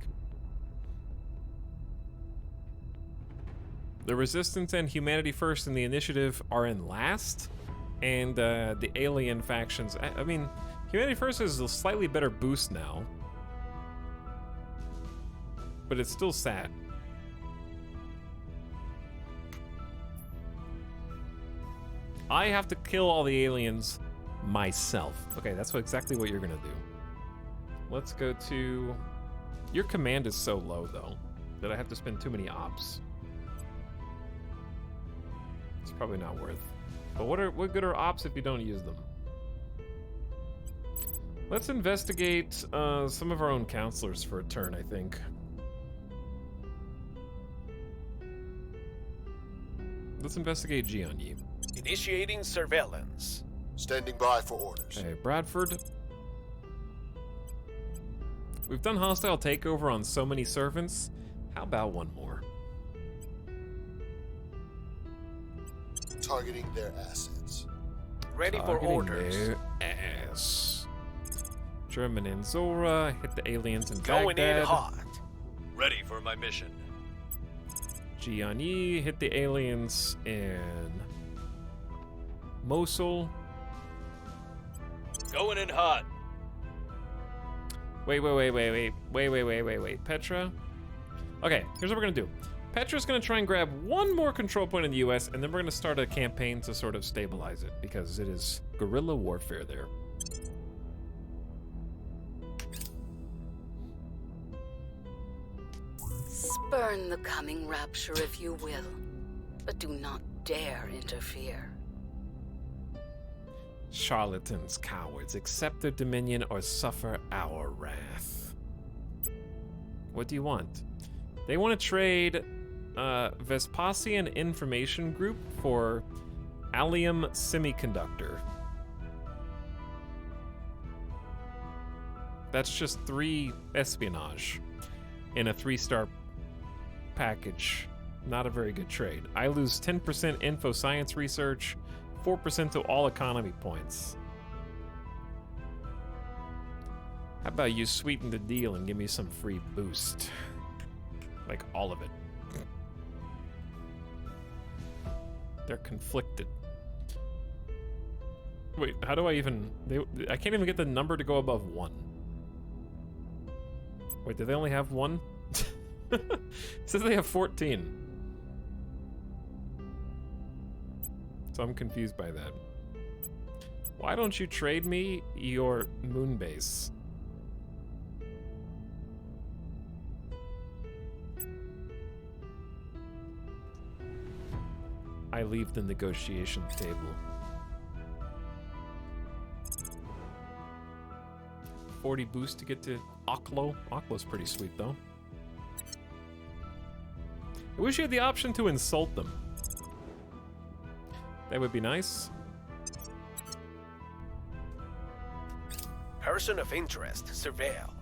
[SPEAKER 1] The Resistance and Humanity First and the Initiative are in last. And the alien factions... I mean, Humanity First is a slightly better boost now. But it's still sad. I have to kill all the aliens myself. Okay, that's exactly what you're gonna do. Let's go to... Your command is so low, though, that I have to spend too many ops. It's probably not worth. But what good are ops if you don't use them? Let's investigate some of our own counselors for a turn, I think. Let's investigate Gianni.
[SPEAKER 2] Initiating surveillance.
[SPEAKER 7] Standing by for orders.
[SPEAKER 1] Okay, Bradford. We've done hostile takeover on so many servants. How about one more?
[SPEAKER 7] Targeting their assets.
[SPEAKER 2] Ready for
[SPEAKER 1] Targeting
[SPEAKER 2] orders.
[SPEAKER 1] their ass. German and Zora hit the aliens in
[SPEAKER 2] Going
[SPEAKER 1] Baghdad.
[SPEAKER 2] in hot.
[SPEAKER 6] Ready for my mission.
[SPEAKER 1] Gianni hit the aliens in Mosul.
[SPEAKER 6] Going in hot.
[SPEAKER 1] Wait. Petra? Okay, here's what we're gonna do. Petra's gonna try and grab one more control point in the US, and then we're gonna start a campaign to sort of stabilize it, because it is guerrilla warfare there.
[SPEAKER 11] Spurn the coming rapture if you will, but do not dare interfere.
[SPEAKER 1] Charlatans, cowards, accept their dominion or suffer our wrath. What do you want? They want to trade Vespasian Information Group for Allium Semiconductor. That's just 3 espionage in a 3-star package. Not a very good trade. I lose 10% info science research, 4% to all economy points. How about you sweeten the deal and give me some free boost? Like all of it. They're conflicted. Wait, how do I even... I can't even get the number to go above 1. Wait, do they only have 1? It says they have 14. So I'm confused by that. Why don't you trade me your moon base? I leave the negotiation table. 40 boost to get to Oklo. Oklo's pretty sweet, though. I wish you had the option to insult them. That would be nice.
[SPEAKER 2] Person of interest surveilled.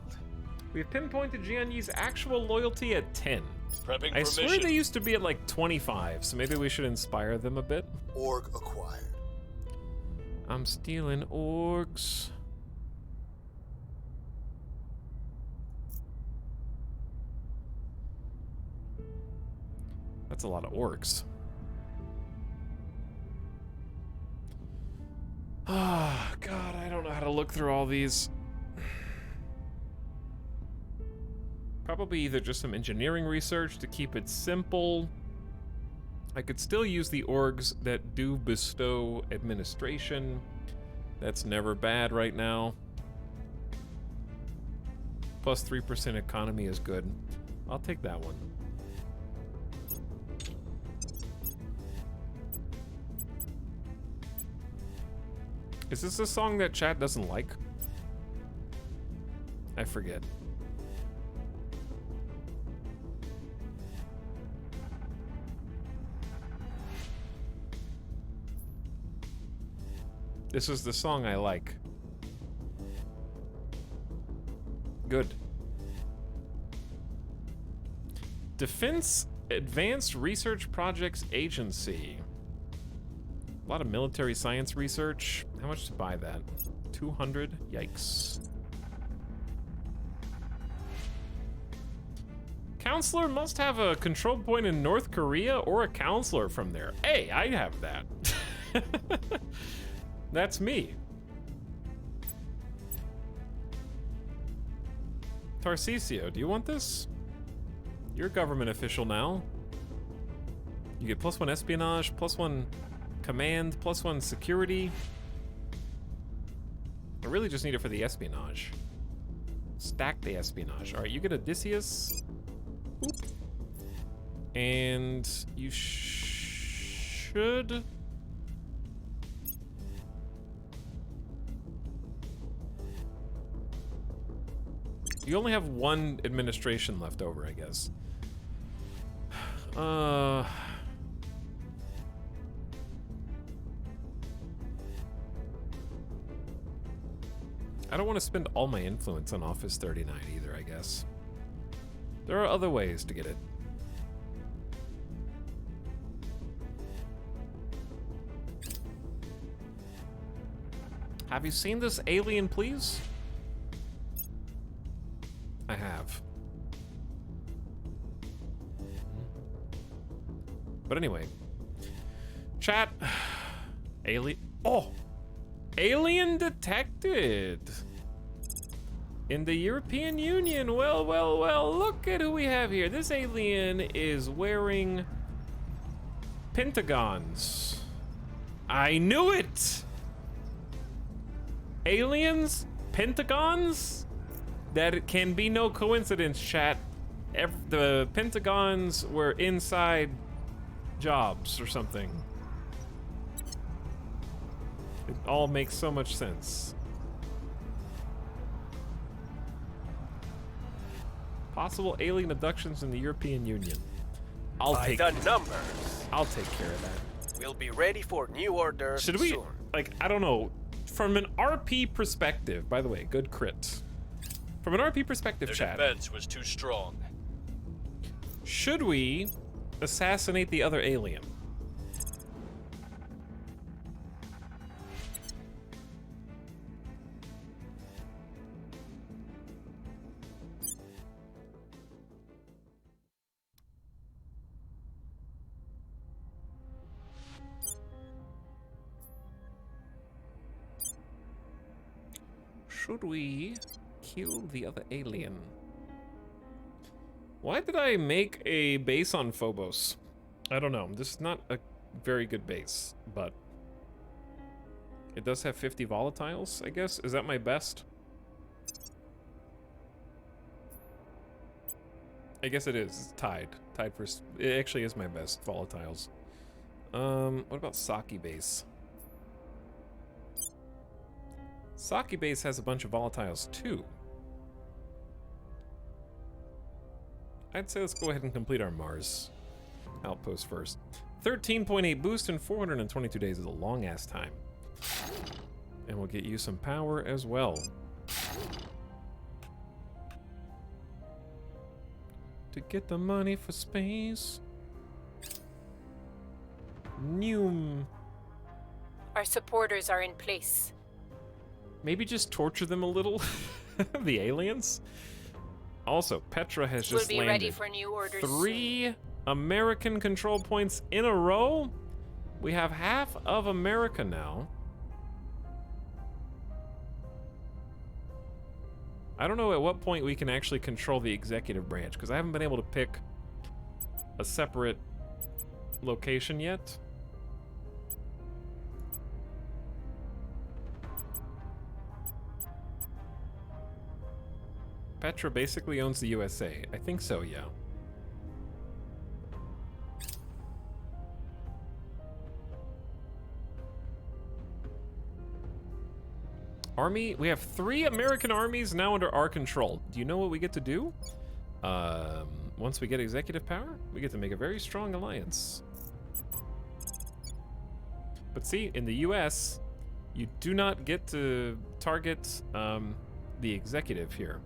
[SPEAKER 1] We've pinpointed Jianyi's actual loyalty at 10.
[SPEAKER 6] Prepping
[SPEAKER 1] I
[SPEAKER 6] for
[SPEAKER 1] swear
[SPEAKER 6] mission.
[SPEAKER 1] they used to be at like 25, so maybe we should inspire them a bit.
[SPEAKER 7] Org acquired.
[SPEAKER 1] I'm stealing orgs. That's a lot of orgs. Ah, God, I don't know how to look through all these. Probably either just some engineering research to keep it simple. I could still use the orgs that do bestow administration. That's never bad right now. Plus 3% economy is good. I'll take that one. Is this a song that chat doesn't like? I forget. This is the song I like. Good. Defense Advanced Research Projects Agency. A lot of military science research. How much to buy that? 200? Yikes. Counselor must have a control point in North Korea or a counselor from there. Hey, I have that. That's me. Tarcisio, do you want this? You're a government official now. You get +1 espionage, +1 command, +1 security. I really just need it for the espionage. Stack the espionage. Alright, you get Odysseus. Boop. And you should... You only have one administration left over, I guess. I don't want to spend all my influence on Office 39 either, I guess. There are other ways to get it. Have you seen this alien, please? I have. But anyway. Chat. Alien. Oh! Alien detected! In the European Union. Well, well, well. Look at who we have here. This alien is wearing pentagons. I knew it! Aliens? Pentagons? That can be no coincidence, chat. The pentagons were inside jobs or something. It all makes so much sense. Possible alien abductions in the European Union.
[SPEAKER 2] By the numbers.
[SPEAKER 1] I'll take care of that.
[SPEAKER 2] We'll be ready for new orders
[SPEAKER 1] Should we,
[SPEAKER 2] soon.
[SPEAKER 1] like, I don't know. From an RP perspective, by the way, good crit. From an RP perspective,
[SPEAKER 6] Their
[SPEAKER 1] chat.
[SPEAKER 6] defense was too strong.
[SPEAKER 1] Should we assassinate the other alien? Should we kill the other alien? Why did I make a base on Phobos? I don't know. This is not a very good base, but it does have 50 volatiles, I guess. Is that my best? I guess it is. It's tied. Tied for... It actually is my best volatiles. What about Saki base? Saki base has a bunch of volatiles too. I'd say let's go ahead and complete our Mars. outpost first. 13.8 boost in 422 days is a long-ass time. And we'll get you some power as well. To get the money for space. Noom.
[SPEAKER 3] Our supporters are in place.
[SPEAKER 1] Maybe just torture them a little. The aliens. Also, Petra has just
[SPEAKER 3] We'll be
[SPEAKER 1] landed
[SPEAKER 3] ready for new orders
[SPEAKER 1] 3 American control points in a row. We have half of America now. I don't know at what point we can actually control the executive branch, because I haven't been able to pick a separate location yet. Petra basically owns the USA. I think so, yeah. Army, we have 3 American armies now under our control. Do you know what we get to do? Once we get executive power, we get to make a very strong alliance. But see, in the US, you do not get to target the executive here.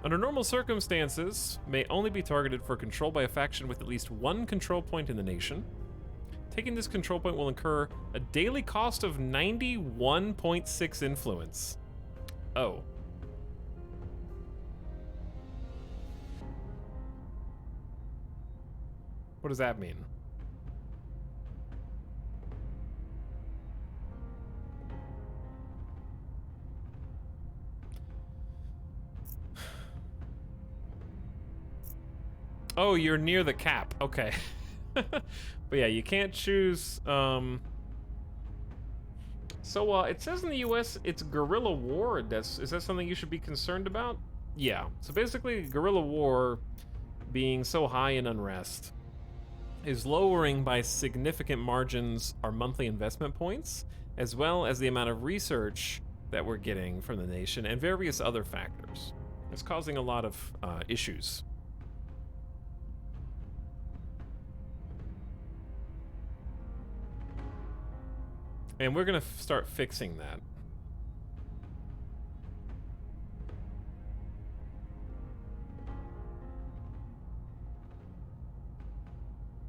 [SPEAKER 1] Under normal circumstances, may only be targeted for control by a faction with at least 1 control point in the nation. Taking this control point will incur a daily cost of 91.6 influence. Oh. What does that mean? Oh, you're near the cap. Okay. But yeah, you can't choose. So it says in the US it's guerrilla war. Is that something you should be concerned about? Yeah. So basically, guerrilla war being so high in unrest is lowering by significant margins our monthly investment points, as well as the amount of research that we're getting from the nation and various other factors. It's causing a lot of issues. And we're gonna start fixing that.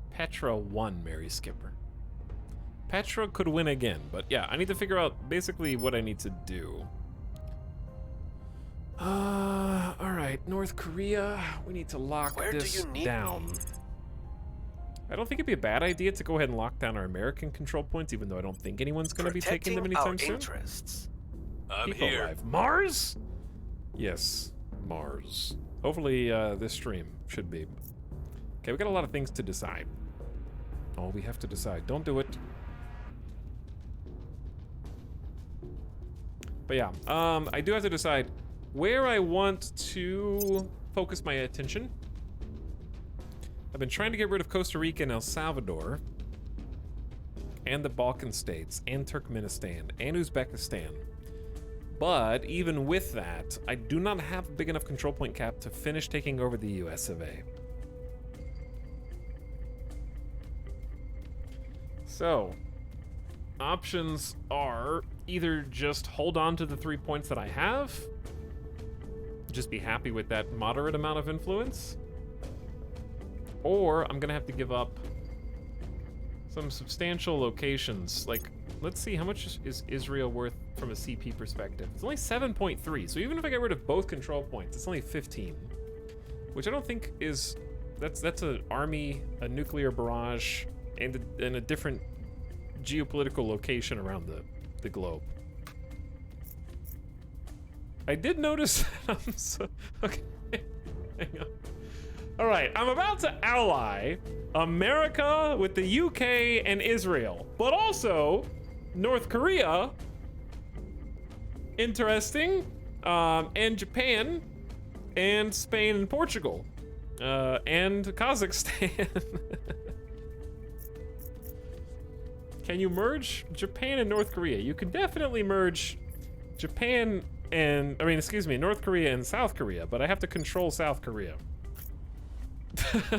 [SPEAKER 1] Petra won, Mary Skipper. Petra could win again, but yeah, I need to figure out basically what I need to do. Alright, North Korea, we need to lock this down. I don't think it'd be a bad idea to go ahead and lock down our American control points, even though I don't think anyone's going to be taking them anytime soon.
[SPEAKER 6] I'm
[SPEAKER 1] People
[SPEAKER 6] here.
[SPEAKER 1] alive. Mars? Yes, Mars. Hopefully this stream should be. Okay, we got a lot of things to decide. Oh, we have to decide. Don't do it. But yeah, I do have to decide where I want to focus my attention. I've been trying to get rid of Costa Rica and El Salvador, and the Balkan states, and Turkmenistan, and Uzbekistan. But even with that, I do not have a big enough control point cap to finish taking over the US of A. So, options are either just hold on to the 3 points that I have, just be happy with that moderate amount of influence, or I'm gonna have to give up some substantial locations. Like, let's see, how much is Israel worth from a CP perspective? It's only 7.3, so even if I get rid of both control points, it's only 15. Which I don't think is... That's an army, a nuclear barrage, and a different geopolitical location around the globe. I did notice... okay, hang on. All right, I'm about to ally America with the UK and Israel, but also North Korea, interesting, and Japan, and Spain and Portugal, and Kazakhstan. Can you merge Japan and North Korea? You can definitely merge Japan and, North Korea and South Korea, but I have to control South Korea.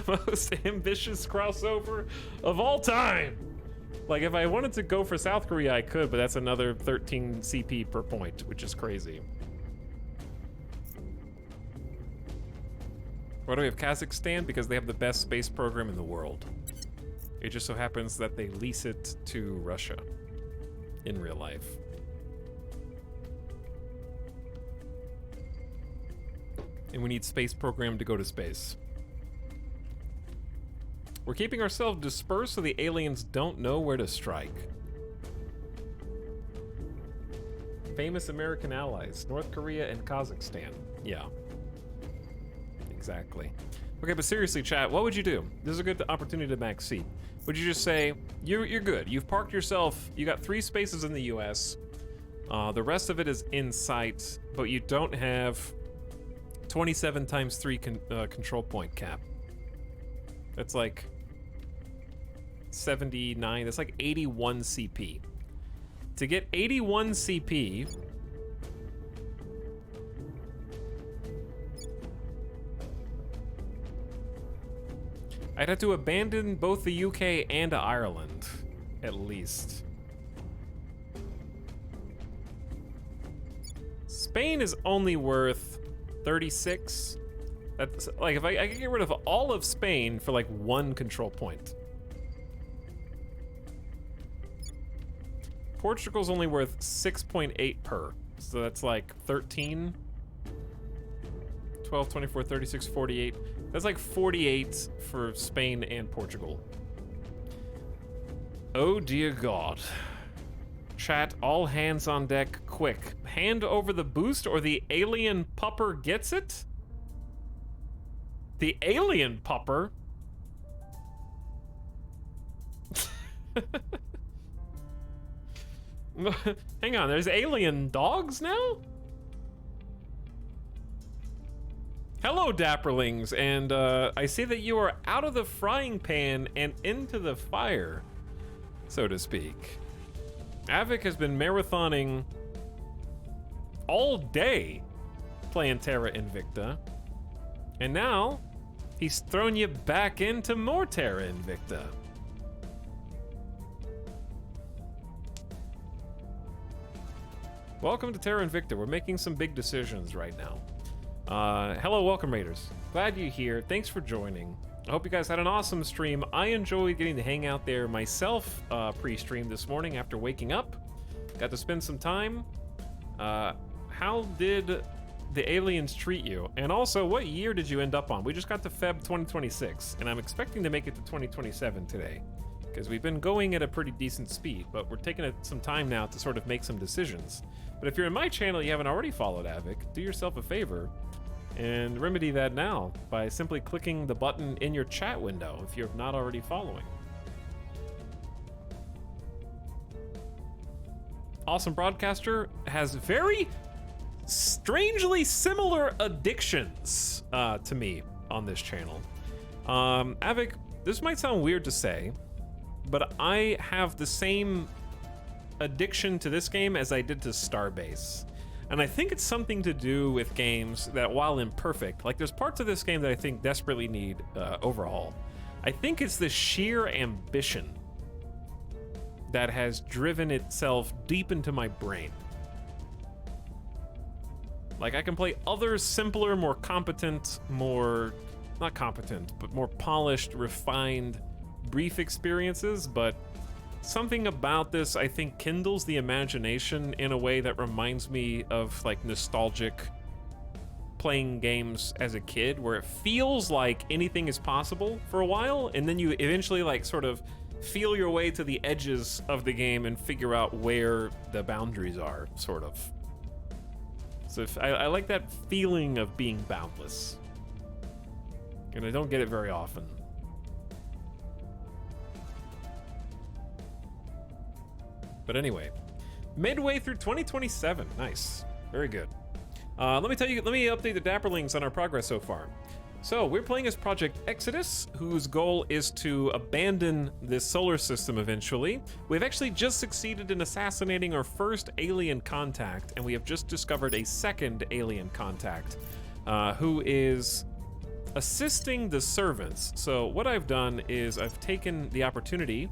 [SPEAKER 1] Most ambitious crossover of all time. Like, if I wanted to go for South Korea, I could, but that's another 13 CP per point, which is crazy. Why do we have Kazakhstan? Because they have the best space program in the world. It just so happens that they lease it to Russia in real life. And we need space program to go to space. We're keeping ourselves dispersed so the aliens don't know where to strike. Famous American allies, North Korea and Kazakhstan. Yeah. Exactly. Okay, but seriously, chat, what would you do? This is a good opportunity to max seat. Would you just say, you're good, you've parked yourself, you got 3 spaces in the US, the rest of it is in sight, but you don't have 27 times 3 control point cap. That's like 79, that's like 81 CP. To get 81 CP, I'd have to abandon both the UK and Ireland, at least. Spain is only worth 36. That's like, if I could get rid of all of Spain for like 1 control point. Portugal's only worth 6.8 per, so that's like 13, 12, 24, 36, 48. That's like 48 for Spain and Portugal. Oh dear God. Chat, all hands on deck, quick. Hand over the boost or the alien pupper gets it? The alien pupper? Hang on, there's alien dogs now? Hello, Dapperlings, and I see that you are out of the frying pan and into the fire, so to speak. Avic has been marathoning all day playing Terra Invicta, and now he's thrown you back into more Terra Invicta. Welcome to Terra Invicta. We're making some big decisions right now. Hello, welcome Raiders. Glad you're here. Thanks for joining. I hope you guys had an awesome stream. I enjoyed getting to hang out there myself pre-stream this morning after waking up. Got to spend some time. How did the aliens treat you? And also, what year did you end up on? We just got to Feb 2026, and I'm expecting to make it to 2027 today, because we've been going at a pretty decent speed, but we're taking some time now to sort of make some decisions. But if you're in my channel, you haven't already followed Avic, do yourself a favor and remedy that now by simply clicking the button in your chat window if you're not already following. Awesome Broadcaster has very strangely similar addictions to me on this channel. Avic, this might sound weird to say, but I have the same addiction to this game as I did to Starbase. And I think it's something to do with games that, while imperfect, like there's parts of this game that I think desperately need overhaul. I think it's the sheer ambition that has driven itself deep into my brain. Like, I can play other simpler, more competent, more, not competent, but more polished, refined, brief experiences, but something about this, I think, kindles the imagination in a way that reminds me of, like, nostalgic playing games as a kid, where it feels like anything is possible for a while, and then you eventually, like, sort of feel your way to the edges of the game and figure out where the boundaries are, sort of. So I like that feeling of being boundless, and I don't get it very often. But anyway, midway through 2027. Nice. Very good. Let me update the Dapperlings on our progress so far. So we're playing as Project Exodus, whose goal is to abandon this solar system eventually. We've actually just succeeded in assassinating our first alien contact, and we have just discovered a second alien contact, who is assisting the servants. So what I've done is I've taken the opportunity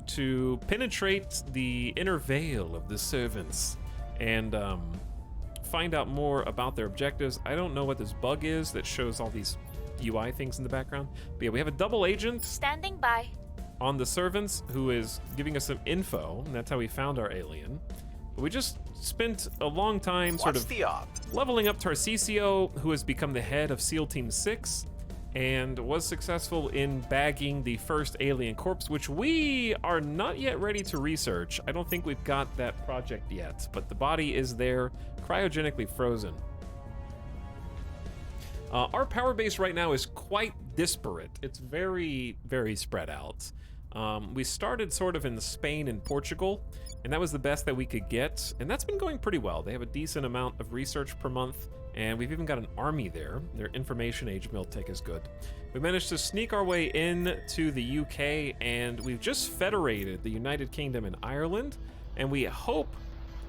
[SPEAKER 1] to penetrate the inner veil of the servants and find out more about their objectives. I don't know what this bug is that shows all these UI things in the background. But yeah, we have a double agent
[SPEAKER 9] Standing by.
[SPEAKER 1] on the servants who is giving us some info, and that's how we found our alien. But we just spent a long time sort of leveling up Tarcisio, who has become the head of SEAL Team 6, and was successful in bagging the first alien corpse, which we are not yet ready to research. I don't think we've got that project yet, but the body is there, cryogenically frozen. Our power base right now is quite disparate. It's very, very spread out. We started sort of in Spain and Portugal, and that was the best that we could get, and that's been going pretty well. They have a decent amount of research per month, and we've even got an army there. Their information age miltech is good. We managed to sneak our way in to the UK, and we've just federated the United Kingdom and Ireland, and we hope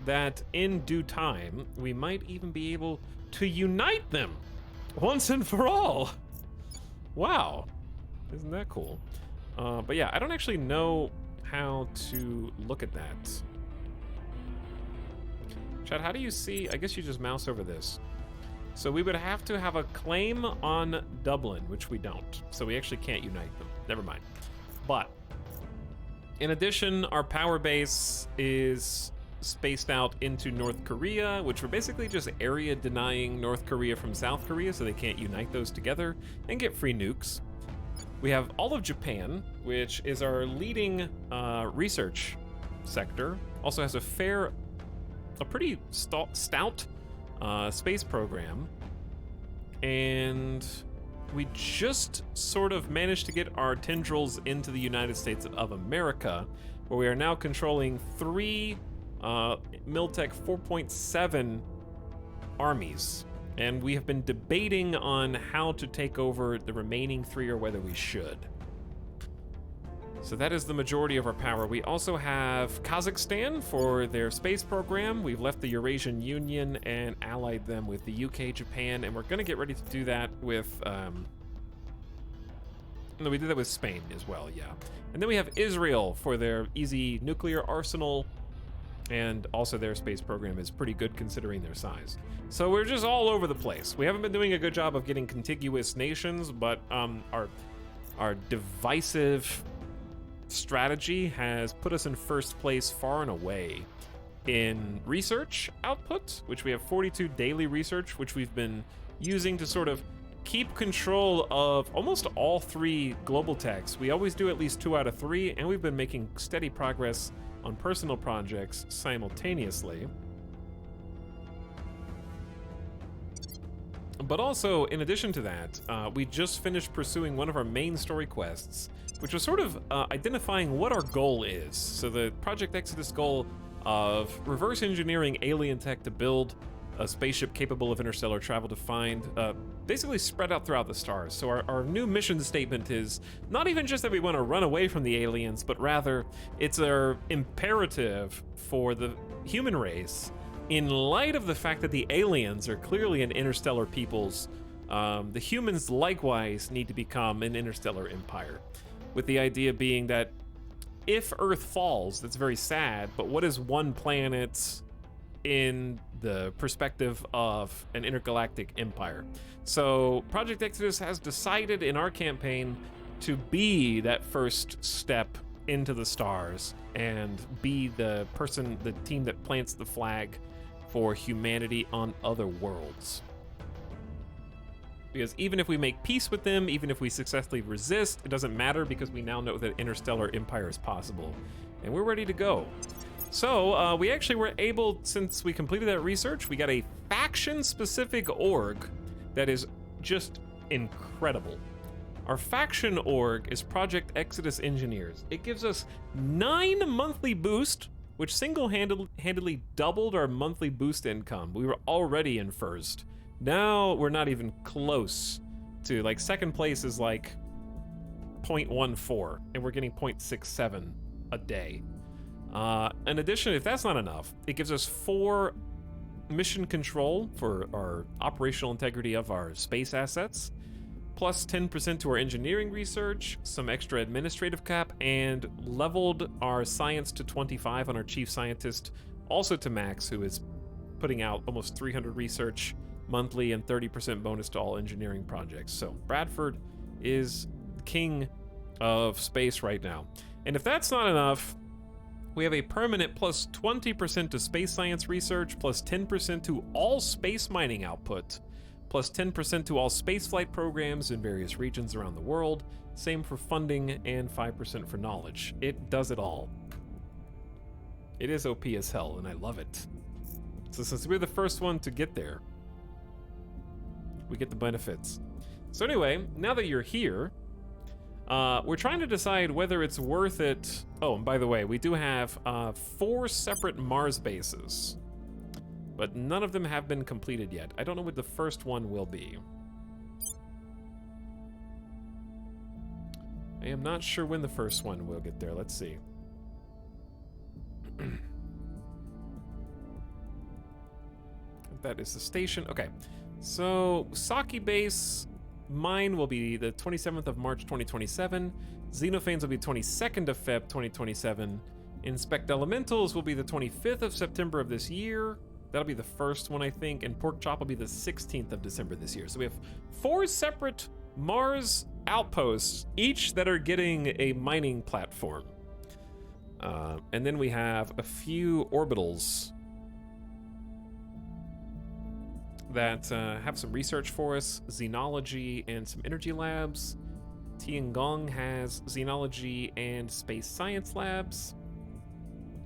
[SPEAKER 1] that in due time, we might even be able to unite them once and for all. Wow, isn't that cool? But yeah, I don't actually know how to look at that. Chad, how do you see? I guess you just mouse over this. So we would have to have a claim on Dublin, which we don't. So we actually can't unite them. Never mind. But in addition, our power base is spaced out into North Korea, which we're basically just area denying North Korea from South Korea so they can't unite those together and get free nukes. We have all of Japan, which is our leading research sector. Also has a pretty stout space program. And we just sort of managed to get our tendrils into the United States of America, where we are now controlling 3 Miltech 4.7 armies. And we have been debating on how to take over the remaining 3 or whether we should. So that is the majority of our power. We also have Kazakhstan for their space program. We've left the Eurasian Union and allied them with the UK, Japan, and we're going to get ready to do that with... No, we did that with Spain as well, yeah. And then we have Israel for their easy nuclear arsenal, and also their space program is pretty good considering their size. So we're just all over the place. We haven't been doing a good job of getting contiguous nations, but our divisive strategy has put us in first place far and away in research output, which we have 42 daily research, which we've been using to sort of keep control of almost all 3 global techs. We always do at least 2 out of 3, and we've been making steady progress on personal projects simultaneously. But also, in addition to that, we just finished pursuing one of our main story quests, which was sort of identifying what our goal is. So the Project Exodus goal of reverse engineering alien tech to build a spaceship capable of interstellar travel to find, basically spread out throughout the stars. So our new mission statement is not even just that we want to run away from the aliens, but rather it's our imperative for the human race, in light of the fact that the aliens are clearly an interstellar peoples, the humans likewise need to become an interstellar empire. With the idea being that if Earth falls, that's very sad, but what is one planet in the perspective of an intergalactic empire? So Project Exodus has decided in our campaign to be that first step into the stars and be the team that plants the flag for humanity on other worlds. Because even if we make peace with them, even if we successfully resist, it doesn't matter because we now know that interstellar empire is possible. And we're ready to go. So we actually were able, since we completed that research, we got a faction-specific org that is just incredible. Our faction org is Project Exodus Engineers. It gives us 9 monthly boost, which single-handedly doubled our monthly boost income. We were already in first. Now we're not even close to, like, second place is like 0.14, and we're getting 0.67 a day. In addition, if that's not enough, it gives us 4 mission control for our operational integrity of our space assets. plus 10% to our engineering research, some extra administrative cap, and leveled our science to 25 on our chief scientist, also to Max, who is putting out almost 300 research monthly and 30% bonus to all engineering projects. So Bradford is king of space right now. And if that's not enough, we have a permanent plus 20% to space science research, plus 10% to all space mining output, plus 10% to all spaceflight programs in various regions around the world, same for funding, and 5% for knowledge. It does it all. It is OP as hell, and I love it. So since we're the first one to get there, we get the benefits. So anyway, now that you're here, we're trying to decide whether it's worth it. Oh, and by the way, we do have 4 separate Mars bases, but none of them have been completed yet. I don't know what the first one will be. I am not sure when the first one will get there. Let's see. That is the station. Okay, so Saki base. Mine will be the 27th of March 2027. Xenophanes will be 22nd of Feb 2027. Inspect Elementals will be the 25th of September of this year. That'll be the first one, I think. And Pork Chop will be the 16th of December this year. So we have 4 separate Mars outposts, each that are getting a mining platform. And then we have a few orbitals that have some research for us, xenology and some energy labs. Tiangong has xenology and space science labs.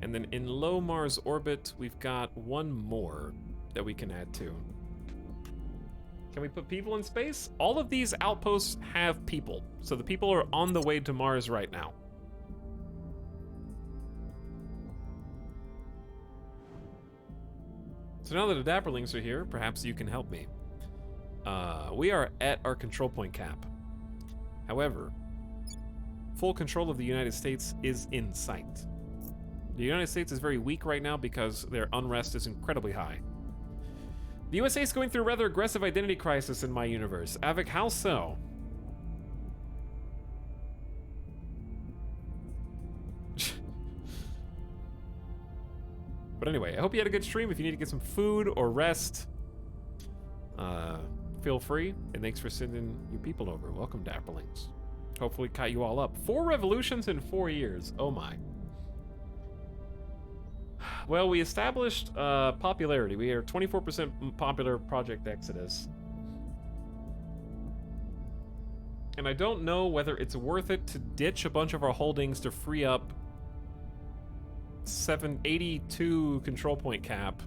[SPEAKER 1] And then in low Mars orbit, we've got one more that we can add to. Can we put people in space? All of these outposts have people, so the people are on the way to Mars right now. So now that the Dapperlings are here, perhaps you can help me. We are at our control point cap. However, full control of the United States is in sight. The United States is very weak right now because their unrest is incredibly high. The USA is going through a rather aggressive identity crisis in my universe. Avik, how so? But anyway, I hope you had a good stream. If you need to get some food or rest, feel free. And thanks for sending you people over. Welcome, Dapperlings. Hopefully caught you all up. 4 revolutions in 4 years. Oh my. Well, we established popularity. We are 24% popular Project Exodus. And I don't know whether it's worth it to ditch a bunch of our holdings to free up 82 control point cap.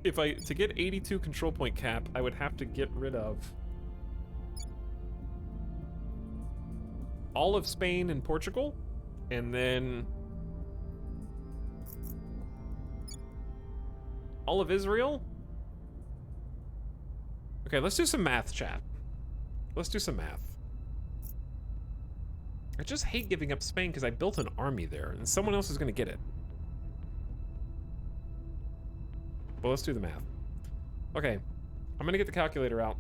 [SPEAKER 1] To get 82 control point cap, I would have to get rid of all of Spain and Portugal, and then all of Israel. Okay, let's do some math, chat. Let's do some math. I just hate giving up Spain because I built an army there, and someone else is going to get it. Well, let's do the math. Okay, I'm going to get the calculator out.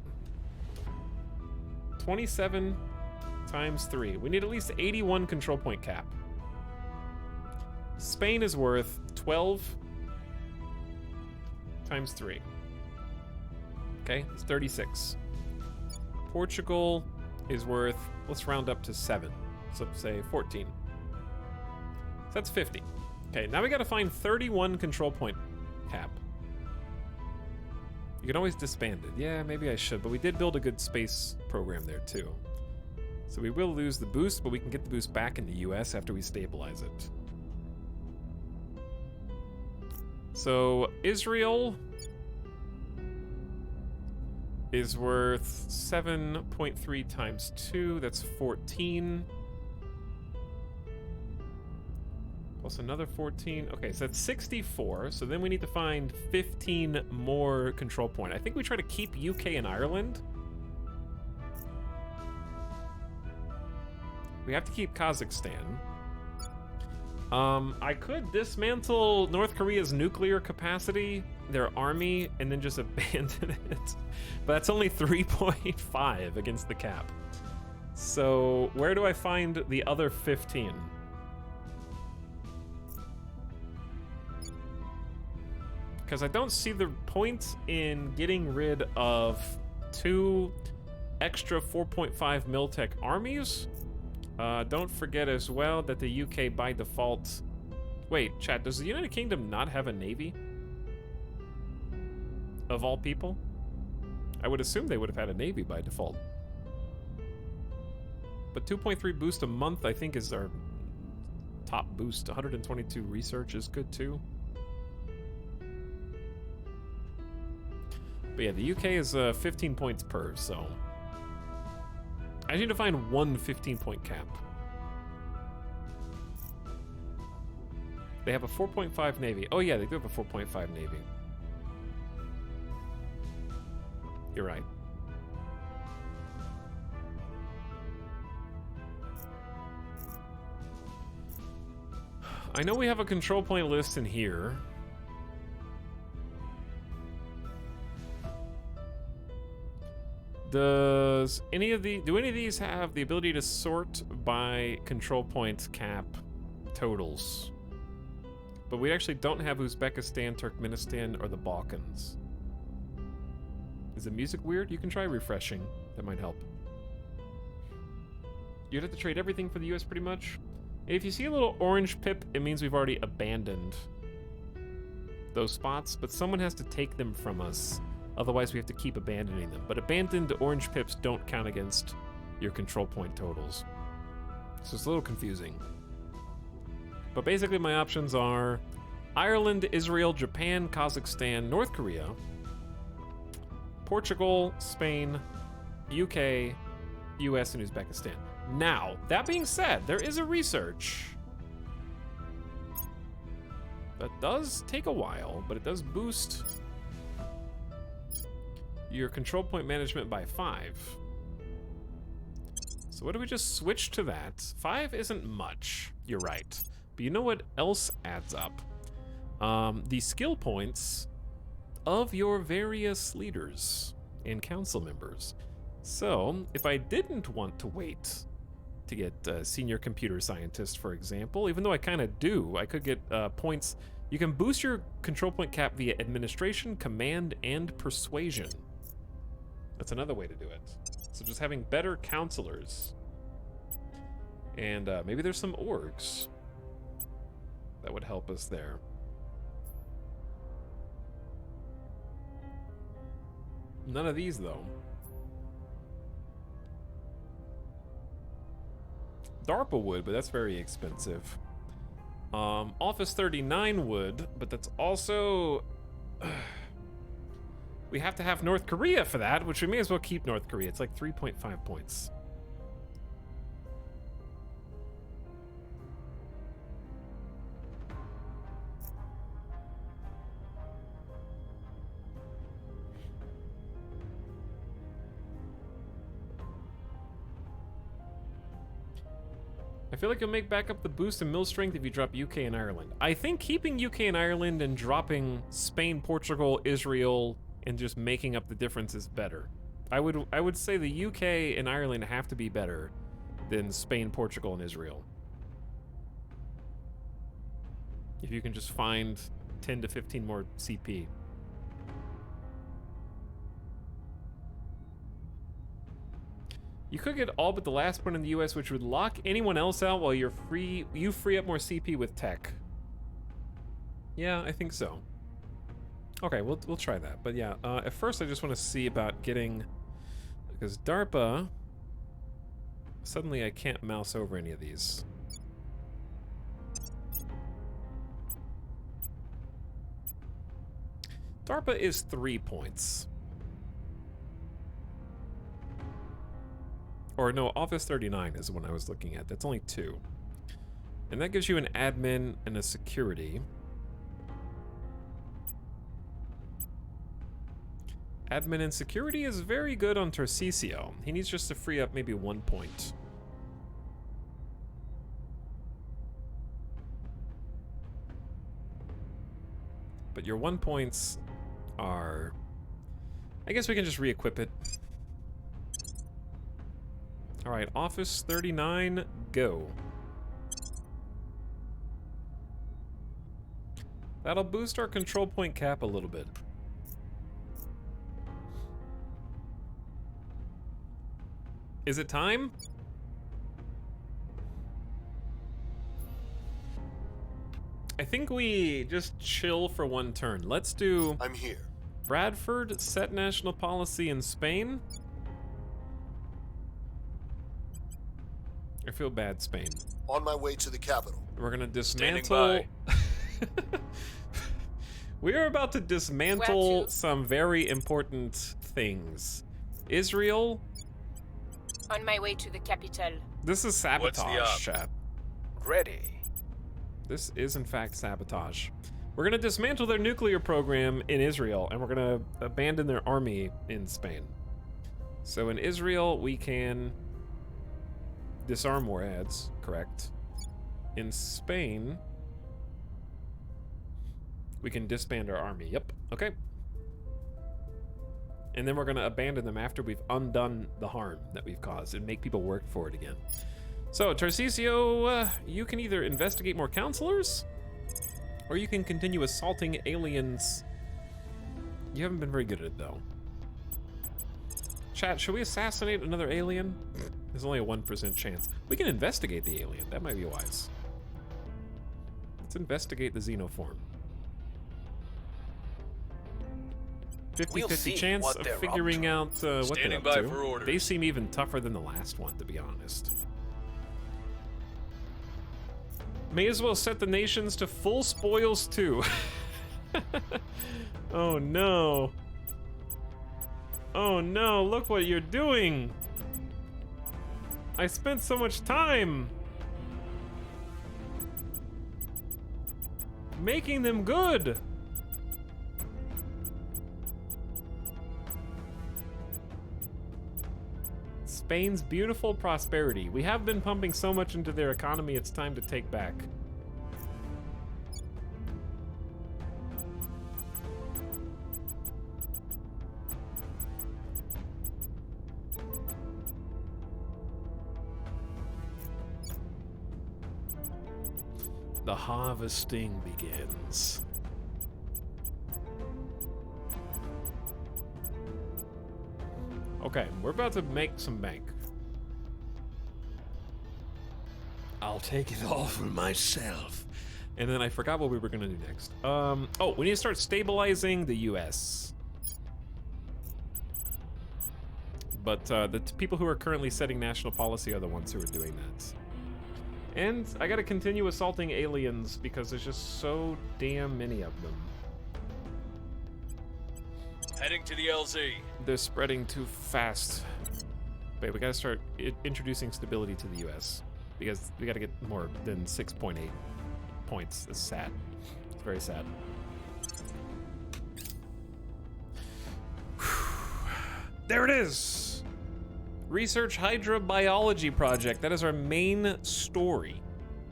[SPEAKER 1] 27 times 3. We need at least 81 control point cap. Spain is worth 12 times 3. Okay, it's 36. Portugal is worth, let's round up to 7. So say 14. So that's 50. Okay, now we gotta find 31 control point cap. You can always disband it. Yeah, maybe I should, but we did build a good space program there too. So we will lose the boost, but we can get the boost back in the US after we stabilize it. So Israel is worth 7.3 times 2, that's 14. Plus another 14. Okay, so that's 64. So then we need to find 15 more control point. I think we try to keep UK and Ireland. We have to keep Kazakhstan. I could dismantle North Korea's nuclear capacity, their army, and then just abandon it. But that's only 3.5 against the cap. So where do I find the other 15? Because I don't see the point in getting rid of 2 extra 4.5 Miltech armies. Don't forget as well that the UK by default... Wait, chat, does the United Kingdom not have a navy? Of all people? I would assume they would have had a navy by default. But 2.3 boost a month, I think, is our top boost. 122 research is good, too. But yeah, the UK is 15 points per, so... I need to find one 15-point cap. They have a 4.5 Navy. Oh yeah, they do have a 4.5 Navy. You're right. I know we have a control point list in here. Do any of these have the ability to sort by control points cap totals? But we actually don't have Uzbekistan, Turkmenistan, or the Balkans. Is the music weird? You can try refreshing. That might help. You'd have to trade everything for the US pretty much. If you see a little orange pip, it means we've already abandoned those spots, but someone has to take them from us. Otherwise, we have to keep abandoning them. But abandoned orange pips don't count against your control point totals. So it's a little confusing. But basically, my options are Ireland, Israel, Japan, Kazakhstan, North Korea, Portugal, Spain, UK, US, and Uzbekistan. Now, that being said, there is a research that does take a while, but it does boost your control point management by 5. So what do we just switch to that? 5 isn't much, you're right. But you know what else adds up? The skill points of your various leaders and council members. So if I didn't want to wait to get senior computer scientist, for example, even though I kind of do, I could get points. You can boost your control point cap via administration, command, and persuasion. That's another way to do it. So just having better counselors. And maybe there's some orgs that would help us there. None of these, though. DARPA would, but that's very expensive. Office 39 would, but that's also... we have to have North Korea for that, which we may as well keep North Korea. It's like 3.5 points. I feel like you'll make back up the boost in mill strength if you drop UK and Ireland. I think keeping UK and Ireland and dropping Spain, Portugal, Israel, and just making up the difference is better. I would say the UK and Ireland have to be better than Spain, Portugal, and Israel. If you can just find 10 to 15 more CP. You could get all but the last one in the US, which would lock anyone else out while you free up more CP with tech. Yeah, I think so. Okay, we'll try that. But yeah, at first I just want to see about getting, because DARPA, suddenly I can't mouse over any of these. DARPA is 3 points. Or no, Office 39 is the one I was looking at. That's only 2. And that gives you an admin and a security. Admin and security is very good on Tarcisio. He needs just to free up maybe 1 point. But your 1 points are... I guess we can just re-equip it. Alright, Office 39, go. That'll boost our control point cap a little bit. Is it time? I think we just chill for one turn. Let's do...
[SPEAKER 7] I'm here.
[SPEAKER 1] Bradford, set national policy in Spain. I feel bad, Spain.
[SPEAKER 7] On my way to the capital.
[SPEAKER 1] We're gonna
[SPEAKER 6] Standing
[SPEAKER 1] dismantle...
[SPEAKER 6] by.
[SPEAKER 1] We are about to
[SPEAKER 3] Where
[SPEAKER 1] dismantle
[SPEAKER 3] to?
[SPEAKER 1] some very important things. Israel,
[SPEAKER 3] On my way to the capital.
[SPEAKER 1] this is
[SPEAKER 6] What's the
[SPEAKER 1] sabotage,
[SPEAKER 6] op?
[SPEAKER 1] chat.
[SPEAKER 2] Ready.
[SPEAKER 1] This is, in fact, sabotage. We're gonna dismantle their nuclear program in Israel, and we're gonna abandon their army in Spain. So in Israel, we can disarm war ads, correct. In Spain, we can disband our army, yep, okay. And then we're gonna abandon them after we've undone the harm that we've caused and make people work for it again. So, Tarcisio, you can either investigate more counselors, or you can continue assaulting aliens. You haven't been very good at it, though. Chat, should we assassinate another alien? There's only a 1% chance. We can investigate the alien. That might be wise. Let's investigate the xenoform. 50-50 chance
[SPEAKER 2] what
[SPEAKER 1] of
[SPEAKER 2] they're up
[SPEAKER 1] figuring
[SPEAKER 2] to.
[SPEAKER 1] out what they're
[SPEAKER 6] Standing
[SPEAKER 1] up
[SPEAKER 6] by
[SPEAKER 1] to.
[SPEAKER 6] for orders.
[SPEAKER 1] They seem even tougher than the last one, to be honest. May as well set the nations to full spoils too. Oh no. Oh no, look what you're doing. I spent so much time making them good. Spain's beautiful prosperity. We have been pumping so much into their economy, it's time to take back. The harvesting begins. Okay, we're about to make some bank. I'll take it all for myself. And then I forgot what we were gonna do next. Oh, we need to start stabilizing the US. But the people who are currently setting national policy are the ones who are doing that. And I gotta continue assaulting aliens because there's just so damn many of them.
[SPEAKER 6] Heading to the LZ.
[SPEAKER 1] They're spreading too fast. Wait, we gotta start introducing stability to the US. Because we gotta get more than 6.8 points. It's sad. It's very sad. There it is! Research Hydrobiology Project. That is our main story.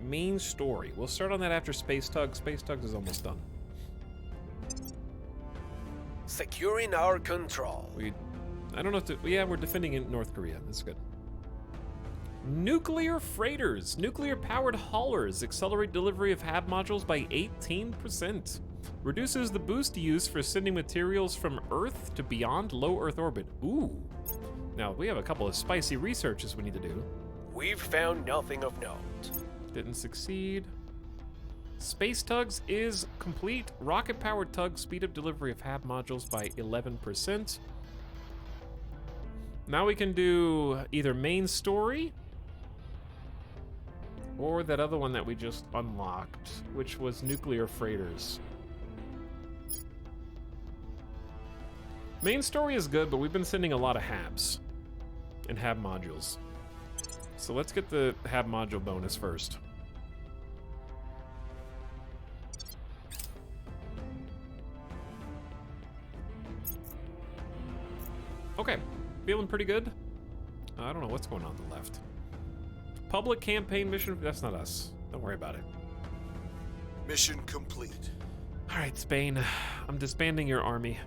[SPEAKER 1] Main story. We'll start on that after Space Tug. Space Tug is almost done.
[SPEAKER 2] Securing our control.
[SPEAKER 1] I don't know if to, yeah, we're defending in North Korea. That's good. Nuclear freighters. Nuclear-powered haulers accelerate delivery of HAB modules by 18%. Reduces the boost used for sending materials from Earth to beyond low Earth orbit. Ooh. Now, we have a couple of spicy researches we need to do.
[SPEAKER 2] We've found nothing of note.
[SPEAKER 1] Didn't succeed. Space Tugs is complete. Rocket-powered tugs speed up delivery of HAB modules by 11%. Now we can do either main story or that other one that we just unlocked, which was nuclear freighters. Main story is good, but we've been sending a lot of HABs and HAB modules. So let's get the HAB module bonus first. Okay, feeling pretty good. I don't know what's going on the left. Public campaign mission, that's not us. Don't worry about it.
[SPEAKER 7] Mission complete.
[SPEAKER 1] All right, Spain. I'm disbanding your army.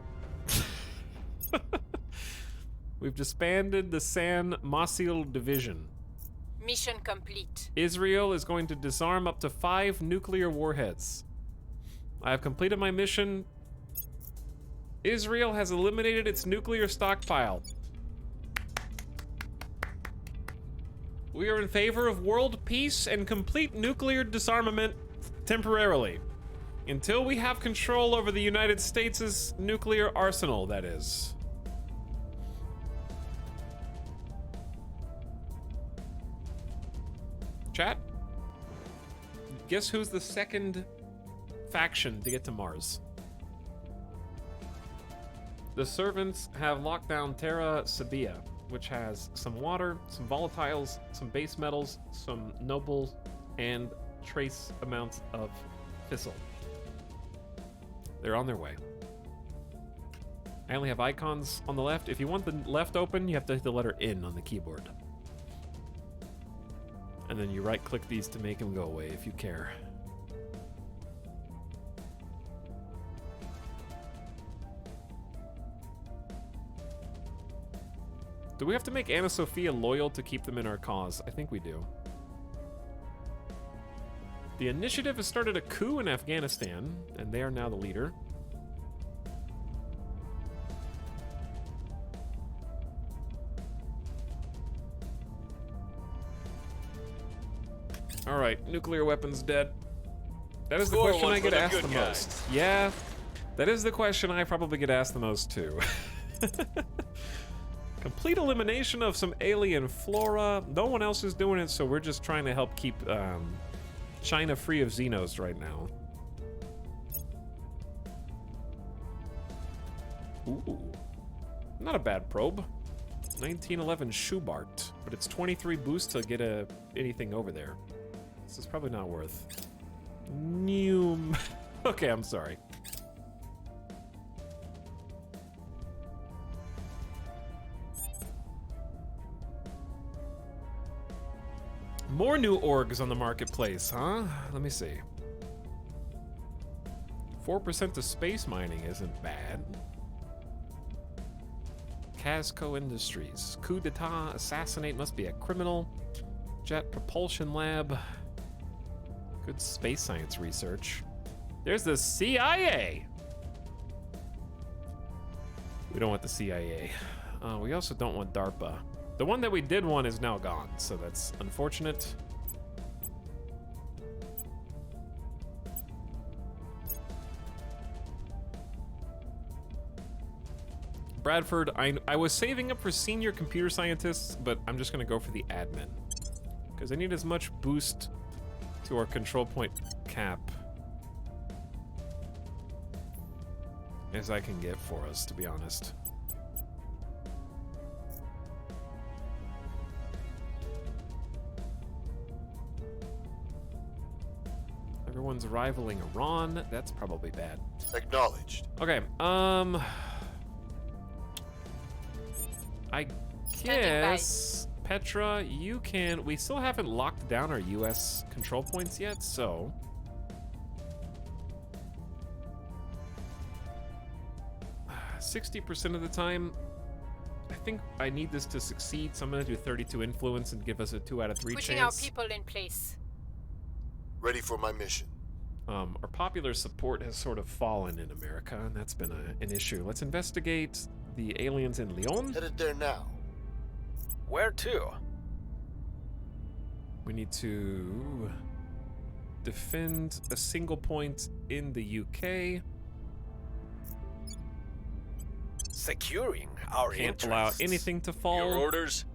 [SPEAKER 1] We've disbanded the San Masil division.
[SPEAKER 3] Mission complete.
[SPEAKER 1] Israel is going to disarm up to 5 nuclear warheads. I have completed my mission. Israel has eliminated its nuclear stockpile. We are in favor of world peace and complete nuclear disarmament temporarily. Until we have control over the United States' nuclear arsenal, that is. Chat? Guess who's the second faction to get to Mars? The servants have locked down Terra Sabia, which has some water, some volatiles, some base metals, some noble, and trace amounts of fissile. They're on their way. I only have icons on the left. If you want the left open, you have to hit the letter N on the keyboard. And then you right-click these to make them go away if you care. Do we have to make Anna Sophia loyal to keep them in our cause? I think we do. The initiative has started a coup in Afghanistan, and they are now the leader. All right, nuclear weapons dead. That is the
[SPEAKER 6] Score
[SPEAKER 1] question
[SPEAKER 6] one
[SPEAKER 1] I
[SPEAKER 6] for
[SPEAKER 1] get
[SPEAKER 6] the
[SPEAKER 1] asked
[SPEAKER 6] good
[SPEAKER 1] the
[SPEAKER 6] guys.
[SPEAKER 1] most. Yeah, that is the question I probably get asked the most too. Complete elimination of some alien flora. No one else is doing it, so we're just trying to help keep China free of Xenos right now. Ooh, not a bad probe. 1911 Schubart, but it's 23 boost to get anything over there. This is probably not worth. Neum. Okay, I'm sorry. More new orgs on the marketplace, huh? Let me see. 4% to space mining isn't bad. Casco Industries. Coup d'etat, assassinate, must be a criminal. Jet propulsion lab. Good space science research. There's the CIA! We don't want the CIA. We also don't want DARPA. The one that we did want is now gone, so that's unfortunate. Bradford, I was saving up for senior computer scientists, but I'm just gonna go for the admin. Because I need as much boost to our control point cap as I can get for us, to be honest. Everyone's rivaling Iran. That's probably bad.
[SPEAKER 7] Acknowledged.
[SPEAKER 1] Okay, I guess, Petra, you can... We still haven't locked down our US control points yet, so... ...60% of the time, I think I need this to succeed, so I'm gonna do 32 influence and give us a 2 out of 3
[SPEAKER 3] Pushing
[SPEAKER 1] chance.
[SPEAKER 3] our people in place.
[SPEAKER 7] Ready for my mission.
[SPEAKER 1] Our popular support has sort of fallen in America, and that's been an issue. Let's investigate the aliens in Lyon.
[SPEAKER 7] Headed there now.
[SPEAKER 2] Where to?
[SPEAKER 1] We need to defend a single point in the UK.
[SPEAKER 2] Securing our
[SPEAKER 1] Can't
[SPEAKER 2] interests.
[SPEAKER 1] allow anything to fall.
[SPEAKER 6] Your orders?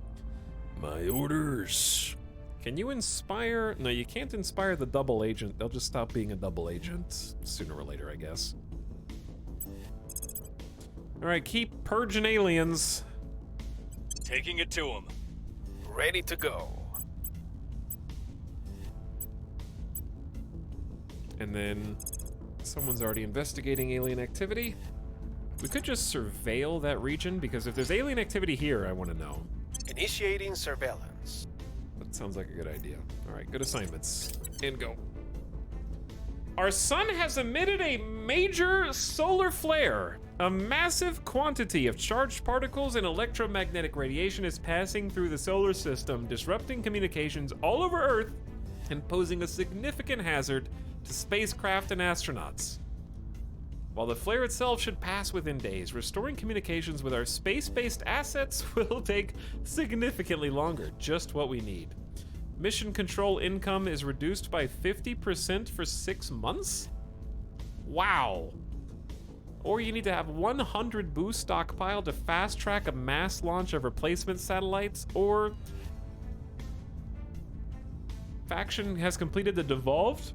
[SPEAKER 8] My orders.
[SPEAKER 1] Can you inspire? No, you can't inspire the double agent. They'll just stop being a double agent sooner or later, I guess. All right, keep purging aliens.
[SPEAKER 6] Taking it to them.
[SPEAKER 2] Ready to go.
[SPEAKER 1] And then someone's already investigating alien activity. We could just surveil that region, because if there's alien activity here, I want to know.
[SPEAKER 2] Initiating surveillance.
[SPEAKER 1] That sounds like a good idea. All right, good assignments. And go. Our sun has emitted a major solar flare. A massive quantity of charged particles and electromagnetic radiation is passing through the solar system, disrupting communications all over Earth and posing a significant hazard to spacecraft and astronauts. While the flare itself should pass within days, restoring communications with our space-based assets will take significantly longer, just what we need. Mission control income is reduced by 50% for 6 months? Wow. Or you need to have 100 boost stockpile to fast-track a mass launch of replacement satellites, or faction has completed the devolved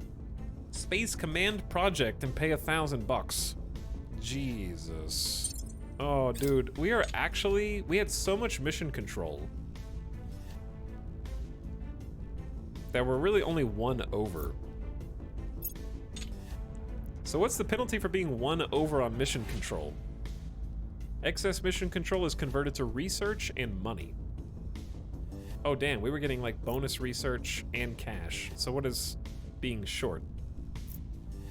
[SPEAKER 1] Space Command project and pay $1,000. Jesus. Oh, dude, we had so much mission control that we're really only 1 over. So what's the penalty for being 1 over on mission control? Excess mission control is converted to research and money. Oh damn, we were getting like bonus research and cash. So what is being short?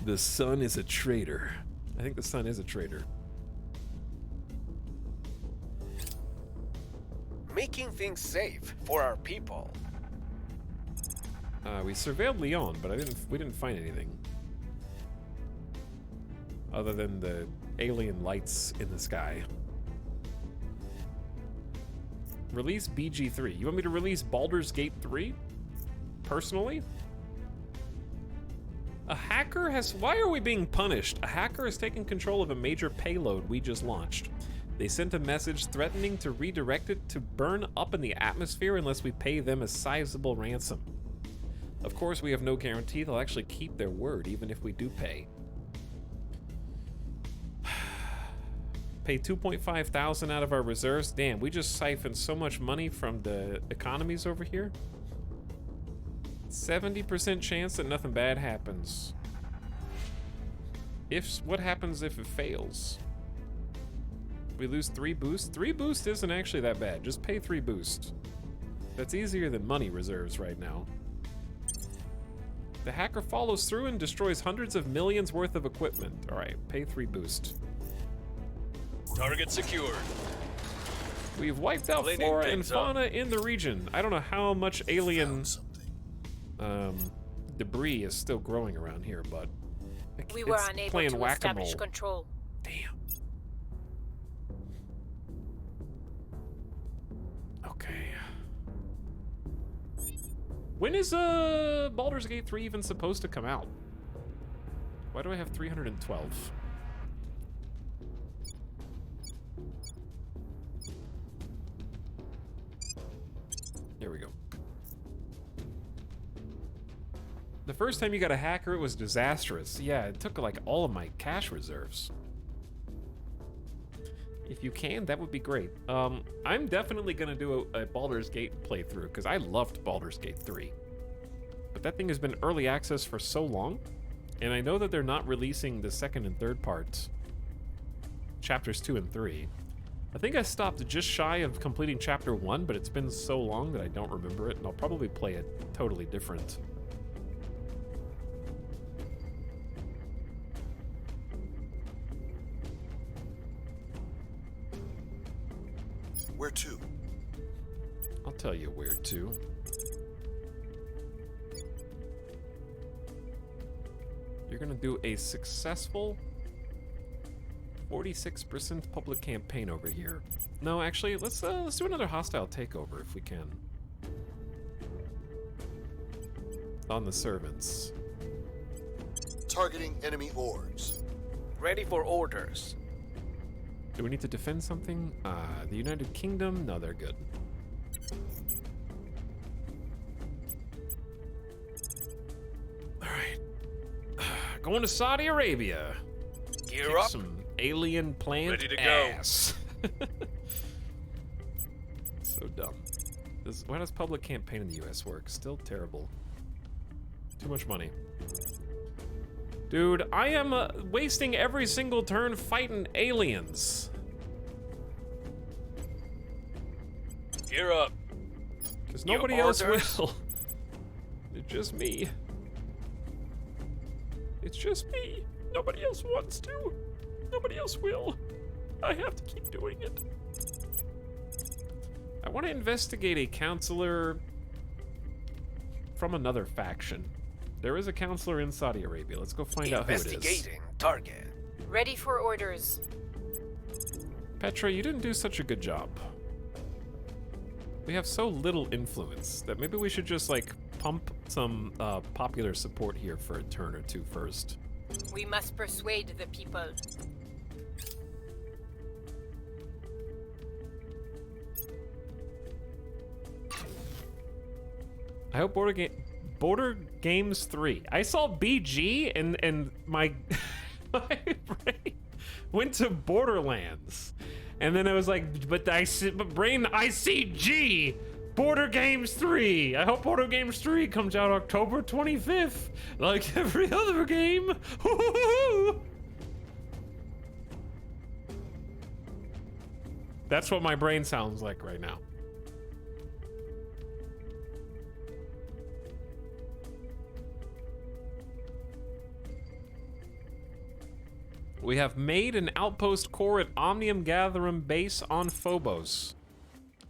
[SPEAKER 1] The sun is a traitor. I think the sun is a traitor.
[SPEAKER 2] Making things safe for our people.
[SPEAKER 1] We surveilled Lyon, but we didn't find anything. Other than the alien lights in the sky. Release BG3. You want me to release Baldur's Gate 3? Personally? A hacker has... Why are we being punished? A hacker has taken control of a major payload we just launched. They sent a message threatening to redirect it to burn up in the atmosphere unless we pay them a sizable ransom. Of course, we have no guarantee they'll actually keep their word, even if we do pay. Pay 2.5 thousand out of our reserves. Damn, we just siphoned so much money from the economies over here. 70% chance that nothing bad happens. What happens if it fails? We lose 3 boosts? 3 boosts isn't actually that bad. Just pay 3 boosts. That's easier than money reserves right now. The hacker follows through and destroys hundreds of millions worth of equipment. All right, pay 3 boost.
[SPEAKER 6] Target secured.
[SPEAKER 1] We've wiped out flora and fauna in the region. I don't know how much alien debris is still growing around here, but
[SPEAKER 3] we were unable to establish control.
[SPEAKER 1] Damn. Okay. When is Baldur's Gate 3 even supposed to come out? Why do I have 312? There we go. The first time you got a hacker, it was disastrous. Yeah, it took like all of my cash reserves. If you can, that would be great. I'm definitely gonna do a Baldur's Gate playthrough because I loved Baldur's Gate 3. But that thing has been early access for so long, and I know that they're not releasing the second and third parts, chapters 2 and 3. I think I stopped just shy of completing chapter 1, but it's been so long that I don't remember it, and I'll probably play it totally different.
[SPEAKER 7] Where to?
[SPEAKER 1] I'll tell you where to. You're gonna do a successful 46% public campaign over here. No, actually, let's do another hostile takeover if we can. On the servants.
[SPEAKER 7] Targeting enemy ores.
[SPEAKER 2] Ready for orders.
[SPEAKER 1] Do we need to defend something? The United Kingdom? No, they're good. Alright. Going to Saudi Arabia.
[SPEAKER 2] Gear up.
[SPEAKER 1] Some alien plant
[SPEAKER 6] Ready to
[SPEAKER 1] ass. So dumb. Why does public campaign in the US work? Still terrible. Too much money. Dude, I am wasting every single turn fighting aliens.
[SPEAKER 6] Gear up.
[SPEAKER 1] Because nobody else will. It's just me. It's just me. Nobody else wants to. Nobody else will. I have to keep doing it. I want to investigate a counselor from another faction. There is a counselor in Saudi Arabia. Let's go find out who it is.
[SPEAKER 2] Investigating target.
[SPEAKER 3] Ready for orders.
[SPEAKER 1] Petra, you didn't do such a good job. We have so little influence that maybe we should just, like, pump some popular support here for a turn or two first.
[SPEAKER 3] We must persuade the people.
[SPEAKER 1] I hope Border Games 3. I saw BG and my my brain went to Borderlands, and then I was like, but I see G. Border Games 3. I hope Border Games 3 comes out October 25th, like every other game. That's what my brain sounds like right now. We have made an outpost core at Omnium Gatherum base on Phobos.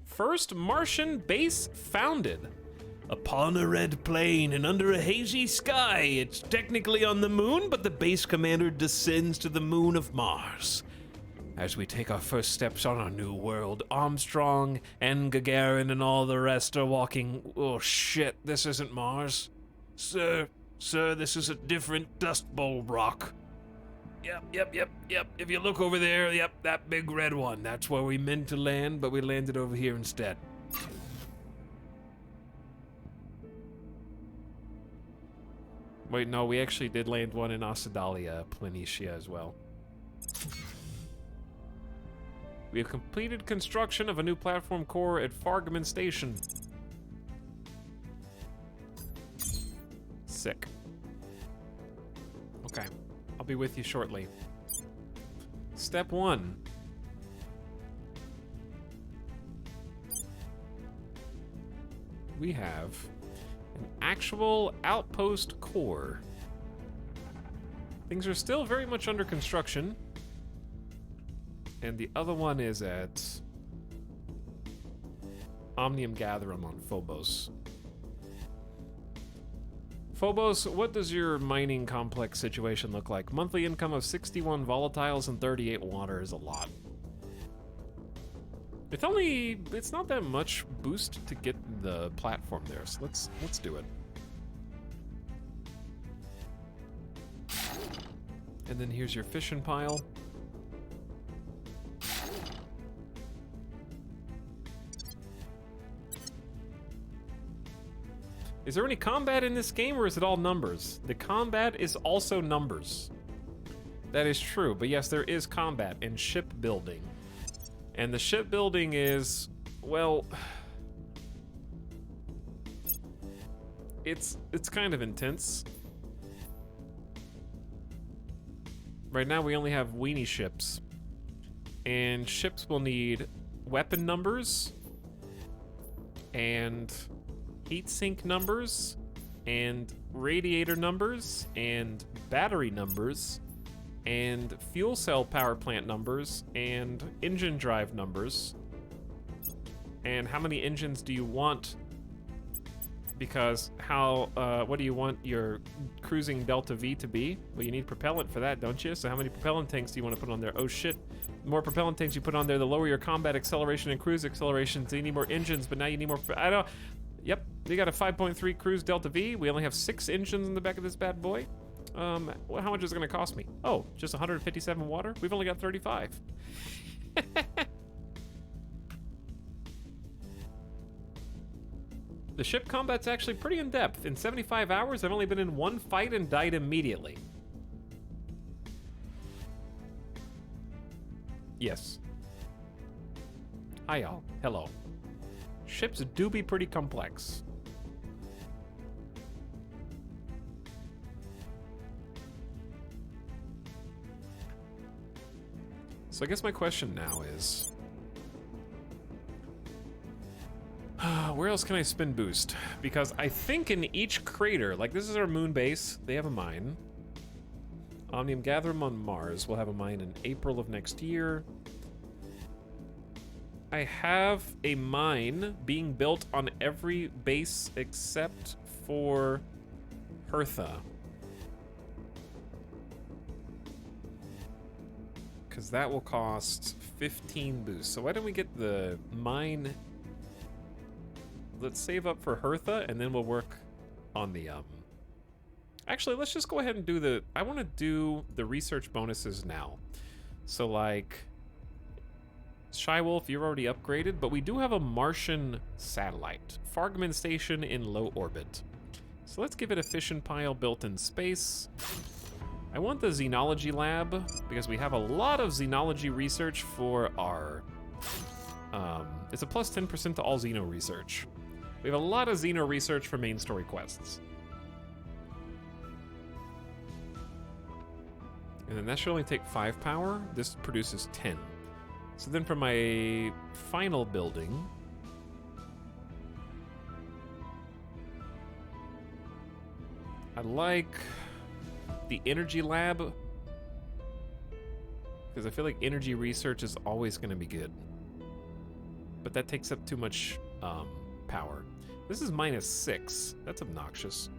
[SPEAKER 1] First Martian base founded.
[SPEAKER 8] Upon a red plain and under a hazy sky, it's technically on the moon, but the base commander descends to the moon of Mars. As we take our first steps on our new world, Armstrong and Gagarin and all the rest are walking. Oh shit, this isn't Mars. Sir, this is a different Dust Bowl rock. Yep. If you look over there, yep, that big red one. That's where we meant to land, but we landed over here instead.
[SPEAKER 1] Wait, no, we actually did land one in Ossidalia, Planitia as well. We have completed construction of a new platform core at Fargaman Station. Sick. Okay. I'll be with you shortly. Step 1. We have an actual outpost core. Things are still very much under construction. And the other one is at Omnium Gatherum on Phobos. Phobos, what does your mining complex situation look like? Monthly income of 61 volatiles and 38 water is a lot. It's not that much boost to get the platform there, so let's do it. And then here's your fishing pile. Is there any combat in this game, or is it all numbers? The combat is also numbers. That is true, but yes, there is combat in shipbuilding. And the shipbuilding is, well, it's kind of intense. Right now we only have weenie ships. And ships will need weapon numbers and heat sink numbers, and radiator numbers, and battery numbers, and fuel cell power plant numbers, and engine drive numbers. And how many engines do you want? Because what do you want your cruising Delta V to be? Well, you need propellant for that, don't you? So how many propellant tanks do you want to put on there? Oh shit. The more propellant tanks you put on there, the lower your combat acceleration and cruise acceleration, so you need more engines, but now you need more, Yep, we got a 5.3 cruise Delta V. We only have 6 engines in the back of this bad boy. How much is it gonna cost me? Oh, just 157 water? We've only got 35. The ship combat's actually pretty in-depth. In 75 hours, I've only been in one fight and died immediately. Yes. Hi, y'all. Hello. Ships do be pretty complex. So I guess my question now is, where else can I spin boost? Because I think in each crater, like this is our moon base, they have a mine. Omnium Gatherum on Mars. We'll have a mine in April of next year. I have a mine being built on every base except for Hertha. Because that will cost 15 boosts. So why don't we get the mine? Let's save up for Hertha, and then we'll work on the... Actually, let's just go ahead and do the... I want to do the research bonuses now. So, like... Shy Wolf, you're already upgraded, but we do have a Martian satellite. Fargman Station in low orbit. So let's give it a fission pile built in space. I want the Xenology lab, because we have a lot of Xenology research for our... it's a plus 10% to all Xeno research. We have a lot of Xeno research for main story quests. And then that should only take 5 power. This produces 10. So then for my final building... I like the energy lab, because I feel like energy research is always going to be good. But that takes up too much power. This is -6. That's obnoxious.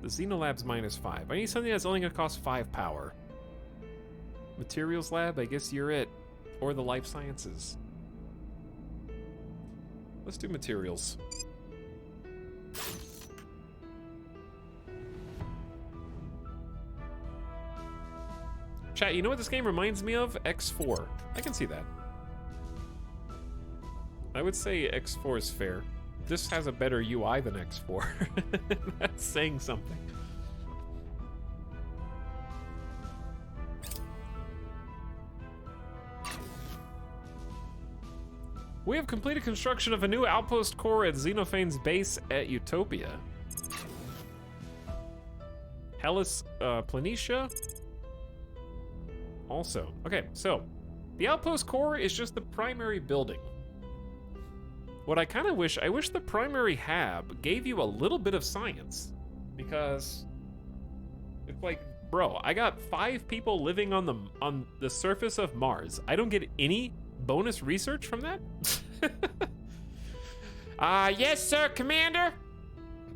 [SPEAKER 1] The Xenolab's -5. I need something that's only going to cost 5 power. Materials lab, I guess you're it. Or the life sciences. Let's do materials. Chat, you know what this game reminds me of? X4. I can see that. I would say X4 is fair. This has a better UI than X4. That's saying something. We have completed construction of a new outpost core at Xenophane's base at Utopia. Hellas Planitia. Also, okay, so the outpost core is just the primary building. What I kind of wish, I wish the primary hab gave you a little bit of science, because it's like, bro, I got 5 people living on the surface of Mars. I don't get any bonus research from that?
[SPEAKER 12] Yes, sir, Commander.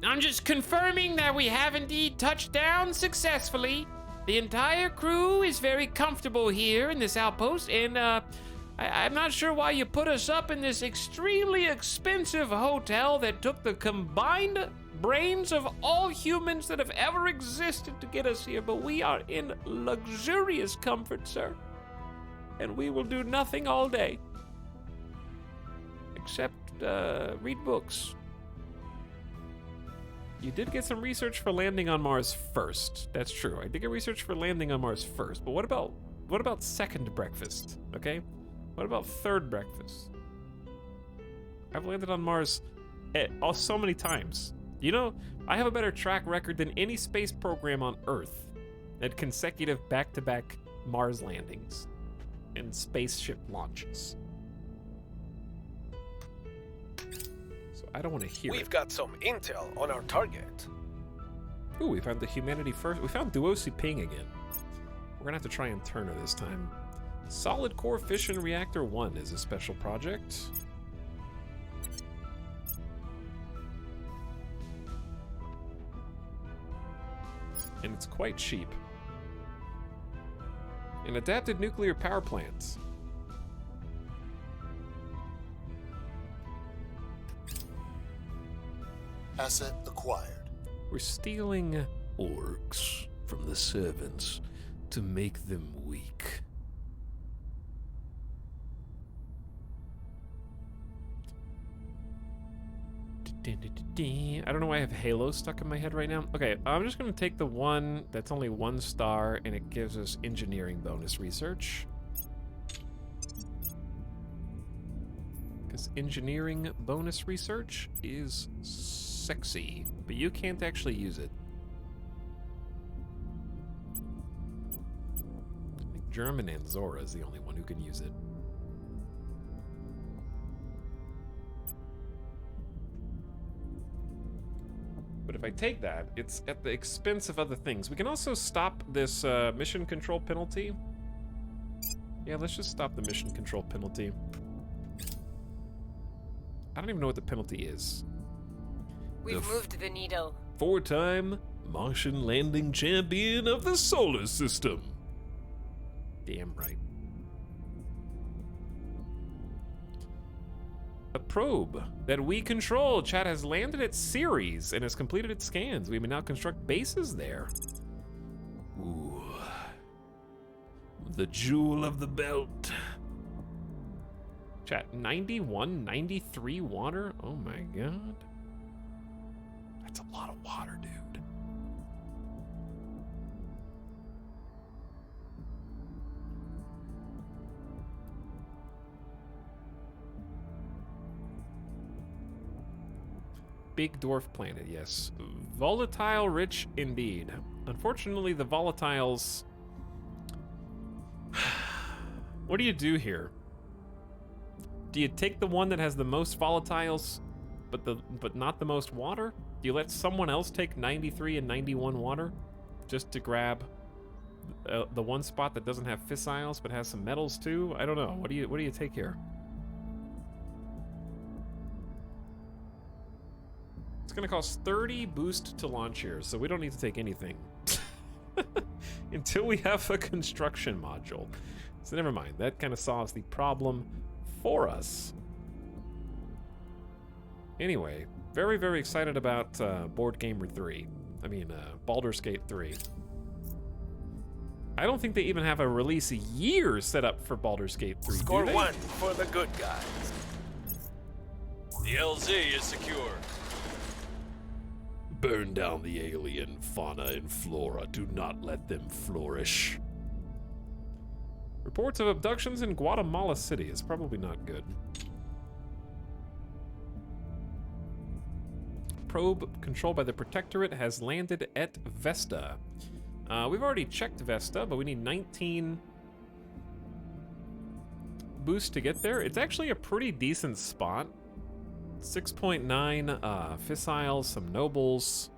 [SPEAKER 12] I'm just confirming that we have indeed touched down successfully. The entire crew is very comfortable here in this outpost, and I'm not sure why you put us up in this extremely expensive hotel that took the combined brains of all humans that have ever existed to get us here, but we are in luxurious comfort, sir. And we will do nothing all day. Except, read books. You did get some research for landing on Mars first. That's true. I did get research for landing on Mars first. But what about second breakfast? Okay? What about third breakfast? I've landed on Mars so many times. You know, I have a better track record than any space program on Earth at consecutive back-to-back Mars landings and spaceship launches. I don't want to hear
[SPEAKER 2] We've got some intel on our target.
[SPEAKER 1] Ooh, we found the humanity first. We found Duosi Ping again. We're gonna have to try and turn her this time. Solid Core Fission Reactor 1 is a special project. And it's quite cheap. An adapted nuclear power plant.
[SPEAKER 7] Asset acquired.
[SPEAKER 8] We're stealing orcs from the servants to make them weak.
[SPEAKER 1] I don't know why I have Halo stuck in my head right now. Okay, I'm just going to take the one that's only 1 star, and it gives us engineering bonus research. Because engineering bonus research is sexy, but you can't actually use it. I think German and Zora is the only one who can use it. But if if I take that, it's at the expense of other things. We can also stop this mission control penalty. Yeah, let's just stop the mission control penalty. I don't even know what the penalty is.
[SPEAKER 3] We've moved the needle.
[SPEAKER 8] 4-time Martian landing champion of the solar system.
[SPEAKER 1] Damn right. A probe that we control, chat, has landed at Ceres and has completed its scans. We may now construct bases there.
[SPEAKER 8] Ooh. The jewel of the belt.
[SPEAKER 1] Chat, 91, 93 water? Oh my god. That's a lot of water, dude. Big dwarf planet, yes. Volatile rich indeed. Unfortunately, the volatiles... What do you do here? Do you take the one that has the most volatiles, but not the most water? Do you let someone else take 93 and 91 water, just to grab the one spot that doesn't have fissiles but has some metals too? I don't know. What do you take here? It's gonna cost 30 boost to launch here, so we don't need to take anything until we have a construction module. So never mind. That kind of solves the problem for us. Anyway, very, very excited about Board Gamer 3. I mean, Baldur's Gate 3. I don't think they even have a release year set up for Baldur's Gate 3.
[SPEAKER 2] Score 1 for the good guys.
[SPEAKER 6] The LZ is secure.
[SPEAKER 8] Burn down the alien fauna and flora. Do not let them flourish.
[SPEAKER 1] Reports of abductions in Guatemala City is probably not good. Probe controlled by the Protectorate has landed at Vesta. We've already checked Vesta, but we need 19 boosts to get there. It's actually a pretty decent spot. 6.9 fissiles, some nobles.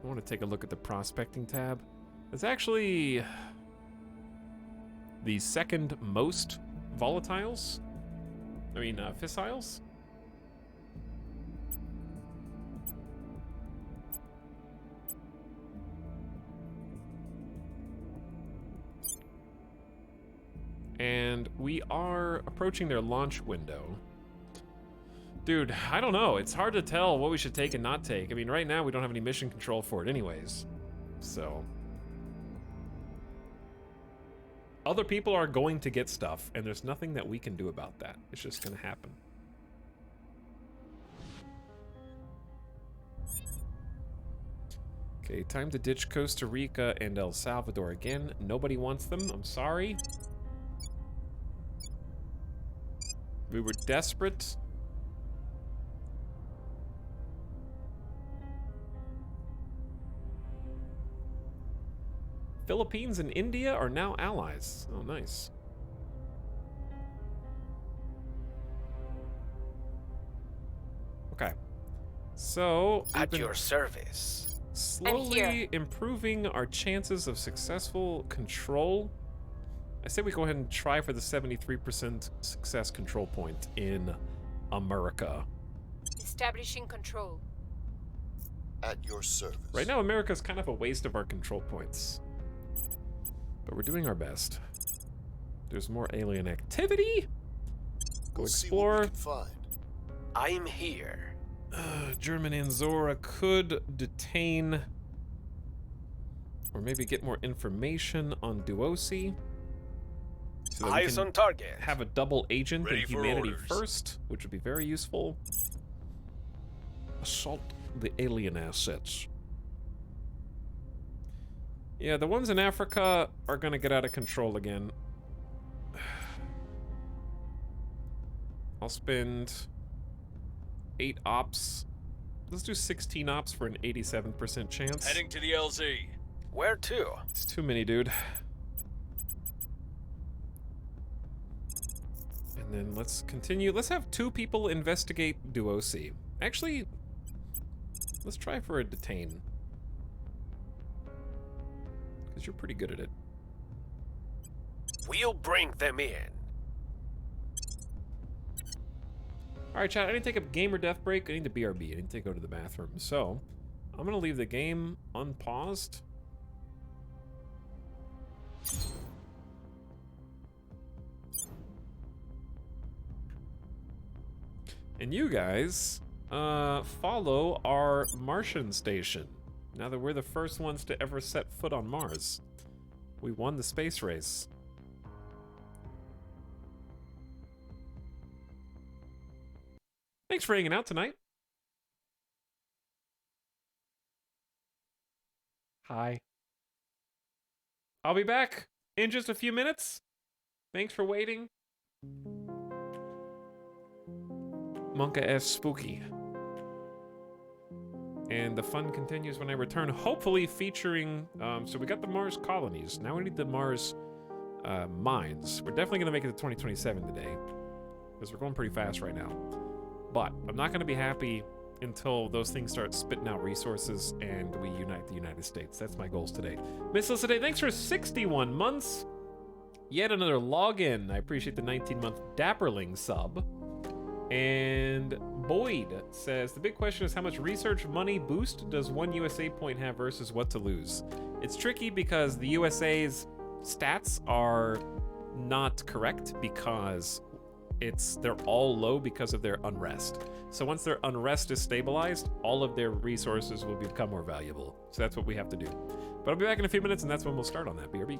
[SPEAKER 1] I want to take a look at the prospecting tab. It's actually the second most volatiles. I mean, fissiles. And we are approaching their launch window. Dude, I don't know. It's hard to tell what we should take and not take. I mean, right now we don't have any mission control for it anyways. So... other people are going to get stuff, and there's nothing that we can do about that. It's just gonna happen. Okay, time to ditch Costa Rica and El Salvador again. Nobody wants them, I'm sorry. We were desperate. Philippines and India are now allies. Oh, nice. Okay. So,
[SPEAKER 2] at your service.
[SPEAKER 1] Slowly improving our chances of successful control. I say we go ahead and try for the 73% success control point in America.
[SPEAKER 3] Establishing control.
[SPEAKER 7] At your service.
[SPEAKER 1] Right now, America's kind of a waste of our control points. But we're doing our best. There's more alien activity. Go explore.
[SPEAKER 2] I'm here.
[SPEAKER 1] German Anzora could detain or maybe get more information on Duosi. So that
[SPEAKER 2] Eyes on target.
[SPEAKER 1] Have a double agent
[SPEAKER 6] Ready
[SPEAKER 1] in
[SPEAKER 6] for
[SPEAKER 1] Humanity
[SPEAKER 6] orders.
[SPEAKER 1] First, which would be very useful.
[SPEAKER 8] Assault the alien assets.
[SPEAKER 1] Yeah, the ones in Africa are gonna get out of control again. I'll spend 8 ops. Let's do 16 ops for an 87% chance.
[SPEAKER 6] Heading to the LZ.
[SPEAKER 2] Where to?
[SPEAKER 1] It's too many, dude. And then let's continue. Let's have 2 people investigate Duo C. Actually, let's try for a detain. Because you're pretty good at it.
[SPEAKER 2] We'll bring them in.
[SPEAKER 1] Alright, chat, I need to take a game or death break. I need to BRB. I need to go to the bathroom. So, I'm going to leave the game unpaused. And you guys, follow our Martian station. Now that we're the first ones to ever set foot on Mars. We won the space race. Thanks for hanging out tonight. Hi. I'll be back in just a few minutes. Thanks for waiting. Monka S. Spooky. And the fun continues when I return, hopefully featuring, so we got the Mars colonies. Now we need the Mars mines. We're definitely going to make it to 2027 today, because we're going pretty fast right now. But I'm not going to be happy until those things start spitting out resources and we unite the United States. That's my goals today. Miss Lisa Day, thanks for 61 months. Yet another login. I appreciate the 19-month Dapperling sub. And Boyd says, the big question is how much research money boost does one USA point have versus what to lose? It's tricky because the USA's stats are not correct because they're all low because of their unrest. So once their unrest is stabilized, all of their resources will become more valuable. So that's what we have to do. But I'll be back in a few minutes and that's when we'll start on that, BRB.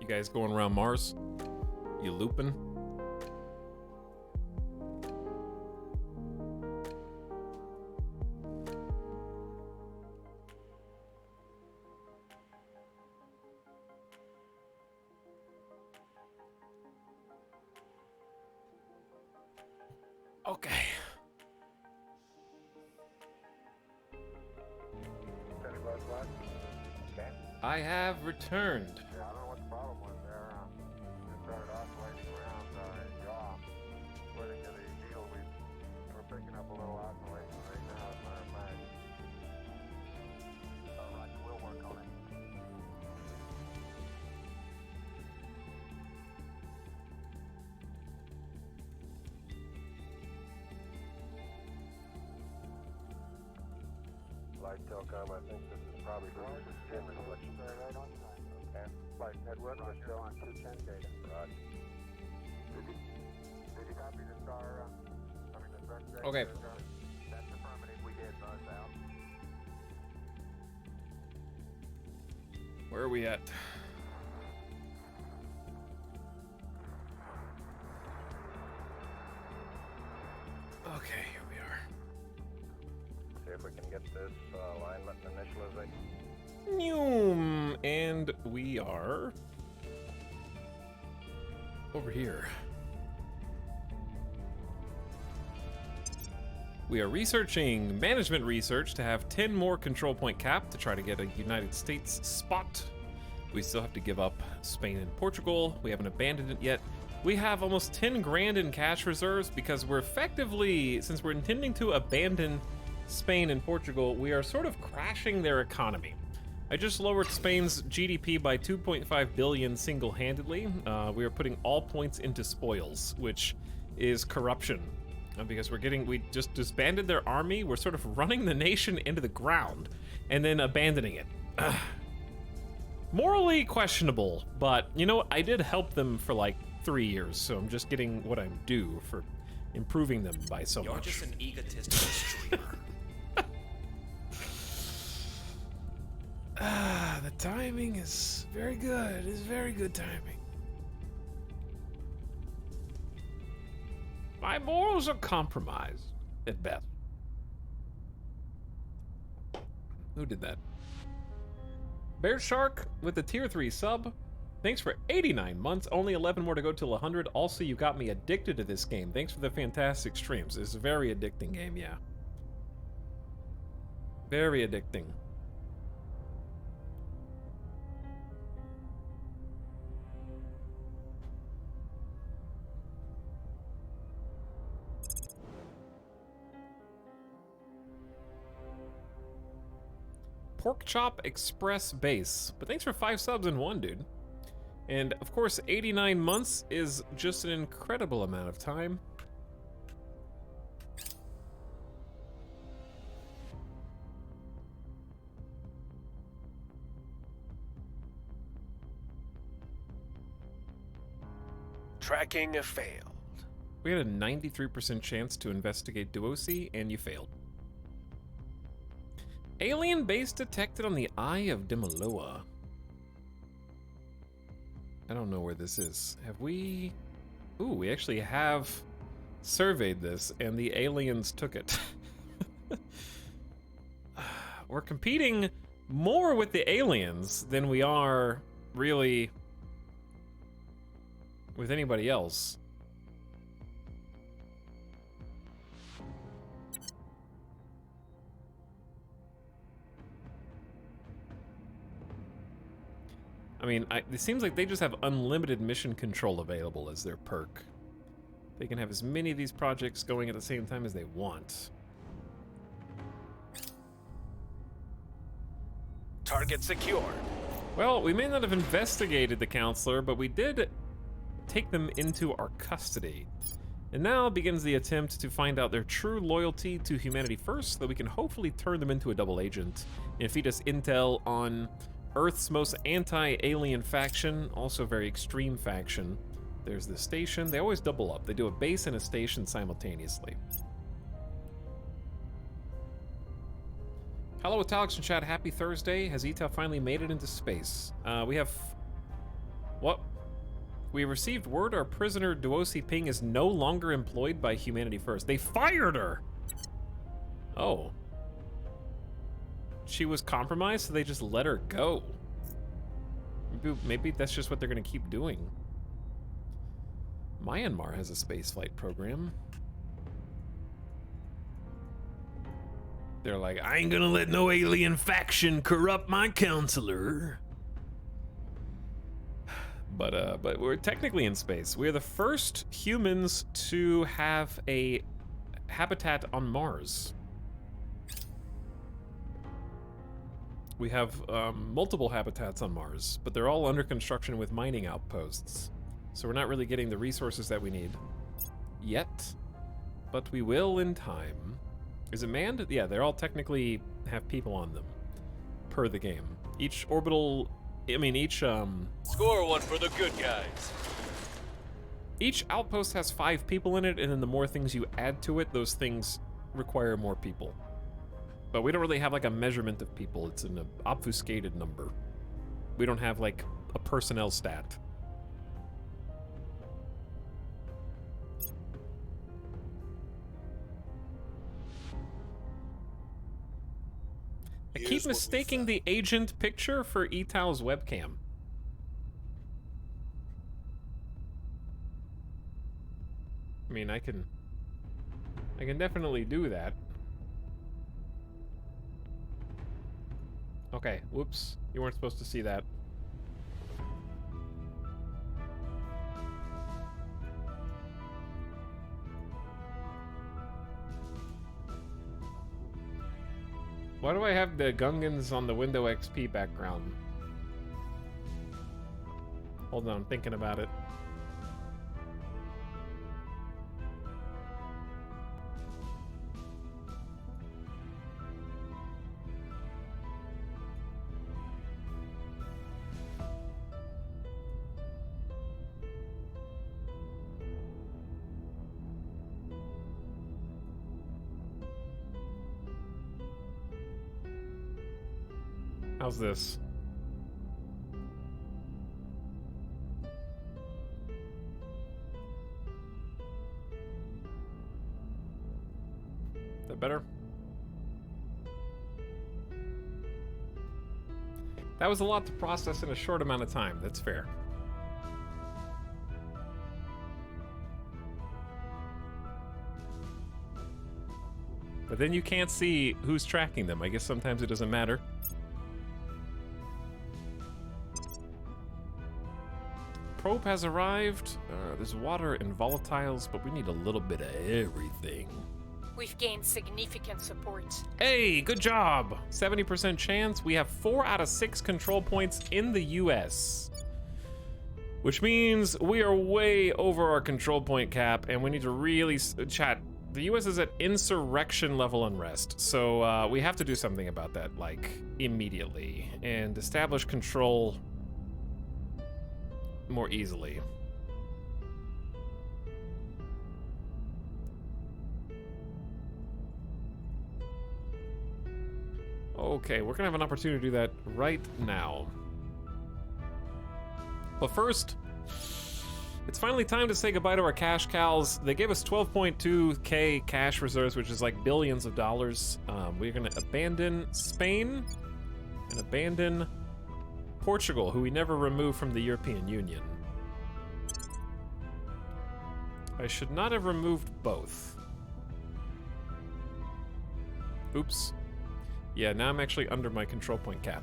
[SPEAKER 1] You guys going around Mars? You looping? Okay.
[SPEAKER 4] Steady both left. Okay.
[SPEAKER 1] I have returned.
[SPEAKER 4] Yeah, I don't know what the problem was there. It started oscillating around yaw. According to the deal, we're picking up a little oscillation right now, as a matter of fact. All right, we'll work on it. Light Telcom, I think this is probably going to skin reflection. Right on time. Okay. Light Edward, we're still on 210 data. Right. Did you copy the star? The sun data?
[SPEAKER 1] Okay.
[SPEAKER 4] That's affirmative. We did buzz out.
[SPEAKER 1] Where are we at? Okay, here we are.
[SPEAKER 4] See if we can get this alignment initialization.
[SPEAKER 1] Noom. And we are over here. We are researching management research to have 10 more control point cap to try to get a United States spot. We still have to give up Spain and Portugal. We haven't abandoned it yet. We have almost 10 grand in cash reserves because we're effectively, since we're intending to abandon Spain and Portugal, we are sort of crashing their economy. I just lowered Spain's GDP by 2.5 billion single-handedly. We are putting all points into spoils, which is corruption. Because we just disbanded their army. We're sort of running the nation into the ground and then abandoning it. Morally questionable, but you know what? I did help them for like 3 years, so I'm just getting what I'm due for improving them by so
[SPEAKER 6] You're
[SPEAKER 1] much.
[SPEAKER 6] just an egotistical streamer.
[SPEAKER 1] The timing is very good. It's very good timing. My morals are compromised at best. Who did that? Bear Shark with the tier 3 sub. Thanks for 89 months. Only 11 more to go till 100. Also, you got me addicted to this game. Thanks for the fantastic streams. It's a very addicting game, yeah. Very addicting. Pork Chop Express Base. But thanks for 5 subs in one, dude. And of course, 89 months is just an incredible amount of time.
[SPEAKER 2] Tracking failed.
[SPEAKER 1] We had a 93% chance to investigate Duosi, and you failed. Alien base detected on the Eye of Dimaloa. I don't know where this is. Have we... Ooh, we actually have surveyed this, and the aliens took it. We're competing more with the aliens than we are really with anybody else. I mean, it seems like they just have unlimited mission control available as their perk. They can have as many of these projects going at the same time as they want.
[SPEAKER 2] Target secured.
[SPEAKER 1] Well, we may not have investigated the counselor, but we did take them into our custody. And now begins the attempt to find out their true loyalty to humanity first, so that we can hopefully turn them into a double agent and feed us intel on Earth's most anti-alien faction, also very extreme faction. There's the station. They always double up. They do a base and a station simultaneously. Hello, Etalyx and chat. Happy Thursday. Has Eta finally made it into space? We have... What? We received word our prisoner Duosi Ping is no longer employed by Humanity First. They fired her! Oh. She was compromised, so they just let her go. Maybe that's just what they're gonna keep doing. Myanmar has a spaceflight program. They're like, I ain't gonna let no alien faction corrupt my counselor. But we're technically in space. We're the first humans to have a habitat on Mars. We have multiple habitats on Mars, but they're all under construction with mining outposts. So we're not really getting the resources that we need yet, but we will in time. Is it manned? Yeah, they're all technically have people on them per the game. Each orbital, each
[SPEAKER 6] Score one for the good guys.
[SPEAKER 1] Each outpost has 5 people in it, and then the more things you add to it, those things require more people. But we don't really have like a measurement of people. It's an obfuscated number. We don't have like a personnel stat. I keep mistaking the agent picture for Etal's webcam. I mean, I can definitely do that. Okay, whoops. You weren't supposed to see that. Why do I have the Gungans on the Window XP background? Hold on, I'm thinking about it. How's this? Is that better? That was a lot to process in a short amount of time. That's fair. But then you can't see who's tracking them. I guess sometimes it doesn't matter. Probe has arrived. There's water and volatiles, but we need a little bit of everything.
[SPEAKER 3] We've gained significant support.
[SPEAKER 1] Hey, good job! 70% chance. We have 4 out of 6 control points in the US. Which means we are way over our control point cap, and we need to really... Chat, the US is at insurrection level unrest, so we have to do something about that, like, immediately. And establish control more easily. Okay, we're gonna have an opportunity to do that right now. But first, it's finally time to say goodbye to our cash cows. They gave us 12.2k cash reserves, which is like billions of dollars. We're gonna abandon Spain and abandon Portugal, who we never removed from the European Union. I should not have removed both. Oops. Yeah, now I'm actually under my control point cap.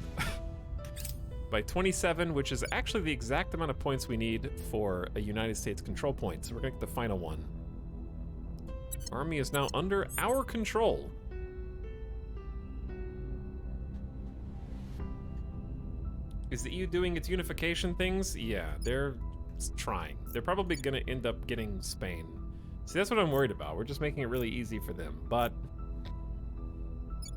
[SPEAKER 1] by 27, which is actually the exact amount of points we need for a United States control point. So we're gonna get the final one. Army is now under our control. Is the EU doing its unification things? Yeah, they're trying. They're probably gonna end up getting Spain. See, that's what I'm worried about. We're just making it really easy for them, but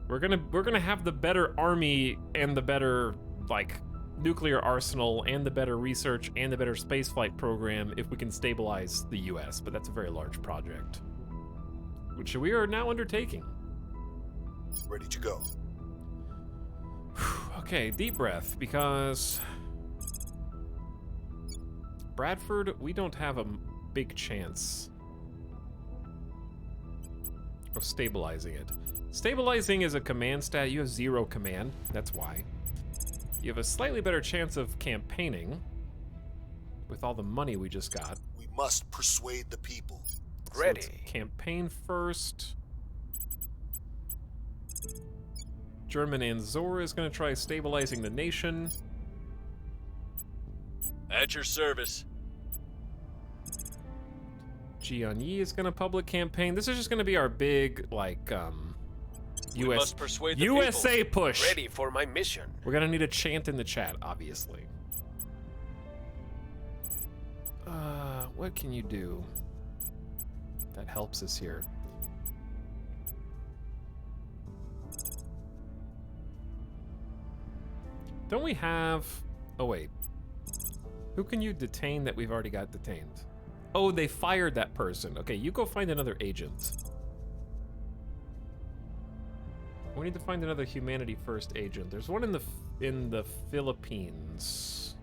[SPEAKER 1] we're gonna have the better army and the better, like, nuclear arsenal and the better research and the better spaceflight program if we can stabilize the US, but that's a very large project, which we are now undertaking.
[SPEAKER 7] Ready to go.
[SPEAKER 1] Okay, deep breath, because Bradford, we don't have a big chance of stabilizing it. Stabilizing is a command stat. You have 0 command, that's why. You have a slightly better chance of campaigning with all the money we just got.
[SPEAKER 7] We must persuade the people.
[SPEAKER 1] So
[SPEAKER 2] Ready.
[SPEAKER 1] let's campaign first. German Anzor is going to try stabilizing the nation.
[SPEAKER 6] At your service.
[SPEAKER 1] Jianyi is going to public campaign. This is just going to be our big, like,
[SPEAKER 6] We must persuade the
[SPEAKER 1] USA
[SPEAKER 6] people.
[SPEAKER 1] push.
[SPEAKER 2] Ready for my mission.
[SPEAKER 1] We're going to need a chant in the chat, obviously. What can you do that helps us here? Don't we have... Oh, wait. Who can you detain that we've already got detained? Oh, they fired that person. Okay, you go find another agent. We need to find another Humanity First agent. There's one in the Philippines.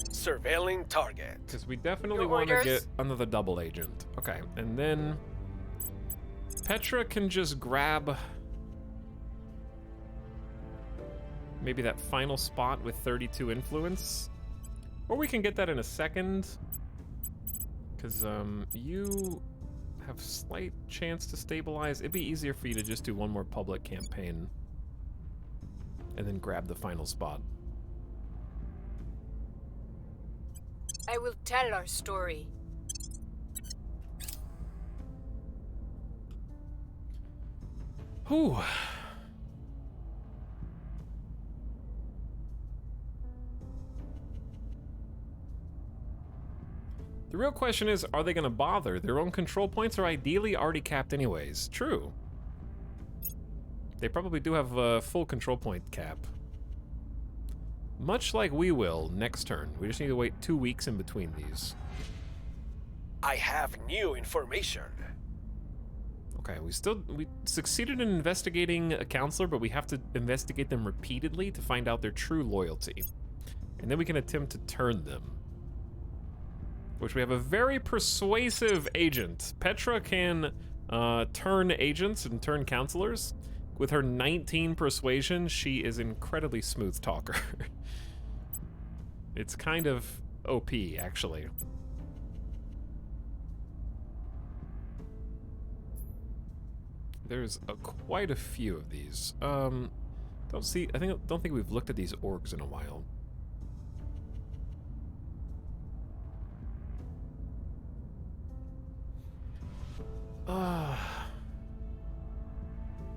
[SPEAKER 2] Surveilling target.
[SPEAKER 1] Because we definitely
[SPEAKER 3] Your
[SPEAKER 1] want to
[SPEAKER 3] orders?
[SPEAKER 1] get another double agent. Okay, and then Petra can just grab maybe that final spot with 32 influence. Or we can get that in a second. Because you have slight chance to stabilize. It'd be easier for you to just do one more public campaign and then grab the final spot.
[SPEAKER 3] I will tell our story.
[SPEAKER 1] Whew. The real question is, are they going to bother? Their own control points are ideally already capped anyways. True. They probably do have a full control point cap. Much like we will next turn. We just need to wait 2 weeks in between these.
[SPEAKER 2] I have new information.
[SPEAKER 1] Okay, we succeeded in investigating a counselor, but we have to investigate them repeatedly to find out their true loyalty. And then we can attempt to turn them. Which we have a very persuasive agent. Petra can turn agents and turn counselors. With her 19 persuasion, she is incredibly smooth talker. It's kind of OP, actually. There's quite a few of these. Don't think we've looked at these orgs in a while.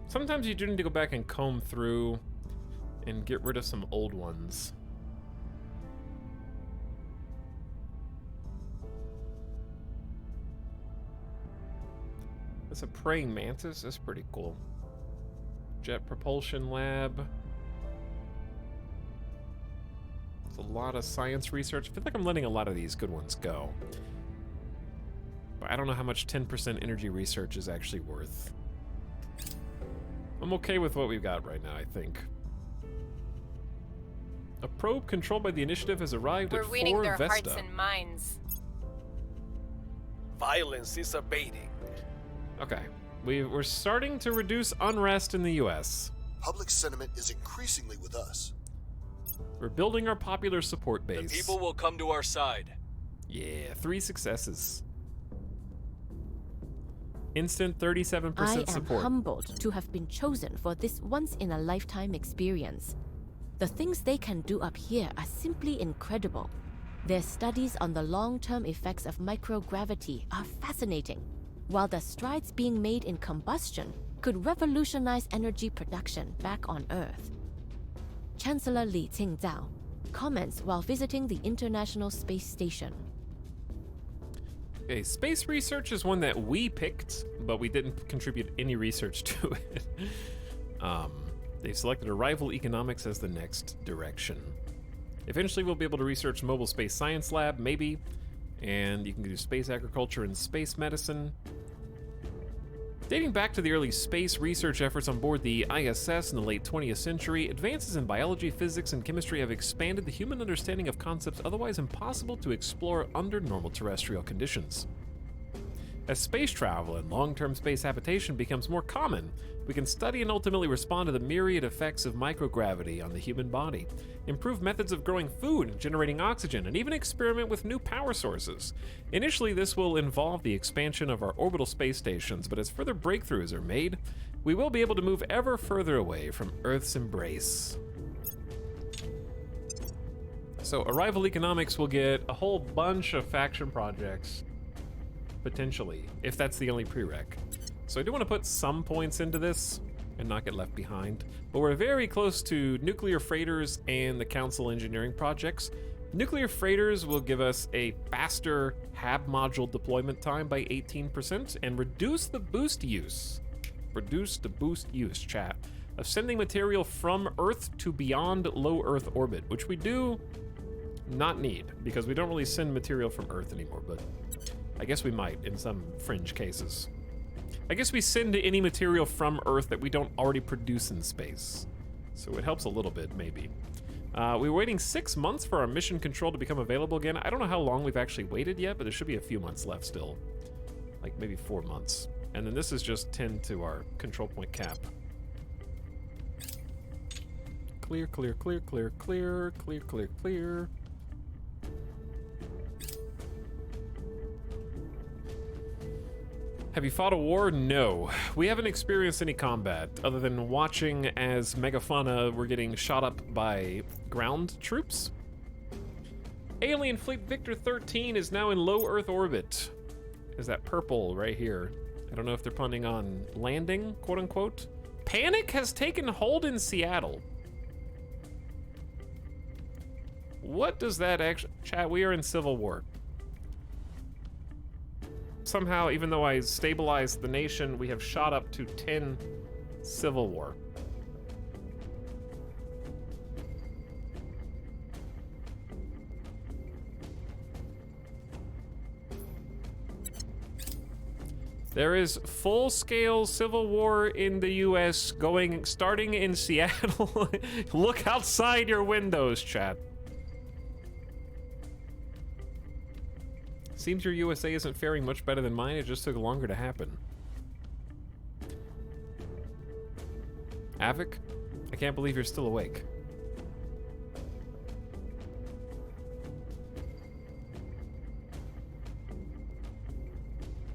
[SPEAKER 1] Sometimes you do need to go back and comb through and get rid of some old ones. That's a praying mantis. That's pretty cool. Jet propulsion lab. It's a lot of science research. I feel like I'm letting a lot of these good ones go. But I don't know how much 10% energy research is actually worth. I'm okay with what we've got right now, I think. A probe controlled by the initiative has arrived
[SPEAKER 3] We're
[SPEAKER 1] at
[SPEAKER 3] winning
[SPEAKER 1] 4
[SPEAKER 3] their
[SPEAKER 1] Vesta.
[SPEAKER 3] hearts and minds.
[SPEAKER 2] Violence is abating.
[SPEAKER 1] Okay. We're starting to reduce unrest in the US.
[SPEAKER 7] Public sentiment is increasingly with us.
[SPEAKER 1] We're building our popular support base.
[SPEAKER 6] The people will come to our side.
[SPEAKER 1] Yeah, 3 successes. Instant 37%
[SPEAKER 10] I am
[SPEAKER 1] support.
[SPEAKER 10] humbled to have been chosen for this once-in-a-lifetime experience. The things they can do up here are simply incredible. Their studies on the long-term effects of microgravity are fascinating, while the strides being made in combustion could revolutionize energy production back on Earth. Chancellor Li Qingzao comments while visiting the International Space Station.
[SPEAKER 1] Okay, space research is one that we picked, but we didn't contribute any research to it. They've selected Arrival Economics as the next direction. Eventually, we'll be able to research Mobile Space Science Lab, maybe, and you can do space agriculture and space medicine. Dating back to the early space research efforts on board the ISS in the late 20th century, advances in biology, physics, and chemistry have expanded the human understanding of concepts otherwise impossible to explore under normal terrestrial conditions. As space travel and long-term space habitation becomes more common, we can study and ultimately respond to the myriad effects of microgravity on the human body, improve methods of growing food and generating oxygen, and even experiment with new power sources. Initially, this will involve the expansion of our orbital space stations, but as further breakthroughs are made, we will be able to move ever further away from Earth's embrace. So, Arrival Economics will get a whole bunch of faction projects, potentially, if that's the only prereq. So I do want to put some points into this and not get left behind, but we're very close to nuclear freighters and the council engineering projects. Nuclear freighters will give us a faster HAB module deployment time by 18% and reduce the boost use, chat, of sending material from Earth to beyond low Earth orbit, which we do not need because we don't really send material from Earth anymore, but I guess we might in some fringe cases. I guess we send any material from Earth that we don't already produce in space. So it helps a little bit, maybe. We were waiting 6 months for our mission control to become available again. I don't know how long we've actually waited yet, but there should be a few months left still. Like maybe 4 months. And then this is just 10 to our control point cap. Clear, clear, clear, clear, clear, clear, clear, clear. Have you fought a war? No. We haven't experienced any combat, other than watching as Megafauna were getting shot up by ground troops. Alien Fleet Victor 13 is now in low Earth orbit. Is that purple right here? I don't know if they're planning on landing, quote unquote. Panic has taken hold in Seattle. What does that actually... Chat, we are in civil war. Somehow, even though I stabilized the nation, we have shot up to 10 civil war. There is full-scale civil war in the US starting in Seattle. Look outside your windows, chat. Seems your USA isn't faring much better than mine. It just took longer to happen. Avic, I can't believe you're still awake.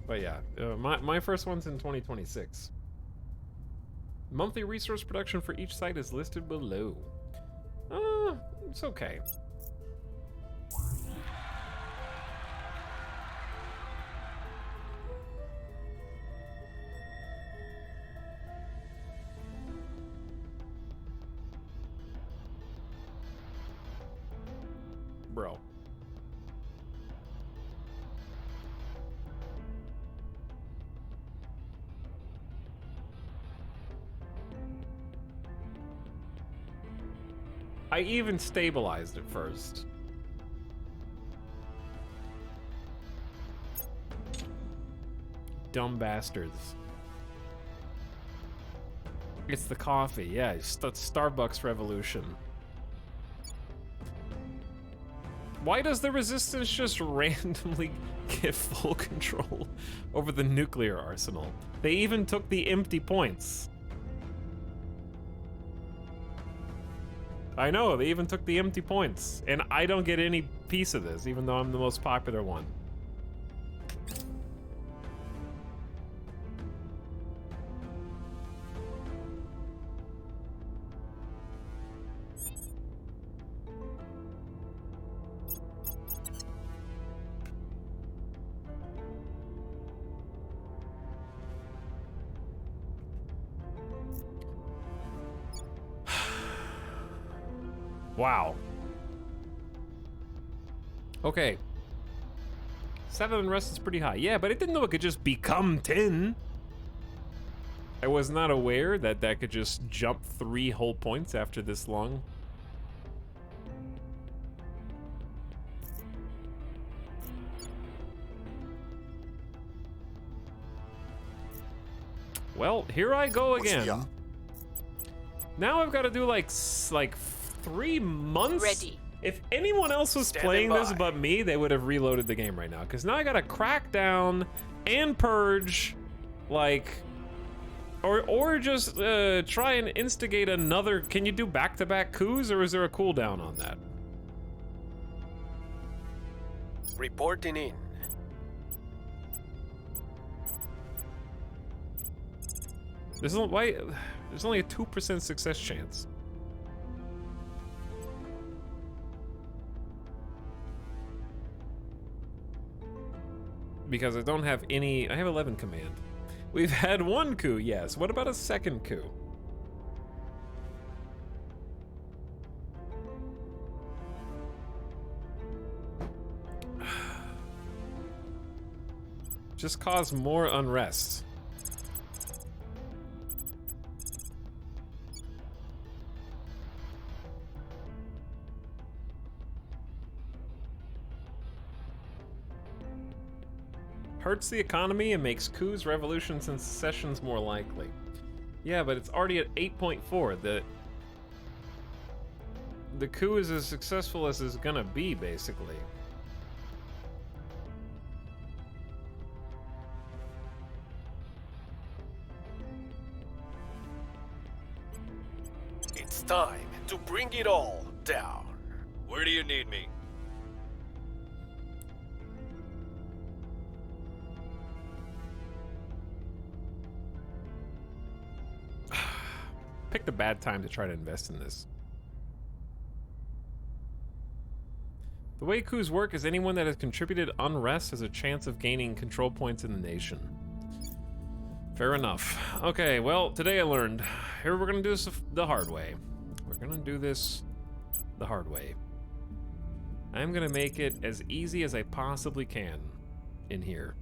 [SPEAKER 1] But yeah, my first one's in 2026. Monthly resource production for each site is listed below. It's okay. Bro. I even stabilized it first. Dumb bastards. It's the coffee, yeah, it's the Starbucks revolution. Why does the Resistance just randomly get full control over the nuclear arsenal? They even took the empty points. I know, they even took the empty points. And I don't get any piece of this, even though I'm the most popular one. Wow. Okay. 7 unrest is pretty high. Yeah, but it didn't know it could just become 10. I was not aware that that could just jump 3 whole points after this long. Well, here I go again. Now I've got to do like 3 months.
[SPEAKER 3] Ready.
[SPEAKER 1] If anyone else was playing this but me, they would have reloaded the game right now. Because now I got to crack down and purge, like, or just try and instigate another. Can you do back-to-back coups, or is there a cooldown on that?
[SPEAKER 2] Reporting in.
[SPEAKER 1] There's only a 2% success chance. Because I don't have any. I have 11 command. We've had 1 coup, yes. What about a second coup? Just cause more unrest. Hurts the economy and makes coups, revolutions, and secessions more likely. Yeah, but it's already at 8.4. The coup is as successful as it's gonna be, basically.
[SPEAKER 2] It's time to bring it all down.
[SPEAKER 6] Where do you need me?
[SPEAKER 1] Picked a bad time to try to invest in this. The way coups work is anyone that has contributed unrest has a chance of gaining control points in the nation. Fair enough. Okay, well, today I learned. Here we're gonna do this the hard way. We're gonna do this the hard way. I'm gonna make it as easy as I possibly can in here.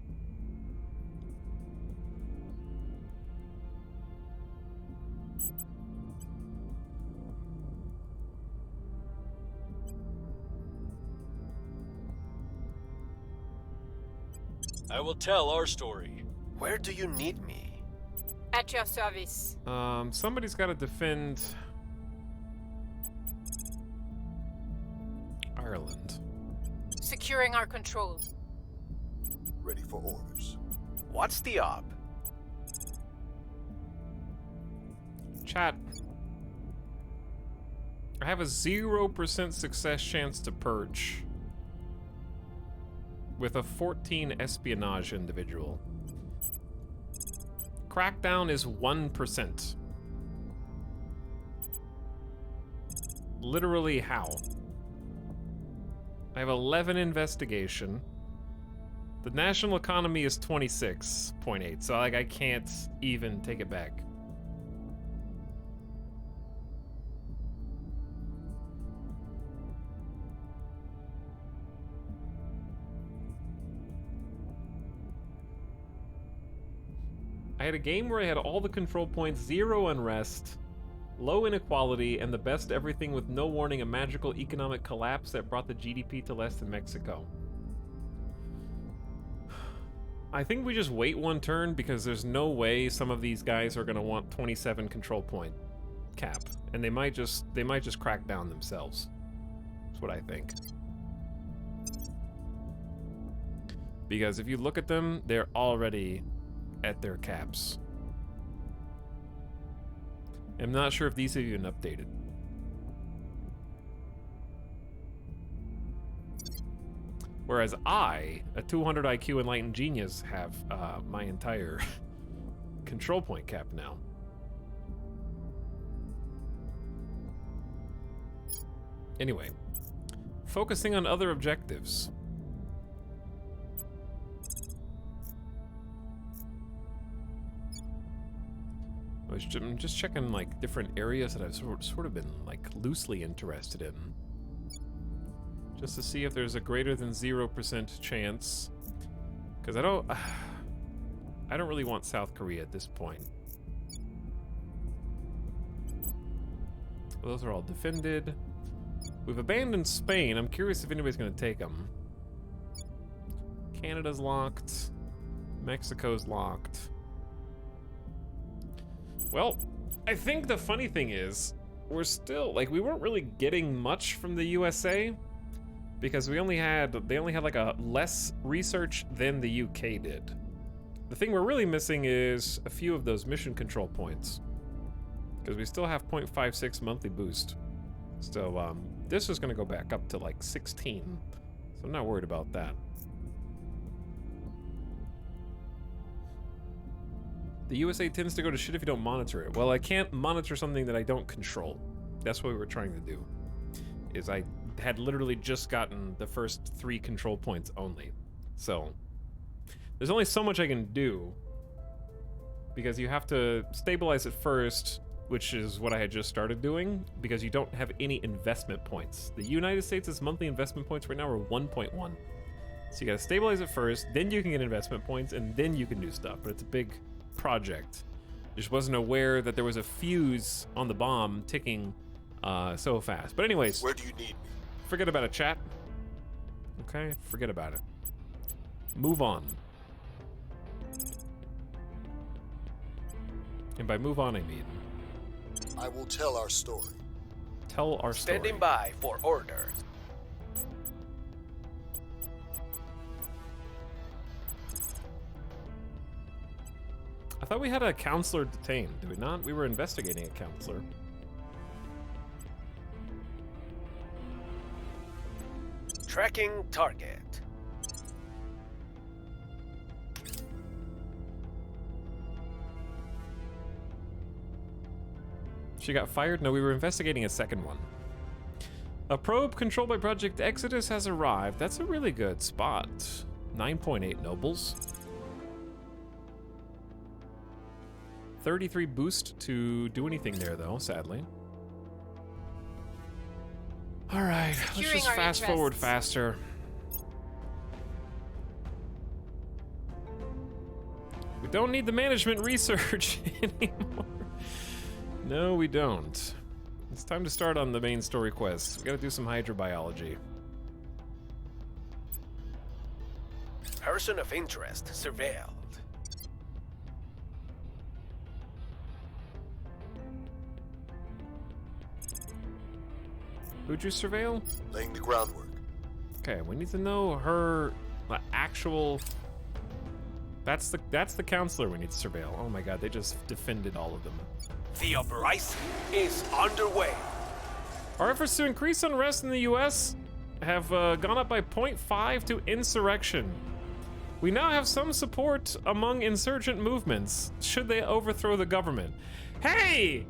[SPEAKER 6] I will tell our story.
[SPEAKER 2] Where do you need me?
[SPEAKER 3] At your service.
[SPEAKER 1] Somebody's got to defend Ireland.
[SPEAKER 3] Securing our control.
[SPEAKER 7] Ready for orders.
[SPEAKER 2] What's the op?
[SPEAKER 1] Chat. I have a 0% success chance to purge with a 14 espionage individual. Crackdown is 1%. Literally how? I have 11 investigation. The national economy is 26.8, so like I can't even take it back. I had a game where I had all the control points, 0 unrest, low inequality, and the best everything with no warning, a magical economic collapse that brought the GDP to less than Mexico. I think we just wait 1 turn because there's no way some of these guys are gonna want 27 control point cap, and they might just crack down themselves. That's what I think. Because if you look at them, they're already at their caps. I'm not sure if these have even updated. Whereas I, a 200 IQ enlightened genius, have my entire control point cap now. Anyway, focusing on other objectives. I'm just checking like different areas that I've sort of been like loosely interested in, just to see if there's a greater than 0% chance. Because I don't really want South Korea at this point. Those are all defended. We've abandoned Spain. I'm curious if anybody's going to take them. Canada's locked. Mexico's locked. Well, I think the funny thing is, we're still, like, we weren't really getting much from the USA because they only had like a less research than the UK did. The thing we're really missing is a few of those mission control points because we still have 0.56 monthly boost. So this is going to go back up to like 16, so I'm not worried about that. The USA tends to go to shit if you don't monitor it. Well, I can't monitor something that I don't control. That's what we were trying to do. Is I had literally just gotten the first 3 control points only. So there's only so much I can do because you have to stabilize it first, which is what I had just started doing, because you don't have any investment points. The United States' monthly investment points right now are 1.1. So you gotta stabilize it first, then you can get investment points, and then you can do stuff. But it's a big project. Just wasn't aware that there was a fuse on the bomb ticking so fast. But anyways,
[SPEAKER 7] Where do you need me?
[SPEAKER 1] forget about it, chat. Okay, forget about it. Move on. And by move on, I mean
[SPEAKER 7] I will tell our story.
[SPEAKER 1] tell our story.
[SPEAKER 2] Standing by for orders.
[SPEAKER 1] I thought we had a counselor detained. Did we not? We were investigating a counselor.
[SPEAKER 2] Tracking target.
[SPEAKER 1] She got fired? No, we were investigating a second one. A probe controlled by Project Exodus has arrived. That's a really good spot. 9.8 nobles. 33 boost to do anything there, though, sadly. All right, let's
[SPEAKER 3] Securing
[SPEAKER 1] just
[SPEAKER 3] our
[SPEAKER 1] fast forward
[SPEAKER 3] interests.
[SPEAKER 1] faster. We don't need the management research anymore. No, we don't. It's time to start on the main story quest. We gotta do some hydrobiology.
[SPEAKER 2] Person of interest surveilled.
[SPEAKER 1] Who'd you surveil?
[SPEAKER 7] Laying the groundwork.
[SPEAKER 1] Okay, we need to know her actual. That's the counselor we need to surveil. Oh my god, they just defended all of them.
[SPEAKER 2] The operation is underway.
[SPEAKER 1] Our efforts to increase unrest in the U.S. have gone up by 0.5 to insurrection. We now have some support among insurgent movements, should they overthrow the government. Hey!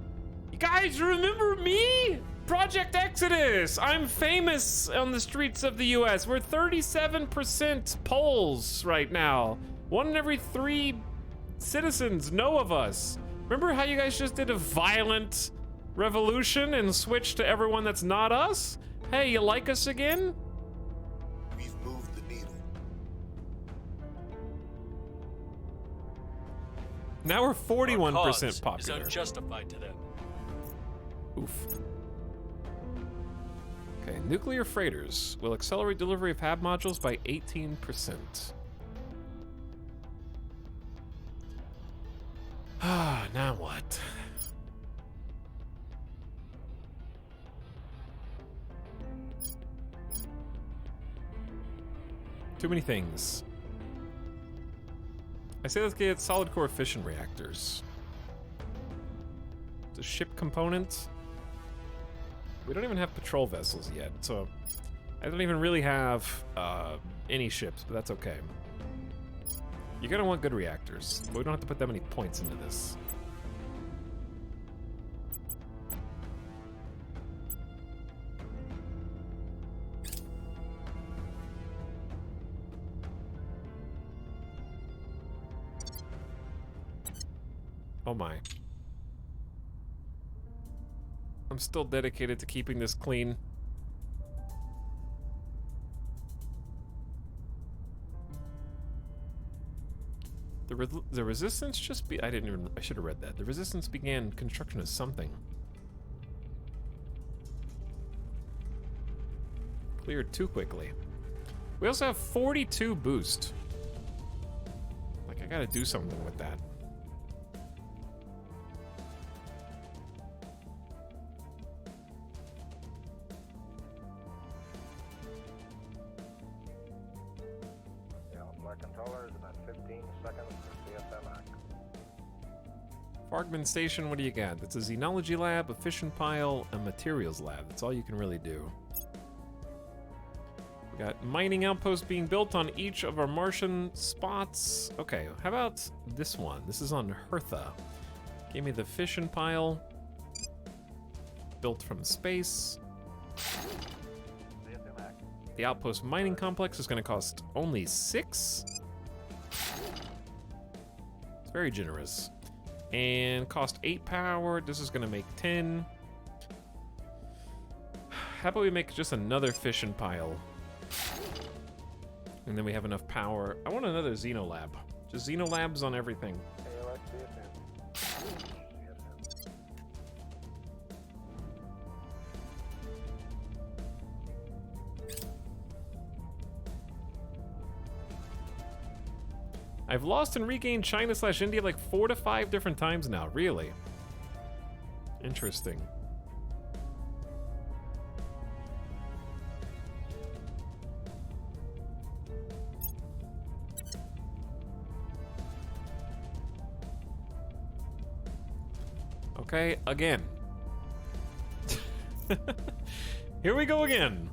[SPEAKER 1] You guys remember me? Project Exodus! I'm famous on the streets of the U.S. We're 37% polls right now. 1 in every 3 citizens know of us. Remember how you guys just did a violent revolution and switched to everyone that's not us? Hey, you like us again?
[SPEAKER 7] We've moved the needle.
[SPEAKER 1] Now we're 41%
[SPEAKER 6] Our cause is
[SPEAKER 1] popular.
[SPEAKER 6] unjustified to them.
[SPEAKER 1] Oof. Okay, nuclear freighters will accelerate delivery of HAB modules by 18%. Ah, now what? Too many things. I say let's get solid core fission reactors. The ship component. We don't even have patrol vessels yet, so I don't even really have any ships, but that's okay. You're gonna want good reactors, but we don't have to put that many points into this. Oh my. I'm still dedicated to keeping this clean. The resistance just be I should have read that. The resistance began construction of something. Cleared too quickly. We also have 42 boost. Like, I gotta do something with that.
[SPEAKER 4] Yeah, flight controllers about 15 seconds for CFMX.
[SPEAKER 1] Fargman Station, what do you got? That's a xenology lab, a fission pile, a materials lab. That's all you can really do. We got mining outposts being built on each of our Martian spots. Okay, how about this one? This is on Hertha. Give me the fission pile. Built from space.
[SPEAKER 4] CFMX.
[SPEAKER 1] The outpost mining complex is going to cost only 6. It's very generous. And cost 8 power. This is going to make 10. How about we make just another fission pile? And then we have enough power. I want another Xenolab. Just Xenolabs on everything.
[SPEAKER 4] ALX CFM.
[SPEAKER 1] I've lost and regained China/India like 4 to 5 different times now. Really? Interesting. Okay, again. Here we go again.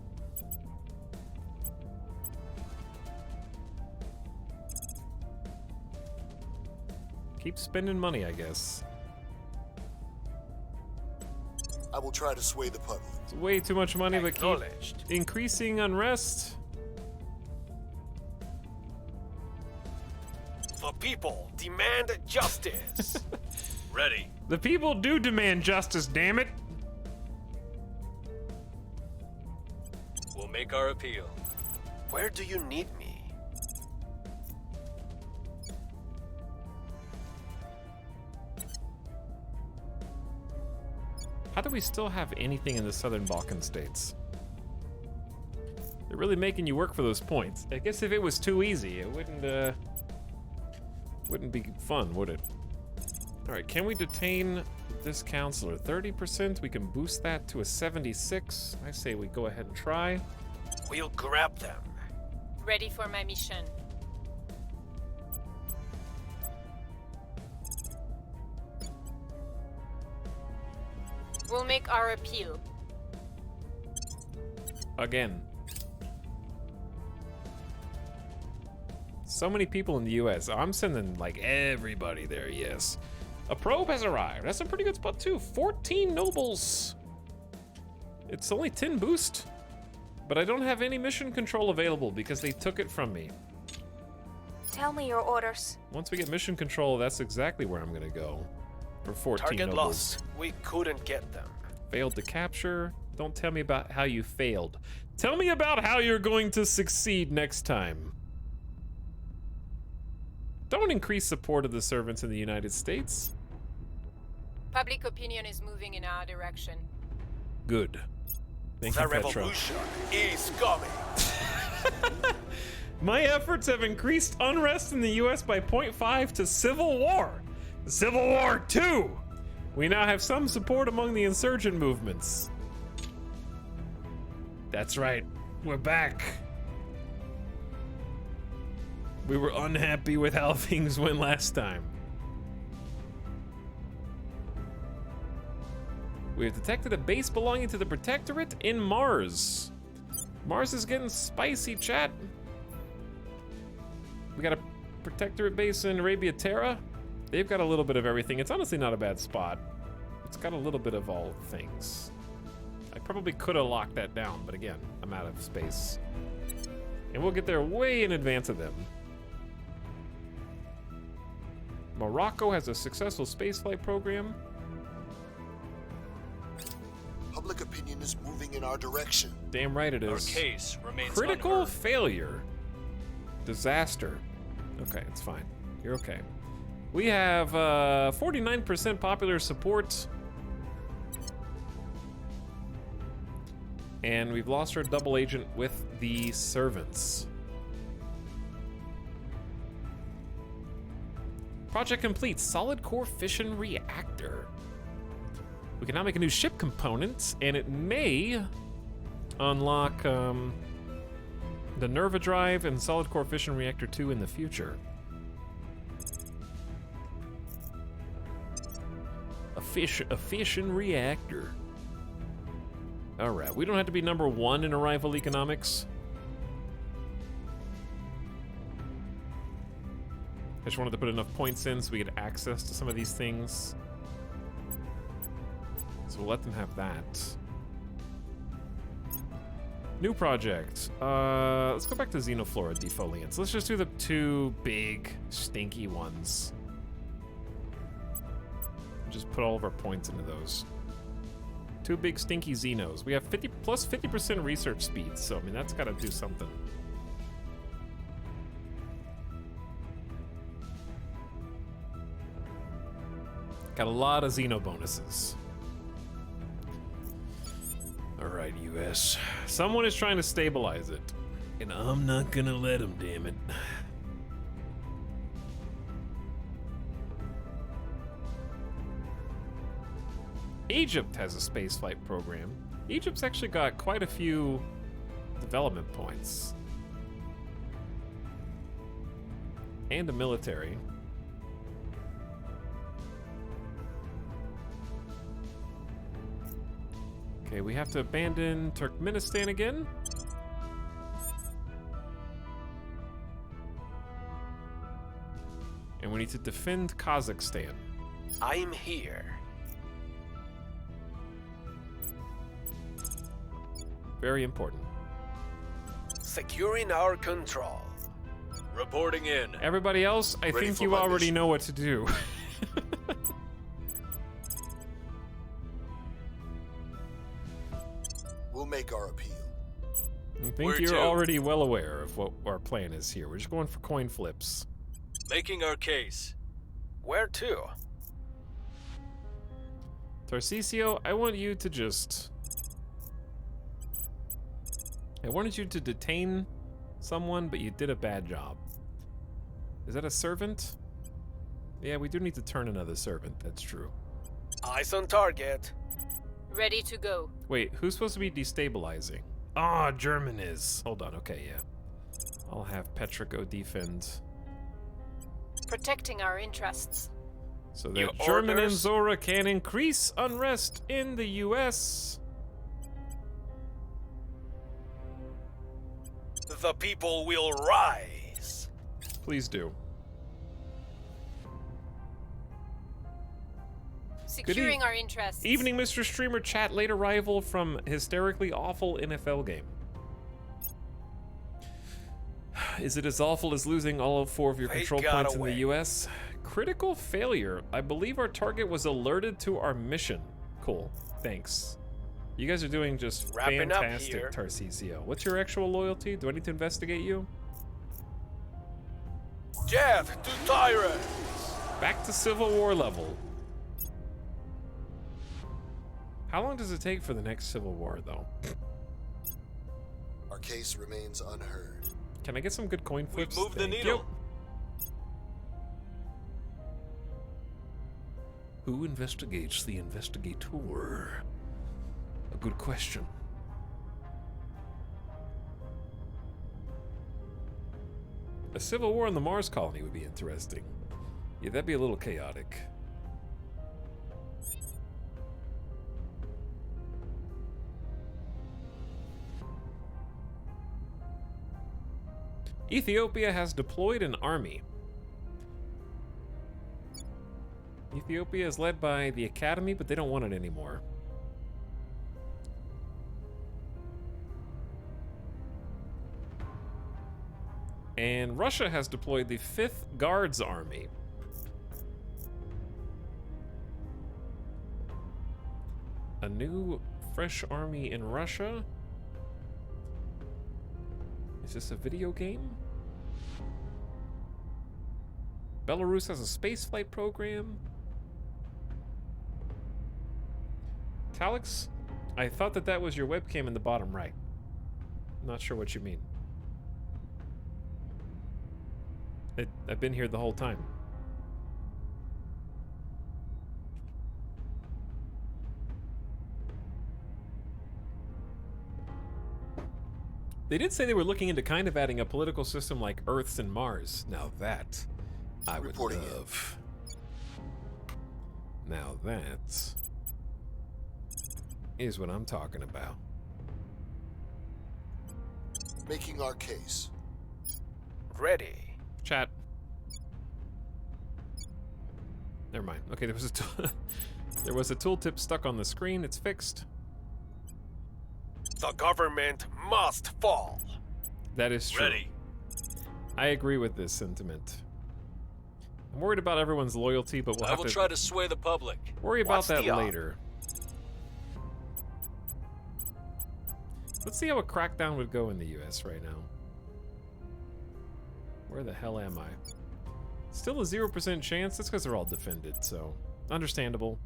[SPEAKER 1] Keep spending money, I guess.
[SPEAKER 7] I will try to sway the public.
[SPEAKER 1] It's way too much money, but keep
[SPEAKER 6] Acknowledged.
[SPEAKER 1] increasing unrest.
[SPEAKER 6] The people demand justice. Ready.
[SPEAKER 1] The people do demand justice, damn it.
[SPEAKER 6] We'll make our appeal.
[SPEAKER 2] Where do you need me?
[SPEAKER 1] How do we still have anything in the Southern Balkan states? They're really making you work for those points. I guess if it was too easy, it wouldn't be fun, would it? All right, can we detain this counselor? 30%, we can boost that to a 76. I say we go ahead and try.
[SPEAKER 2] We'll grab them.
[SPEAKER 3] Ready for my mission. We'll make our appeal.
[SPEAKER 1] Again. So many people in the US. I'm sending like everybody there, yes. A probe has arrived. That's a pretty good spot too. 14 nobles. It's only 10 boost. But I don't have any mission control available because they took it from me.
[SPEAKER 9] Tell me your orders.
[SPEAKER 1] Once we get mission control, that's exactly where I'm gonna go. For 14
[SPEAKER 2] Target
[SPEAKER 1] nobles.
[SPEAKER 2] lost. We couldn't get them.
[SPEAKER 1] Failed to capture. Don't tell me about how you failed. Tell me about how you're going to succeed next time. Don't increase support of the servants in the United States.
[SPEAKER 3] Public opinion is moving in our direction.
[SPEAKER 1] Good. Thank
[SPEAKER 2] The
[SPEAKER 1] you, Petra.
[SPEAKER 2] revolution is coming.
[SPEAKER 1] My efforts have increased unrest in the US by 0.5 to civil war. Civil War 2! We now have some support among the insurgent movements. That's right. We're back. We were unhappy with how things went last time. We have detected a base belonging to the Protectorate in Mars. Mars is getting spicy, chat. We got a Protectorate base in Arabia Terra. They've got a little bit of everything. It's honestly not a bad spot. It's got a little bit of all things. I probably could have locked that down, but again, I'm out of space. And we'll get there way in advance of them. Morocco has a successful spaceflight program.
[SPEAKER 7] public opinion is moving in our direction.
[SPEAKER 1] Damn right it
[SPEAKER 6] Our
[SPEAKER 1] is.
[SPEAKER 6] case remains
[SPEAKER 1] Critical
[SPEAKER 6] unheard.
[SPEAKER 1] failure. Disaster. Okay, it's fine. You're okay. We have 49% popular support. And we've lost our double agent with the servants. Project complete. Solid core fission reactor. We can now make a new ship component, and it may unlock the Nerva drive and solid core fission reactor 2 in the future. A fission reactor. All right, we don't have to be number 1 in arrival economics. I just wanted to put enough points in so we get access to some of these things. So we'll let them have that. New project. Let's go back to Xenoflora defoliants. Let's just do the 2 big, stinky ones. Just put all of our points into those. 2 big, stinky Xenos. We have 50 plus 50% research speed, so I mean, that's gotta do something. Got a lot of Xeno bonuses. All right, US. Someone is trying to stabilize it. And I'm not gonna let him, damn it. Egypt has a spaceflight program. Egypt's actually got quite a few development points. And a military. Okay, we have to abandon Turkmenistan again. And we need to defend Kazakhstan.
[SPEAKER 2] I'm here.
[SPEAKER 1] Very important.
[SPEAKER 2] Securing our control.
[SPEAKER 6] Reporting in.
[SPEAKER 1] Everybody else, I
[SPEAKER 7] Ready
[SPEAKER 1] think
[SPEAKER 7] for
[SPEAKER 1] you
[SPEAKER 7] my
[SPEAKER 1] already
[SPEAKER 7] mission.
[SPEAKER 1] know what to do.
[SPEAKER 7] We'll make our appeal.
[SPEAKER 1] I think
[SPEAKER 6] Where
[SPEAKER 1] you're
[SPEAKER 6] to?
[SPEAKER 1] already well aware of what our plan is here. We're just going for coin flips.
[SPEAKER 6] Making our case.
[SPEAKER 2] Where to?
[SPEAKER 1] Tarcisio, I want you to just... I wanted you to detain someone, but you did a bad job. Is that a servant? Yeah, we do need to turn another servant, that's true.
[SPEAKER 2] Eyes on target.
[SPEAKER 3] Ready to go.
[SPEAKER 1] Wait, who's supposed to be destabilizing? Ah, German is. Hold on, okay, yeah. I'll have Petra go defend.
[SPEAKER 3] Protecting our interests.
[SPEAKER 1] So that
[SPEAKER 2] Your
[SPEAKER 1] German and
[SPEAKER 2] orders?
[SPEAKER 1] Zora can increase unrest in the US.
[SPEAKER 2] The people will rise.
[SPEAKER 1] Please do.
[SPEAKER 3] Securing our interests.
[SPEAKER 1] Evening, Mr. Streamer. Chat, late arrival from hysterically awful NFL game. Is it as awful as losing all 4 of your
[SPEAKER 2] They
[SPEAKER 1] control
[SPEAKER 2] got
[SPEAKER 1] points in
[SPEAKER 2] away.
[SPEAKER 1] the US? Critical failure. I believe our target was alerted to our mission. Cool. Thanks. You guys are doing just
[SPEAKER 2] Wrapping up
[SPEAKER 1] fantastic,
[SPEAKER 2] here.
[SPEAKER 1] Tarcisio. What's your actual loyalty? Do I need to investigate you?
[SPEAKER 2] Death to tyrants.
[SPEAKER 1] Back to Civil War level. How long does it take for the next Civil War, though?
[SPEAKER 7] Our case remains unheard.
[SPEAKER 1] Can I get some good coin
[SPEAKER 6] We've
[SPEAKER 1] flips?
[SPEAKER 6] moved the
[SPEAKER 1] Thank
[SPEAKER 6] needle.
[SPEAKER 1] you. Who investigates the investigator? A good question. A civil war in the Mars colony would be interesting. Yeah, that'd be a little chaotic. Ethiopia has deployed an army. Ethiopia is led by the Academy, but they don't want it anymore. And Russia has deployed the 5th Guards Army. A new fresh army in Russia? Is this a video game? Belarus has a spaceflight program? Etalyx? I thought that was your webcam in the bottom right. Not sure what you mean. I've been here the whole time. They did say they were looking into kind of adding a political system like Earth's and Mars. Now that I would love. Now that is what I'm talking about.
[SPEAKER 7] Making our case.
[SPEAKER 2] Ready.
[SPEAKER 1] Chat. Never mind. Okay, there was a there was a tooltip stuck on the screen. It's fixed.
[SPEAKER 2] The government must fall.
[SPEAKER 1] That is true.
[SPEAKER 6] Ready.
[SPEAKER 1] I agree with this sentiment. I'm worried about everyone's loyalty, but we'll
[SPEAKER 6] I
[SPEAKER 1] have
[SPEAKER 6] will
[SPEAKER 1] to
[SPEAKER 6] try to sway the public.
[SPEAKER 1] worry about
[SPEAKER 2] What's
[SPEAKER 1] that
[SPEAKER 2] the
[SPEAKER 1] later. Let's see how a crackdown would go in the US right now. Where the hell am I? Still a 0% chance. That's because they're all defended, so understandable.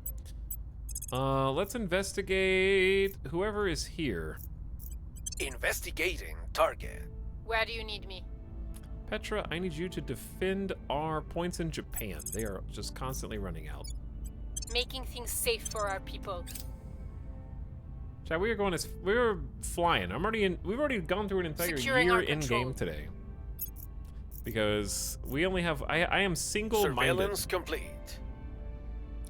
[SPEAKER 1] Let's investigate whoever is here.
[SPEAKER 2] Investigating target.
[SPEAKER 3] Where do you need me?
[SPEAKER 1] Petra, I need you to defend our points in Japan. They are just constantly running out.
[SPEAKER 3] Making things safe for our people.
[SPEAKER 1] Chat, we're flying. We've already gone through an entire
[SPEAKER 3] Securing
[SPEAKER 1] year
[SPEAKER 3] our
[SPEAKER 1] in
[SPEAKER 3] control.
[SPEAKER 1] game today. Because we only have I am single-minded.
[SPEAKER 2] Surveillance complete.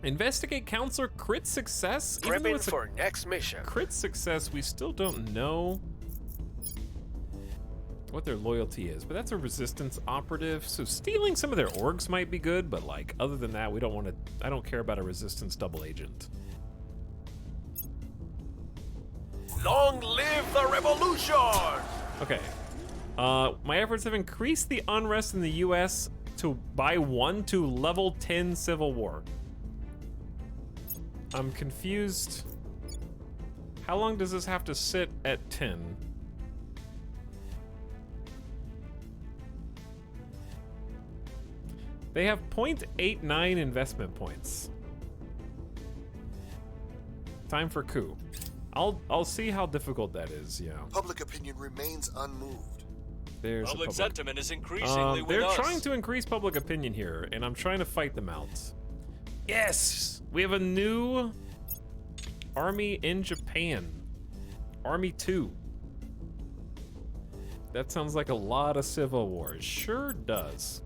[SPEAKER 1] Investigate counselor crit success? Even though
[SPEAKER 2] Prepping
[SPEAKER 1] it's a
[SPEAKER 2] for next mission.
[SPEAKER 1] crit success, we still don't know what their loyalty is, but that's a resistance operative, so stealing some of their orgs might be good, but like other than that, I don't care about a resistance double agent.
[SPEAKER 2] Long live the revolution!
[SPEAKER 1] Okay. My efforts have increased the unrest in the US by 1 to level 10 civil war. I'm confused. How long does this have to sit at 10? They have 0.89 investment points. Time for coup. I'll see how difficult that is, yeah.
[SPEAKER 7] Public opinion remains unmoved.
[SPEAKER 1] There's a
[SPEAKER 6] Public sentiment is increasingly with
[SPEAKER 1] they're
[SPEAKER 6] us.
[SPEAKER 1] trying to increase public opinion here, and I'm trying to fight them out. Yes! We have a new army in Japan. Army 2. That sounds like a lot of civil wars. Sure does.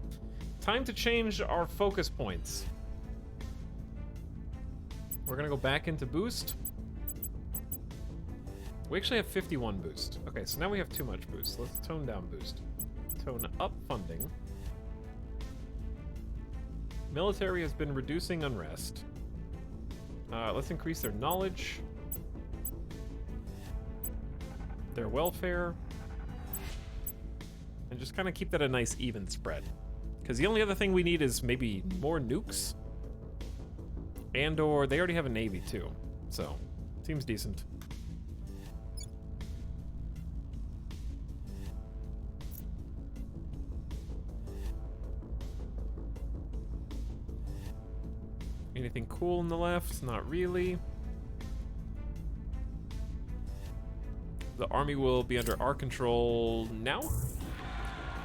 [SPEAKER 1] Time to change our focus points. We're gonna go back into boost. We actually have 51 boost. Okay, so now we have too much boost. Let's tone down boost. Tone up funding. Military has been reducing unrest. Let's increase their knowledge. Their welfare. And just kind of keep that a nice even spread. Because the only other thing we need is maybe more nukes. And or they already have a navy too. So, seems decent. Anything cool on the left? Not really. The army will be under our control now.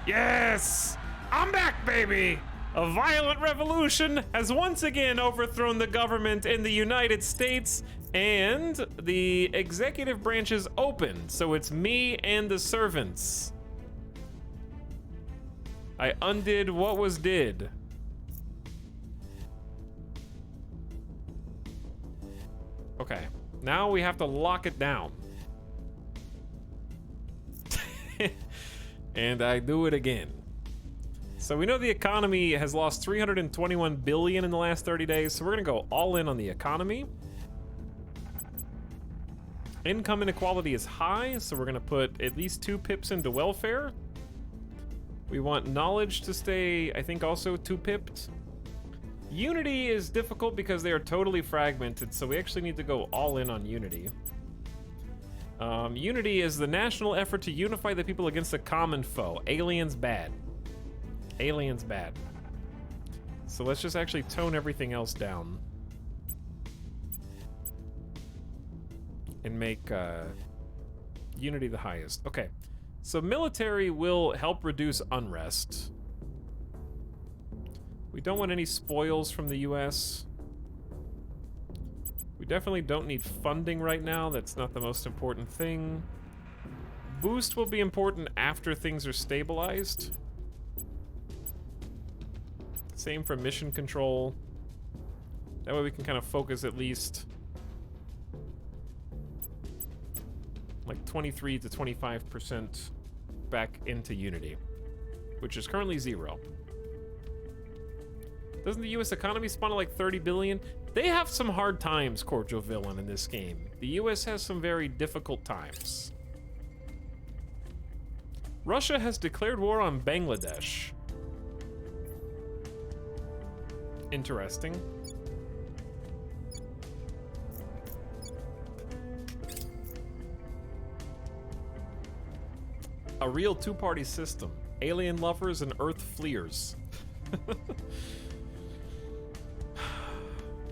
[SPEAKER 1] Yes! I'm back, baby! A violent revolution has once again overthrown the government in the United States, and the executive branch is open, so it's me and the servants. I undid what was did. Okay, now we have to lock it down. And I do it again. So we know the economy has lost 321 billion in the last 30 days, so we're gonna go all in on the economy. Income inequality is high, so we're gonna put at least 2 pips into welfare. We want knowledge to stay, I think, also 2 pipped. Unity is difficult because they are totally fragmented, so we actually need to go all in on Unity. Unity is the national effort to unify the people against a common foe. Aliens bad. Aliens bad. So let's just actually tone everything else down. And make Unity the highest. Okay. So military will help reduce unrest. We don't want any spoils from the US. We definitely don't need funding right now. That's not the most important thing. Boost will be important after things are stabilized. Same for mission control. That way we can kind of focus at least like 23 to 25% back into Unity, which is currently 0. Doesn't the US economy spawn at like 30 billion? They have some hard times, Cordial Villain, in this game. The US has some very difficult times. Russia has declared war on Bangladesh. Interesting. A real two-party system. Alien lovers and Earth fleers.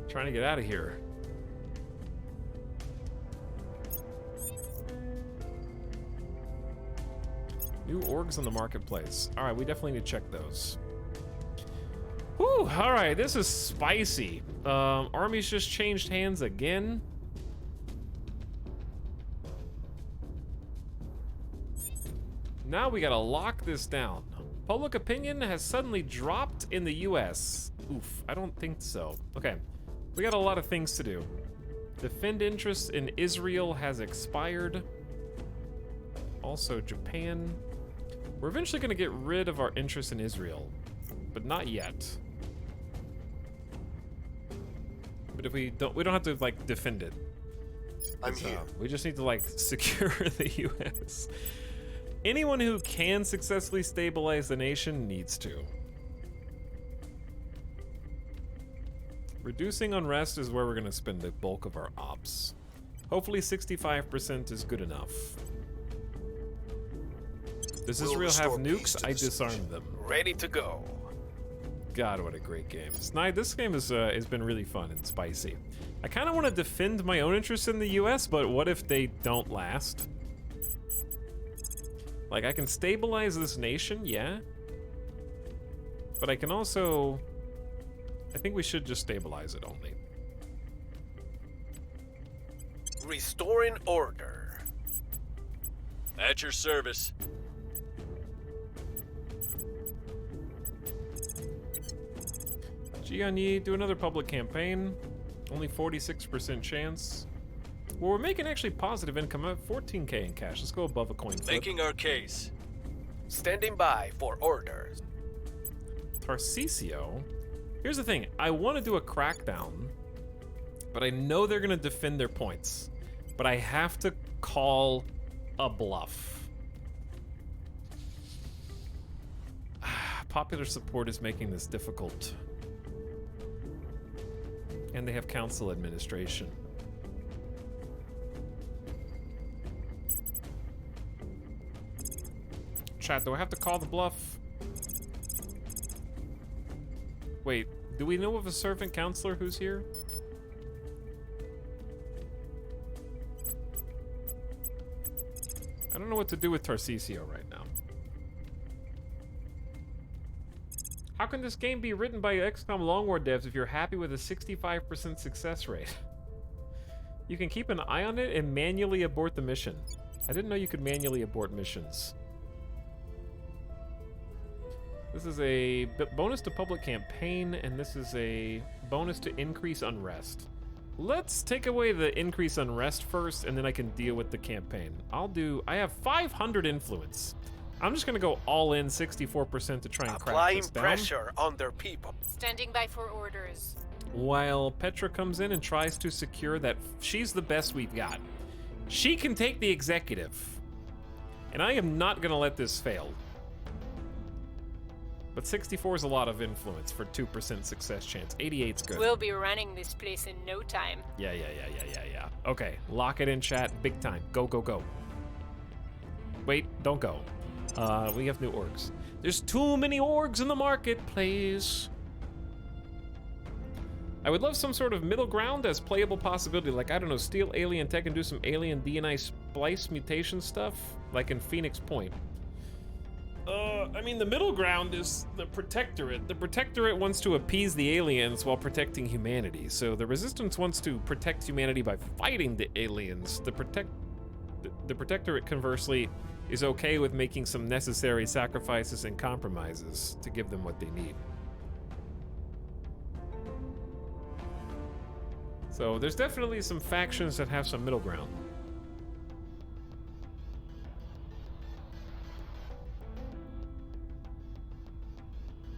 [SPEAKER 1] Trying to get out of here. New orgs on the marketplace. All right, we definitely need to check those. Whew, all right, this is spicy. Army's just changed hands again. Now we gotta lock this down. Public opinion has suddenly dropped in the US. Oof, I don't think so. Okay, we got a lot of things to do. Defend interests in Israel has expired. Also Japan. We're eventually gonna get rid of our interest in Israel, but not yet. But if we don't have to like defend it.
[SPEAKER 7] I'm here.
[SPEAKER 1] We just need to like secure the US. Anyone who can successfully stabilize the nation needs to. Reducing unrest is where we're gonna spend the bulk of our ops. Hopefully 65% is good enough. Does Israel have nukes? I disarmed them.
[SPEAKER 2] Ready to go.
[SPEAKER 1] God, what a great game. This game has been really fun and spicy. I kind of want to defend my own interests in the US, but what if they don't last? Like, I can stabilize this nation, yeah. But I can also... I think we should just stabilize it only.
[SPEAKER 2] Restoring order.
[SPEAKER 6] At your service.
[SPEAKER 1] Gianni, do another public campaign. Only 46% chance. Well, we're making actually positive income at 14k in cash. Let's go above a coin flip.
[SPEAKER 6] Making our case.
[SPEAKER 2] Standing by for orders.
[SPEAKER 1] Tarcisio. Here's the thing. I want to do a crackdown, but I know they're going to defend their points. But I have to call a bluff. Popular support is making this difficult. And they have council administration. Chat, do I have to call the bluff? Wait, do we know of a servant counselor who's here? I don't know what to do with Tarcisio right now. How can this game be written by XCOM Long War devs if you're happy with a 65% success rate? You can keep an eye on it and manually abort the mission. I didn't know you could manually abort missions. This is a bonus to public campaign, and this is a bonus to increase unrest. Let's take away the increase unrest first, and then I can deal with the campaign. I have 500 influence. I'm just gonna go all in 64% to try and crack this down.
[SPEAKER 2] Applying pressure on their people.
[SPEAKER 3] Standing by for orders.
[SPEAKER 1] While Petra comes in and tries to secure that she's the best we've got. She can take the executive. And I am not gonna let this fail. But 64 is a lot of influence for 2% success chance. 88's good.
[SPEAKER 3] We'll be running this place in no time.
[SPEAKER 1] Yeah. Okay, lock it in, chat. Big time. Go, go, go. Wait, don't go. We have new orgs. There's too many orgs in the marketplace. I would love some sort of middle ground as playable possibility. Like, I don't know, steal alien tech and do some alien DNA splice mutation stuff, like in Phoenix Point. I mean, the middle ground is the Protectorate. The Protectorate wants to appease the aliens while protecting humanity. So the Resistance wants to protect humanity by fighting the aliens. The Protectorate, conversely, is okay with making some necessary sacrifices and compromises to give them what they need. So there's definitely some factions that have some middle ground.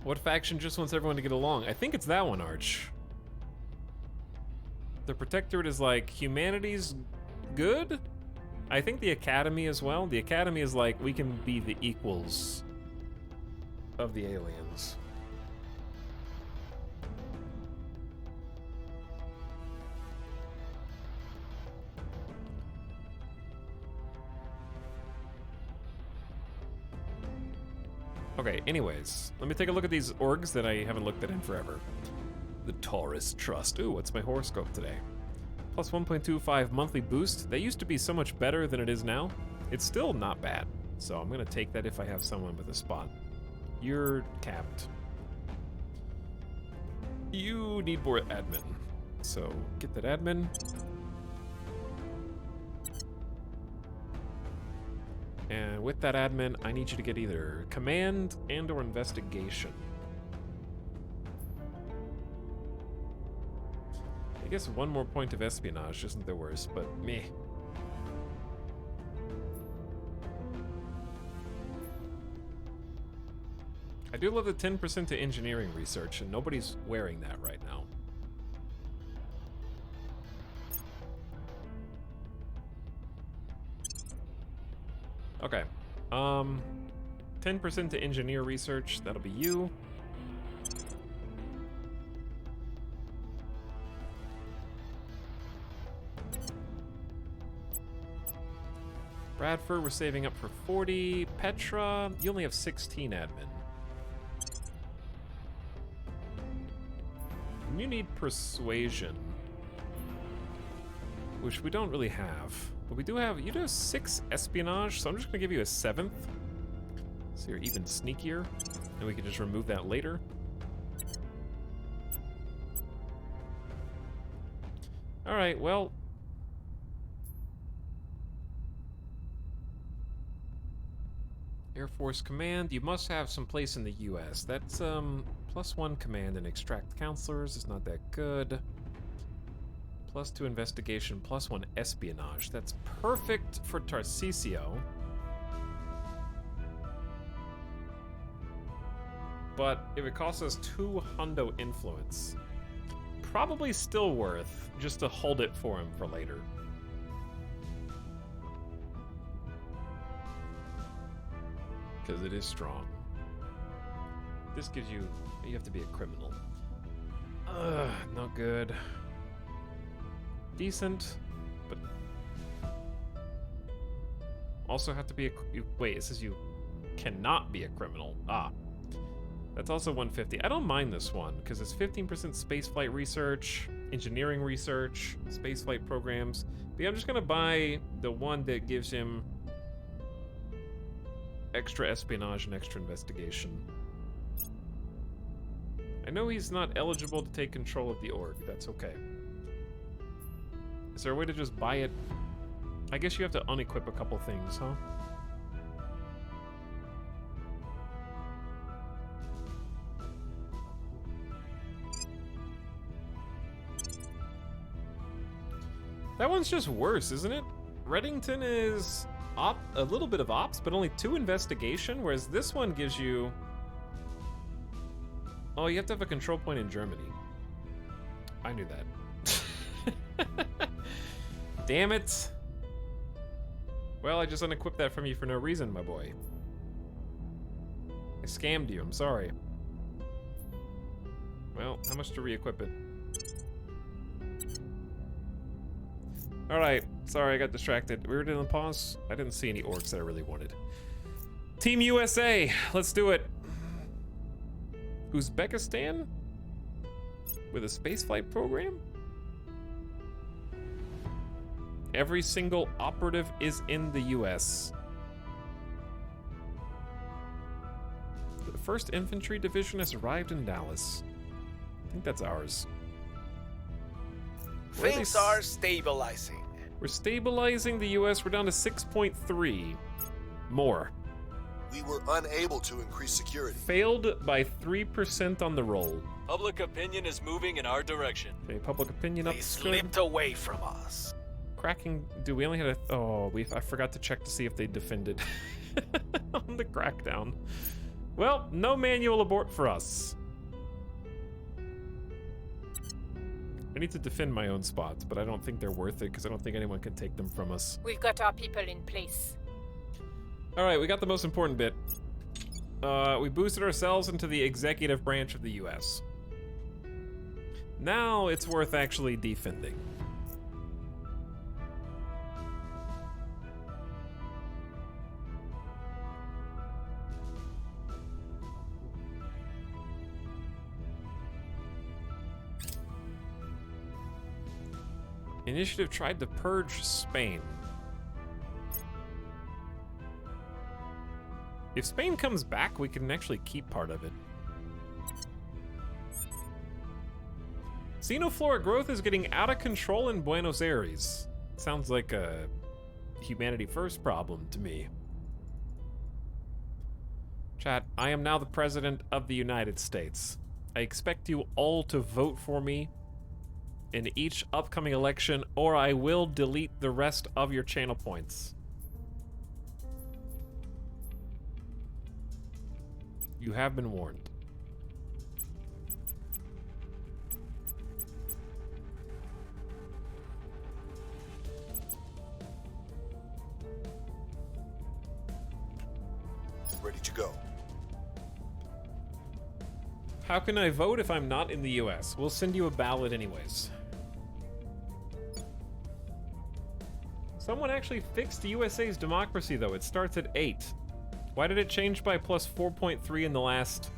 [SPEAKER 1] What faction just wants everyone to get along? I think it's that one, Arch. The Protectorate is like, humanity's good? I think the Academy as well. The Academy is like, we can be the equals of the aliens. Okay, anyways, let me take a look at these orgs that I haven't looked at in forever. The Taurus Trust. Ooh, what's my horoscope today? Plus 1.25 monthly boost. That used to be so much better than it is now. It's still not bad, so I'm gonna take that if I have someone with a spot. You're capped. You need more admin, so get that admin. And with that admin, I need you to get either command and or investigation. I guess one more point of espionage isn't the worst, but meh. I do love the 10% to engineering research, and nobody's wearing that right now. Okay, 10% to engineer research, that'll be you. Bradford, we're saving up for 40. Petra, you only have 16 admin. And you need persuasion, which we don't really have. But we do have, you do have 6 espionage, so I'm just gonna give you a 7th. So you're even sneakier, and we can just remove that later. All right, well. Air Force Command, you must have some place in the US. That's, +1 command and extract counselors is not that good. +2 investigation, +1 espionage. That's perfect for Tarcisio. But if it costs us 2 hundo influence, probably still worth just to hold it for him for later. Because it is strong. This gives you, you have to be a criminal. Not good. Decent, but also have to be a, wait, it says you cannot be a criminal. Ah, that's also 150. I don't mind this one because it's 15% spaceflight research, engineering research, spaceflight programs. But yeah, I'm just gonna buy the one that gives him extra espionage and extra investigation. I know he's not eligible to take control of the org. That's okay. Is there a way to just buy it? I guess you have to unequip a couple things, huh? That one's just worse, isn't it? Reddington is a little bit of ops, but only 2 investigation, whereas this one gives you... Oh, you have to have a control point in Germany. I knew that. Damn it. Well, I just unequipped that from you for no reason, my boy. I scammed you, I'm sorry. Well, how much to re-equip it? Alright, sorry I got distracted. We were doing the pause. I didn't see any orcs that I really wanted. Team USA, let's do it. Uzbekistan? With a spaceflight program? Every single operative is in the US. The 1st Infantry Division has arrived in Dallas. I think that's ours.
[SPEAKER 2] Things are stabilizing.
[SPEAKER 1] We're stabilizing the US. We're down to 6.3. More.
[SPEAKER 7] We were unable to increase security.
[SPEAKER 1] Failed by 3% on the roll.
[SPEAKER 6] Public opinion is moving in our direction.
[SPEAKER 1] Okay, public opinion up.
[SPEAKER 2] They slipped away from us.
[SPEAKER 1] Cracking. Do we only had a? Oh, I forgot to check to see if they defended on the crackdown. Well, no manual abort for us. I need to defend my own spots, but I don't think they're worth it because I don't think anyone can take them from us.
[SPEAKER 3] We've got our people in place.
[SPEAKER 1] All right, we got the most important bit. We boosted ourselves into the executive branch of the U.S. Now it's worth actually defending. Initiative tried to purge Spain. If Spain comes back, we can actually keep part of it. Xenoflora growth is getting out of control in Buenos Aires. Sounds like a humanity first problem to me. Chat, I am now the president of the United States. I expect you all to vote for me in each upcoming election, or I will delete the rest of your channel points. You have been warned.
[SPEAKER 7] Ready to go.
[SPEAKER 1] How can I vote if I'm not in the US? We'll send you a ballot anyways. Someone actually fixed the USA's democracy though. It starts at 8. Why did it change by plus 4.3 in the last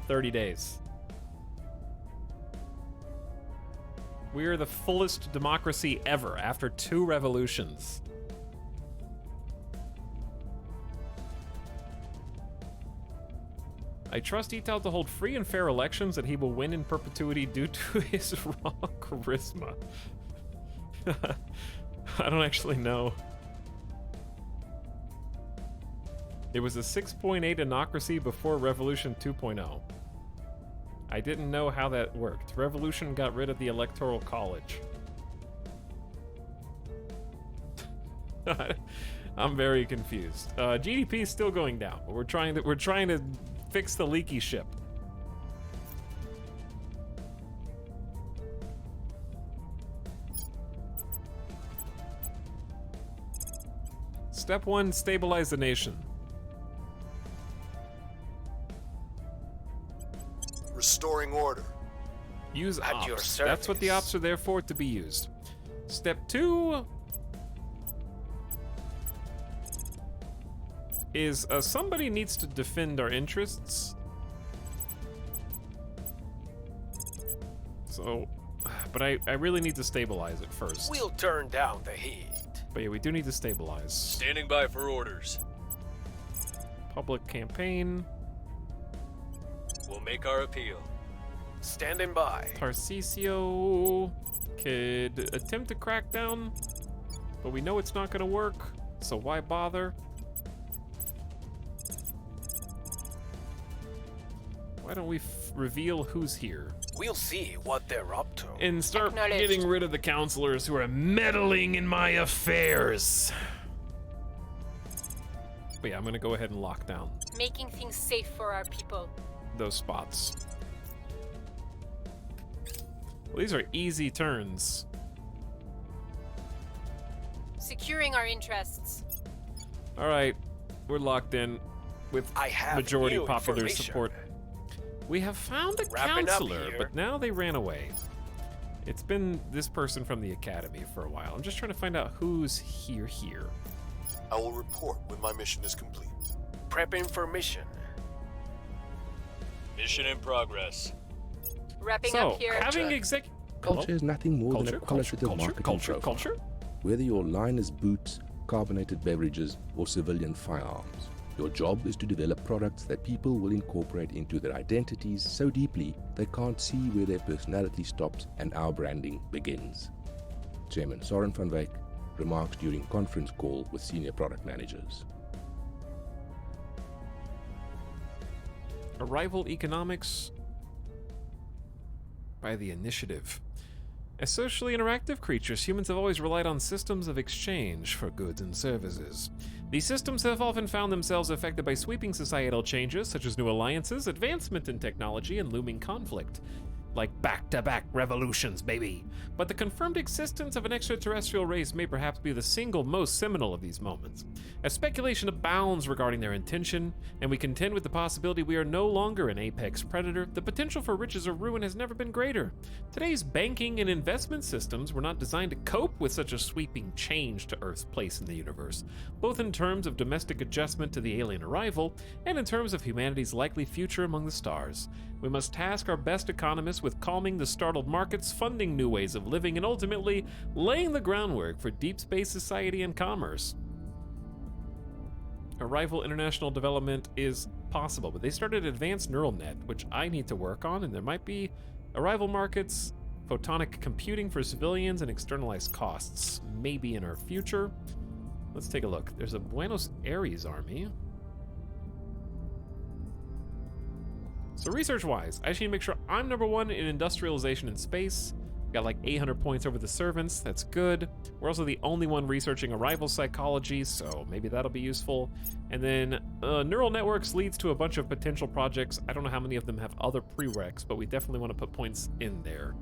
[SPEAKER 1] 30 days? We are the fullest democracy ever after 2 revolutions. I trust Etal to hold free and fair elections that he will win in perpetuity due to his raw charisma. I don't actually know. It was a 6.8 democracy before Revolution 2.0. I didn't know how that worked. Revolution got rid of the Electoral College. I'm very confused. GDP is still going down, but we're trying to fix the leaky ship. Step 1, stabilize the nation.
[SPEAKER 7] Restoring order.
[SPEAKER 1] Use
[SPEAKER 2] At
[SPEAKER 1] ops.
[SPEAKER 2] your
[SPEAKER 1] That's what the
[SPEAKER 2] service.
[SPEAKER 1] ops are there for, to be used. Step 2 is somebody needs to defend our interests. So, but I really need to stabilize it first.
[SPEAKER 2] We'll turn down the heat.
[SPEAKER 1] But yeah, we do need to stabilize.
[SPEAKER 6] Standing by for orders.
[SPEAKER 1] Public campaign.
[SPEAKER 6] We'll make our appeal.
[SPEAKER 2] Standing by.
[SPEAKER 1] Tarcisio could attempt to crack down, but we know it's not going to work, so why bother? Why don't we reveal who's here?
[SPEAKER 2] We'll see what they're up to.
[SPEAKER 1] And start
[SPEAKER 3] Acknowledged.
[SPEAKER 1] getting rid of the counselors who are meddling in my affairs. But yeah, I'm gonna go ahead and lock down
[SPEAKER 3] Making things safe for our people.
[SPEAKER 1] those spots. Well, these are easy turns.
[SPEAKER 3] Securing our interests.
[SPEAKER 1] All right, we're locked in with
[SPEAKER 2] I have
[SPEAKER 1] majority
[SPEAKER 2] new
[SPEAKER 1] popular
[SPEAKER 2] information.
[SPEAKER 1] support. We have found a
[SPEAKER 2] Wrapping up
[SPEAKER 1] counselor,
[SPEAKER 2] here.
[SPEAKER 1] but now they ran away. It's been this person from the academy for a while. I'm just trying to find out who's here.
[SPEAKER 7] I will report when my mission is complete.
[SPEAKER 2] Prepping for mission.
[SPEAKER 6] Mission in progress.
[SPEAKER 3] Wrapping
[SPEAKER 1] So,
[SPEAKER 3] up here.
[SPEAKER 1] having exec...
[SPEAKER 13] Culture is nothing more than a
[SPEAKER 1] Culture,
[SPEAKER 13] qualitative
[SPEAKER 1] culture,
[SPEAKER 13] marketing
[SPEAKER 1] culture,
[SPEAKER 13] profile.
[SPEAKER 1] culture.
[SPEAKER 13] Whether your line is boots, carbonated beverages, or civilian firearms, your job is to develop products that people will incorporate into their identities so deeply they can't see where their personality stops and our branding begins. Chairman Soren van Wyk remarks during conference call with senior product managers.
[SPEAKER 1] Arrival economics by the initiative. As socially interactive creatures, humans have always relied on systems of exchange for goods and services. These systems have often found themselves affected by sweeping societal changes, such as new alliances, advancement in technology, and looming conflict. Like back-to-back revolutions, baby. But the confirmed existence of an extraterrestrial race may perhaps be the single most seminal of these moments. As speculation abounds regarding their intention, and we contend with the possibility we are no longer an apex predator, the potential for riches or ruin has never been greater. Today's banking and investment systems were not designed to cope with such a sweeping change to Earth's place in the universe, both in terms of domestic adjustment to the alien arrival, and in terms of humanity's likely future among the stars. We must task our best economists with calming the startled markets, funding new ways of living, and ultimately laying the groundwork for deep space society and commerce. Arrival international development is possible, but they started advanced neural net, which I need to work on, and there might be arrival markets, photonic computing for civilians, and externalized costs, maybe in our future. Let's take a look. There's a Buenos Aires army. So research-wise, I just need to make sure I'm #1 in industrialization in space. Got like 800 points over the servants, that's good. We're also the only one researching arrival psychology, so maybe that'll be useful. And then neural networks leads to a bunch of potential projects. I don't know how many of them have other prereqs, but we definitely want to put points in there.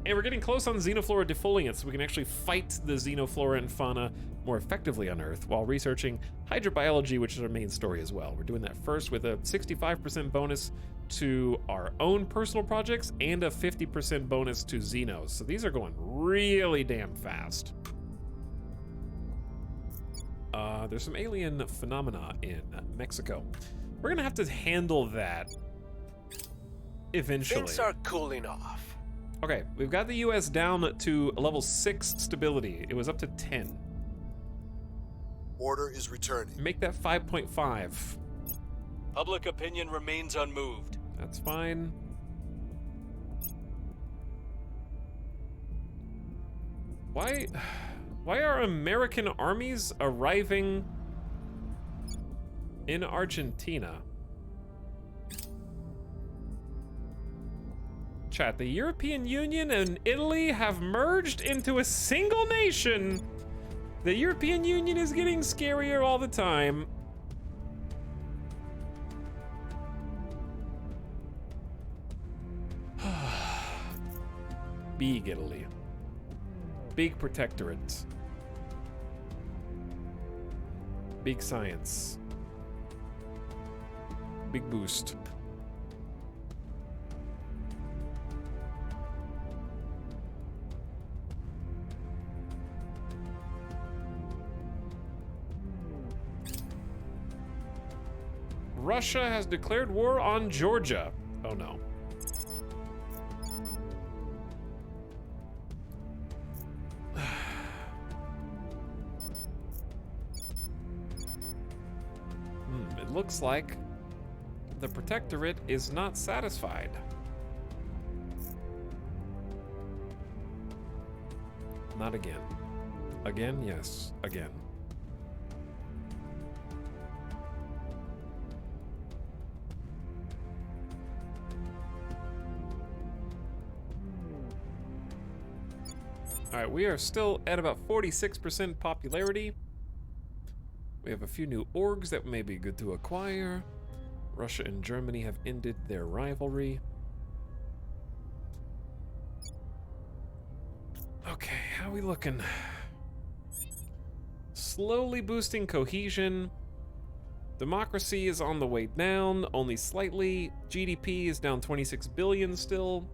[SPEAKER 1] And we're getting close on Xenoflora defoliant, so we can actually fight the Xenoflora and fauna more effectively on Earth while researching hydrobiology, which is our main story as well. We're doing that first with a 65% bonus to our own personal projects and a 50% bonus to Xenos. So these are going really damn fast. There's some alien phenomena in Mexico. We're gonna have to handle that eventually.
[SPEAKER 2] Things are cooling off.
[SPEAKER 1] Okay, we've got the US down to level 6 stability. It was up to 10.
[SPEAKER 7] Order is returning.
[SPEAKER 1] Make that 5.5.
[SPEAKER 6] Public opinion remains unmoved.
[SPEAKER 1] That's fine. Why are American armies arriving in Argentina? Chat, the European Union and Italy have merged into a single nation. The European Union is getting scarier all the time. Big Italy. Big protectorate. Big science. Big boost. Russia has declared war on Georgia. Oh no. It looks like the protectorate is not satisfied. Not again. Again, yes. Again. All right, we are still at about 46% popularity. We have a few new orgs that may be good to acquire. Russia and Germany have ended their rivalry. Okay, how are we looking? Slowly boosting cohesion. Democracy is on the way down, only slightly. GDP is down 26 billion still.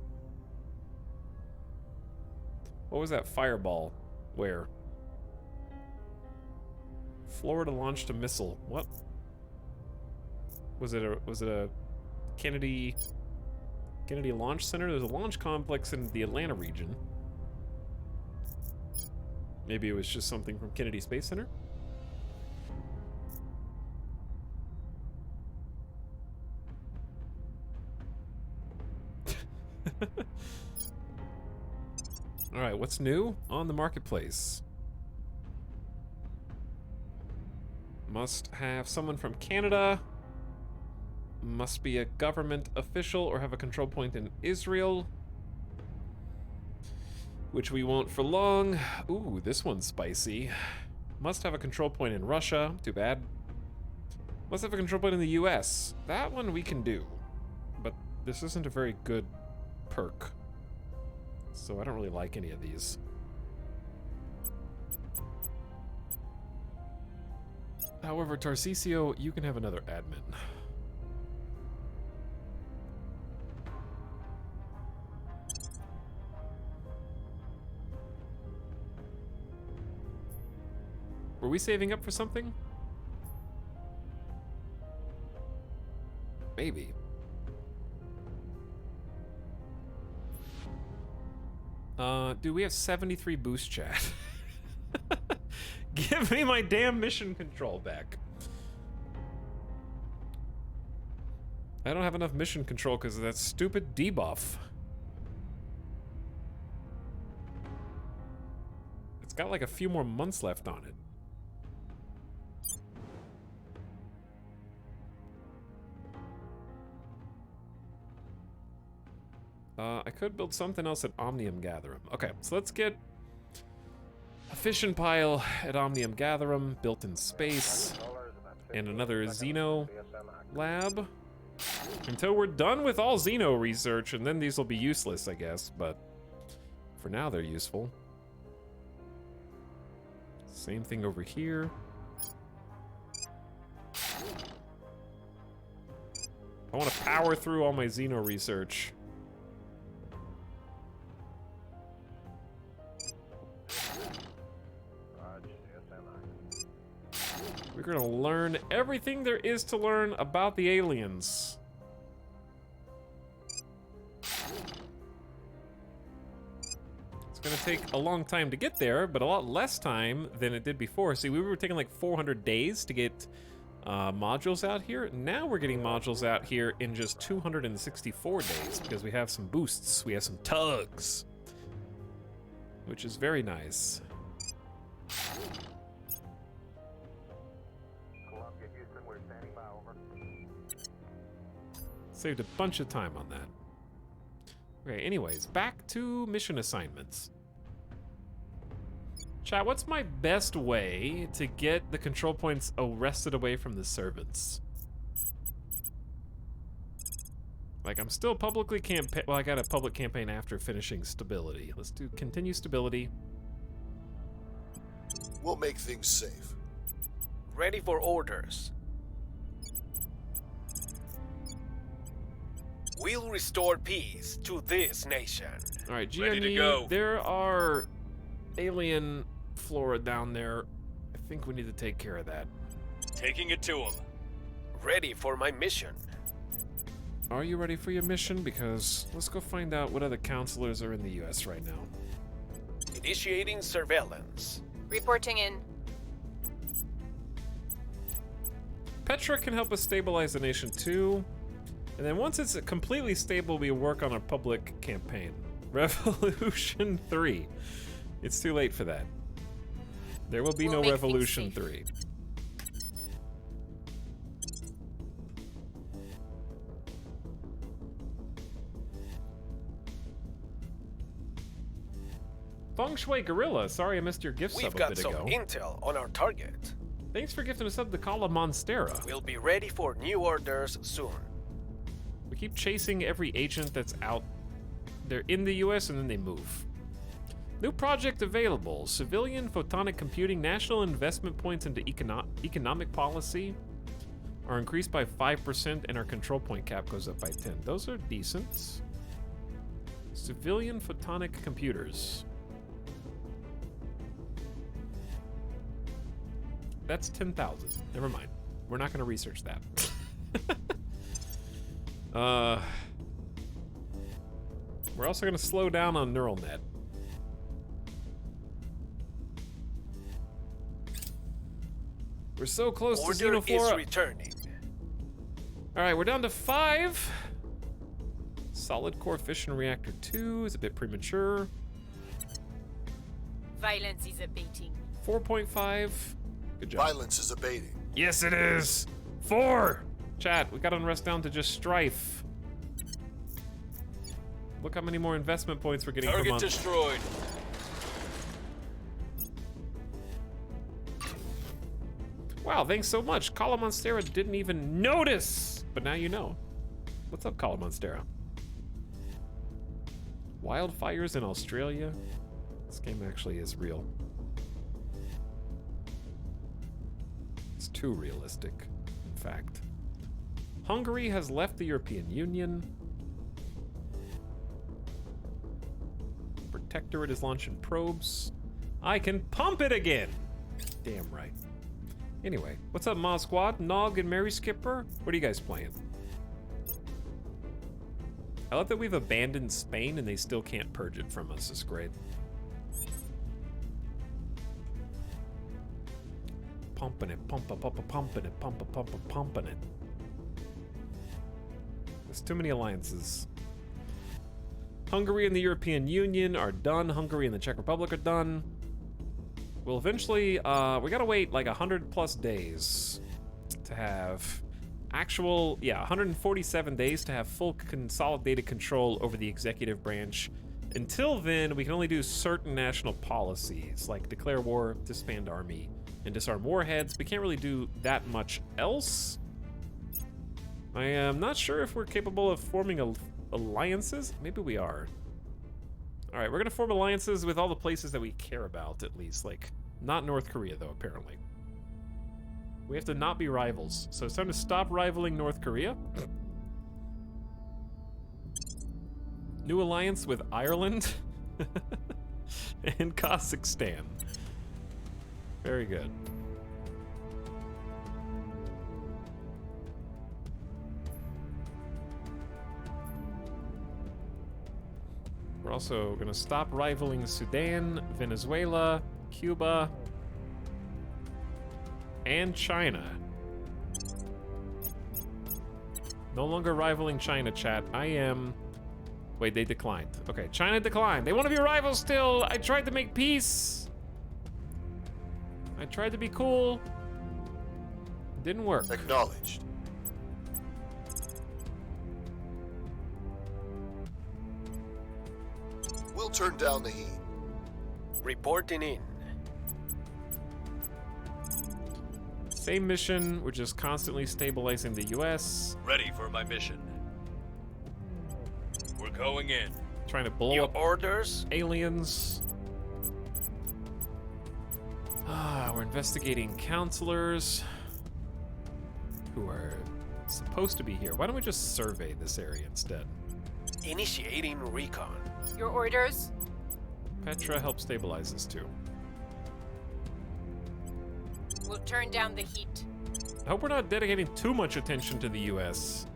[SPEAKER 1] What was that fireball? Where? Florida launched a missile. What? Was it a Kennedy Launch Center? There's a launch complex in the Atlanta region. Maybe it was just something from Kennedy Space Center? Alright, what's new on the marketplace? Must have someone from Canada. Must be a government official or have a control point in Israel. Which we won't for long. Ooh, this one's spicy. Must have a control point in Russia. Too bad. Must have a control point in the US. That one we can do. But this isn't a very good perk. So I don't really like any of these. However, Tarcisio, you can have another admin. Were we saving up for something? Maybe. Dude, we have 73 boost chat. Give me my damn mission control back. I don't have enough mission control because of that stupid debuff. It's got like a few more months left on it. I could build something else at Omnium Gatherum. Okay, so let's get a fission pile at Omnium Gatherum, built in space, and another Xeno lab. Until we're done with all Xeno research, and then these will be useless, I guess, but for now they're useful. Same thing over here. I want to power through all my Xeno research. We're gonna learn everything there is to learn about the aliens. It's gonna take a long time to get there, but a lot less time than it did before. See, we were taking like 400 days to get modules out here. Now we're getting modules out here in just 264 days because we have some boosts. We have some tugs, which is very nice. Saved a bunch of time on that. Okay, anyways, back to mission assignments. Chat, what's my best way to get the control points wrested away from the servants? Like, I'm still publicly well, I got a public campaign after finishing stability. Let's do continue stability.
[SPEAKER 7] We'll make things safe.
[SPEAKER 2] Ready for orders. We'll restore peace to this nation.
[SPEAKER 1] All right,
[SPEAKER 6] Ready to
[SPEAKER 1] GME,
[SPEAKER 6] go.
[SPEAKER 1] there are alien flora down there. I think we need to take care of that.
[SPEAKER 6] Taking it to him.
[SPEAKER 2] Ready for my mission.
[SPEAKER 1] Are you ready for your mission? Because let's go find out what other counselors are in the US right now.
[SPEAKER 2] Initiating surveillance.
[SPEAKER 3] Reporting in.
[SPEAKER 1] Petra can help us stabilize the nation too. And then once it's completely stable, we work on our public campaign. Revolution 3. It's too late for that. There will be no Revolution 3. Feng Shui Gorilla, sorry I missed your gift
[SPEAKER 2] We've
[SPEAKER 1] sub a
[SPEAKER 2] got
[SPEAKER 1] bit
[SPEAKER 2] some
[SPEAKER 1] ago.
[SPEAKER 2] intel on our target.
[SPEAKER 1] Thanks for gifting us up to Kala Monstera.
[SPEAKER 2] We'll be ready for new orders soon.
[SPEAKER 1] We keep chasing every agent that's out. They're in the US and then they move. New project available. Civilian photonic computing, national investment points into economic policy. are increased by 5% and our control point cap goes up by 10. Those are decent. Civilian photonic computers. That's 10,000. Never mind. We're not going to research that. We're also going to slow down on neural net. We're so close to
[SPEAKER 2] Order
[SPEAKER 1] Xenoflora.
[SPEAKER 2] is returning.
[SPEAKER 1] All right, we're down to 5. Solid core fission reactor 2 is a bit premature.
[SPEAKER 3] Violence is abating.
[SPEAKER 1] 4.5. Good job.
[SPEAKER 7] Violence is abating.
[SPEAKER 1] Yes, it is. 4. Chat, we got unrest down to just strife. Look how many more investment points we're getting per
[SPEAKER 6] Target
[SPEAKER 1] month.
[SPEAKER 6] destroyed.
[SPEAKER 1] Wow, thanks so much. Kala Monstera didn't even notice, but now you know. What's up, Kala Monstera? Wildfires in Australia. This game actually is real. It's too realistic, in fact. Hungary has left the European Union. Protectorate is launching probes. I can pump it again! Damn right. Anyway, what's up, Moz Squad? Nog and Mary Skipper? What are you guys playing? I love that we've abandoned Spain and they still can't purge it from us. It's great. Pumping it, pumping it, pumping it, pumping it. There's too many alliances. Hungary and the European Union are done. Hungary and the Czech Republic are done. We'll eventually, we gotta wait like 100+ days to have actual, 147 days to have full consolidated control over the executive branch. Until then, we can only do certain national policies, like declare war, disband army, and disarm warheads. We can't really do that much else. I am not sure if we're capable of forming alliances. Maybe we are. All right, we're gonna form alliances with all the places that we care about, at least. Like, not North Korea, though, apparently. We have to not be rivals. So it's time to stop rivaling North Korea. New alliance with Ireland and Kazakhstan. Very good. We're also going to stop rivaling Sudan, Venezuela, Cuba, and China. No longer rivaling China, chat. I am... Wait, they declined. Okay, China declined. They want to be rivals still. I tried to make peace. I tried to be cool. Didn't work.
[SPEAKER 7] Acknowledged. We'll turn down the heat.
[SPEAKER 2] Reporting in.
[SPEAKER 1] Same mission. We're just constantly stabilizing the U.S.
[SPEAKER 6] Ready for my mission. We're going in.
[SPEAKER 1] Trying to blow
[SPEAKER 2] Your
[SPEAKER 1] up
[SPEAKER 2] orders?
[SPEAKER 1] aliens. We're investigating counselors who are supposed to be here. Why don't we just survey this area instead?
[SPEAKER 2] Initiating recon.
[SPEAKER 3] Your orders?
[SPEAKER 1] Petra helped stabilize this too.
[SPEAKER 3] We'll turn down the heat.
[SPEAKER 1] I hope we're not dedicating too much attention to the U.S.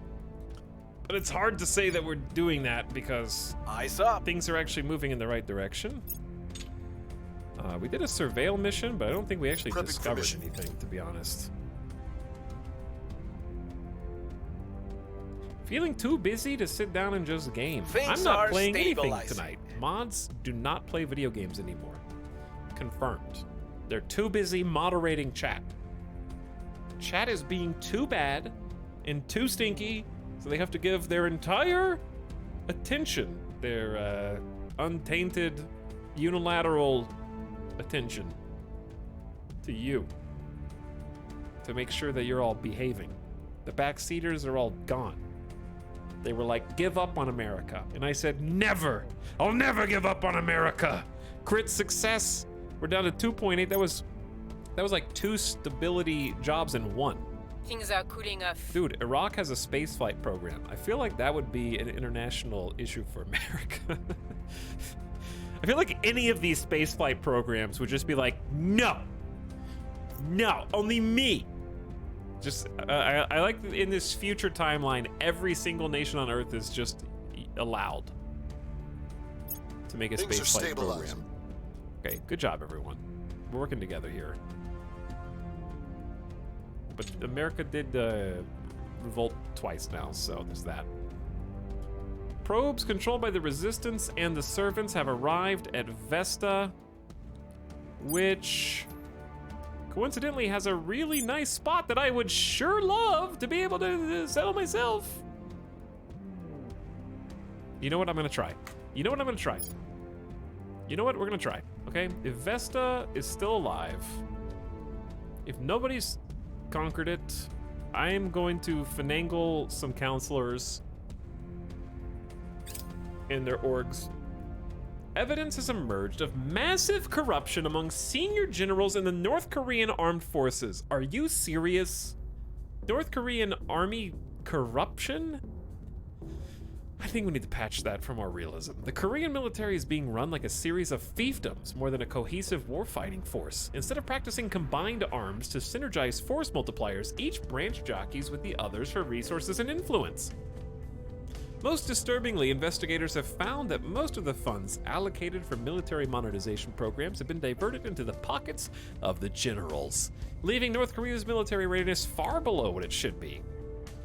[SPEAKER 1] But it's hard to say that we're doing that because
[SPEAKER 2] Eyes up.
[SPEAKER 1] things are actually moving in the right direction. We did a surveil mission, but I don't think we actually
[SPEAKER 7] Prepping for
[SPEAKER 1] discovered
[SPEAKER 7] mission.
[SPEAKER 1] anything, to be honest. Feeling too busy to sit down and just game.
[SPEAKER 2] Things
[SPEAKER 1] I'm not
[SPEAKER 2] are
[SPEAKER 1] playing anything
[SPEAKER 2] stabilizing.
[SPEAKER 1] tonight. Mods do not play video games anymore. Confirmed. They're too busy moderating chat. Chat is being too bad and too stinky, so they have to give their entire attention, their untainted, unilateral attention to you to make sure that you're all behaving. The backseaters are all gone. They were like, give up on America. And I said, never. I'll never give up on America. Crit success. We're down to 2.8. That was like 2 stability jobs in 1.
[SPEAKER 3] Things are cooling off.
[SPEAKER 1] Dude, Iraq has a spaceflight program. I feel like that would be an international issue for America. I feel like any of these spaceflight programs would just be like, no, only me. Just, I like that in this future timeline, every single nation on Earth is just allowed to make a spaceflight program. Okay, good job, everyone. We're working together here. But America did revolt twice now, so there's that. Probes controlled by the Resistance and the Servants have arrived at Vesta, which coincidentally has a really nice spot that I would sure love to be able to settle myself. You know what I'm gonna try? You know what I'm gonna try? You know what we're gonna try, okay? If Vesta is still alive, if nobody's conquered it, I am going to finagle some counselors and their orgs. Evidence has emerged of massive corruption among senior generals in the North Korean armed forces. Are you serious? North Korean army corruption? I think we need to patch that for more realism. The Korean military is being run like a series of fiefdoms more than a cohesive warfighting force. Instead of practicing combined arms to synergize force multipliers, each branch jockeys with the others for resources and influence. Most disturbingly, investigators have found that most of the funds allocated for military modernization programs have been diverted into the pockets of the generals, leaving North Korea's military readiness far below what it should be.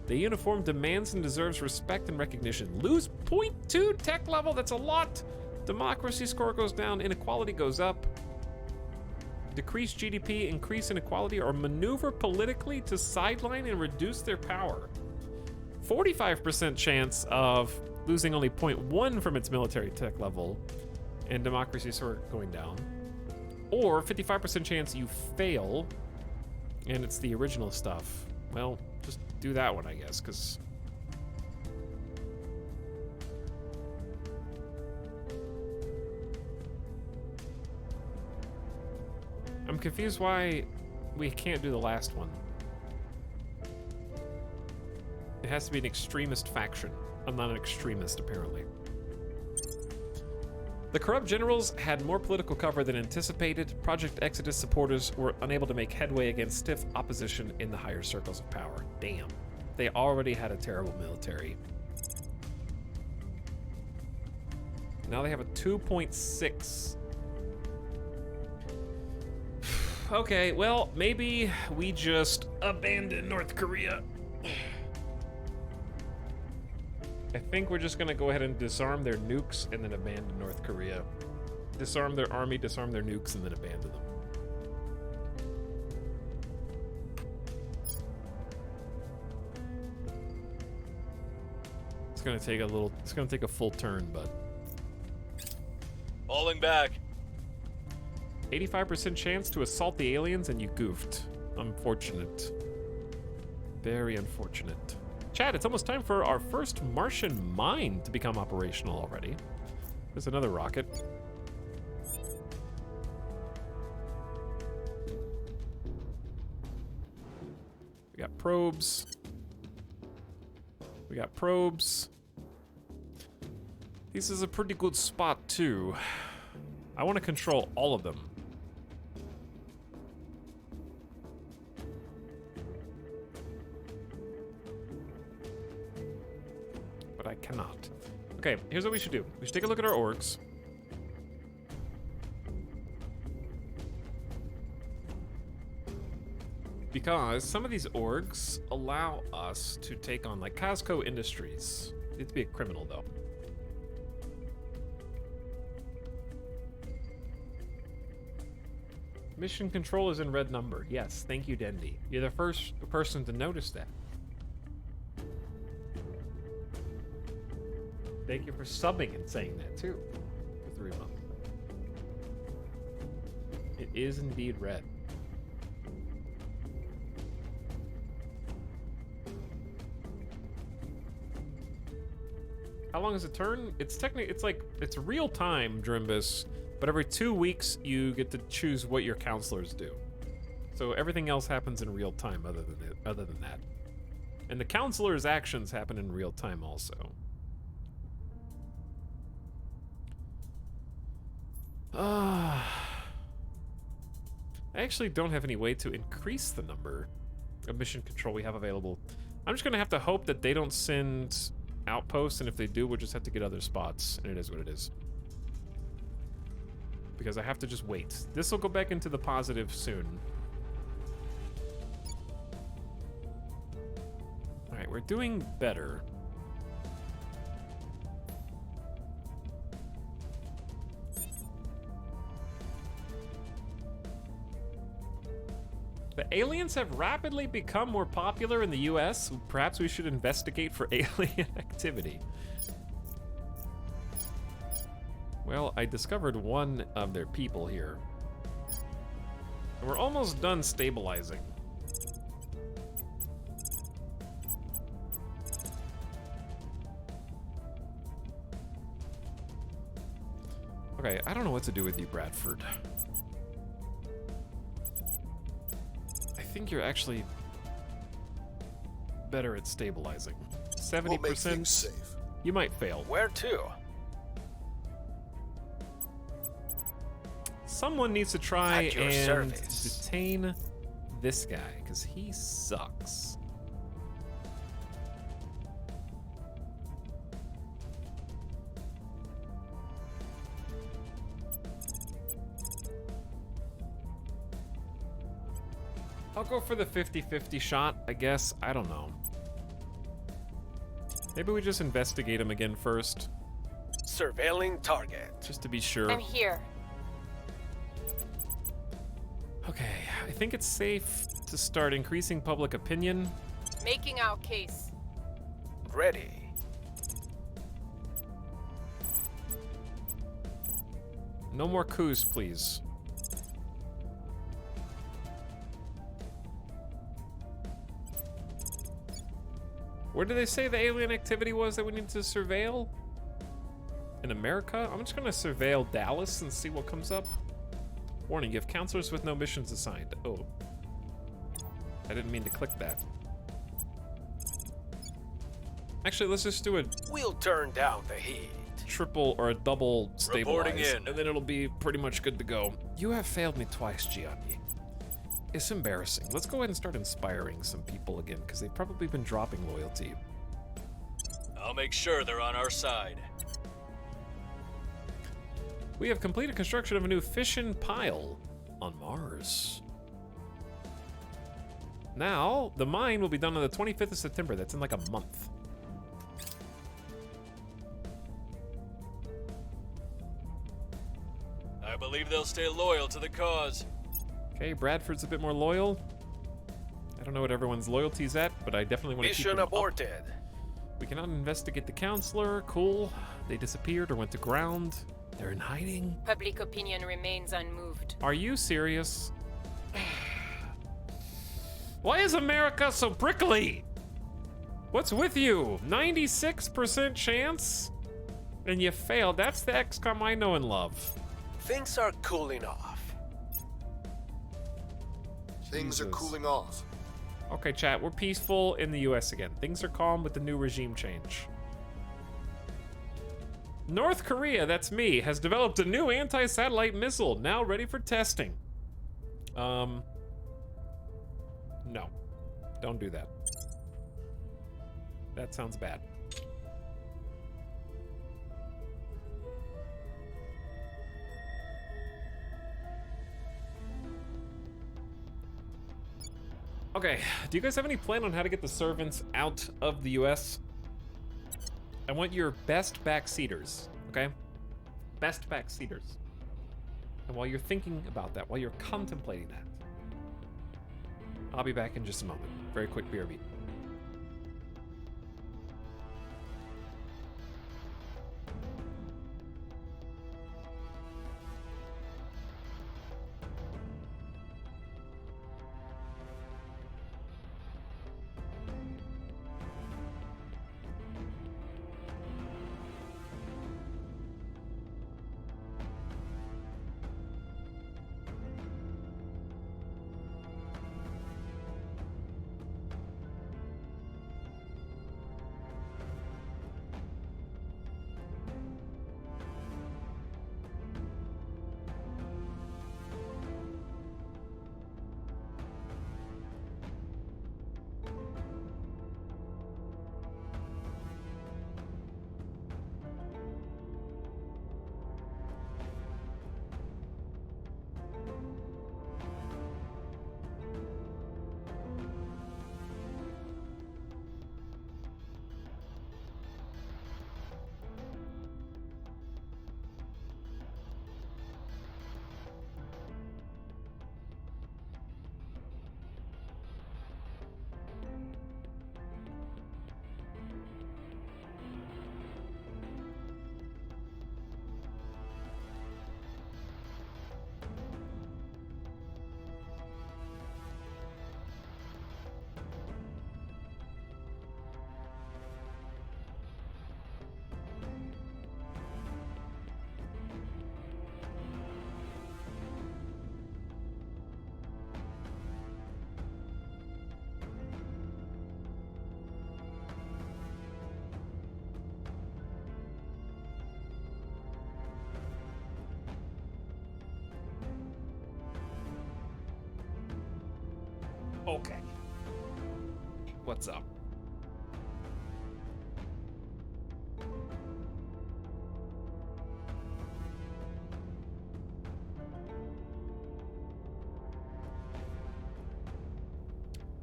[SPEAKER 1] The uniform demands and deserves respect and recognition. Lose 0.2 tech level, that's a lot. Democracy score goes down, inequality goes up. Decrease GDP, increase inequality, or maneuver politically to sideline and reduce their power. 45% chance of losing only 0.1 from its military tech level and democracy score going down. Or 55% chance you fail and it's the original stuff. Well, just do that one, I guess, because I'm confused why we can't do the last one. It has to be an extremist faction. I'm not an extremist, apparently. The corrupt generals had more political cover than anticipated. Project Exodus supporters were unable to make headway against stiff opposition in the higher circles of power. Damn. They already had a terrible military. Now they have a 2.6. Okay, well, maybe we just abandon North Korea. I think we're just gonna go ahead and disarm their nukes and then abandon North Korea. Disarm their army, disarm their nukes, and then abandon them. It's gonna take a full turn, but.
[SPEAKER 6] Falling back.
[SPEAKER 1] 85% chance to assault the aliens and you goofed. Unfortunate. Very unfortunate. Chat, it's almost time for our first Martian mine to become operational already. There's another rocket. We got probes. We got probes. This is a pretty good spot too. I want to control all of them. But I cannot. Okay, here's what we should do. We should take a look at our orgs. Because some of these orgs allow us to take on, like, Casco Industries. You have to be a criminal, though. Mission control is in red numbered. Yes, thank you, Dendy. You're the first person to notice that. Thank you for subbing and saying that, too, for 3 months. It is indeed red. How long is a turn? It's technically, it's real time, Drimbus, but every 2 weeks you get to choose what your counselors do. So everything else happens in real time other than that. And the counselor's actions happen in real time also. I actually don't have any way to increase the number of mission control we have available. I'm just gonna have to hope that they don't send outposts, and if they do, we'll just have to get other spots, and it is what it is. Because I have to just wait. This will go back into the positive soon. Alright, we're doing better. The aliens have rapidly become more popular in the US. Perhaps we should investigate for alien activity. Well, I discovered one of their people here. And we're almost done stabilizing. Okay, I don't know what to do with you, Bradford. I think you're actually better at stabilizing. 70%.
[SPEAKER 7] We'll make things safe.
[SPEAKER 1] You might fail.
[SPEAKER 2] Where to?
[SPEAKER 1] Someone needs to try
[SPEAKER 2] At your
[SPEAKER 1] and
[SPEAKER 2] service.
[SPEAKER 1] detain this guy, because he sucks. I'll go for the 50-50 shot, I guess. I don't know. Maybe we just investigate him again first.
[SPEAKER 2] Surveilling target.
[SPEAKER 1] Just to be sure.
[SPEAKER 3] I'm here.
[SPEAKER 1] Okay, I think it's safe to start increasing public opinion.
[SPEAKER 3] Making our case.
[SPEAKER 2] Ready.
[SPEAKER 1] No more coups, please. Where did they say the alien activity was that we need to surveil? In America? I'm just gonna surveil Dallas and see what comes up. Warning, you have counselors with no missions assigned. Oh. I didn't mean to click that. Actually, let's just do a
[SPEAKER 2] We'll turn down the heat.
[SPEAKER 1] triple or a double
[SPEAKER 6] Reporting
[SPEAKER 1] stabilize,
[SPEAKER 6] in.
[SPEAKER 1] and then it'll be pretty much good to go. You have failed me twice, Gianni. It's embarrassing. Let's go ahead and start inspiring some people again, because they've probably been dropping loyalty.
[SPEAKER 6] I'll make sure they're on our side.
[SPEAKER 1] We have completed construction of a new fission pile on Mars. Now, the mine will be done on the 25th of September. That's in like a month.
[SPEAKER 6] I believe they'll stay loyal to the cause.
[SPEAKER 1] Okay, Bradford's a bit more loyal. I don't know what everyone's loyalty's at, but I definitely want to keep
[SPEAKER 2] Mission
[SPEAKER 1] them up.
[SPEAKER 2] aborted.
[SPEAKER 1] We cannot investigate the counselor. Cool. They disappeared or went to ground. They're in hiding.
[SPEAKER 3] Public opinion remains unmoved.
[SPEAKER 1] Are you serious? Why is America so prickly? What's with you? 96% chance? And you failed. That's the XCOM I know and love.
[SPEAKER 2] Things are cooling off.
[SPEAKER 7] Things are
[SPEAKER 1] Jesus.
[SPEAKER 7] cooling off.
[SPEAKER 1] Okay, chat, we're peaceful in the US again. Things are calm with the new regime change. North Korea, that's me, has developed a new anti-satellite missile, now ready for testing. No. Don't do that. That sounds bad. Okay, do you guys have any plan on how to get the servants out of the US? I want your best backseaters, okay? Best backseaters. And while you're thinking about that, while you're contemplating that, I'll be back in just a moment. Very quick BRB. Okay. What's up?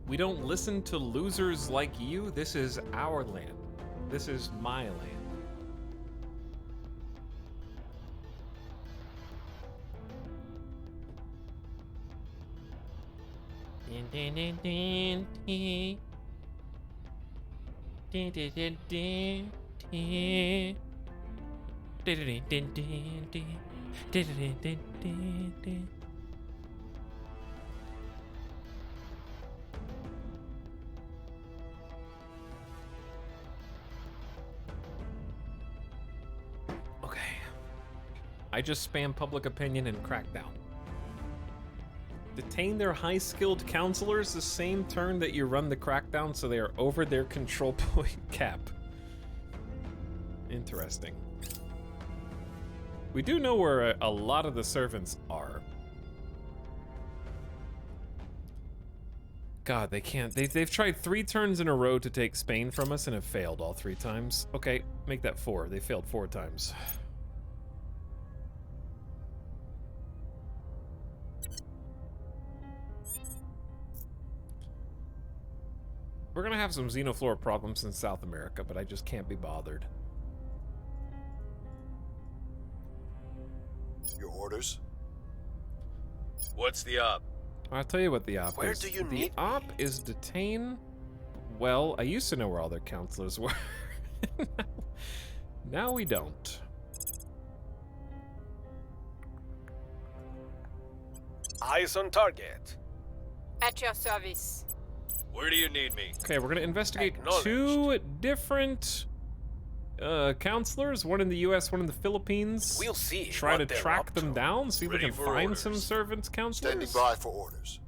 [SPEAKER 1] We don't listen to losers like you. This is our land. This is my land.
[SPEAKER 12] Din, din, din, din, din. Din, din, din, din, din. Din, din, din, din, din. Din, din, din, din, din.
[SPEAKER 1] Okay. I just spam public opinion and crackdown. Detain their high-skilled counselors the same turn that you run the crackdown, so they are over their control point cap. Interesting. We do know where a lot of the servants are. God, they can't. They've tried 3 turns in a row to take Spain from us and have failed all 3 times. Okay, make that 4. They failed 4 times. We're gonna have some xenoflora problems in South America, but I just can't be bothered.
[SPEAKER 7] Your orders?
[SPEAKER 6] What's the op?
[SPEAKER 1] I'll tell you what the op
[SPEAKER 2] Where
[SPEAKER 1] is.
[SPEAKER 2] do you
[SPEAKER 1] the
[SPEAKER 2] need
[SPEAKER 1] op is detain. Well, I used to know where all their counselors were. Now we don't.
[SPEAKER 2] Eyes on target.
[SPEAKER 3] At your service.
[SPEAKER 6] Where do you need me?
[SPEAKER 1] Okay, we're gonna investigate
[SPEAKER 2] Acknowledged.
[SPEAKER 1] 2 different counselors, one in the US, one in the Philippines.
[SPEAKER 2] We'll see
[SPEAKER 1] Try
[SPEAKER 2] what
[SPEAKER 1] to
[SPEAKER 2] they're
[SPEAKER 1] track
[SPEAKER 2] up
[SPEAKER 1] them
[SPEAKER 2] to.
[SPEAKER 1] down, see if we
[SPEAKER 6] Ready
[SPEAKER 1] can
[SPEAKER 6] for
[SPEAKER 1] find some
[SPEAKER 6] orders.
[SPEAKER 1] servants counselors.
[SPEAKER 7] Standing by for orders.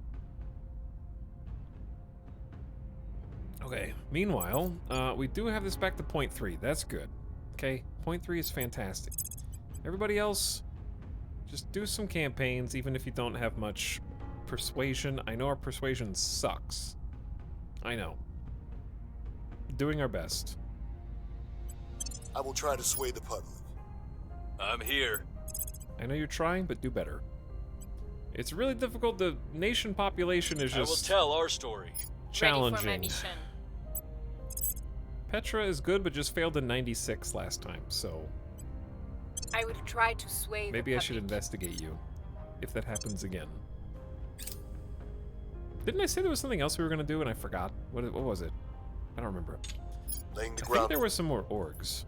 [SPEAKER 1] Okay, meanwhile, we do have this back to point 3. That's good. Okay, point 3 is fantastic. Everybody else, just do some campaigns, even if you don't have much persuasion. I know our persuasion sucks. I know. Doing our best.
[SPEAKER 7] I will try to sway the public.
[SPEAKER 6] I'm here.
[SPEAKER 1] I know you're trying, but do better. It's really difficult. The nation population is
[SPEAKER 6] I will
[SPEAKER 1] just
[SPEAKER 6] tell our story.
[SPEAKER 3] Ready for my
[SPEAKER 1] challenging.
[SPEAKER 3] mission.
[SPEAKER 1] Petra is good, but just failed in 96 last time, so
[SPEAKER 3] I will try to sway
[SPEAKER 1] maybe
[SPEAKER 3] the
[SPEAKER 1] I should
[SPEAKER 3] public.
[SPEAKER 1] investigate you if that happens again. Didn't I say there was something else we were gonna do and I forgot? What was it? I don't remember.
[SPEAKER 7] Laying the
[SPEAKER 1] I think
[SPEAKER 7] ground.
[SPEAKER 1] there were some more orgs.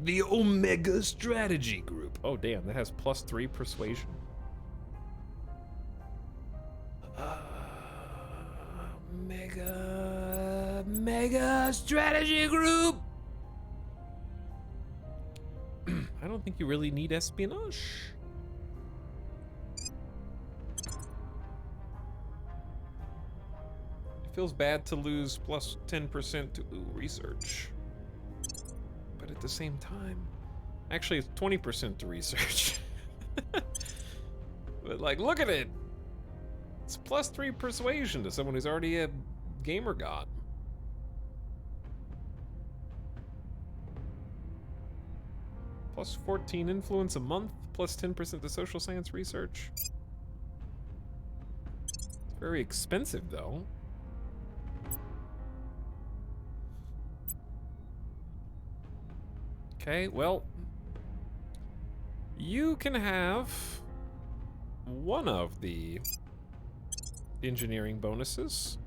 [SPEAKER 1] The Omega Strategy Group. Oh damn, that has +3 persuasion. Mega Strategy Group. I don't think you really need espionage. It feels bad to lose +10% to research. But at the same time, actually it's 20% to research. But like, look at it. It's +3 persuasion to someone who's already a gamer god. +14 influence a month, +10% to social science research. It's very expensive though. Okay, well, you can have one of the engineering bonuses.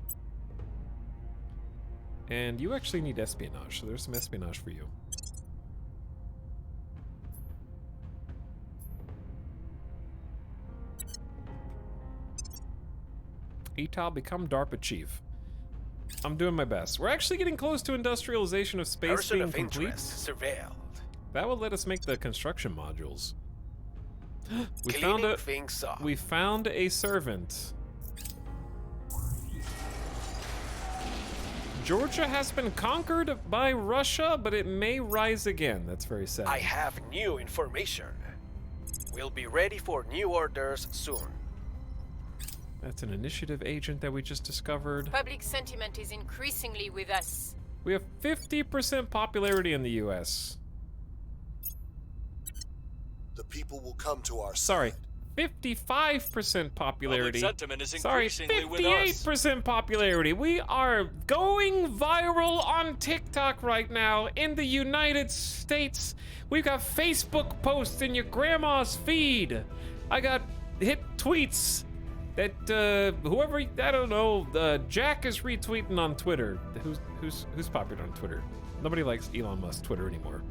[SPEAKER 1] And you actually need espionage, so there's some espionage for you. Etal, become DARPA chief. I'm doing my best. We're actually getting close to industrialization of space
[SPEAKER 2] Person
[SPEAKER 1] being
[SPEAKER 2] of
[SPEAKER 1] complete.
[SPEAKER 2] interest surveilled.
[SPEAKER 1] That will let us make the construction modules. We
[SPEAKER 2] Cleaning things up.
[SPEAKER 1] We found a servant. Georgia has been conquered by Russia, but it may rise again. That's very sad.
[SPEAKER 2] I have new information. We'll be ready for new orders soon.
[SPEAKER 1] That's an initiative agent that we just discovered.
[SPEAKER 3] Public sentiment is increasingly with us.
[SPEAKER 1] We have 50% popularity in the US.
[SPEAKER 7] The people will come to our
[SPEAKER 1] Sorry,
[SPEAKER 7] side.
[SPEAKER 1] 55% popularity.
[SPEAKER 6] Public sentiment is
[SPEAKER 1] Sorry,
[SPEAKER 6] increasingly with us.
[SPEAKER 1] 58% popularity. We are going viral on TikTok right now in the United States. We've got Facebook posts in your grandma's feed. I got hit tweets that whoever, I don't know, Jack is retweeting on Twitter. Who's popular on Twitter? Nobody likes Elon Musk Twitter anymore.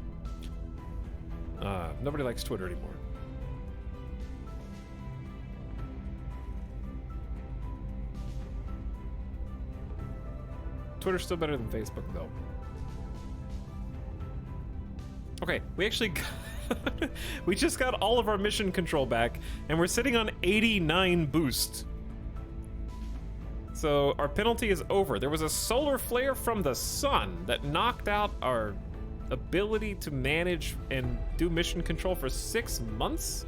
[SPEAKER 1] Nobody likes Twitter anymore. Twitter's still better than Facebook, though. Okay, we actually we just got all of our mission control back, and we're sitting on 89 boost. So our penalty is over. There was a solar flare from the sun that knocked out our ability to manage and do mission control for 6 months.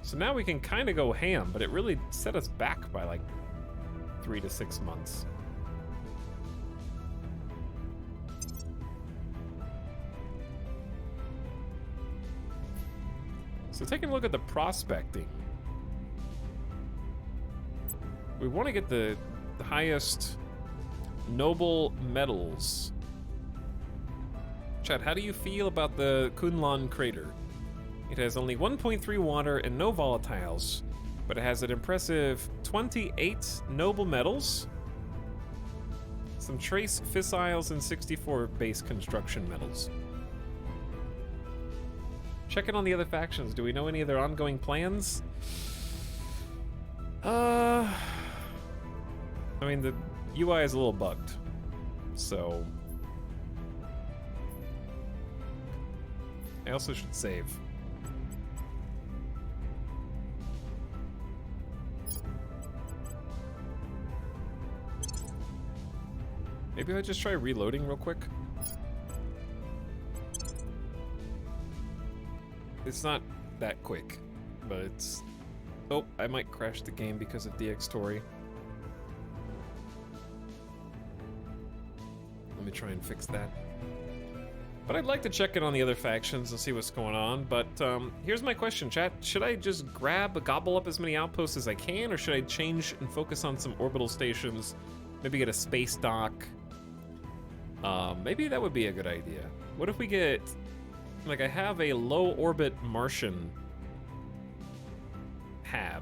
[SPEAKER 1] So now we can kind of go ham, but it really set us back by like 3 to 6 months. So taking a look at the prospecting, we want to get the highest noble metals. Chad, how do you feel about the Kunlun crater? It has only 1.3 water and no volatiles, but it has an impressive 28 noble metals, some trace fissiles, and 64 base construction metals. Checking on the other factions. Do we know any of their ongoing plans? I mean, the UI is a little bugged, so I also should save. Maybe I just try reloading real quick. It's not that quick, but it's... Oh, I might crash the game because of DX Story. Let me try and fix that. But I'd like to check in on the other factions and see what's going on. But here's my question, chat. Should I just gobble up as many outposts as I can, or should I change and focus on some orbital stations? Maybe get a space dock. Maybe that would be a good idea. What if we get... Like, I have a low orbit Martian hab.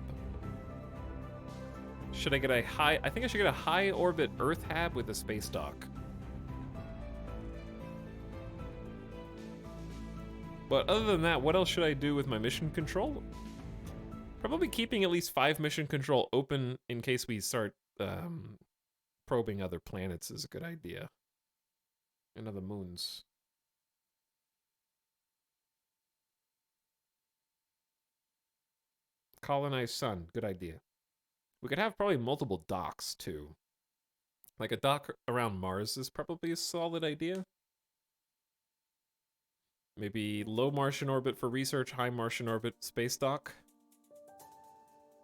[SPEAKER 1] Should I get a high... I think I should get a high orbit Earth hab with a space dock. But other than that, what else should I do with my mission control? Probably keeping at least 5 mission control open in case we start probing other planets is a good idea. And other moons. Colonize Sun, good idea. We could have probably multiple docks too. Like a dock around Mars is probably a solid idea. Maybe low Martian orbit for research, high Martian orbit space dock.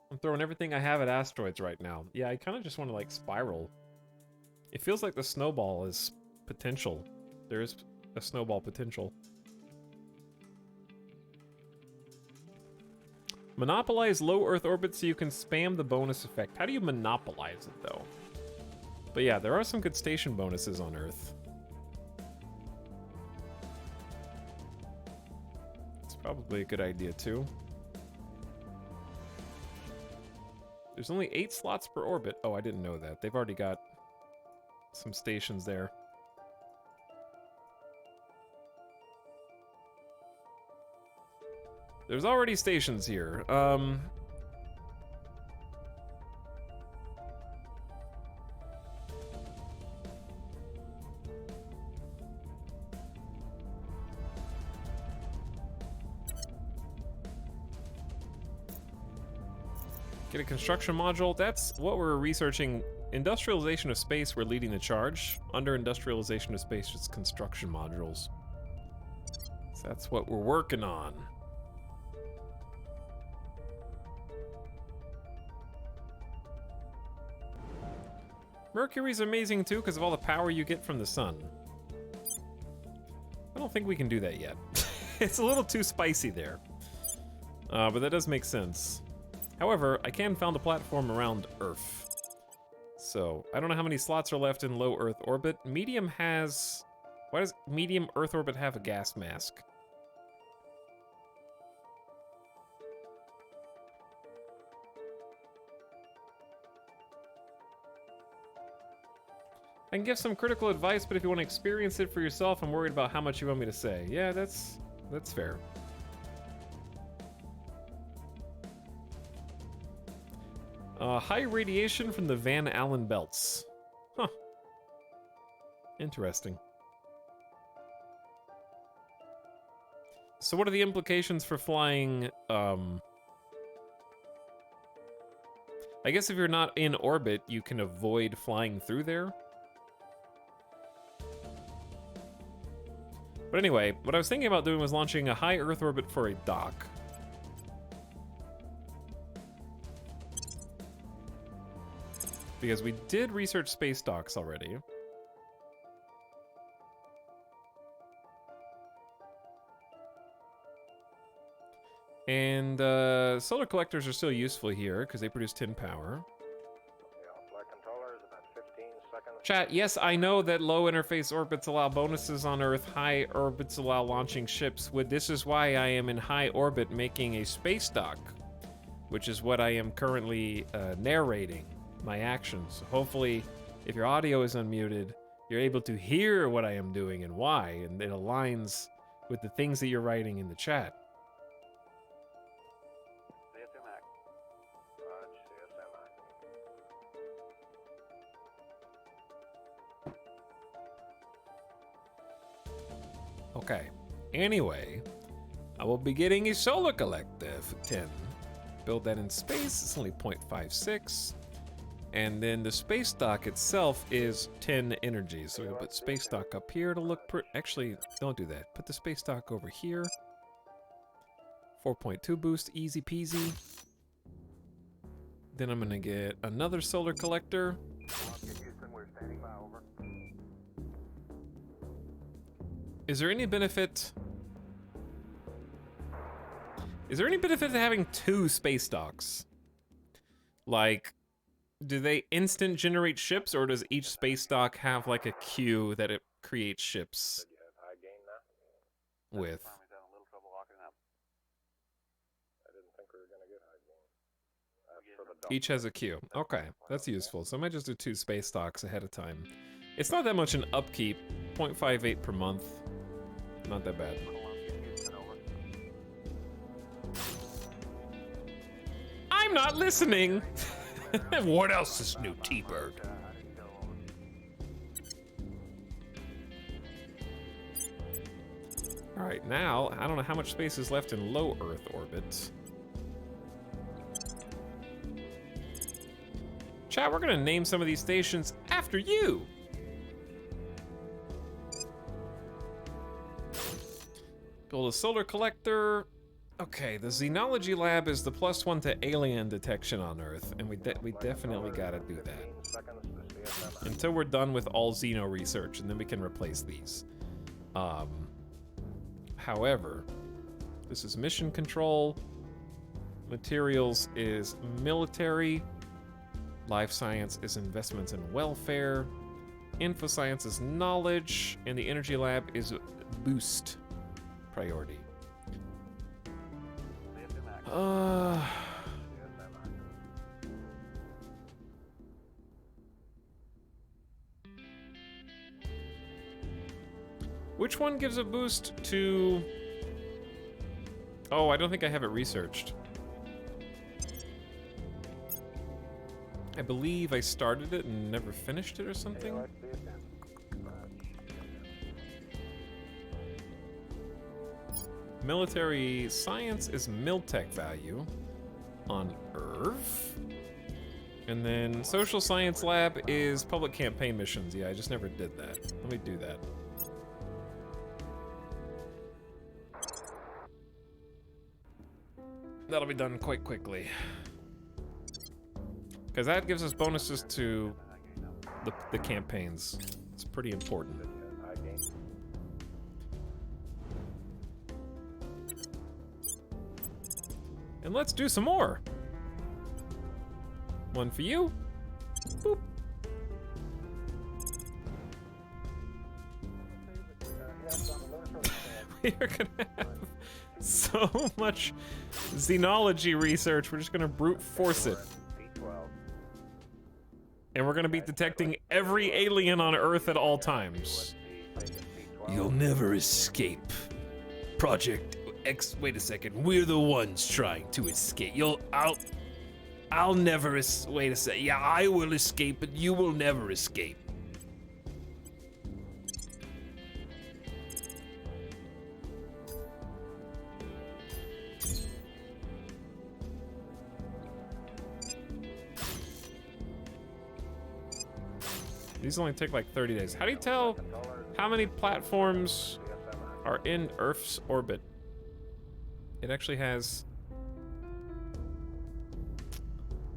[SPEAKER 1] I'm throwing everything I have at asteroids right now. Yeah, I kind of just want to like spiral. It feels like the snowball is potential. There is a snowball potential. Monopolize low Earth orbit so you can spam the bonus effect. How do you monopolize it though? But yeah, there are some good station bonuses on Earth. It's probably a good idea too. There's only 8 slots per orbit. Oh, I didn't know that. They've already got some stations there. There's already stations here. Get a construction module. That's what we're researching. Industrialization of space, we're leading the charge. Under industrialization of space, it's construction modules. So that's what we're working on. Mercury's amazing too because of all the power you get from the sun. I don't think we can do that yet. It's a little too spicy there. But that does make sense. However, I can found a platform around Earth. So, I don't know how many slots are left in low Earth orbit. Medium has... Why does medium Earth orbit have a gas mask? I can give some critical advice, but if you want to experience it for yourself, I'm worried about how much you want me to say. Yeah, that's fair. High radiation from the Van Allen belts. Huh. Interesting. So what are the implications for flying, I guess if you're not in orbit, you can avoid flying through there? But anyway, what I was thinking about doing was launching a high Earth orbit for a dock. Because we did research space docks already. And solar collectors are still useful here because they produce 10 power. Chat, yes, I know that low interface orbits allow bonuses on Earth, high orbits allow launching ships. This is why I am in high orbit making a space dock, which is what I am currently narrating my actions. Hopefully, if your audio is unmuted, you're able to hear what I am doing and why, and it aligns with the things that you're writing in the chat. Okay, anyway, I will be getting a solar collector for 10. Build that in space, it's only 0.56. And then the space dock itself is 10 energy. So we're gonna put space dock up here to look actually, don't do that. Put the space dock over here. 4.2 boost, easy peasy. Then I'm gonna get another solar collector. Is there any benefit? Is there any benefit to having 2 space docks? Like, do they instant generate ships, or does each space dock have like a queue that it creates ships with? Each has a queue. Okay, that's useful. So I might just do 2 space docks ahead of time. It's not that much in upkeep. 0.58 per month. Not that bad. I'm not listening!
[SPEAKER 8] What else is new, T-Bird?
[SPEAKER 1] Alright, now, I don't know how much space is left in low Earth orbit. Chat, we're gonna name some of these stations after you! Build a solar collector. Okay, the Xenology lab is the +1 to alien detection on Earth, and we definitely gotta do that. Until we're done with all Xeno research, and then we can replace these. However, this is mission control. Materials is military. Life science is investments in welfare. Infoscience is knowledge, and the energy lab is boost priority. Which one gives a boost to... Oh, I don't think I have it researched. I believe I started it and never finished it or something. Military science is Miltech value on Earth. And then social science lab is public campaign missions. Yeah, I just never did that. Let me do that. That'll be done quite quickly. Because that gives us bonuses to the campaigns. It's pretty important. And let's do some more. One for you. Boop. We are gonna have so much xenology research. We're just gonna brute force it. And we're gonna be detecting every alien on Earth at all times.
[SPEAKER 8] You'll never escape. Project X, wait a second. We're the ones trying to escape. I'll never wait a second. Yeah, I will escape, but you will never escape.
[SPEAKER 1] These only take like 30 days. How do you tell how many platforms are in Earth's orbit? It actually has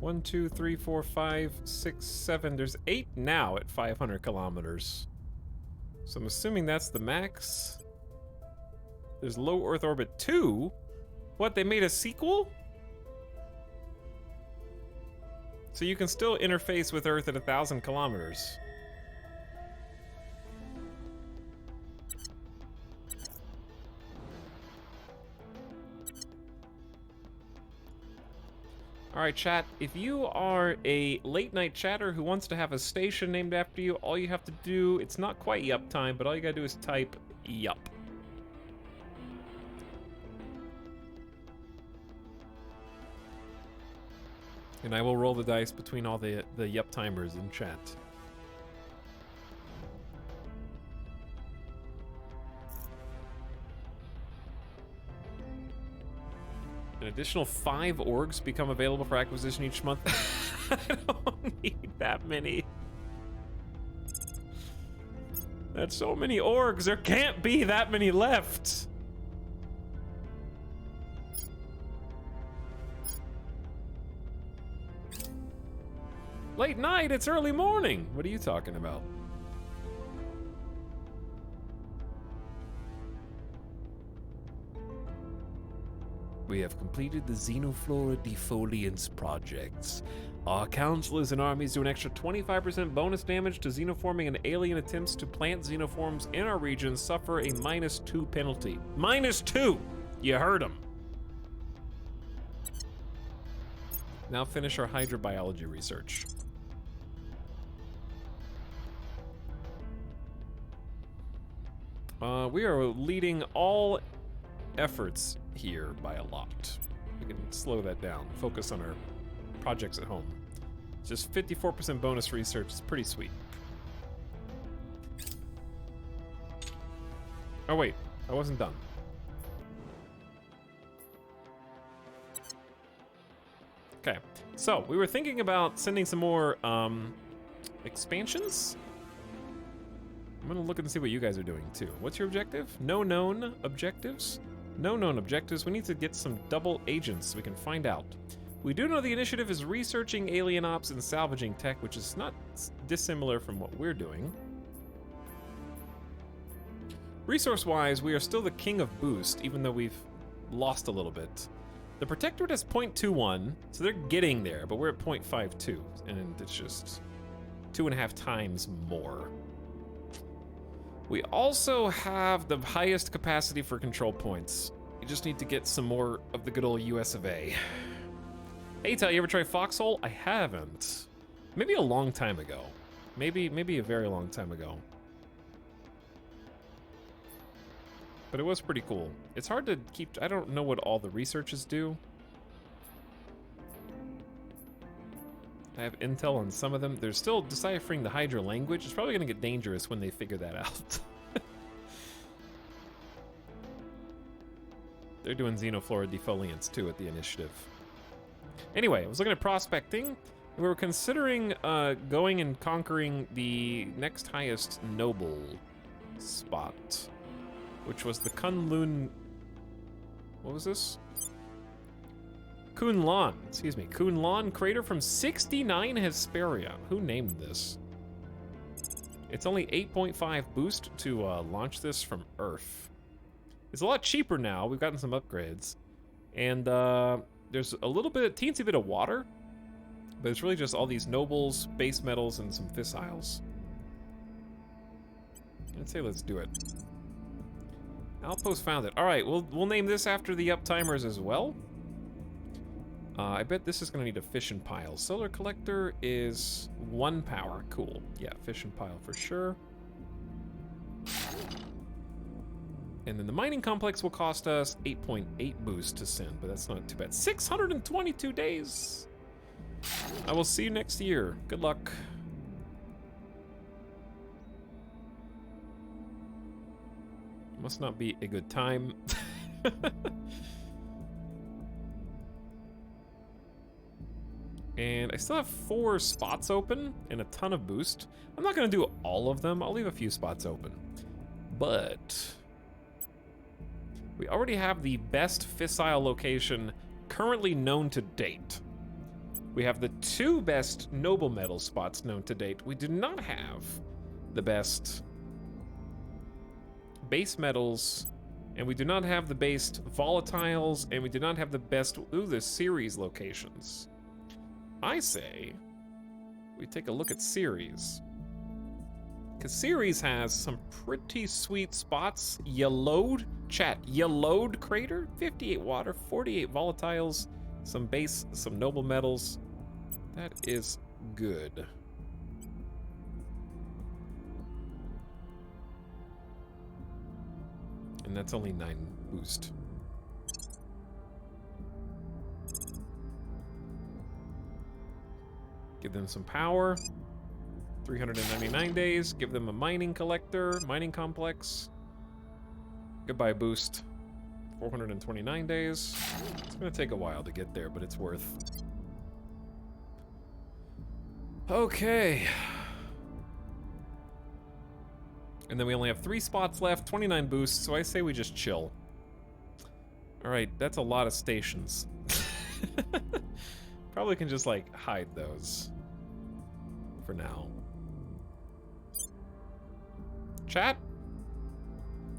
[SPEAKER 1] 1, 2, 3, 4, 5, 6, 7. There's 8 now at 500 kilometers. So I'm assuming that's the max. There's low Earth orbit 2. What, they made a sequel? So you can still interface with Earth at 1,000 kilometers. Alright, chat, if you are a late-night chatter who wants to have a station named after you, all you have to do, it's not quite yup time, but all you gotta do is type yup. And I will roll the dice between all the yup timers in chat. An additional 5 orgs become available for acquisition each month. I don't need that many. That's so many orgs. There can't be that many left. Late night, it's early morning. What are you talking about?
[SPEAKER 8] We have completed the Xenoflora defoliance projects. Our counselors and armies do an extra 25% bonus damage to xenoforming, and alien attempts to plant xenoforms in our region suffer a -2 penalty. -2! You heard him.
[SPEAKER 1] Now finish our hydrobiology research. We are leading all efforts here by a lot. We can slow that down, focus on our projects at home. Just 54% bonus research is pretty sweet. Oh wait, I wasn't done. Okay, so we were thinking about sending some more expansions. I'm gonna look and see what you guys are doing too. What's your objective? No known objectives? No known objectives. We need to get some double agents so we can find out. We do know the initiative is researching alien ops and salvaging tech, which is not dissimilar from what we're doing. Resource-wise, we are still the king of boost, even though we've lost a little bit. The Protectorate has 0.21, so they're getting there, but we're at 0.52, and it's just 2.5 times more. We also have the highest capacity for control points. You just need to get some more of the good old US of A. Hey, Tal, you ever try Foxhole? I haven't. Maybe a long time ago. Maybe a very long time ago. But it was pretty cool. It's hard to keep, I don't know what all the researchers do. I have intel on some of them. They're still deciphering the Hydra language. It's probably gonna get dangerous when they figure that out. They're doing Xenoflora defoliants too at the initiative. Anyway, I was looking at prospecting. We were considering going and conquering the next highest noble spot, which was the Kunlun. What was this? Kunlun, excuse me. Kunlun crater from 69 Hesperia. Who named this? It's only 8.5 boost to launch this from Earth. It's a lot cheaper now. We've gotten some upgrades. And there's a little bit, teensy bit of water, but it's really just all these nobles, base metals, and some fissiles. I'd say let's do it. Outpost found it. All right, we'll name this after the uptimers as well. I bet this is gonna need a fission pile. Solar collector is 1 power. Cool. Yeah, fission pile for sure. And then the mining complex will cost us 8.8 boost to send, but that's not too bad. 622 days. I will see you next year. Good luck. Must not be a good time. And I still have 4 spots open and a ton of boost. I'm not gonna do all of them. I'll leave a few spots open. But we already have the best fissile location currently known to date. We have the 2 best noble metal spots known to date. We do not have the best base metals, and we do not have the base volatiles, and we do not have the best, the series locations. I say we take a look at Ceres. Because Ceres has some pretty sweet spots. Yellowed, chat, yellowed crater, 58 water, 48 volatiles, some base, some noble metals. That is good. And that's only 9 boost. Give them some power. 399 days. Give them a mining collector, mining complex. Goodbye boost. 429 days. It's gonna take a while to get there, but it's worth. Okay. And then we only have 3 spots left, 29 boosts, so I say we just chill. Alright, that's a lot of stations. Probably can just, like, hide those. For now. Chat?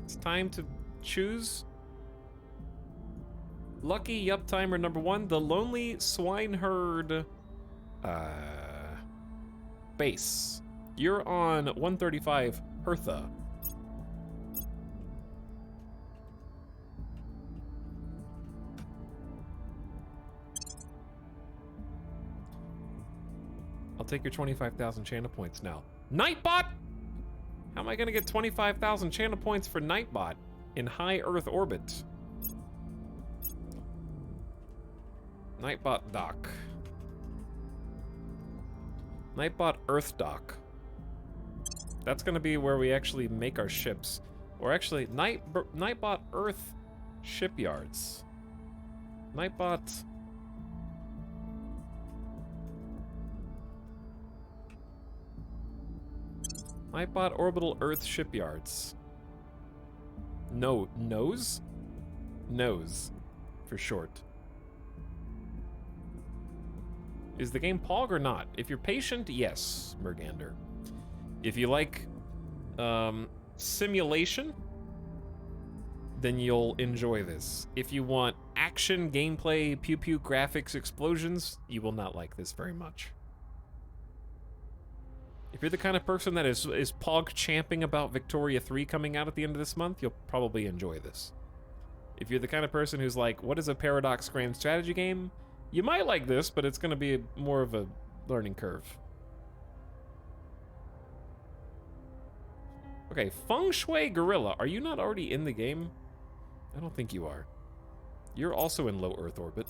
[SPEAKER 1] It's time to choose. Lucky Uptimer number 1, the Lonely Swineherd base. You're on 135 Hertha. I'll take your 25,000 channel points now. Nightbot? How am I gonna get 25,000 channel points for Nightbot in high Earth orbit? Nightbot dock. Nightbot Earth dock. That's gonna be where we actually make our ships. Or actually, Nightbot Earth shipyards. Nightbot... Nightbot Orbital Earth shipyards. No, nose? Nose, for short. Is the game POG or not? If you're patient, yes, Mergander. If you like simulation, then you'll enjoy this. If you want action, gameplay, pew-pew graphics, explosions, you will not like this very much. If you're the kind of person that is POG champing about Victoria 3 coming out at the end of this month, you'll probably enjoy this. If you're the kind of person who's like, what is a Paradox grand strategy game? You might like this, but it's going to be more of a learning curve. Okay, Feng Shui Gorilla, are you not already in the game? I don't think you are. You're also in low Earth orbit.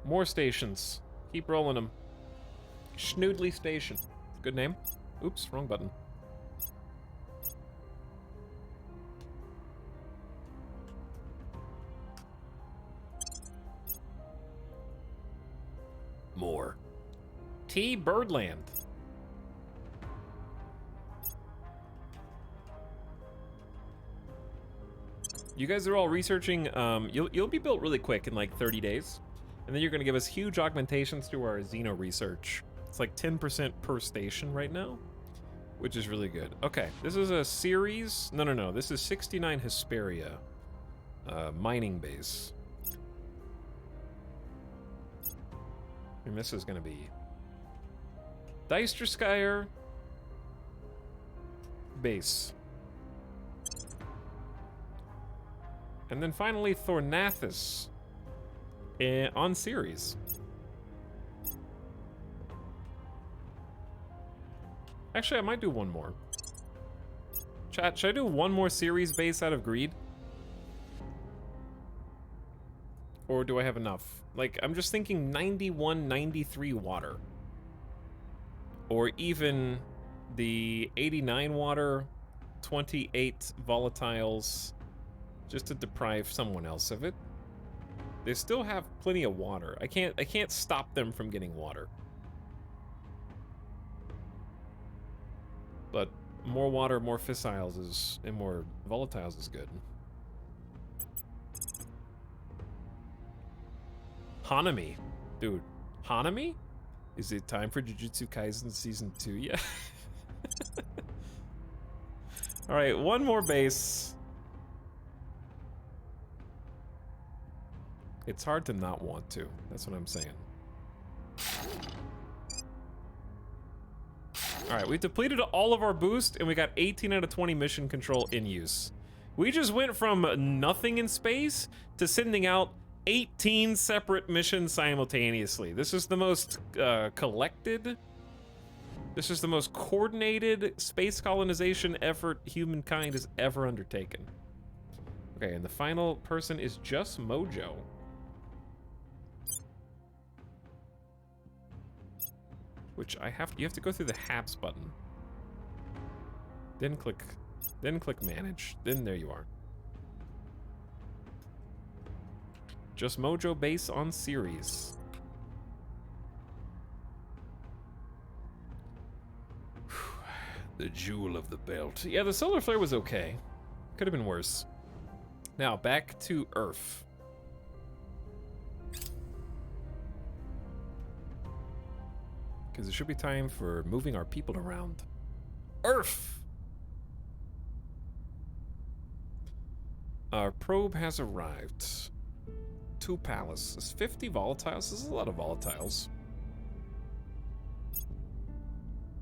[SPEAKER 1] More stations. Keep rolling them. Schnoodley Station. Good name. Oops, wrong button. More. T. Birdland. You guys are all researching. You'll be built really quick in like 30 days, and then you're gonna give us huge augmentations to our Xeno research. It's like 10% per station right now, which is really good. Okay, this is a series. No. This is 69 Hesperia, mining base. And this is gonna be Deisterskyer base. And then finally Thornathus on series. Actually, I might do one more. Chat, should I do one more series base out of greed? Or do I have enough? Like, I'm just thinking 91, 93 water. Or even the 89 water, 28 volatiles, just to deprive someone else of it. They still have plenty of water. I can't stop them from getting water. But more water, more fissiles is, and more volatiles is good. Hanami. Dude, Hanami? Is it time for Jujutsu Kaisen Season 2 yet? Alright, one more base. It's hard to not want to. That's what I'm saying. Alright, we've depleted all of our boost, and we got 18 out of 20 mission control in use. We just went from nothing in space to sending out 18 separate missions simultaneously. This is the most collected, this is the most coordinated space colonization effort humankind has ever undertaken. Okay, and the final person is just Mojo. Which you have to go through the Habs button. Then click manage. Then there you are. Just Mojo base on series. The jewel of the belt. Yeah, the solar flare was okay. Could have been worse. Now back to Earth. Because it should be time for moving our people around. Earth! Our probe has arrived. 2 palaces. 50 volatiles? This is a lot of volatiles.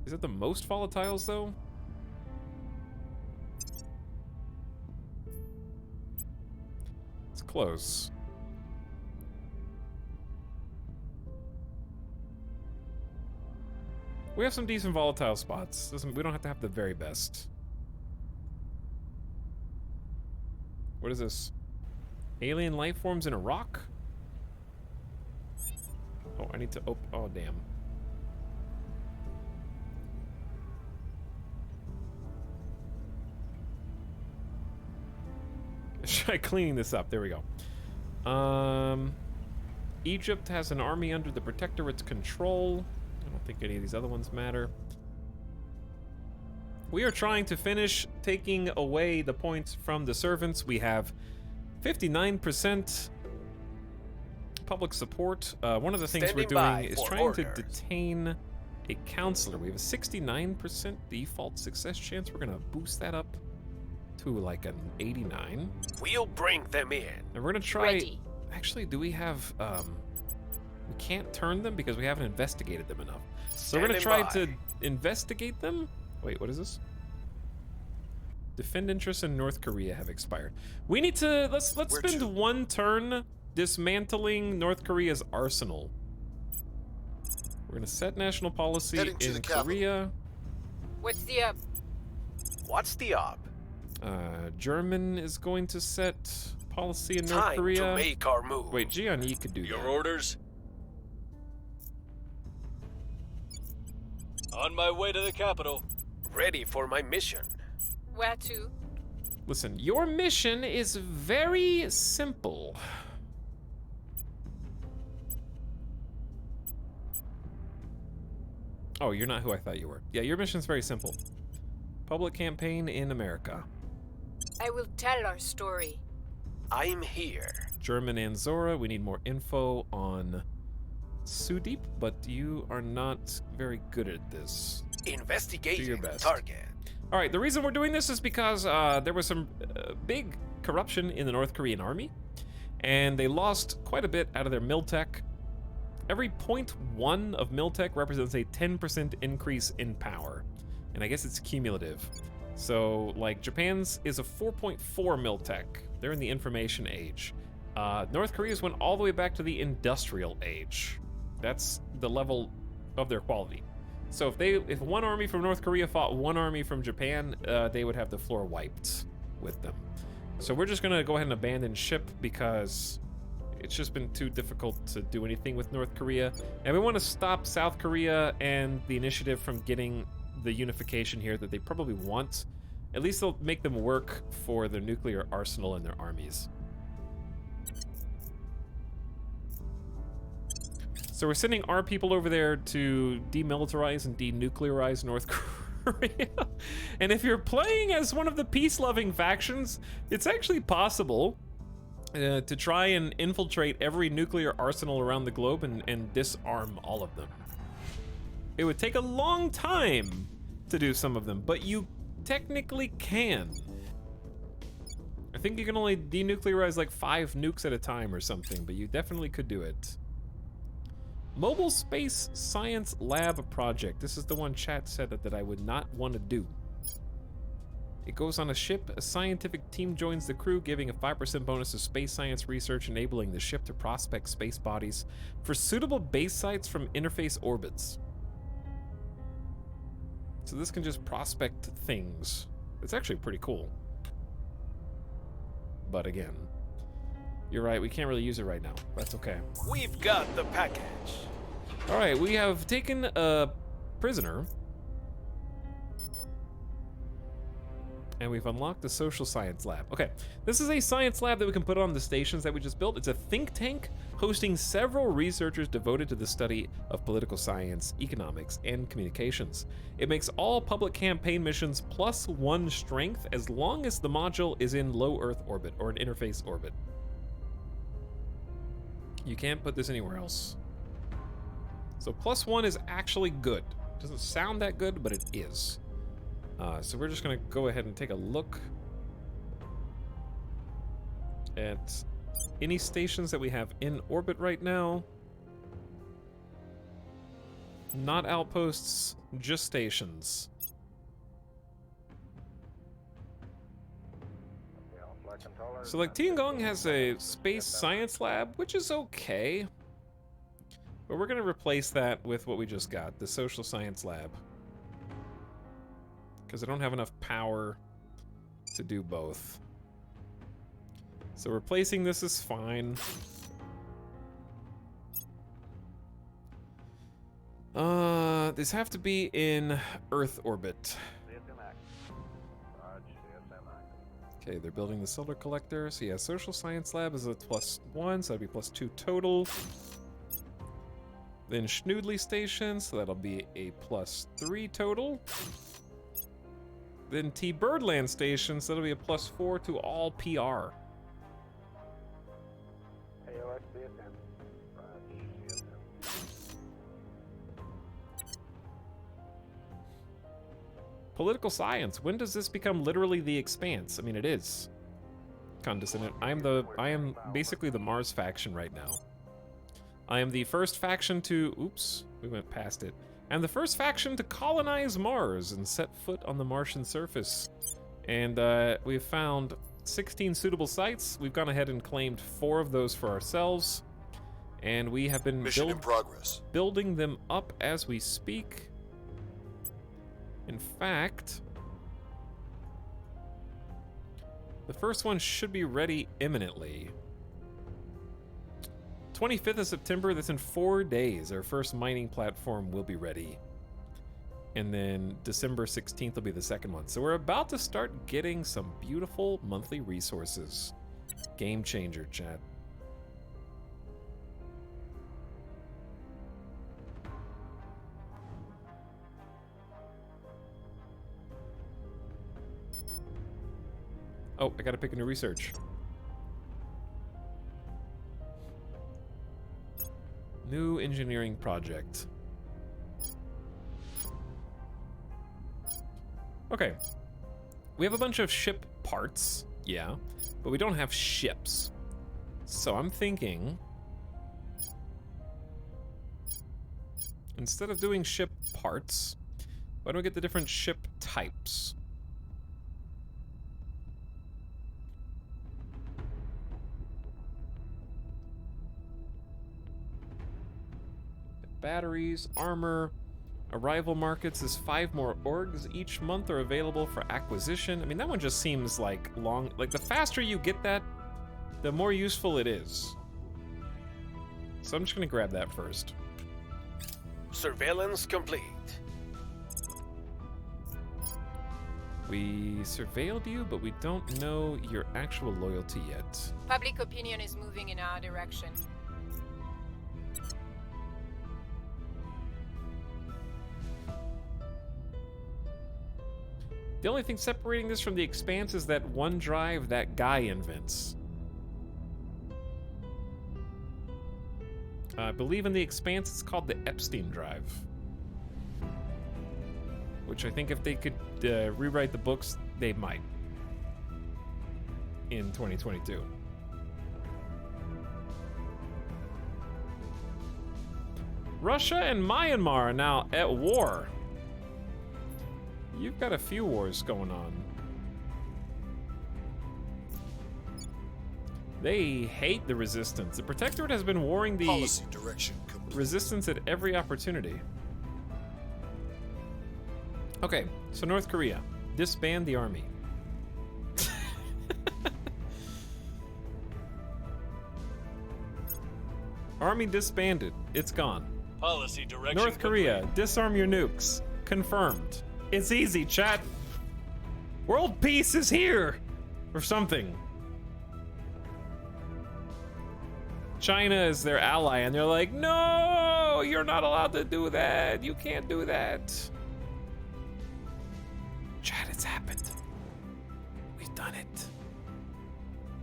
[SPEAKER 1] Is it the most volatiles, though? It's close. We have some decent volatile spots. We don't have to have the very best. What is this? Alien life forms in a rock? Oh, I need to open. Oh, damn. Try cleaning this up. There we go. Egypt has an army under the Protectorate's control. I don't think any of these other ones matter. We are trying to finish taking away the points from the servants. We have 59% public support. One of the things we're doing is trying to detain a counselor. We have a 69% default success chance. We're gonna boost that up to like an 89.
[SPEAKER 2] We'll bring them in.
[SPEAKER 1] And we're gonna try. Actually, do we have? We can't turn them because we haven't investigated them enough. So we're gonna try to investigate them. Wait, what is this? Defend interests in North Korea have expired. We need to let's spend one turn dismantling North Korea's arsenal. We're gonna set national policy in Korea.
[SPEAKER 3] What's the up?
[SPEAKER 2] What's the up?
[SPEAKER 1] German is going to set policy in North
[SPEAKER 2] Time
[SPEAKER 1] Korea.
[SPEAKER 2] to make our move.
[SPEAKER 1] Wait, Gianni could do
[SPEAKER 6] Your
[SPEAKER 1] that.
[SPEAKER 6] orders? On my way to the capital.
[SPEAKER 2] Ready for my mission.
[SPEAKER 3] Where to?
[SPEAKER 1] Listen, your mission is very simple. Oh, you're not who I thought you were. Yeah, your mission's very simple. Public campaign in America.
[SPEAKER 3] I will tell our story.
[SPEAKER 2] I'm here.
[SPEAKER 1] German Anzora, we need more info on Sudeep, but you are not very good at this.
[SPEAKER 2] Investigating
[SPEAKER 1] Do your best.
[SPEAKER 2] target.
[SPEAKER 1] All right, the reason we're doing this is because there was some big corruption in the North Korean army, and they lost quite a bit out of their miltech. Every 0.1 of miltech represents a 10% increase in power, and I guess it's cumulative. So, like, Japan's is a 4.4 miltech. They're in the information age. North Korea's went all the way back to the industrial age. That's the level of their quality. So if one army from North Korea fought one army from Japan, they would have the floor wiped with them. So we're just gonna go ahead and abandon ship because it's just been too difficult to do anything with North Korea. And we want to stop South Korea and the initiative from getting the unification here that they probably want. At least they'll make them work for their nuclear arsenal and their armies. So we're sending our people over there to demilitarize and denuclearize North Korea. And if you're playing as one of the peace-loving factions, it's actually possible to try and infiltrate every nuclear arsenal around the globe and disarm all of them. It would take a long time to do some of them, but you technically can. I think you can only denuclearize like 5 nukes at a time or something, but you definitely could do it. Mobile Space Science Lab Project. This is the one chat said that I would not want to do. It goes on a ship. A scientific team joins the crew, giving a 5% bonus to space science research, enabling the ship to prospect space bodies for suitable base sites from interface orbits. So this can just prospect things. It's actually pretty cool. But again, you're right, we can't really use it right now. That's okay.
[SPEAKER 2] We've got the package.
[SPEAKER 1] All right, we have taken a prisoner. And we've unlocked the social science lab. Okay, this is a science lab that we can put on the stations that we just built. It's a think tank hosting several researchers devoted to the study of political science, economics, and communications. It makes all public campaign missions +1 strength as long as the module is in low Earth orbit or an interface orbit. You can't put this anywhere else. So +1 is actually good. Doesn't sound that good, but it is. So we're just gonna go ahead and take a look at any stations that we have in orbit right now. Not outposts, just stations. So like Tiangong has a space science lab, which is okay. But we're gonna replace that with what we just got, the social science lab. Because I don't have enough power to do both. So replacing this is fine. These have to be in Earth orbit. Okay, they're building the solar collector. So yeah, social science lab is a +1, so that'd be +2 total. Then Schnoodley station, so that'll be a +3 total. Then T Birdland station, so that'll be a +4 to all PR. Political science. When does this become literally the Expanse? I mean, it is. Condescendent. I am basically the Mars faction right now. I am the first faction to... Oops, we went past it. I'm the first faction to colonize Mars and set foot on the Martian surface. And we've found 16 suitable sites. We've gone ahead and claimed 4 of those for ourselves. And we have been
[SPEAKER 7] Mission in progress.
[SPEAKER 1] Building them up as we speak. In fact, the first one should be ready imminently. 25th of September, that's in 4 days. Our first mining platform will be ready. And then December 16th will be the second one. So we're about to start getting some beautiful monthly resources. Game changer, chat. Oh, I gotta pick a new research. New engineering project. Okay. We have a bunch of ship parts, yeah, but we don't have ships. So I'm thinking, instead of doing ship parts, why don't we get the different ship types? Batteries, armor, arrival markets is 5 more orgs each month are available for acquisition. I mean, that one just seems like long, like the faster you get that, the more useful it is. So I'm just gonna grab that first.
[SPEAKER 2] Surveillance complete.
[SPEAKER 1] We surveilled you, but we don't know your actual loyalty yet.
[SPEAKER 3] Public opinion is moving in our direction.
[SPEAKER 1] The only thing separating this from the Expanse is that one drive that guy invents. I believe in the Expanse it's called the Epstein drive. Which I think if they could rewrite the books, they might. In 2022. Russia and Myanmar are now at war. You've got a few wars going on. They hate the Resistance. The Protectorate has been warring the
[SPEAKER 7] Policy direction complete.
[SPEAKER 1] Resistance at every opportunity. Okay, so North Korea. Disband the army. Army disbanded. It's gone.
[SPEAKER 6] Policy direction
[SPEAKER 1] North Korea,
[SPEAKER 6] complete.
[SPEAKER 1] disarm your nukes. Confirmed. It's easy, chat. World peace is here! Or something. China is their ally, and they're like, no, you're not allowed to do that. You can't do that. Chat, it's happened. We've done it.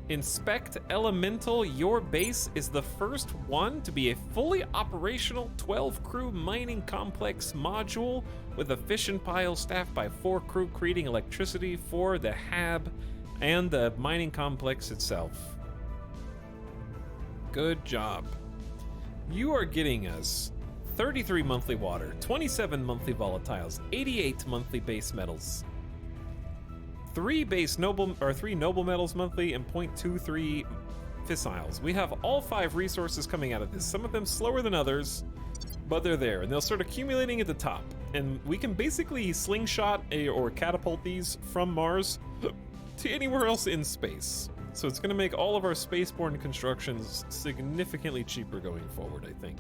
[SPEAKER 1] Inspect Elemental, your base is the first one to be a fully operational 12-crew mining complex module with a fission pile staffed by 4 crew creating electricity for the HAB and the mining complex itself. Good job. You are getting us 33 monthly water, 27 monthly volatiles, 88 monthly base metals, 3 noble metals monthly, and 0.23 fissiles. We have all 5 resources coming out of this. Some of them slower than others, but they're there, and they'll start accumulating at the top. And we can basically slingshot or catapult these from Mars to anywhere else in space. So it's going to make all of our spaceborne constructions significantly cheaper going forward, I think.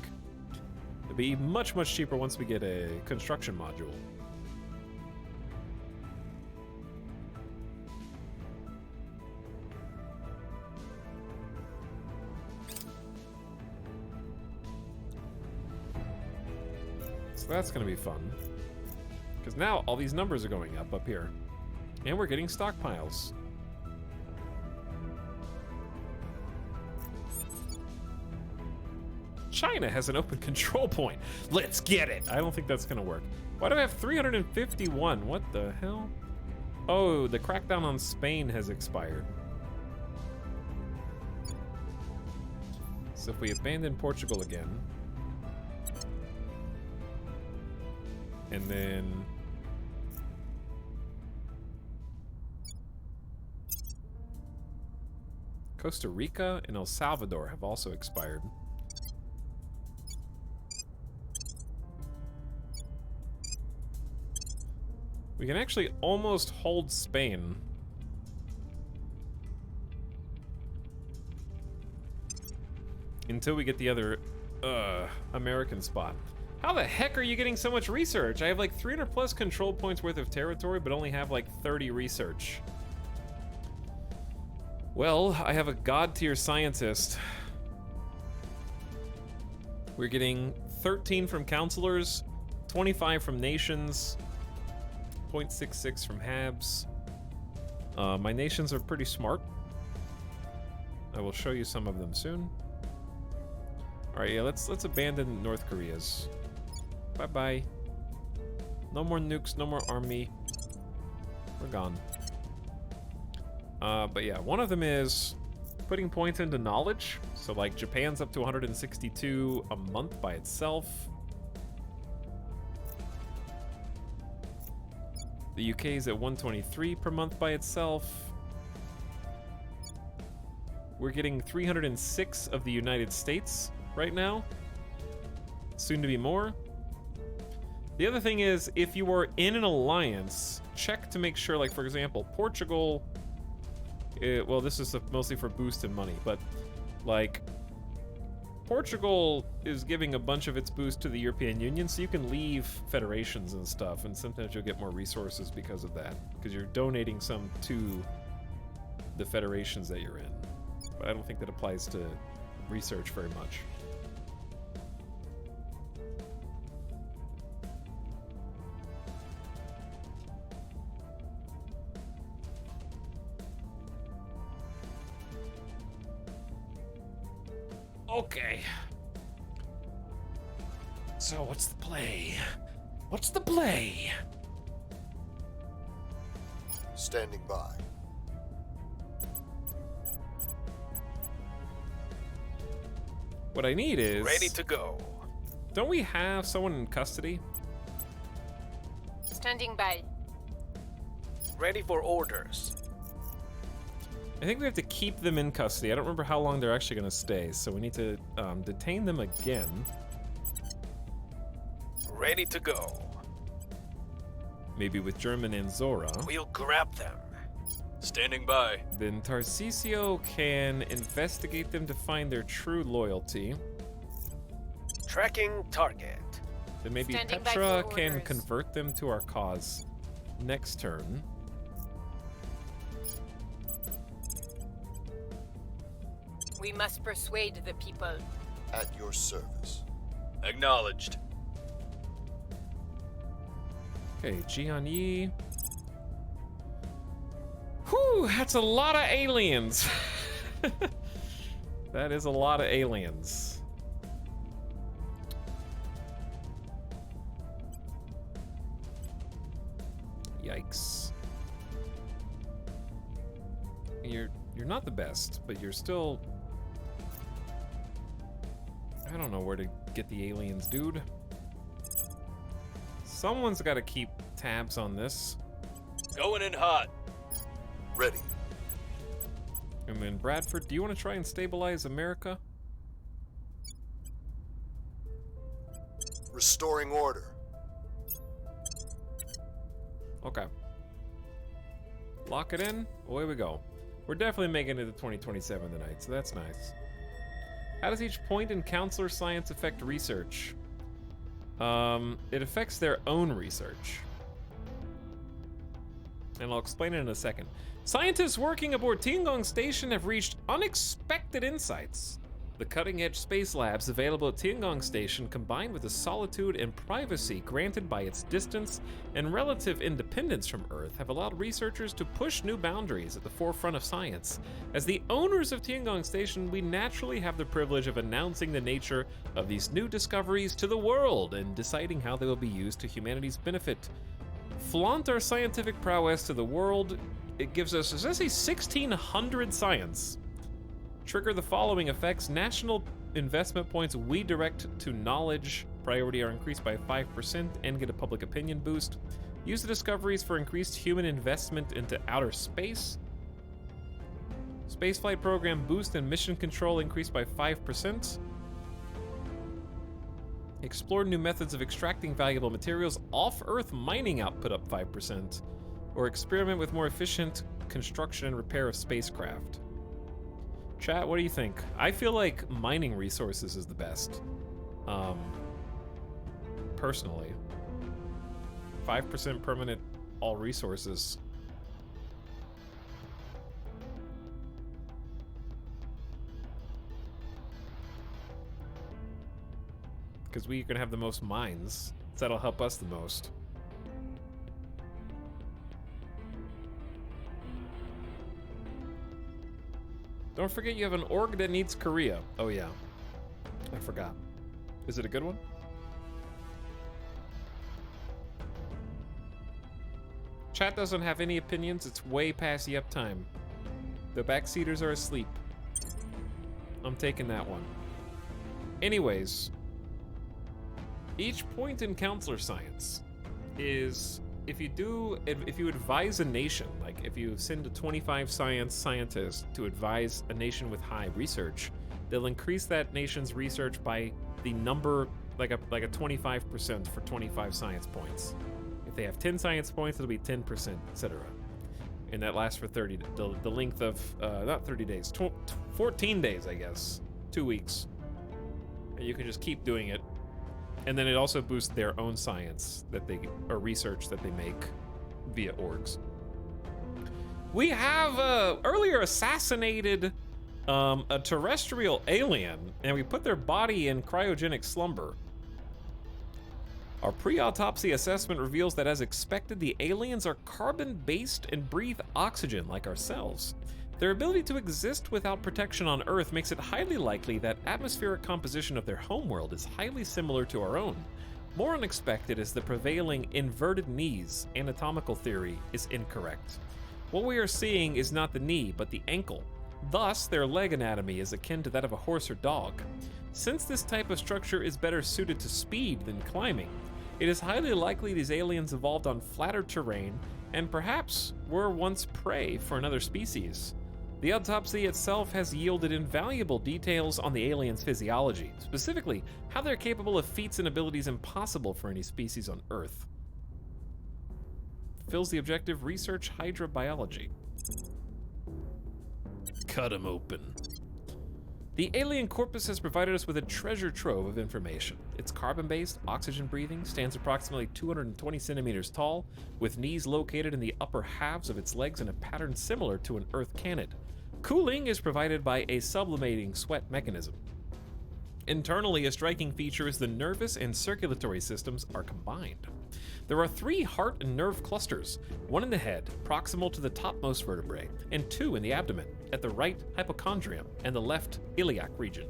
[SPEAKER 1] It'll be much, much cheaper once we get a construction module. So that's going to be fun. Because now all these numbers are going up here. And we're getting stockpiles. China has an open control point. Let's get it. I don't think that's going to work. Why do I have 351? What the hell? Oh, the crackdown on Spain has expired. So if we abandon Portugal again, and then Costa Rica and El Salvador have also expired. We can actually almost hold Spain. Until we get the other American spot. How the heck are you getting so much research? I have like 300 plus control points worth of territory, but only have like 30 research. Well, I have a god tier scientist. We're getting 13 from counselors, 25 from nations, 0.66 from Habs. My nations are pretty smart. I will show you some of them soon. Alright, yeah, let's abandon North Korea's. Bye-bye. No more nukes, no more army. We're gone. But yeah, one of them is putting points into knowledge. So like Japan's up to 162 a month by itself. The UK's at 123 per month by itself. We're getting 306 of the United States right now. Soon to be more. The other thing is, if you are in an alliance, check to make sure, like, for example, Portugal, well, this is mostly for boost and money, but, like, Portugal is giving a bunch of its boost to the European Union, so you can leave federations and stuff, and sometimes you'll get more resources because of that, because you're donating some to the federations that you're in. But I don't think that applies to research very much. Okay. So what's the play? What's the play?
[SPEAKER 7] Standing by.
[SPEAKER 1] What I need is...
[SPEAKER 2] Ready to go.
[SPEAKER 1] Don't we have someone in custody?
[SPEAKER 3] Standing by.
[SPEAKER 2] Ready for orders.
[SPEAKER 1] I think we have to keep them in custody. I don't remember how long they're actually going to stay, so we need to detain them again.
[SPEAKER 2] Ready to go.
[SPEAKER 1] Maybe with German and Zora.
[SPEAKER 2] We'll grab them.
[SPEAKER 6] Standing by.
[SPEAKER 1] Then Tarcisio can investigate them to find their true loyalty.
[SPEAKER 2] Tracking target.
[SPEAKER 1] Then maybe
[SPEAKER 3] Standing by
[SPEAKER 1] Petra
[SPEAKER 3] for
[SPEAKER 1] can
[SPEAKER 3] orders.
[SPEAKER 1] convert them to our cause next turn.
[SPEAKER 3] We must persuade the people.
[SPEAKER 7] At your service.
[SPEAKER 6] Acknowledged.
[SPEAKER 1] Okay, Jian Yi. Whew, that's a lot of aliens. That is a lot of aliens. Yikes. You're not the best, but you're still... I don't know where to get the aliens, dude. Someone's got to keep tabs on this.
[SPEAKER 6] Going in hot.
[SPEAKER 7] Ready.
[SPEAKER 1] And then Bradford, do you want to try and stabilize America?
[SPEAKER 7] Restoring order.
[SPEAKER 1] Okay. Lock it in. Away we go. We're definitely making it to 2027 tonight, so that's nice. How does each point in counselor science affect research? It affects their own research. And I'll explain it in a second. Scientists working aboard Tiangong Station have reached unexpected insights. The cutting-edge space labs available at Tiangong Station, combined with the solitude and privacy granted by its distance and relative independence from Earth, have allowed researchers to push new boundaries at the forefront of science. As the owners of Tiangong Station, we naturally have the privilege of announcing the nature of these new discoveries to the world and deciding how they will be used to humanity's benefit. Flaunt our scientific prowess to the world. It gives us, does that say 1,600 science? Trigger the following effects. National investment points we direct to knowledge priority are increased by 5% and get a public opinion boost. Use the discoveries for increased human investment into outer space. Spaceflight program boost and mission control increased by 5%. Explore new methods of extracting valuable materials. Off-Earth mining output up 5%. Or experiment with more efficient construction and repair of spacecraft. Chat, what do you think? I feel like mining resources is the best. Personally. 5% permanent all resources. Because we're gonna have the most mines. So that'll help us the most. Don't forget you have an org that needs Korea. Oh yeah. I forgot. Is it a good one? Chat doesn't have any opinions. It's way past the up time. The backseaters are asleep. I'm taking that one. Anyways, each point in counselor science is if you advise a nation, like if you send a 25 scientists to advise a nation with high research, they'll increase that nation's research by the number, like a 25% for 25 science points. If they have 10 science points, it'll be 10%, etc. And that lasts for the length of, not 30 days, 14 days, I guess. 2 weeks. And you can just keep doing it. And then it also boosts their own science or research that they make via orgs. We have earlier assassinated a terrestrial alien, and we put their body in cryogenic slumber. Our pre-autopsy assessment reveals that, as expected, the aliens are carbon-based and breathe oxygen like ourselves. Their ability to exist without protection on Earth makes it highly likely that atmospheric composition of their homeworld is highly similar to our own. More unexpected is the prevailing inverted knees anatomical theory is incorrect. What we are seeing is not the knee, but the ankle. Thus, their leg anatomy is akin to that of a horse or dog. Since this type of structure is better suited to speed than climbing, it is highly likely these aliens evolved on flatter terrain and perhaps were once prey for another species. The autopsy itself has yielded invaluable details on the aliens' physiology, specifically how they're capable of feats and abilities impossible for any species on Earth. Fills the objective research hydrobiology.
[SPEAKER 8] Cut him open.
[SPEAKER 1] The alien corpus has provided us with a treasure trove of information. It's carbon-based, oxygen-breathing, stands approximately 220 centimeters tall, with knees located in the upper halves of its legs in a pattern similar to an Earth canid. Cooling is provided by a sublimating sweat mechanism. Internally, a striking feature is the nervous and circulatory systems are combined. There are 3 heart and nerve clusters, one in the head, proximal to the topmost vertebrae, and 2 in the abdomen, at the right hypochondrium and the left iliac region.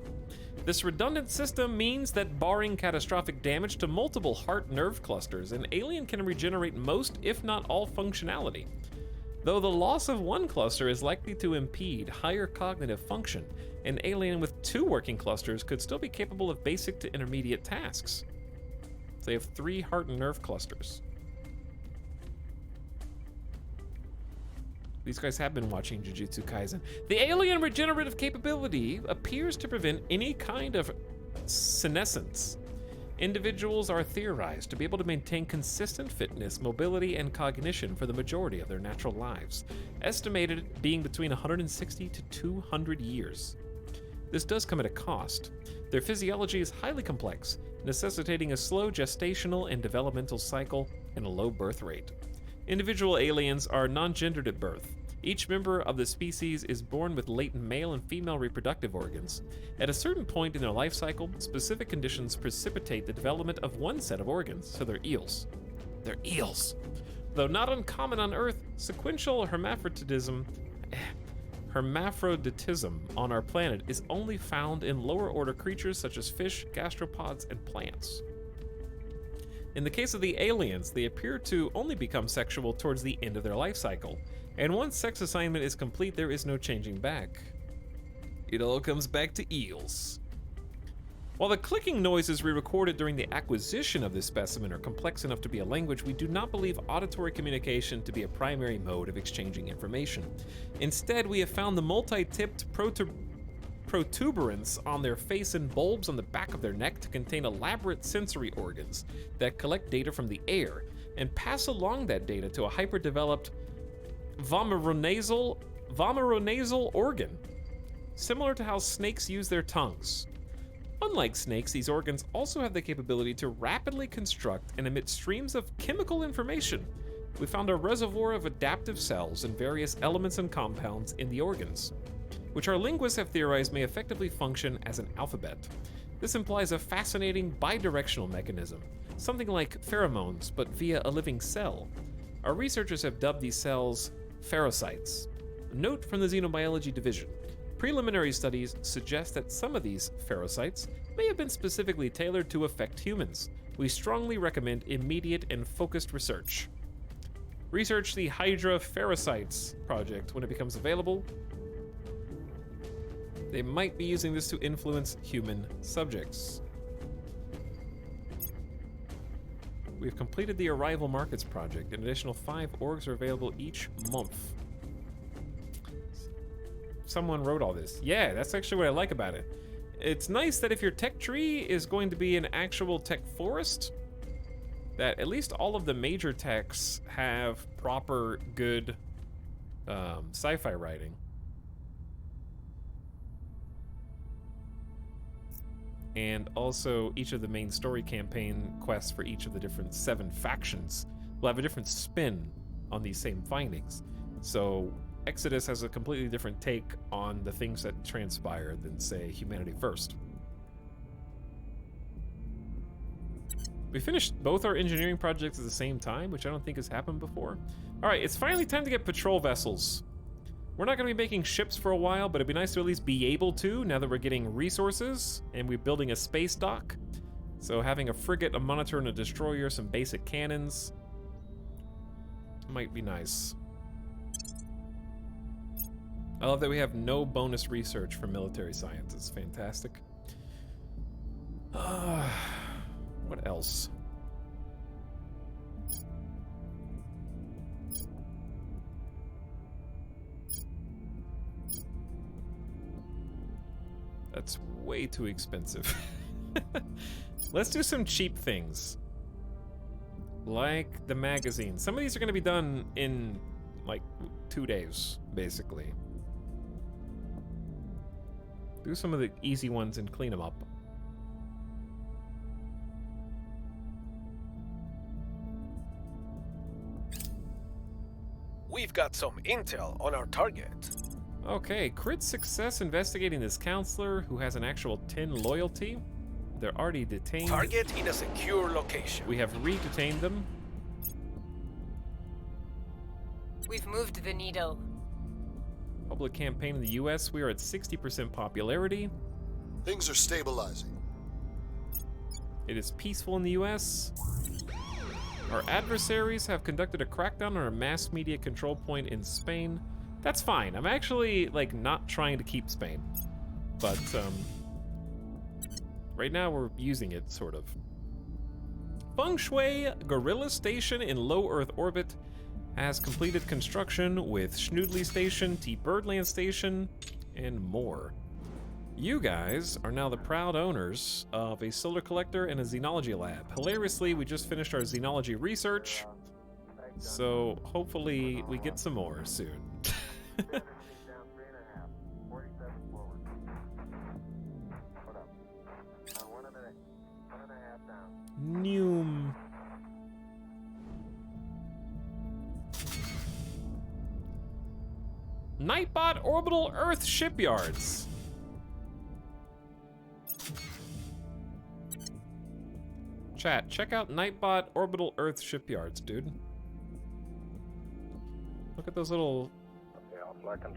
[SPEAKER 1] This redundant system means that barring catastrophic damage to multiple heart nerve clusters, an alien can regenerate most, if not all, functionality. Though the loss of one cluster is likely to impede higher cognitive function, an alien with 2 working clusters could still be capable of basic to intermediate tasks. They have 3 heart and nerve clusters. These guys have been watching Jujutsu Kaisen. The alien regenerative capability appears to prevent any kind of senescence. Individuals are theorized to be able to maintain consistent fitness, mobility, and cognition for the majority of their natural lives, estimated being between 160 to 200 years. This does come at a cost. Their physiology is highly complex, necessitating a slow gestational and developmental cycle and a low birth rate. Individual aliens are non-gendered at birth. Each member of the species is born with latent male and female reproductive organs. At a certain point in their life cycle, specific conditions precipitate the development of one set of organs, so they're eels. They're eels! Though not uncommon on Earth, sequential hermaphroditism on our planet is only found in lower order creatures such as fish, gastropods, and plants. In the case of the aliens, they appear to only become sexual towards the end of their life cycle, and once sex assignment is complete, there is no changing back. It all comes back to eels. While the clicking noises we recorded during the acquisition of this specimen are complex enough to be a language, we do not believe auditory communication to be a primary mode of exchanging information. Instead, we have found the multi-tipped protuberance on their face and bulbs on the back of their neck to contain elaborate sensory organs that collect data from the air and pass along that data to a hyper-developed vomeronasal organ, similar to how snakes use their tongues. Unlike snakes, these organs also have the capability to rapidly construct and emit streams of chemical information. We found a reservoir of adaptive cells and various elements and compounds in the organs, which our linguists have theorized may effectively function as an alphabet. This implies a fascinating bidirectional mechanism, something like pheromones, but via a living cell. Our researchers have dubbed these cells pherocytes. A note from the Xenobiology Division. Preliminary studies suggest that some of these pherocytes may have been specifically tailored to affect humans. We strongly recommend immediate and focused research. Research the Hydra Pherocytes project when it becomes available. They might be using this to influence human subjects. We've completed the Arrival Markets project. An additional 5 orgs are available each month. Someone wrote all this. Yeah, that's actually what I like about it. It's nice that if your tech tree is going to be an actual tech forest, that at least all of the major techs have proper, good sci-fi writing. And also, each of the main story campaign quests for each of the different 7 factions will have a different spin on these same findings. So Exodus has a completely different take on the things that transpire than, say, Humanity First. We finished both our engineering projects at the same time, which I don't think has happened before. All right, it's finally time to get patrol vessels. We're not going to be making ships for a while, but it'd be nice to at least be able to, now that we're getting resources, and we're building a space dock. So having a frigate, a monitor, and a destroyer, some basic cannons, might be nice. I love that we have no bonus research for military science. It's fantastic. What else? That's way too expensive. Let's do some cheap things. Like the magazine. Some of these are going to be done in like 2 days, basically. Do some of the easy ones and clean them up.
[SPEAKER 2] We've got some intel on our target.
[SPEAKER 1] Okay, crit success investigating this counselor who has an actual 10 loyalty. They're already detained.
[SPEAKER 2] Target in a secure location.
[SPEAKER 1] We have re-detained them.
[SPEAKER 3] We've moved the needle.
[SPEAKER 1] Public campaign in the US, we are at 60% popularity.
[SPEAKER 7] Things are stabilizing.
[SPEAKER 1] It is peaceful in the US. Our adversaries have conducted a crackdown on a mass media control point in Spain. That's fine. I'm actually, like, not trying to keep Spain. But, right now we're using it, sort of. Feng Shui Gorilla Station in low Earth orbit has completed construction with Schnoodley Station, T. Birdland Station, and more. You guys are now the proud owners of a solar collector and a xenology lab. Hilariously, we just finished our xenology research, so hopefully we get some more soon. Noom. Nightbot Orbital Earth Shipyards. Chat, check out Nightbot Orbital Earth Shipyards, dude. Look at those little... Look at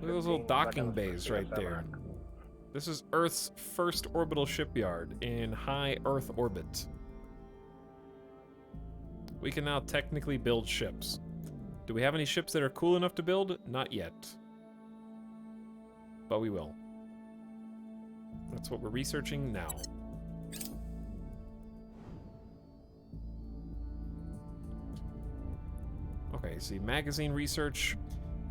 [SPEAKER 1] those little docking bays right there. This is Earth's first orbital shipyard in high Earth orbit. We can now technically build ships. Do we have any ships that are cool enough to build? Not yet. But we will. That's what we're researching now. Okay, see, magazine research.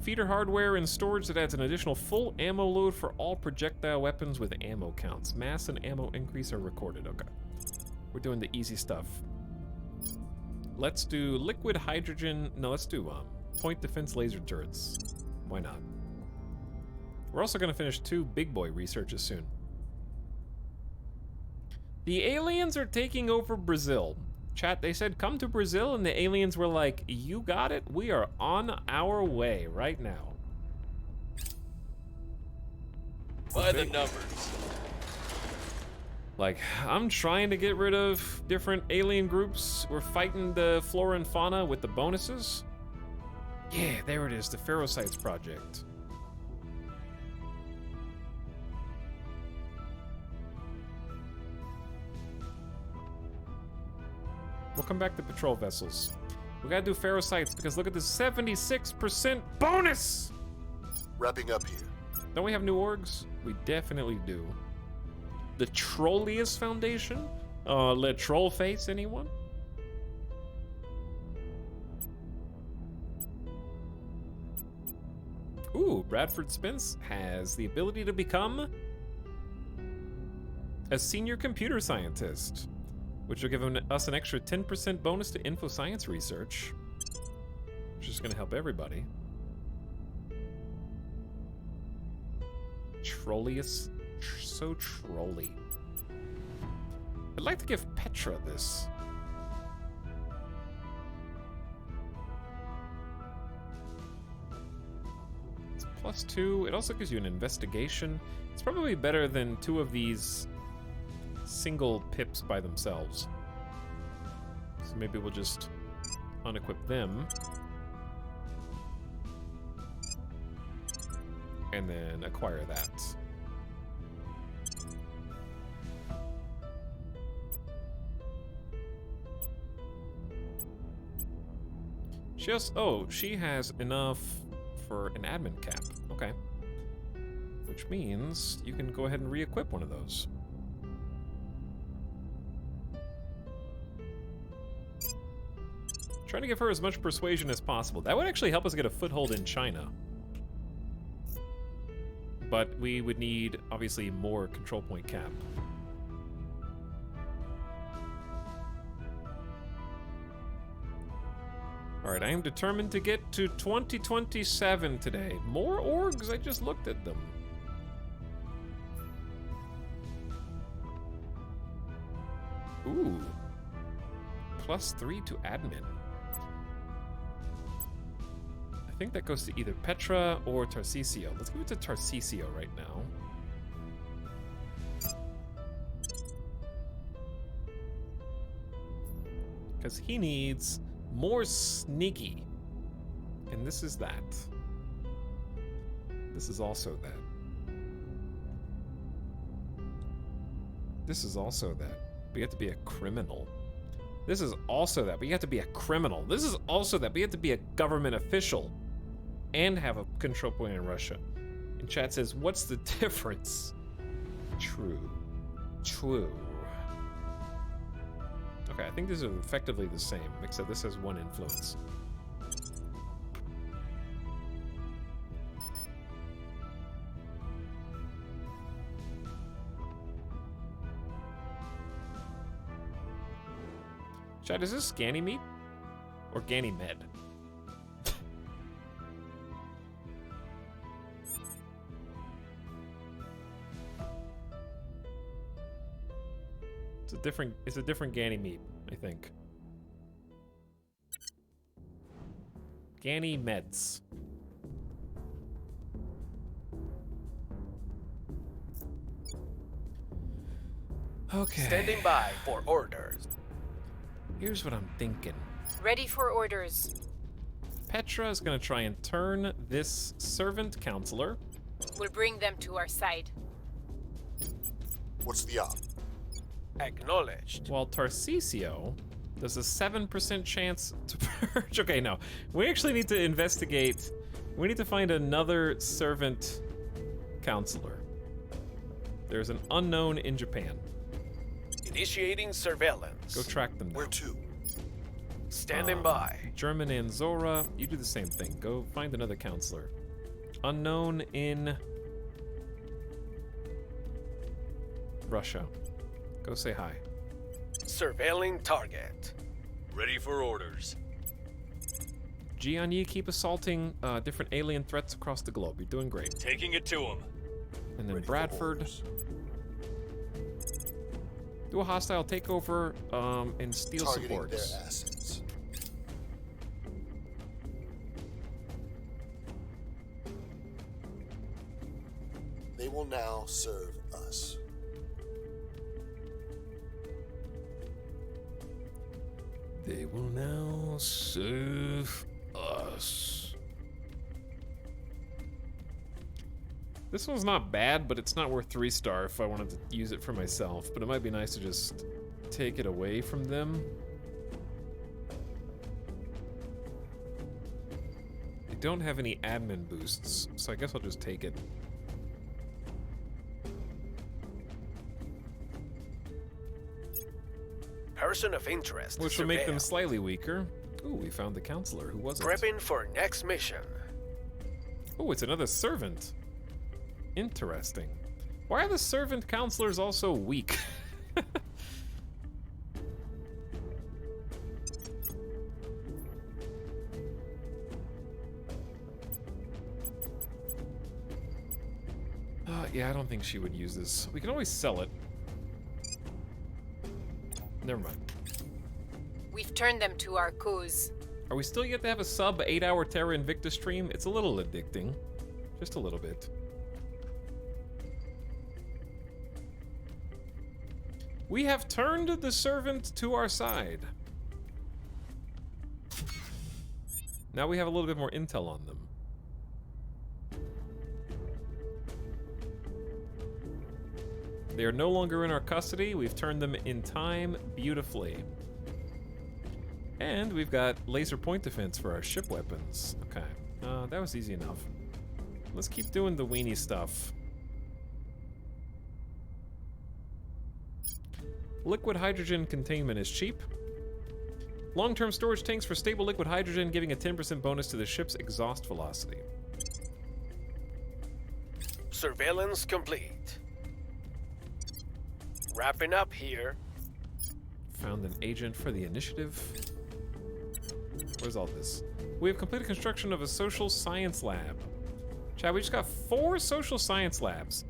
[SPEAKER 1] Feeder hardware and storage that adds an additional full ammo load for all projectile weapons with ammo counts. Mass and ammo increase are recorded. Okay. We're doing the easy stuff. Let's do liquid hydrogen. No, let's do point defense laser turrets. Why not? We're also going to finish 2 big boy researches soon. The aliens are taking over Brazil. Chat, they said come to Brazil, and the aliens were like, you got it? We are on our way right now.
[SPEAKER 6] By the numbers.
[SPEAKER 1] Like, I'm trying to get rid of different alien groups. We're fighting the flora and fauna with the bonuses. Yeah, there it is, the Pherocytes project. We'll come back to patrol vessels. We gotta do ferrosites because look at this 76% bonus!
[SPEAKER 7] Wrapping up here.
[SPEAKER 1] Don't we have new orgs? We definitely do. The Trollius Foundation? Le Troll Face, anyone? Ooh, Bradford Spence has the ability to become a senior computer scientist, which will give us an extra 10% bonus to info science research, which is going to help everybody. Trollius, so trolly. I'd like to give Petra this. It's +2. It also gives you an investigation. It's probably better than 2 of these single pips by themselves. So maybe we'll just unequip them. And then acquire that. She has enough for an admin cap. Okay. Which means you can go ahead and re-equip one of those. Trying to give her as much persuasion as possible. That would actually help us get a foothold in China. But we would need, obviously, more control point cap. Alright, I am determined to get to 2027 today. More orgs? I just looked at them. Ooh. +3 to admin. I think that goes to either Petra or Tarcisio. Let's give it to Tarcisio right now. Because he needs more sneaky. And this is that. This is also that. This is also that. But you have to be a criminal. This is also that, but you have to be a criminal. This is also that, but you have to be a government official. And have a control point in Russia. And chat says, what's the difference? True. True. Okay, I think these are effectively the same, except this has 1 influence. Chat, is this Ganymede? Or Ganymed? It's a different Ganymede, I think. Ganymeds. Okay.
[SPEAKER 2] Standing by for orders.
[SPEAKER 1] Here's what I'm thinking.
[SPEAKER 3] Ready for orders.
[SPEAKER 1] Petra is gonna try and turn this servant counselor.
[SPEAKER 3] We'll bring them to our side.
[SPEAKER 7] What's the op?
[SPEAKER 2] Acknowledged.
[SPEAKER 1] While Tarcisio does a 7% chance to purge. Okay, no. We actually need to investigate. We need to find another servant counselor. There's an unknown in Japan.
[SPEAKER 2] Initiating surveillance.
[SPEAKER 1] Go track them down.
[SPEAKER 7] Where to?
[SPEAKER 2] Standing by.
[SPEAKER 1] German and Zora, you do the same thing. Go find another counselor. Unknown in Russia. Go say hi.
[SPEAKER 2] Surveilling target.
[SPEAKER 6] Ready for orders.
[SPEAKER 1] Jianyi, keep assaulting different alien threats across the globe. You're doing great.
[SPEAKER 6] Taking it to him.
[SPEAKER 1] And then Bradford. Do a hostile takeover and steal
[SPEAKER 7] Targeting
[SPEAKER 1] supports.
[SPEAKER 7] their assets. They will now serve us.
[SPEAKER 8] They will now serve us.
[SPEAKER 1] This one's not bad, but it's not worth 3-star if I wanted to use it for myself. But it might be nice to just take it away from them. don't have any admin boosts, so I guess I'll just take it.
[SPEAKER 2] Person of interest.
[SPEAKER 1] Which will make them
[SPEAKER 2] surveilled.
[SPEAKER 1] slightly weaker. Ooh, we found the counselor. Who was it?
[SPEAKER 2] Prepping for next mission.
[SPEAKER 1] Oh, it's another servant. Interesting. Why are the servant counselors also weak? Yeah, I don't think she would use this. We can always sell it. Never mind.
[SPEAKER 3] We've turned them to our cause.
[SPEAKER 1] Are we still yet to have a sub 8-hour Terra Invicta stream? It's a little addicting. Just a little bit. We have turned the servant to our side. Now we have a little bit more intel on them. They are no longer in our custody. We've turned them in time beautifully. And we've got laser point defense for our ship weapons. Okay, that was easy enough. Let's keep doing the weenie stuff. Liquid hydrogen containment is cheap. Long-term storage tanks for stable liquid hydrogen, giving a 10% bonus to the ship's exhaust velocity.
[SPEAKER 2] Surveillance complete. Wrapping up here.
[SPEAKER 1] Found an agent for the initiative. Where's all this? We have completed construction of a social science lab. Chad, we just got 4 social science labs.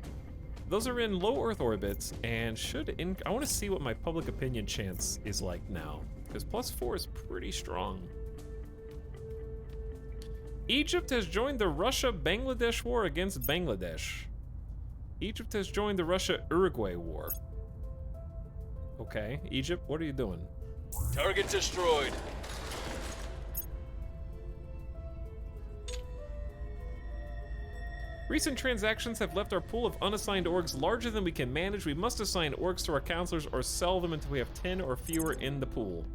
[SPEAKER 1] Those are in low Earth orbits and should I want to see what my public opinion chance is like now, because +4 is pretty strong. Egypt has joined the Russia-Bangladesh war against Bangladesh. Egypt has joined the Russia-Uruguay war. Okay, Egypt, what are you doing?
[SPEAKER 6] Target destroyed.
[SPEAKER 1] Recent transactions have left our pool of unassigned orgs larger than we can manage. We must assign orgs to our counselors or sell them until we have 10 or fewer in the pool.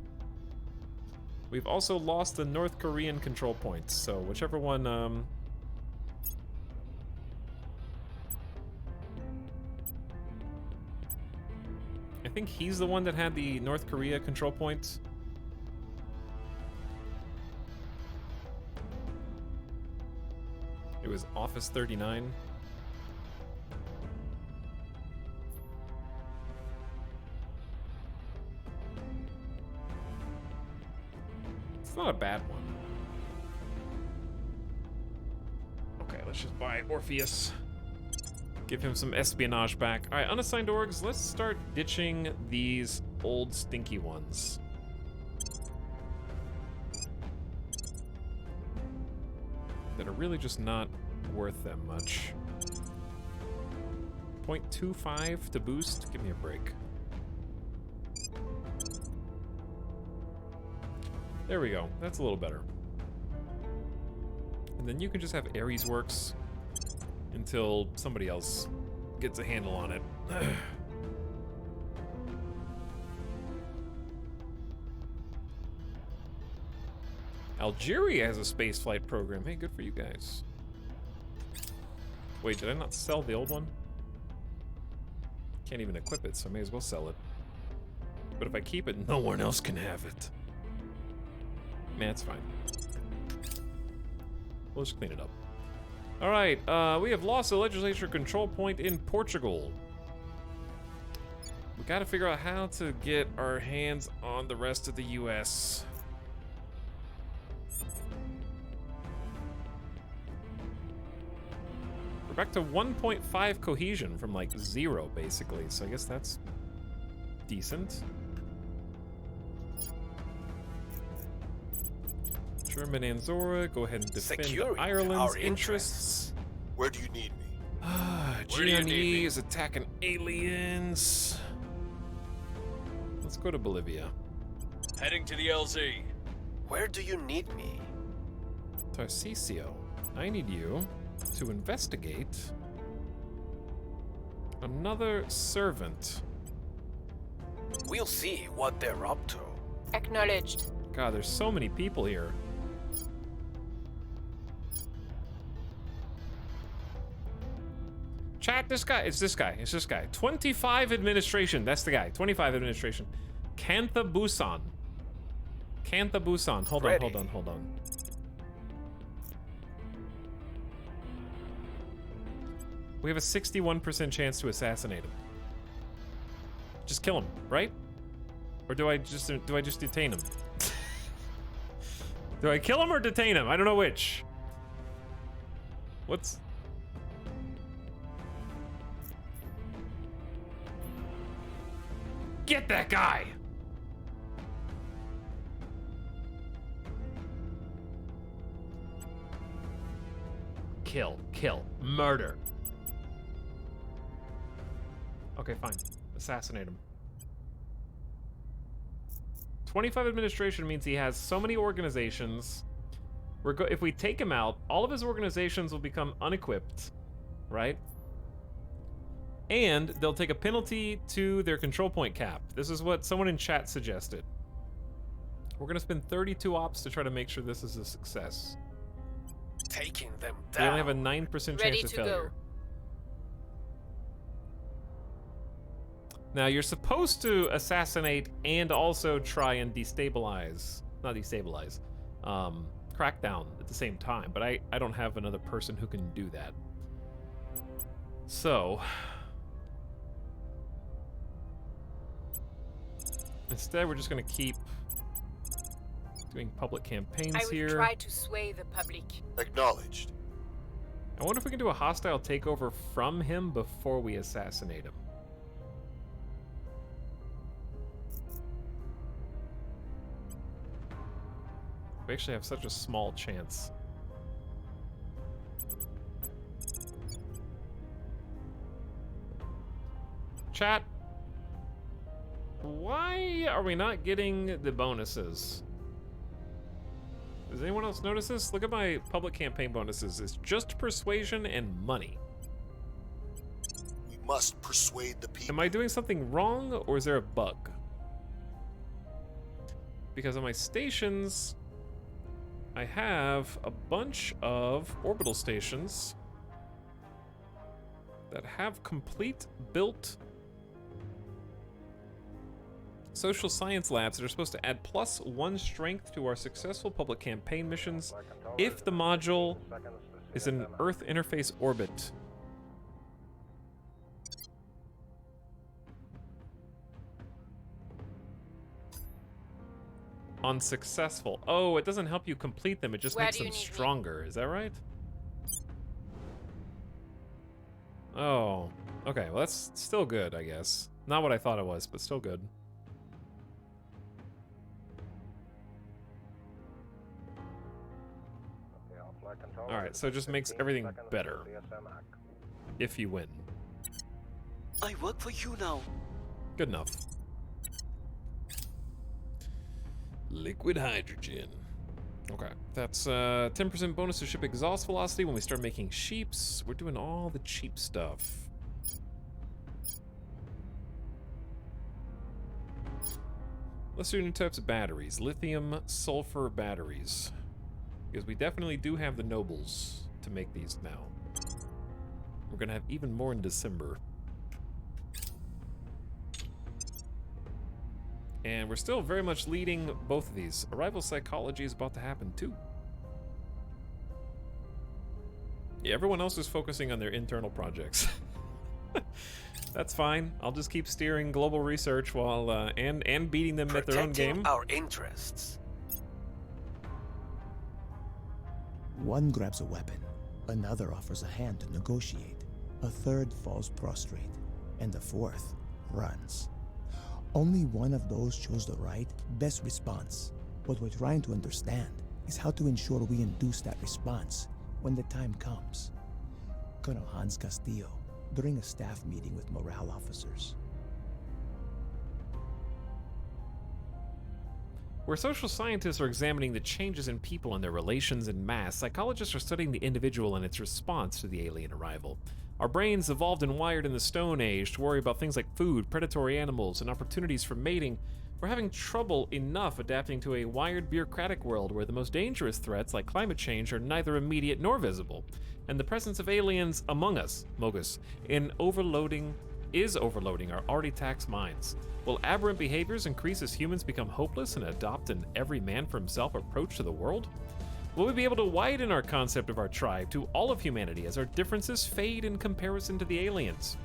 [SPEAKER 1] We've also lost the North Korean control points, so whichever one, I think he's the one that had the North Korea control points. It was Office 39. It's not a bad one. Okay, let's just buy Orpheus. Give him some espionage back. All right, unassigned orgs, let's start ditching these old stinky ones. That are really just not worth that much. 0.25 to boost? Give me a break. There we go. That's a little better. And then you can just have Ares Works until somebody else gets a handle on it. Algeria has a spaceflight program. Hey, good for you guys. Wait, did I not sell the old one? Can't even equip it, so I may as well sell it. But if I keep it, no one else can have it. Man, it's fine. We'll just clean it up. Alright, we have lost the legislature control point in Portugal. We gotta figure out how to get our hands on the rest of the US. We're back to 1.5 cohesion from like 0, basically, so I guess that's decent. German Anzora, go ahead and defend Ireland's interests.
[SPEAKER 7] Where do you need me?
[SPEAKER 1] GNE is attacking aliens. Let's go to Bolivia.
[SPEAKER 6] Heading to the LZ.
[SPEAKER 2] Where do you need me?
[SPEAKER 1] Tarcisio, I need you to investigate another servant.
[SPEAKER 2] We'll see what they're up to.
[SPEAKER 3] Acknowledged.
[SPEAKER 1] God, there's so many people here. This guy. It's this guy. It's this guy. 25 administration. That's the guy. 25 administration. Kantha Busan. Kantha Busan. Hold on, hold on, hold on. We have a 61% chance to assassinate him. Just kill him, right? Or do I just detain him? Do I kill him or detain him? I don't know which. What's... Get that guy! Kill, kill, murder. Okay, fine. Assassinate him. 25 administration means he has so many organizations. If we take him out, all of his organizations will become unequipped, right? And they'll take a penalty to their control point cap. This is what someone in chat suggested. We're gonna spend 32 ops to try to make sure this is a success.
[SPEAKER 2] Taking them
[SPEAKER 1] We
[SPEAKER 2] down.
[SPEAKER 1] only have a 9% chance of failure. Now, you're supposed to assassinate and also try and destabilize, not destabilize, crack down at the same time, but I don't have another person who can do that. So, instead we're just gonna keep doing public campaigns
[SPEAKER 3] I will
[SPEAKER 1] here.
[SPEAKER 3] try to sway the public.
[SPEAKER 7] Acknowledged.
[SPEAKER 1] I wonder if we can do a hostile takeover from him before we assassinate him. We actually have such a small chance. Chat, why are we not getting the bonuses? Does anyone else notice this? Look at my public campaign bonuses. It's just persuasion and money.
[SPEAKER 7] We must persuade the people.
[SPEAKER 1] Am I doing something wrong, or is there a bug? Because on my stations, I have a bunch of orbital stations that have complete built social science labs that are supposed to add +1 strength to our successful public campaign missions if the module is in Earth interface orbit. Unsuccessful. Oh, it doesn't help you complete them, it just
[SPEAKER 3] Where
[SPEAKER 1] makes
[SPEAKER 3] do you
[SPEAKER 1] them
[SPEAKER 3] need me?
[SPEAKER 1] stronger. Is that right? Oh, okay. Well, that's still good, I guess. Not what I thought it was, but still good. Alright, so it just makes everything better. If you win.
[SPEAKER 6] I work for you now.
[SPEAKER 1] Good enough. Liquid hydrogen. Okay, that's 10% bonus to ship exhaust velocity when we start making sheeps. We're doing all the cheap stuff. Let's do new types of batteries. Lithium, sulfur batteries. Because we definitely do have the nobles to make these now. We're gonna have even more in December. And we're still very much leading both of these. Arrival psychology is about to happen too. Yeah, everyone else is focusing on their internal projects. That's fine. I'll just keep steering global research while and beating them at their own game.
[SPEAKER 2] Our interests.
[SPEAKER 14] One grabs a weapon, another offers a hand to negotiate, a third falls prostrate, and the fourth runs. Only one of those chose the right, best response. What we're trying to understand is how to ensure we induce that response when the time comes. Colonel Hans Castillo, during a staff meeting with morale officers.
[SPEAKER 1] Where social scientists are examining the changes in people and their relations in mass, psychologists are studying the individual and its response to the alien arrival. Our brains evolved and wired in the Stone Age to worry about things like food, predatory animals, and opportunities for mating, We're having trouble enough adapting to a wired bureaucratic world where the most dangerous threats, like climate change, are neither immediate nor visible, and the presence of aliens among us, Mogus, is overloading our already taxed minds. Will aberrant behaviors increase as humans become hopeless and adopt an every man for himself approach to the world? Will we be able to widen our concept of our tribe to all of humanity as our differences fade in comparison to the aliens?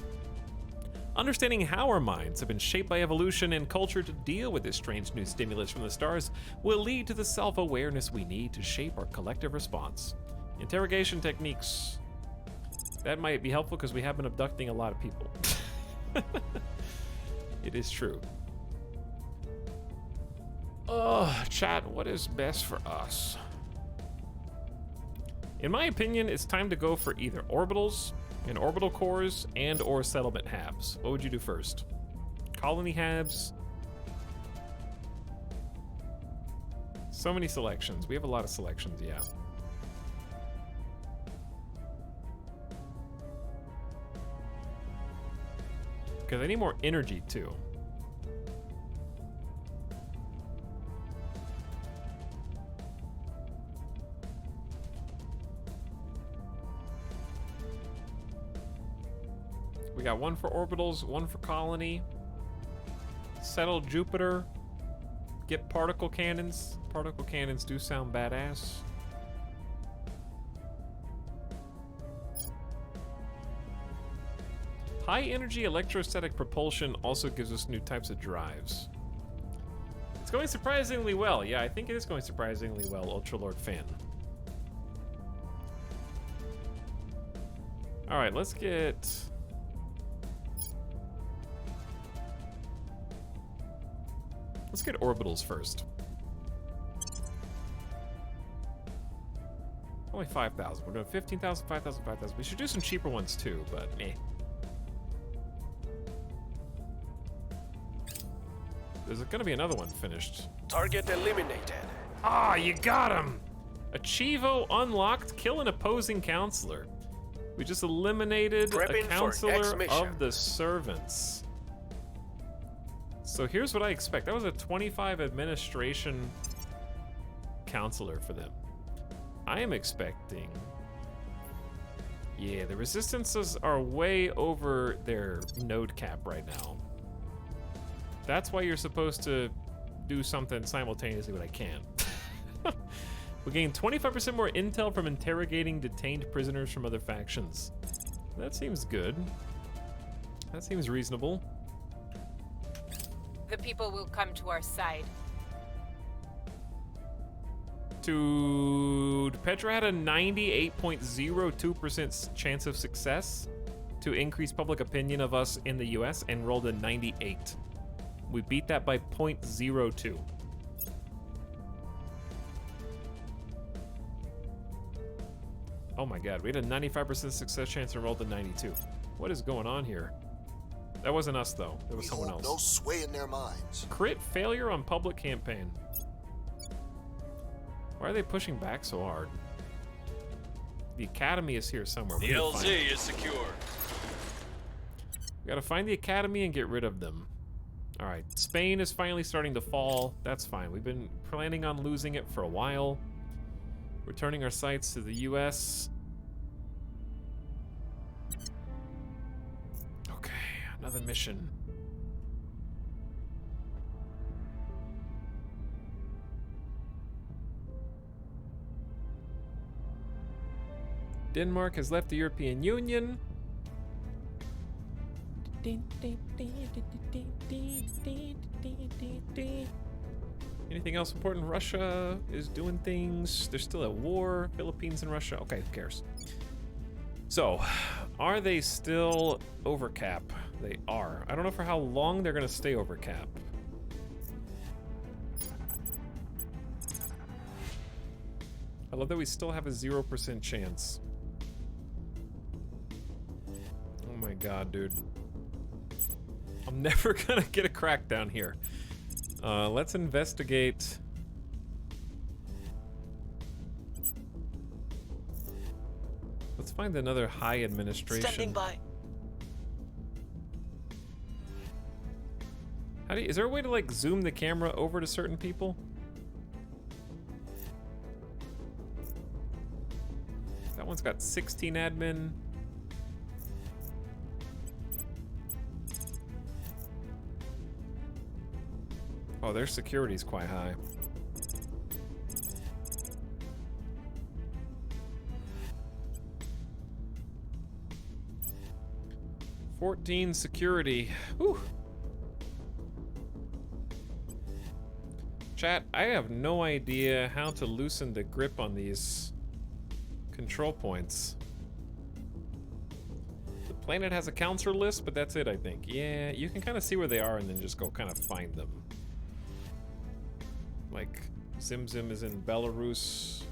[SPEAKER 1] Understanding how our minds have been shaped by evolution and culture to deal with this strange new stimulus from the stars will lead to the self-awareness we need to shape our collective response. Interrogation techniques. That might be helpful because we have been abducting a lot of people. It is true. Chat, what is best for us? In my opinion, it's time to go for either orbitals and orbital cores and or settlement halves. What would you do first? Colony halves. So many selections. We have a lot of selections, yeah. Because I need more energy too. We got one for orbitals, one for colony. Settle Jupiter. Get particle cannons. Particle cannons do sound badass. High energy electrostatic propulsion also gives us new types of drives. It's going surprisingly well. Yeah, I think it is going surprisingly well, Ultralord fan. All right, let's get... Let's get orbitals first. Only 5,000. We're doing 15,000, 5,000, 5,000. We should do some cheaper ones too, but eh. There's gonna be another one finished.
[SPEAKER 2] Target eliminated.
[SPEAKER 1] Ah, you got him! Achievo unlocked. Kill an opposing counselor. We just eliminated
[SPEAKER 2] Prepping
[SPEAKER 1] a counselor
[SPEAKER 2] for X-mission.
[SPEAKER 1] of the servants. So here's what I expect. That was a 25 administration counselor for them. I am expecting... Yeah, the resistances are way over their node cap right now. That's why you're supposed to do something simultaneously, but I can't. We gain 25% more intel from interrogating detained prisoners from other factions. That seems good. That seems reasonable.
[SPEAKER 3] The people will come to our side.
[SPEAKER 1] Dude, Petra had a 98.02% chance of success to increase public opinion of us in the US and rolled a 98. We beat that by 0.02. Oh my god, we had a 95% success chance and rolled a 92. What is going on here? That wasn't us though, it was someone else.
[SPEAKER 7] No sway in their minds.
[SPEAKER 1] Crit failure on public campaign. Why are they pushing back so hard? The academy is here somewhere.
[SPEAKER 6] The LZ is secure.
[SPEAKER 1] We gotta find the academy and get rid of them. All right, Spain is finally starting to fall. That's fine. We've been planning on losing it for a while. We're turning our sights to the US. Okay, another mission. Denmark has left the European Union. Anything else important? Russia is doing things. They're still at war. Philippines and Russia. Okay, who cares? So, are they still over cap? They are. I don't know for how long they're going to stay over cap. I love that we still have a 0% chance. Oh my god, dude. I'm never gonna get a crackdown here. Let's investigate. Let's find another high administration.
[SPEAKER 2] Standing by.
[SPEAKER 1] How Is there a way to like zoom the camera over to certain people? That one's got 16 admin. Oh, their security's quite high. $14 security. Whew. Chat, I have no idea how to loosen the grip on these control points. The planet has a counselor list, but that's it, I think. Yeah, you can kind of see where they are and then just go kind of find them. Like, Zim Zim is in Belarus.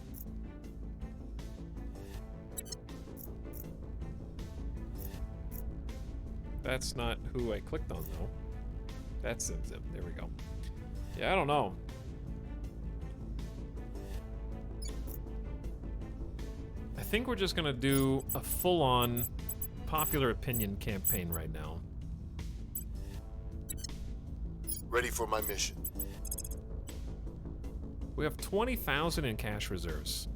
[SPEAKER 1] That's not who I clicked on, though. That's Zim Zim. There we go. Yeah, I don't know. I think we're just gonna do a full-on popular opinion campaign right now.
[SPEAKER 7] Ready for my mission.
[SPEAKER 1] We have 20,000 in cash reserves.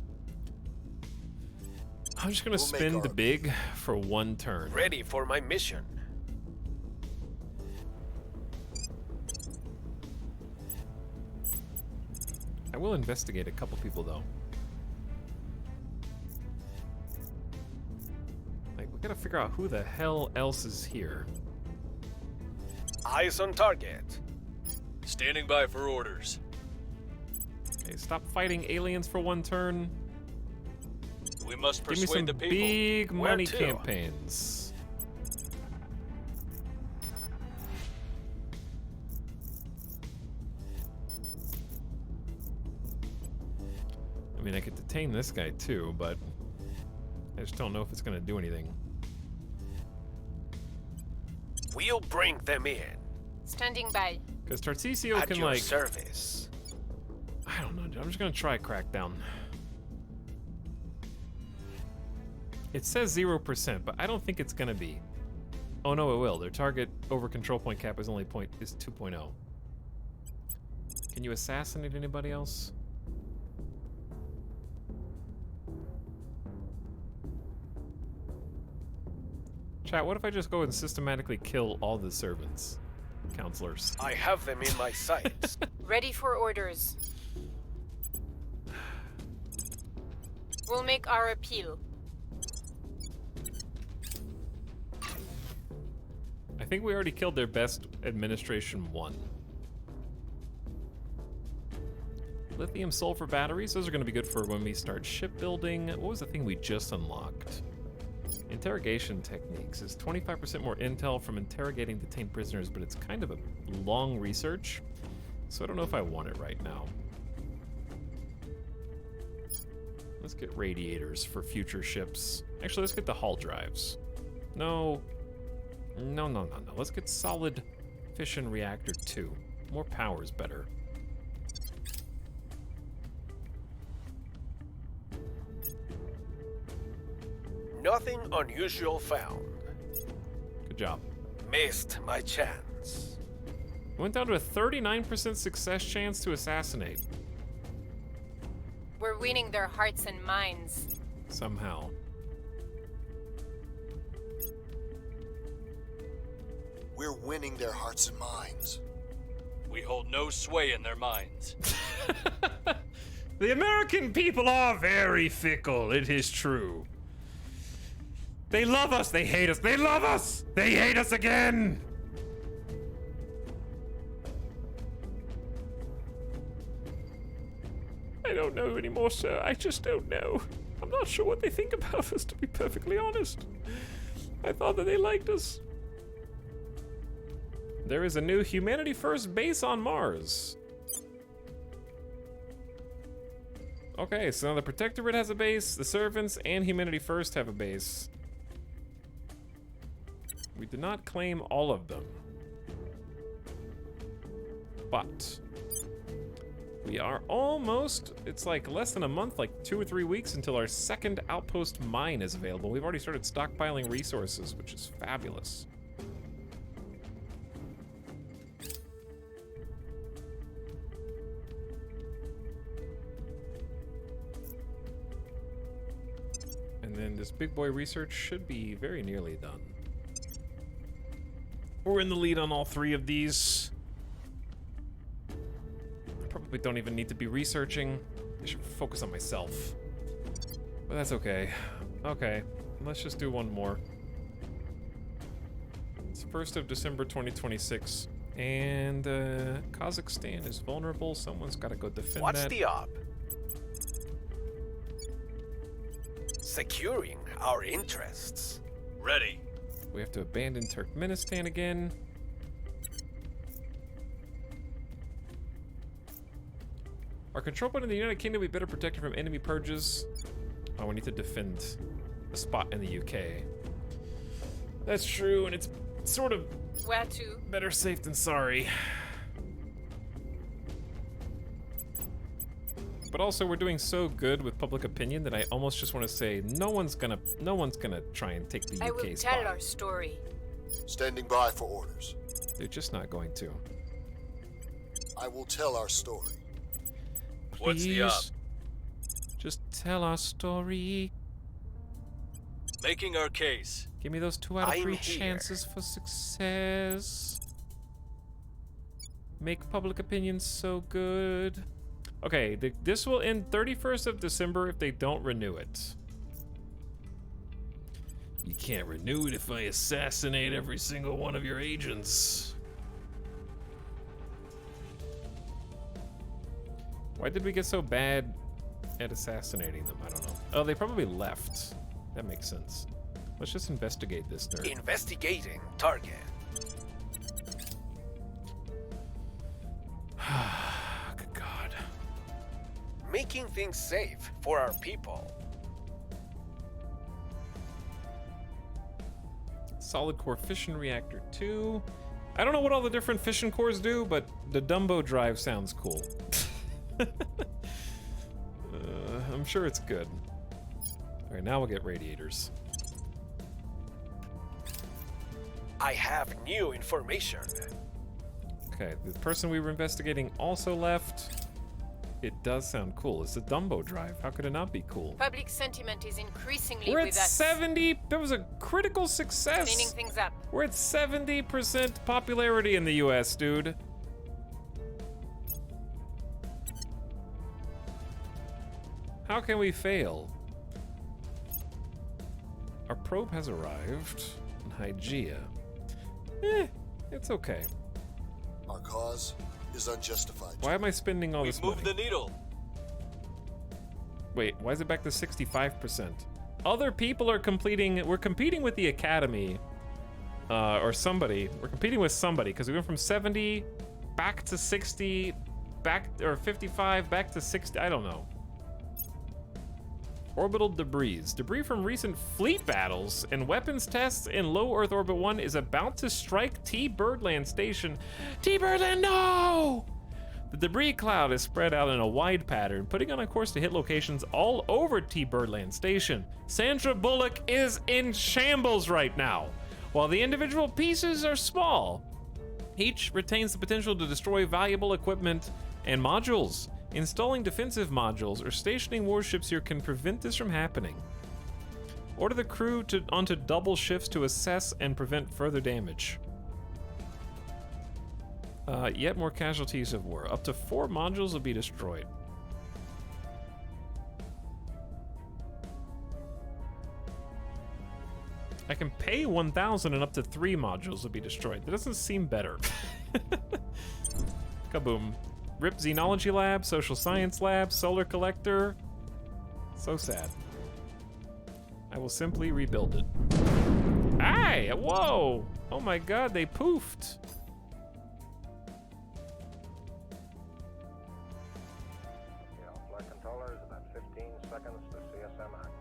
[SPEAKER 1] I'm just gonna spin the big for one turn.
[SPEAKER 2] Ready for my mission.
[SPEAKER 1] I will investigate a couple people though. Like, we gotta figure out who the hell else is here.
[SPEAKER 2] Eyes on target.
[SPEAKER 6] Standing by for orders.
[SPEAKER 1] Okay, stop fighting aliens for one turn.
[SPEAKER 6] We must
[SPEAKER 1] Give me
[SPEAKER 6] persuade
[SPEAKER 1] some
[SPEAKER 6] the people.
[SPEAKER 1] big
[SPEAKER 6] Where
[SPEAKER 1] money
[SPEAKER 6] to?
[SPEAKER 1] campaigns. I mean, I could detain this guy too, but I just don't know if it's gonna do anything.
[SPEAKER 2] We'll bring them in.
[SPEAKER 3] Standing by.
[SPEAKER 1] Because Tarcisio
[SPEAKER 2] At
[SPEAKER 1] can
[SPEAKER 2] your
[SPEAKER 1] like...
[SPEAKER 2] service.
[SPEAKER 1] I don't know, dude. I'm just gonna try Crackdown. It says 0%, but I don't think it's gonna be. Oh no, it will. Their target over control point cap is only 2.0. Can you assassinate anybody else? Chat, what if I just go and systematically kill all the servants? Counselors.
[SPEAKER 2] I have them in my sights.
[SPEAKER 3] Ready for orders. We'll make our appeal.
[SPEAKER 1] I think we already killed their best administration one. Lithium sulfur batteries, those are going to be good for when we start shipbuilding. What was the thing we just unlocked? Interrogation techniques is 25% more intel from interrogating detained prisoners, but it's kind of a long research, so I don't know if I want it right now. Let's get radiators for future ships. Actually, let's get the hull drives. No. Let's get solid fission reactor 2. More power is better.
[SPEAKER 2] Nothing unusual found.
[SPEAKER 1] Good job.
[SPEAKER 2] Missed my chance.
[SPEAKER 1] Went down to a 39% success chance to assassinate.
[SPEAKER 3] We're winning their hearts and minds.
[SPEAKER 1] Somehow.
[SPEAKER 7] We're winning their hearts and minds.
[SPEAKER 6] We hold no sway in their minds.
[SPEAKER 8] The American people are very fickle, it is true. They love us, they hate us, they love us, they hate us again!
[SPEAKER 1] I don't know anymore, sir. I just don't know. I'm not sure what they think about us, to be perfectly honest. I thought that they liked us. There is a new Humanity First base on Mars. Okay, so now the Protectorate has a base, the Servants and Humanity First have a base. We did not claim all of them. But we are almost, it's like less than a month, like 2 or 3 weeks until our second outpost mine is available. We've already started stockpiling resources, which is fabulous. And then this big boy research should be very nearly done. We're in the lead on all 3 of these. Probably don't even need to be researching. I should focus on myself. But that's okay. Okay, let's just do one more. It's 1st of December 2026. And Kazakhstan is vulnerable. Someone's got to go defend
[SPEAKER 2] What's
[SPEAKER 1] that.
[SPEAKER 2] the op? Securing our interests.
[SPEAKER 6] Ready.
[SPEAKER 1] We have to abandon Turkmenistan again. Our control point in the United Kingdom will be better protected from enemy purges. Oh, we need to defend a spot in the UK. That's true, and it's sort of
[SPEAKER 3] Where to?
[SPEAKER 1] better safe than sorry. But also, we're doing so good with public opinion that I almost just want to say no one's gonna try and take the
[SPEAKER 3] I
[SPEAKER 1] UK
[SPEAKER 3] will
[SPEAKER 1] spot.
[SPEAKER 3] tell our story.
[SPEAKER 7] Standing by for orders.
[SPEAKER 1] They're just not going to.
[SPEAKER 7] I will tell our story.
[SPEAKER 6] What's the op?
[SPEAKER 1] Please, just tell our story.
[SPEAKER 6] Making our case.
[SPEAKER 1] Give me those 2 out of
[SPEAKER 2] I'm
[SPEAKER 1] 3
[SPEAKER 2] here.
[SPEAKER 1] chances for success. Make public opinion so good. Okay, this will end 31st of December if they don't renew it. You can't renew it if I assassinate every single one of your agents. Why did we get so bad at assassinating them? I don't know. Oh, they probably left. That makes sense. Let's just investigate this nerd.
[SPEAKER 2] Investigating target.
[SPEAKER 1] Good God.
[SPEAKER 2] Making things safe for our people.
[SPEAKER 1] Solid core fission reactor 2. I don't know what all the different fission cores do, but the Dumbo drive sounds cool. I'm sure it's good. All right, now we'll get radiators.
[SPEAKER 2] I have new information.
[SPEAKER 1] Okay, the person we were investigating also left. It does sound cool. It's a Dumbo drive. How could it not be cool?
[SPEAKER 3] Public sentiment is increasingly
[SPEAKER 1] We're at
[SPEAKER 3] with us.
[SPEAKER 1] 70. That was a critical success.
[SPEAKER 3] Cleaning things up.
[SPEAKER 1] We're at 70% popularity in the US, dude. How can we fail? Our probe has arrived in Hygeia. It's okay.
[SPEAKER 7] Our cause is unjustified.
[SPEAKER 1] Why am I spending all this money?
[SPEAKER 6] Move the needle.
[SPEAKER 1] Wait, why is it back to 65%? Other people are completing. We're competing with the Academy, or somebody. We're competing with somebody because we went from 70 back to 60, back or 55 back to 60. I don't know. Orbital debris. Debris from recent fleet battles and weapons tests in low Earth Orbit 1 is about to strike T Birdland Station. T Birdland, no! The debris cloud is spread out in a wide pattern, putting on a course to hit locations all over T Birdland Station. Sandra Bullock is in shambles right now. While the individual pieces are small, each retains the potential to destroy valuable equipment and modules. Installing defensive modules or stationing warships here can prevent this from happening. Order the crew onto double shifts to assess and prevent further damage. Yet more casualties of war. Up to 4 modules will be destroyed. I can pay 1,000 and up to 3 modules will be destroyed. That doesn't seem better. Kaboom. RIP Xenology Lab, Social Science Lab, Solar Collector. So sad. I will simply rebuild it. Hey! Whoa! Oh my god, they poofed.
[SPEAKER 4] Flight controllers, about 15 seconds to CSM act.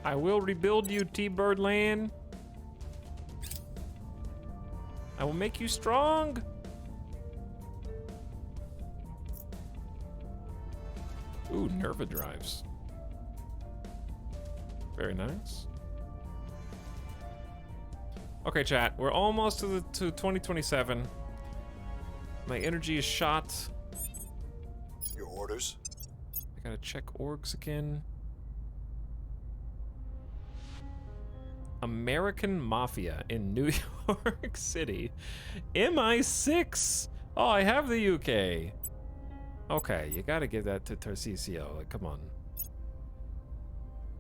[SPEAKER 1] I will rebuild you, T-Birdland. I will make you strong. Ooh, Nerva drives. Very nice. Okay, chat. We're almost to 2027. My energy is shot.
[SPEAKER 7] Your orders?
[SPEAKER 1] I gotta check orgs again. American Mafia in New York City. MI6! Oh, I have the UK. Okay, you gotta give that to Tarcisio. Like, come on.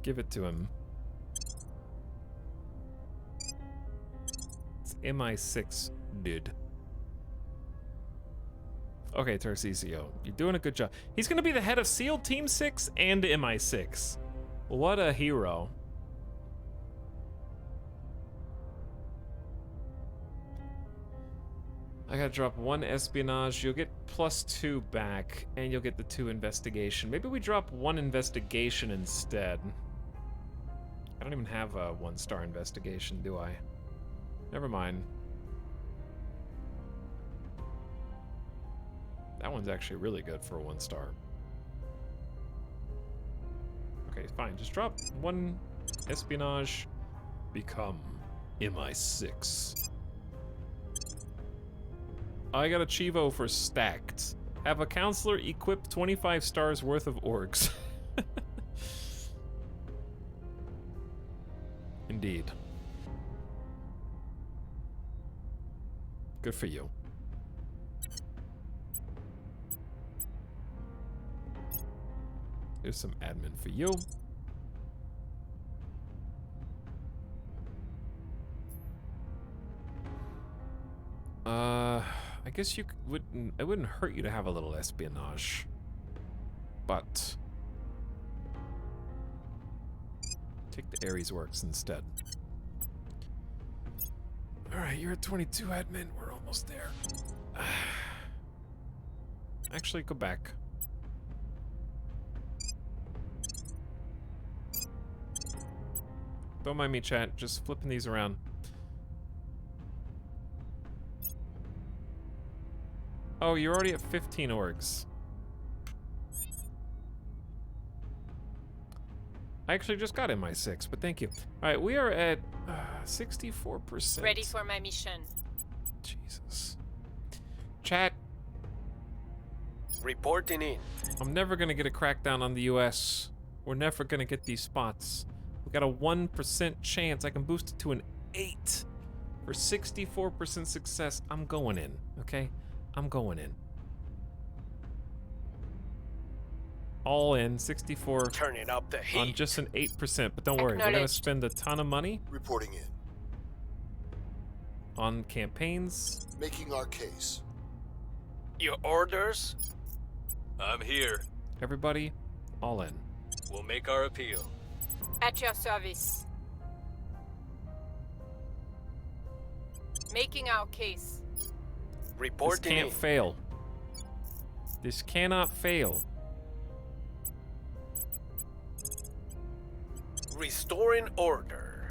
[SPEAKER 1] Give it to him. It's MI6, dude. Okay, Tarcisio, you're doing a good job. He's gonna be the head of SEAL Team 6 and MI6. What a hero. I gotta drop 1 espionage. You'll get +2 back, and you'll get the 2 investigation. Maybe we drop 1 investigation instead. I don't even have a 1-star investigation, do I? Never mind. That one's actually really good for a 1-star. Okay, fine. Just drop 1 espionage. Become MI6. I got a Chivo for stacked. Have a counselor equip 25 stars worth of orgs. Indeed. Good for you. Here's some admin for you. I guess you wouldn't. It wouldn't hurt you to have a little espionage, but take the Ares works instead. All right, you're at 22 admin. We're almost there. Actually, go back. Don't mind me, chat. Just flipping these around. Oh, you're already at 15 orgs. I actually just got MI6, but thank you. All right, we are at 64%.
[SPEAKER 3] Ready for my mission.
[SPEAKER 1] Jesus. Chat.
[SPEAKER 2] Reporting in.
[SPEAKER 1] I'm never gonna get a crackdown on the US. We're never gonna get these spots. We got a 1% chance. I can boost it to an 8 for 64% success. I'm going in, okay? I'm going in. All in, 64.
[SPEAKER 2] Turning up the heat.
[SPEAKER 1] On just an 8%, but don't worry, we're gonna spend a ton of money.
[SPEAKER 7] Reporting in.
[SPEAKER 1] On campaigns.
[SPEAKER 7] Making our case.
[SPEAKER 2] Your orders?
[SPEAKER 6] I'm here.
[SPEAKER 1] Everybody, all in.
[SPEAKER 6] We'll make our appeal.
[SPEAKER 3] At your service. Making our case.
[SPEAKER 1] This can't fail. This cannot fail.
[SPEAKER 2] Restoring order.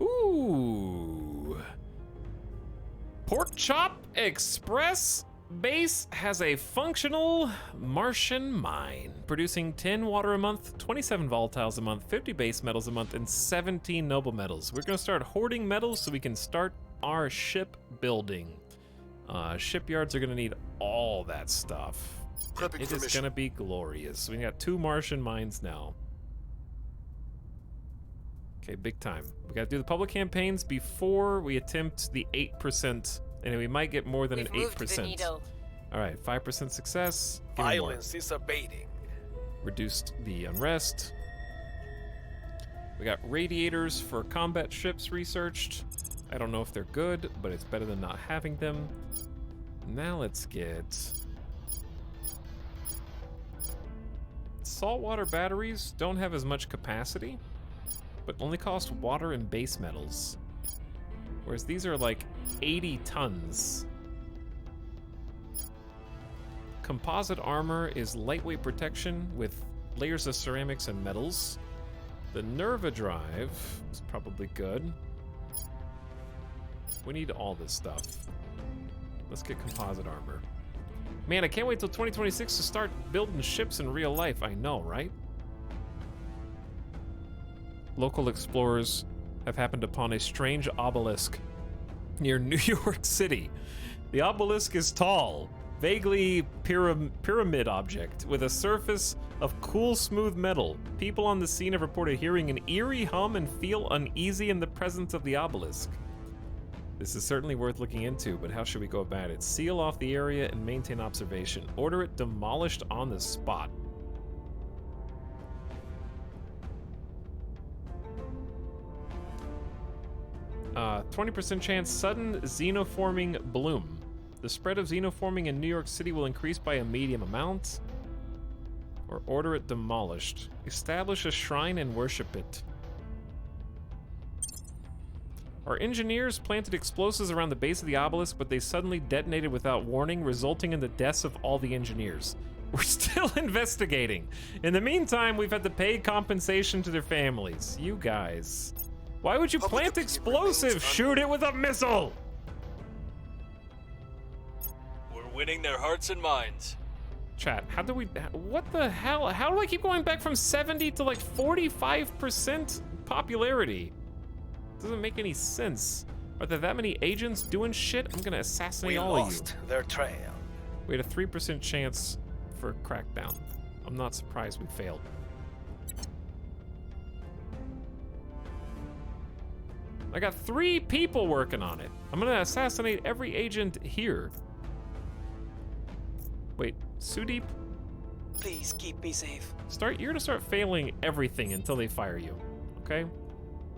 [SPEAKER 1] Ooh. Pork Chop Express Base has a functional Martian mine, producing 10 water a month, 27 volatiles a month, 50 base metals a month, and 17 noble metals. We're gonna start hoarding metals so we can start our ship building. Shipyards are gonna need all that stuff. It is gonna be glorious. We got 2 Martian mines now. Okay, big time. We gotta do the public campaigns before we attempt the 8%. And we might get more than an 8%. All right, 5% success.
[SPEAKER 2] Violence is abating.
[SPEAKER 1] Reduced the unrest. We got radiators for combat ships researched. I don't know if they're good, but it's better than not having them. Now let's get saltwater batteries. Don't have as much capacity, but only cost water and base metals. Whereas these are like 80 tons. Composite armor is lightweight protection with layers of ceramics and metals. The Nerva drive is probably good. We need all this stuff. Let's get composite armor. Man, I can't wait till 2026 to start building ships in real life. I know, right? Local explorers have happened upon a strange obelisk near New York City. The obelisk is tall, vaguely pyramid object with a surface of cool, smooth metal. People on the scene have reported hearing an eerie hum and feel uneasy in the presence of the obelisk. This is certainly worth looking into, but how should we go about it? Seal off the area and maintain observation. Order it demolished on the spot. Uh, 20% chance sudden xenoforming bloom. The spread of xenoforming in New York City will increase by a medium amount. Or order it demolished. Establish a shrine and worship it. Our engineers planted explosives around the base of the obelisk, but they suddenly detonated without warning, resulting in the deaths of all the engineers. We're still investigating. In the meantime, we've had to pay compensation to their families. You guys. Why would you plant explosives? Shoot it with a missile!
[SPEAKER 6] We're winning their hearts and minds.
[SPEAKER 1] Chat, how do we... What the hell? How do I keep going back from 70 to like 45% popularity? Doesn't make any sense. Are there that many agents doing shit? I'm gonna assassinate all of you.
[SPEAKER 2] We lost their trail.
[SPEAKER 1] We had a 3% chance for a crackdown. I'm not surprised we failed. I got 3 people working on it. I'm gonna assassinate every agent here. Wait, Sudeep?
[SPEAKER 2] Please keep me safe.
[SPEAKER 1] You're gonna start failing everything until they fire you, okay?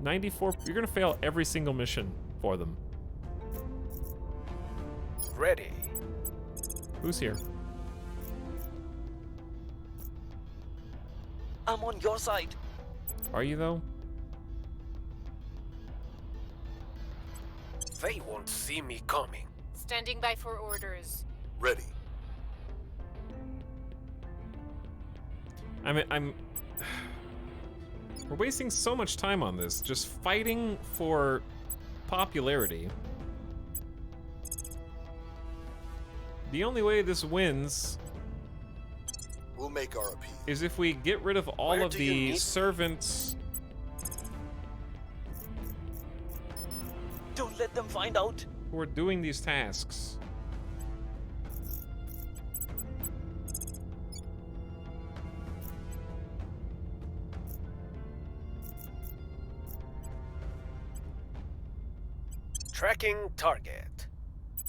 [SPEAKER 1] 94, you're gonna fail every single mission for them.
[SPEAKER 2] Ready.
[SPEAKER 1] Who's here?
[SPEAKER 2] I'm on your side.
[SPEAKER 1] Are you though?
[SPEAKER 2] They won't see me coming.
[SPEAKER 3] Standing by for orders.
[SPEAKER 7] Ready.
[SPEAKER 1] We're wasting so much time on this, just fighting for popularity. The only way this wins
[SPEAKER 7] We'll make our appeal.
[SPEAKER 1] is if we get rid of all of the servants.
[SPEAKER 2] Don't let them find out.
[SPEAKER 1] Who are doing these tasks.
[SPEAKER 2] Tracking target.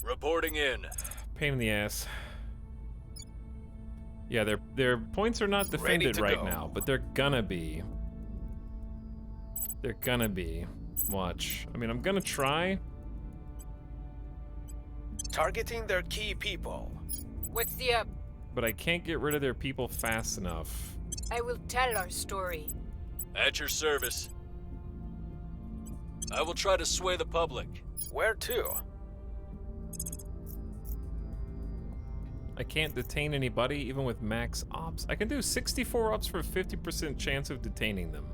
[SPEAKER 6] Reporting in.
[SPEAKER 1] Pain in the ass. Yeah, their points are not defended right
[SPEAKER 2] go.
[SPEAKER 1] now, but they're gonna be. They're gonna be. Watch. I mean, I'm gonna try.
[SPEAKER 2] Targeting their key people.
[SPEAKER 3] What's the up?
[SPEAKER 1] But I can't get rid of their people fast enough.
[SPEAKER 3] I will tell our story.
[SPEAKER 6] At your service. I will try to sway the public.
[SPEAKER 2] Where to?
[SPEAKER 1] I can't detain anybody, even with max ops. I can do 64 ops for a 50% chance of detaining them.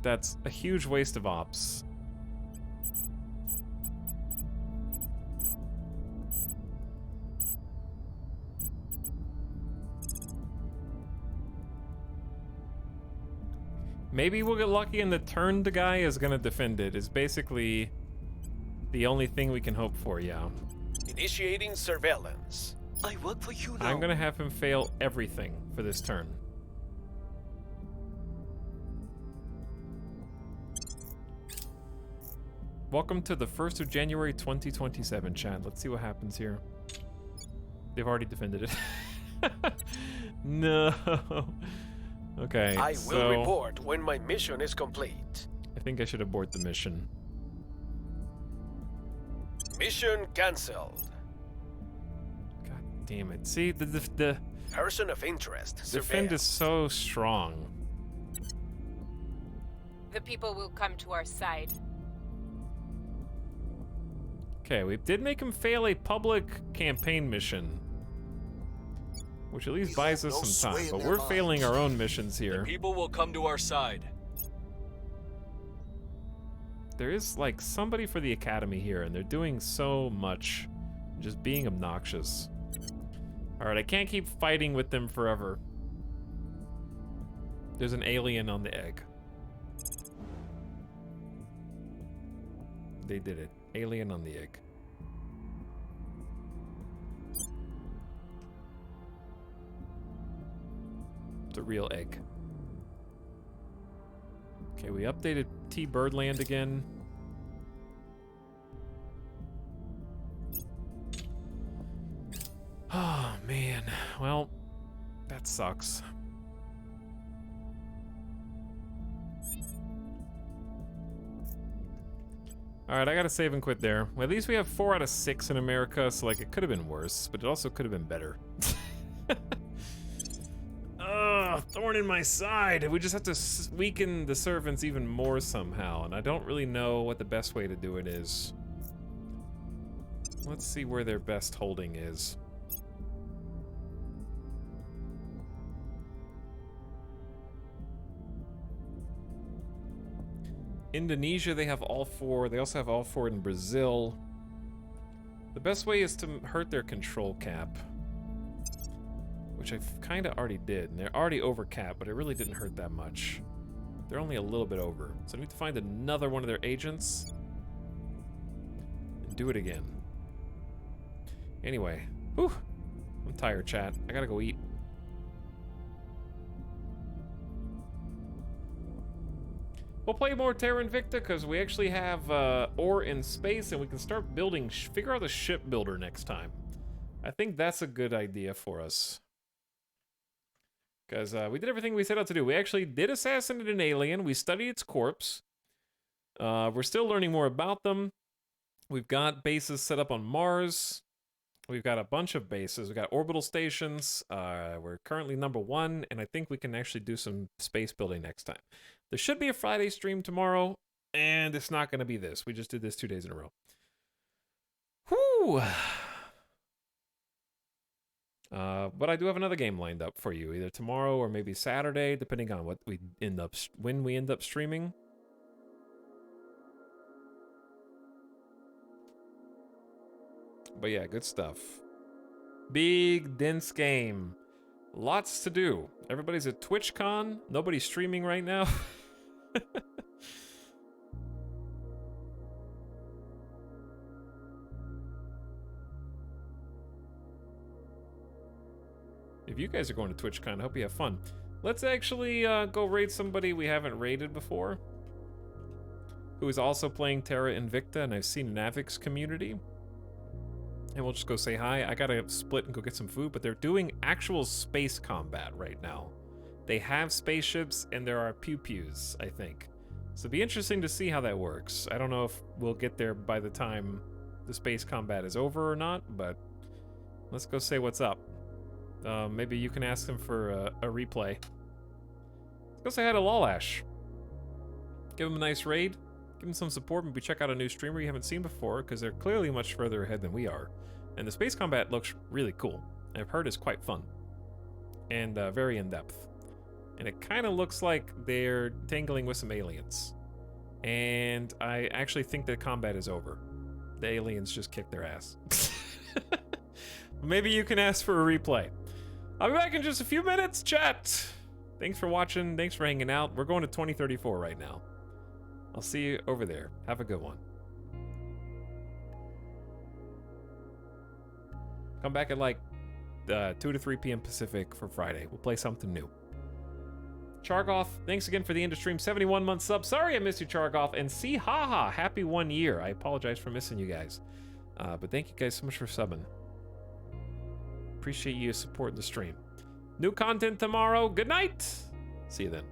[SPEAKER 1] That's a huge waste of ops. Maybe we'll get lucky and the turn the guy is gonna defend it is basically the only thing we can hope for, yeah.
[SPEAKER 2] Initiating surveillance. I work for you now.
[SPEAKER 1] I'm gonna have him fail everything for this turn. Welcome to the 1st of January 2027, Chad. Let's see what happens here. They've already defended it. No. Okay,
[SPEAKER 2] I will report when my mission is complete.
[SPEAKER 1] I think I should abort the mission.
[SPEAKER 2] Mission cancelled.
[SPEAKER 1] God damn it. See, the
[SPEAKER 2] Person of interest.
[SPEAKER 1] defend is so strong.
[SPEAKER 3] The people will come to our side.
[SPEAKER 1] Okay, we did make him fail a public campaign mission, which at least buys us some time, but we're failing our own missions here.
[SPEAKER 6] People will come to our side.
[SPEAKER 1] There is like somebody for the academy here, and they're doing so much, just being obnoxious. Alright, I can't keep fighting with them forever. There's an alien on the egg. They did it. Alien on the egg. It's a real egg. Okay, we updated T Birdland again. Oh, man. Well, that sucks. Alright, I gotta save and quit there. Well, at least we have 4 out of 6 in America, so, like, it could have been worse, but it also could have been better. Ugh, thorn in my side. We just have to weaken the servants even more somehow, and I don't really know what the best way to do it is. Let's see where their best holding is. Indonesia, they have all 4. They also have all 4 in Brazil. The best way is to hurt their control cap, which I kind of already did. And they're already over cap, but it really didn't hurt that much. They're only a little bit over. So I need to find another one of their agents and do it again. Anyway, whew, I'm tired, chat. I gotta go eat. We'll play more Terra Invicta because we actually have ore in space and we can start building, figure out the ship builder next time. I think that's a good idea for us. Because we did everything we set out to do. We actually did assassinate an alien. We studied its corpse. We're still learning more about them. We've got bases set up on Mars. We've got a bunch of bases. We've got orbital stations. We're currently #1, and I think we can actually do some space building next time. There should be a Friday stream tomorrow, and it's not going to be this. We just did this 2 days in a row. Whew! But I do have another game lined up for you, either tomorrow or maybe Saturday, depending on what we when we end up streaming. But yeah, good stuff. Big, dense game. Lots to do. Everybody's at TwitchCon. Nobody's streaming right now. If you guys are going to TwitchCon, I hope you have fun. Let's actually go raid somebody we haven't raided before, who is also playing Terra Invicta, and I've seen an Etalyx community. And we'll just go say hi. I gotta split and go get some food, but they're doing actual space combat right now. They have spaceships, and there are pew-pews, I think. So it'll be interesting to see how that works. I don't know if we'll get there by the time the space combat is over or not, but let's go say what's up. Maybe you can ask them for a replay. Let's go say hi to Lawlash. Give him a nice raid. Give him some support. Maybe check out a new streamer you haven't seen before, because they're clearly much further ahead than we are. And the space combat looks really cool. I've heard it's quite fun. And very in-depth. And it kind of looks like they're tangling with some aliens. And I actually think the combat is over. The aliens just kicked their ass. Maybe you can ask for a replay. I'll be back in just a few minutes, chat. Thanks for watching. Thanks for hanging out. We're going to 2034 right now. I'll see you over there. Have a good one. Come back at like 2 to 3 p.m. Pacific for Friday. We'll play something new. Chargoth, thanks again for the end of stream. 71-month sub. Sorry I missed you, Chargoth. And see, haha, happy 1 year. I apologize for missing you guys. But thank you guys so much for subbing. Appreciate you supporting the stream. New content tomorrow. Good night. See you then.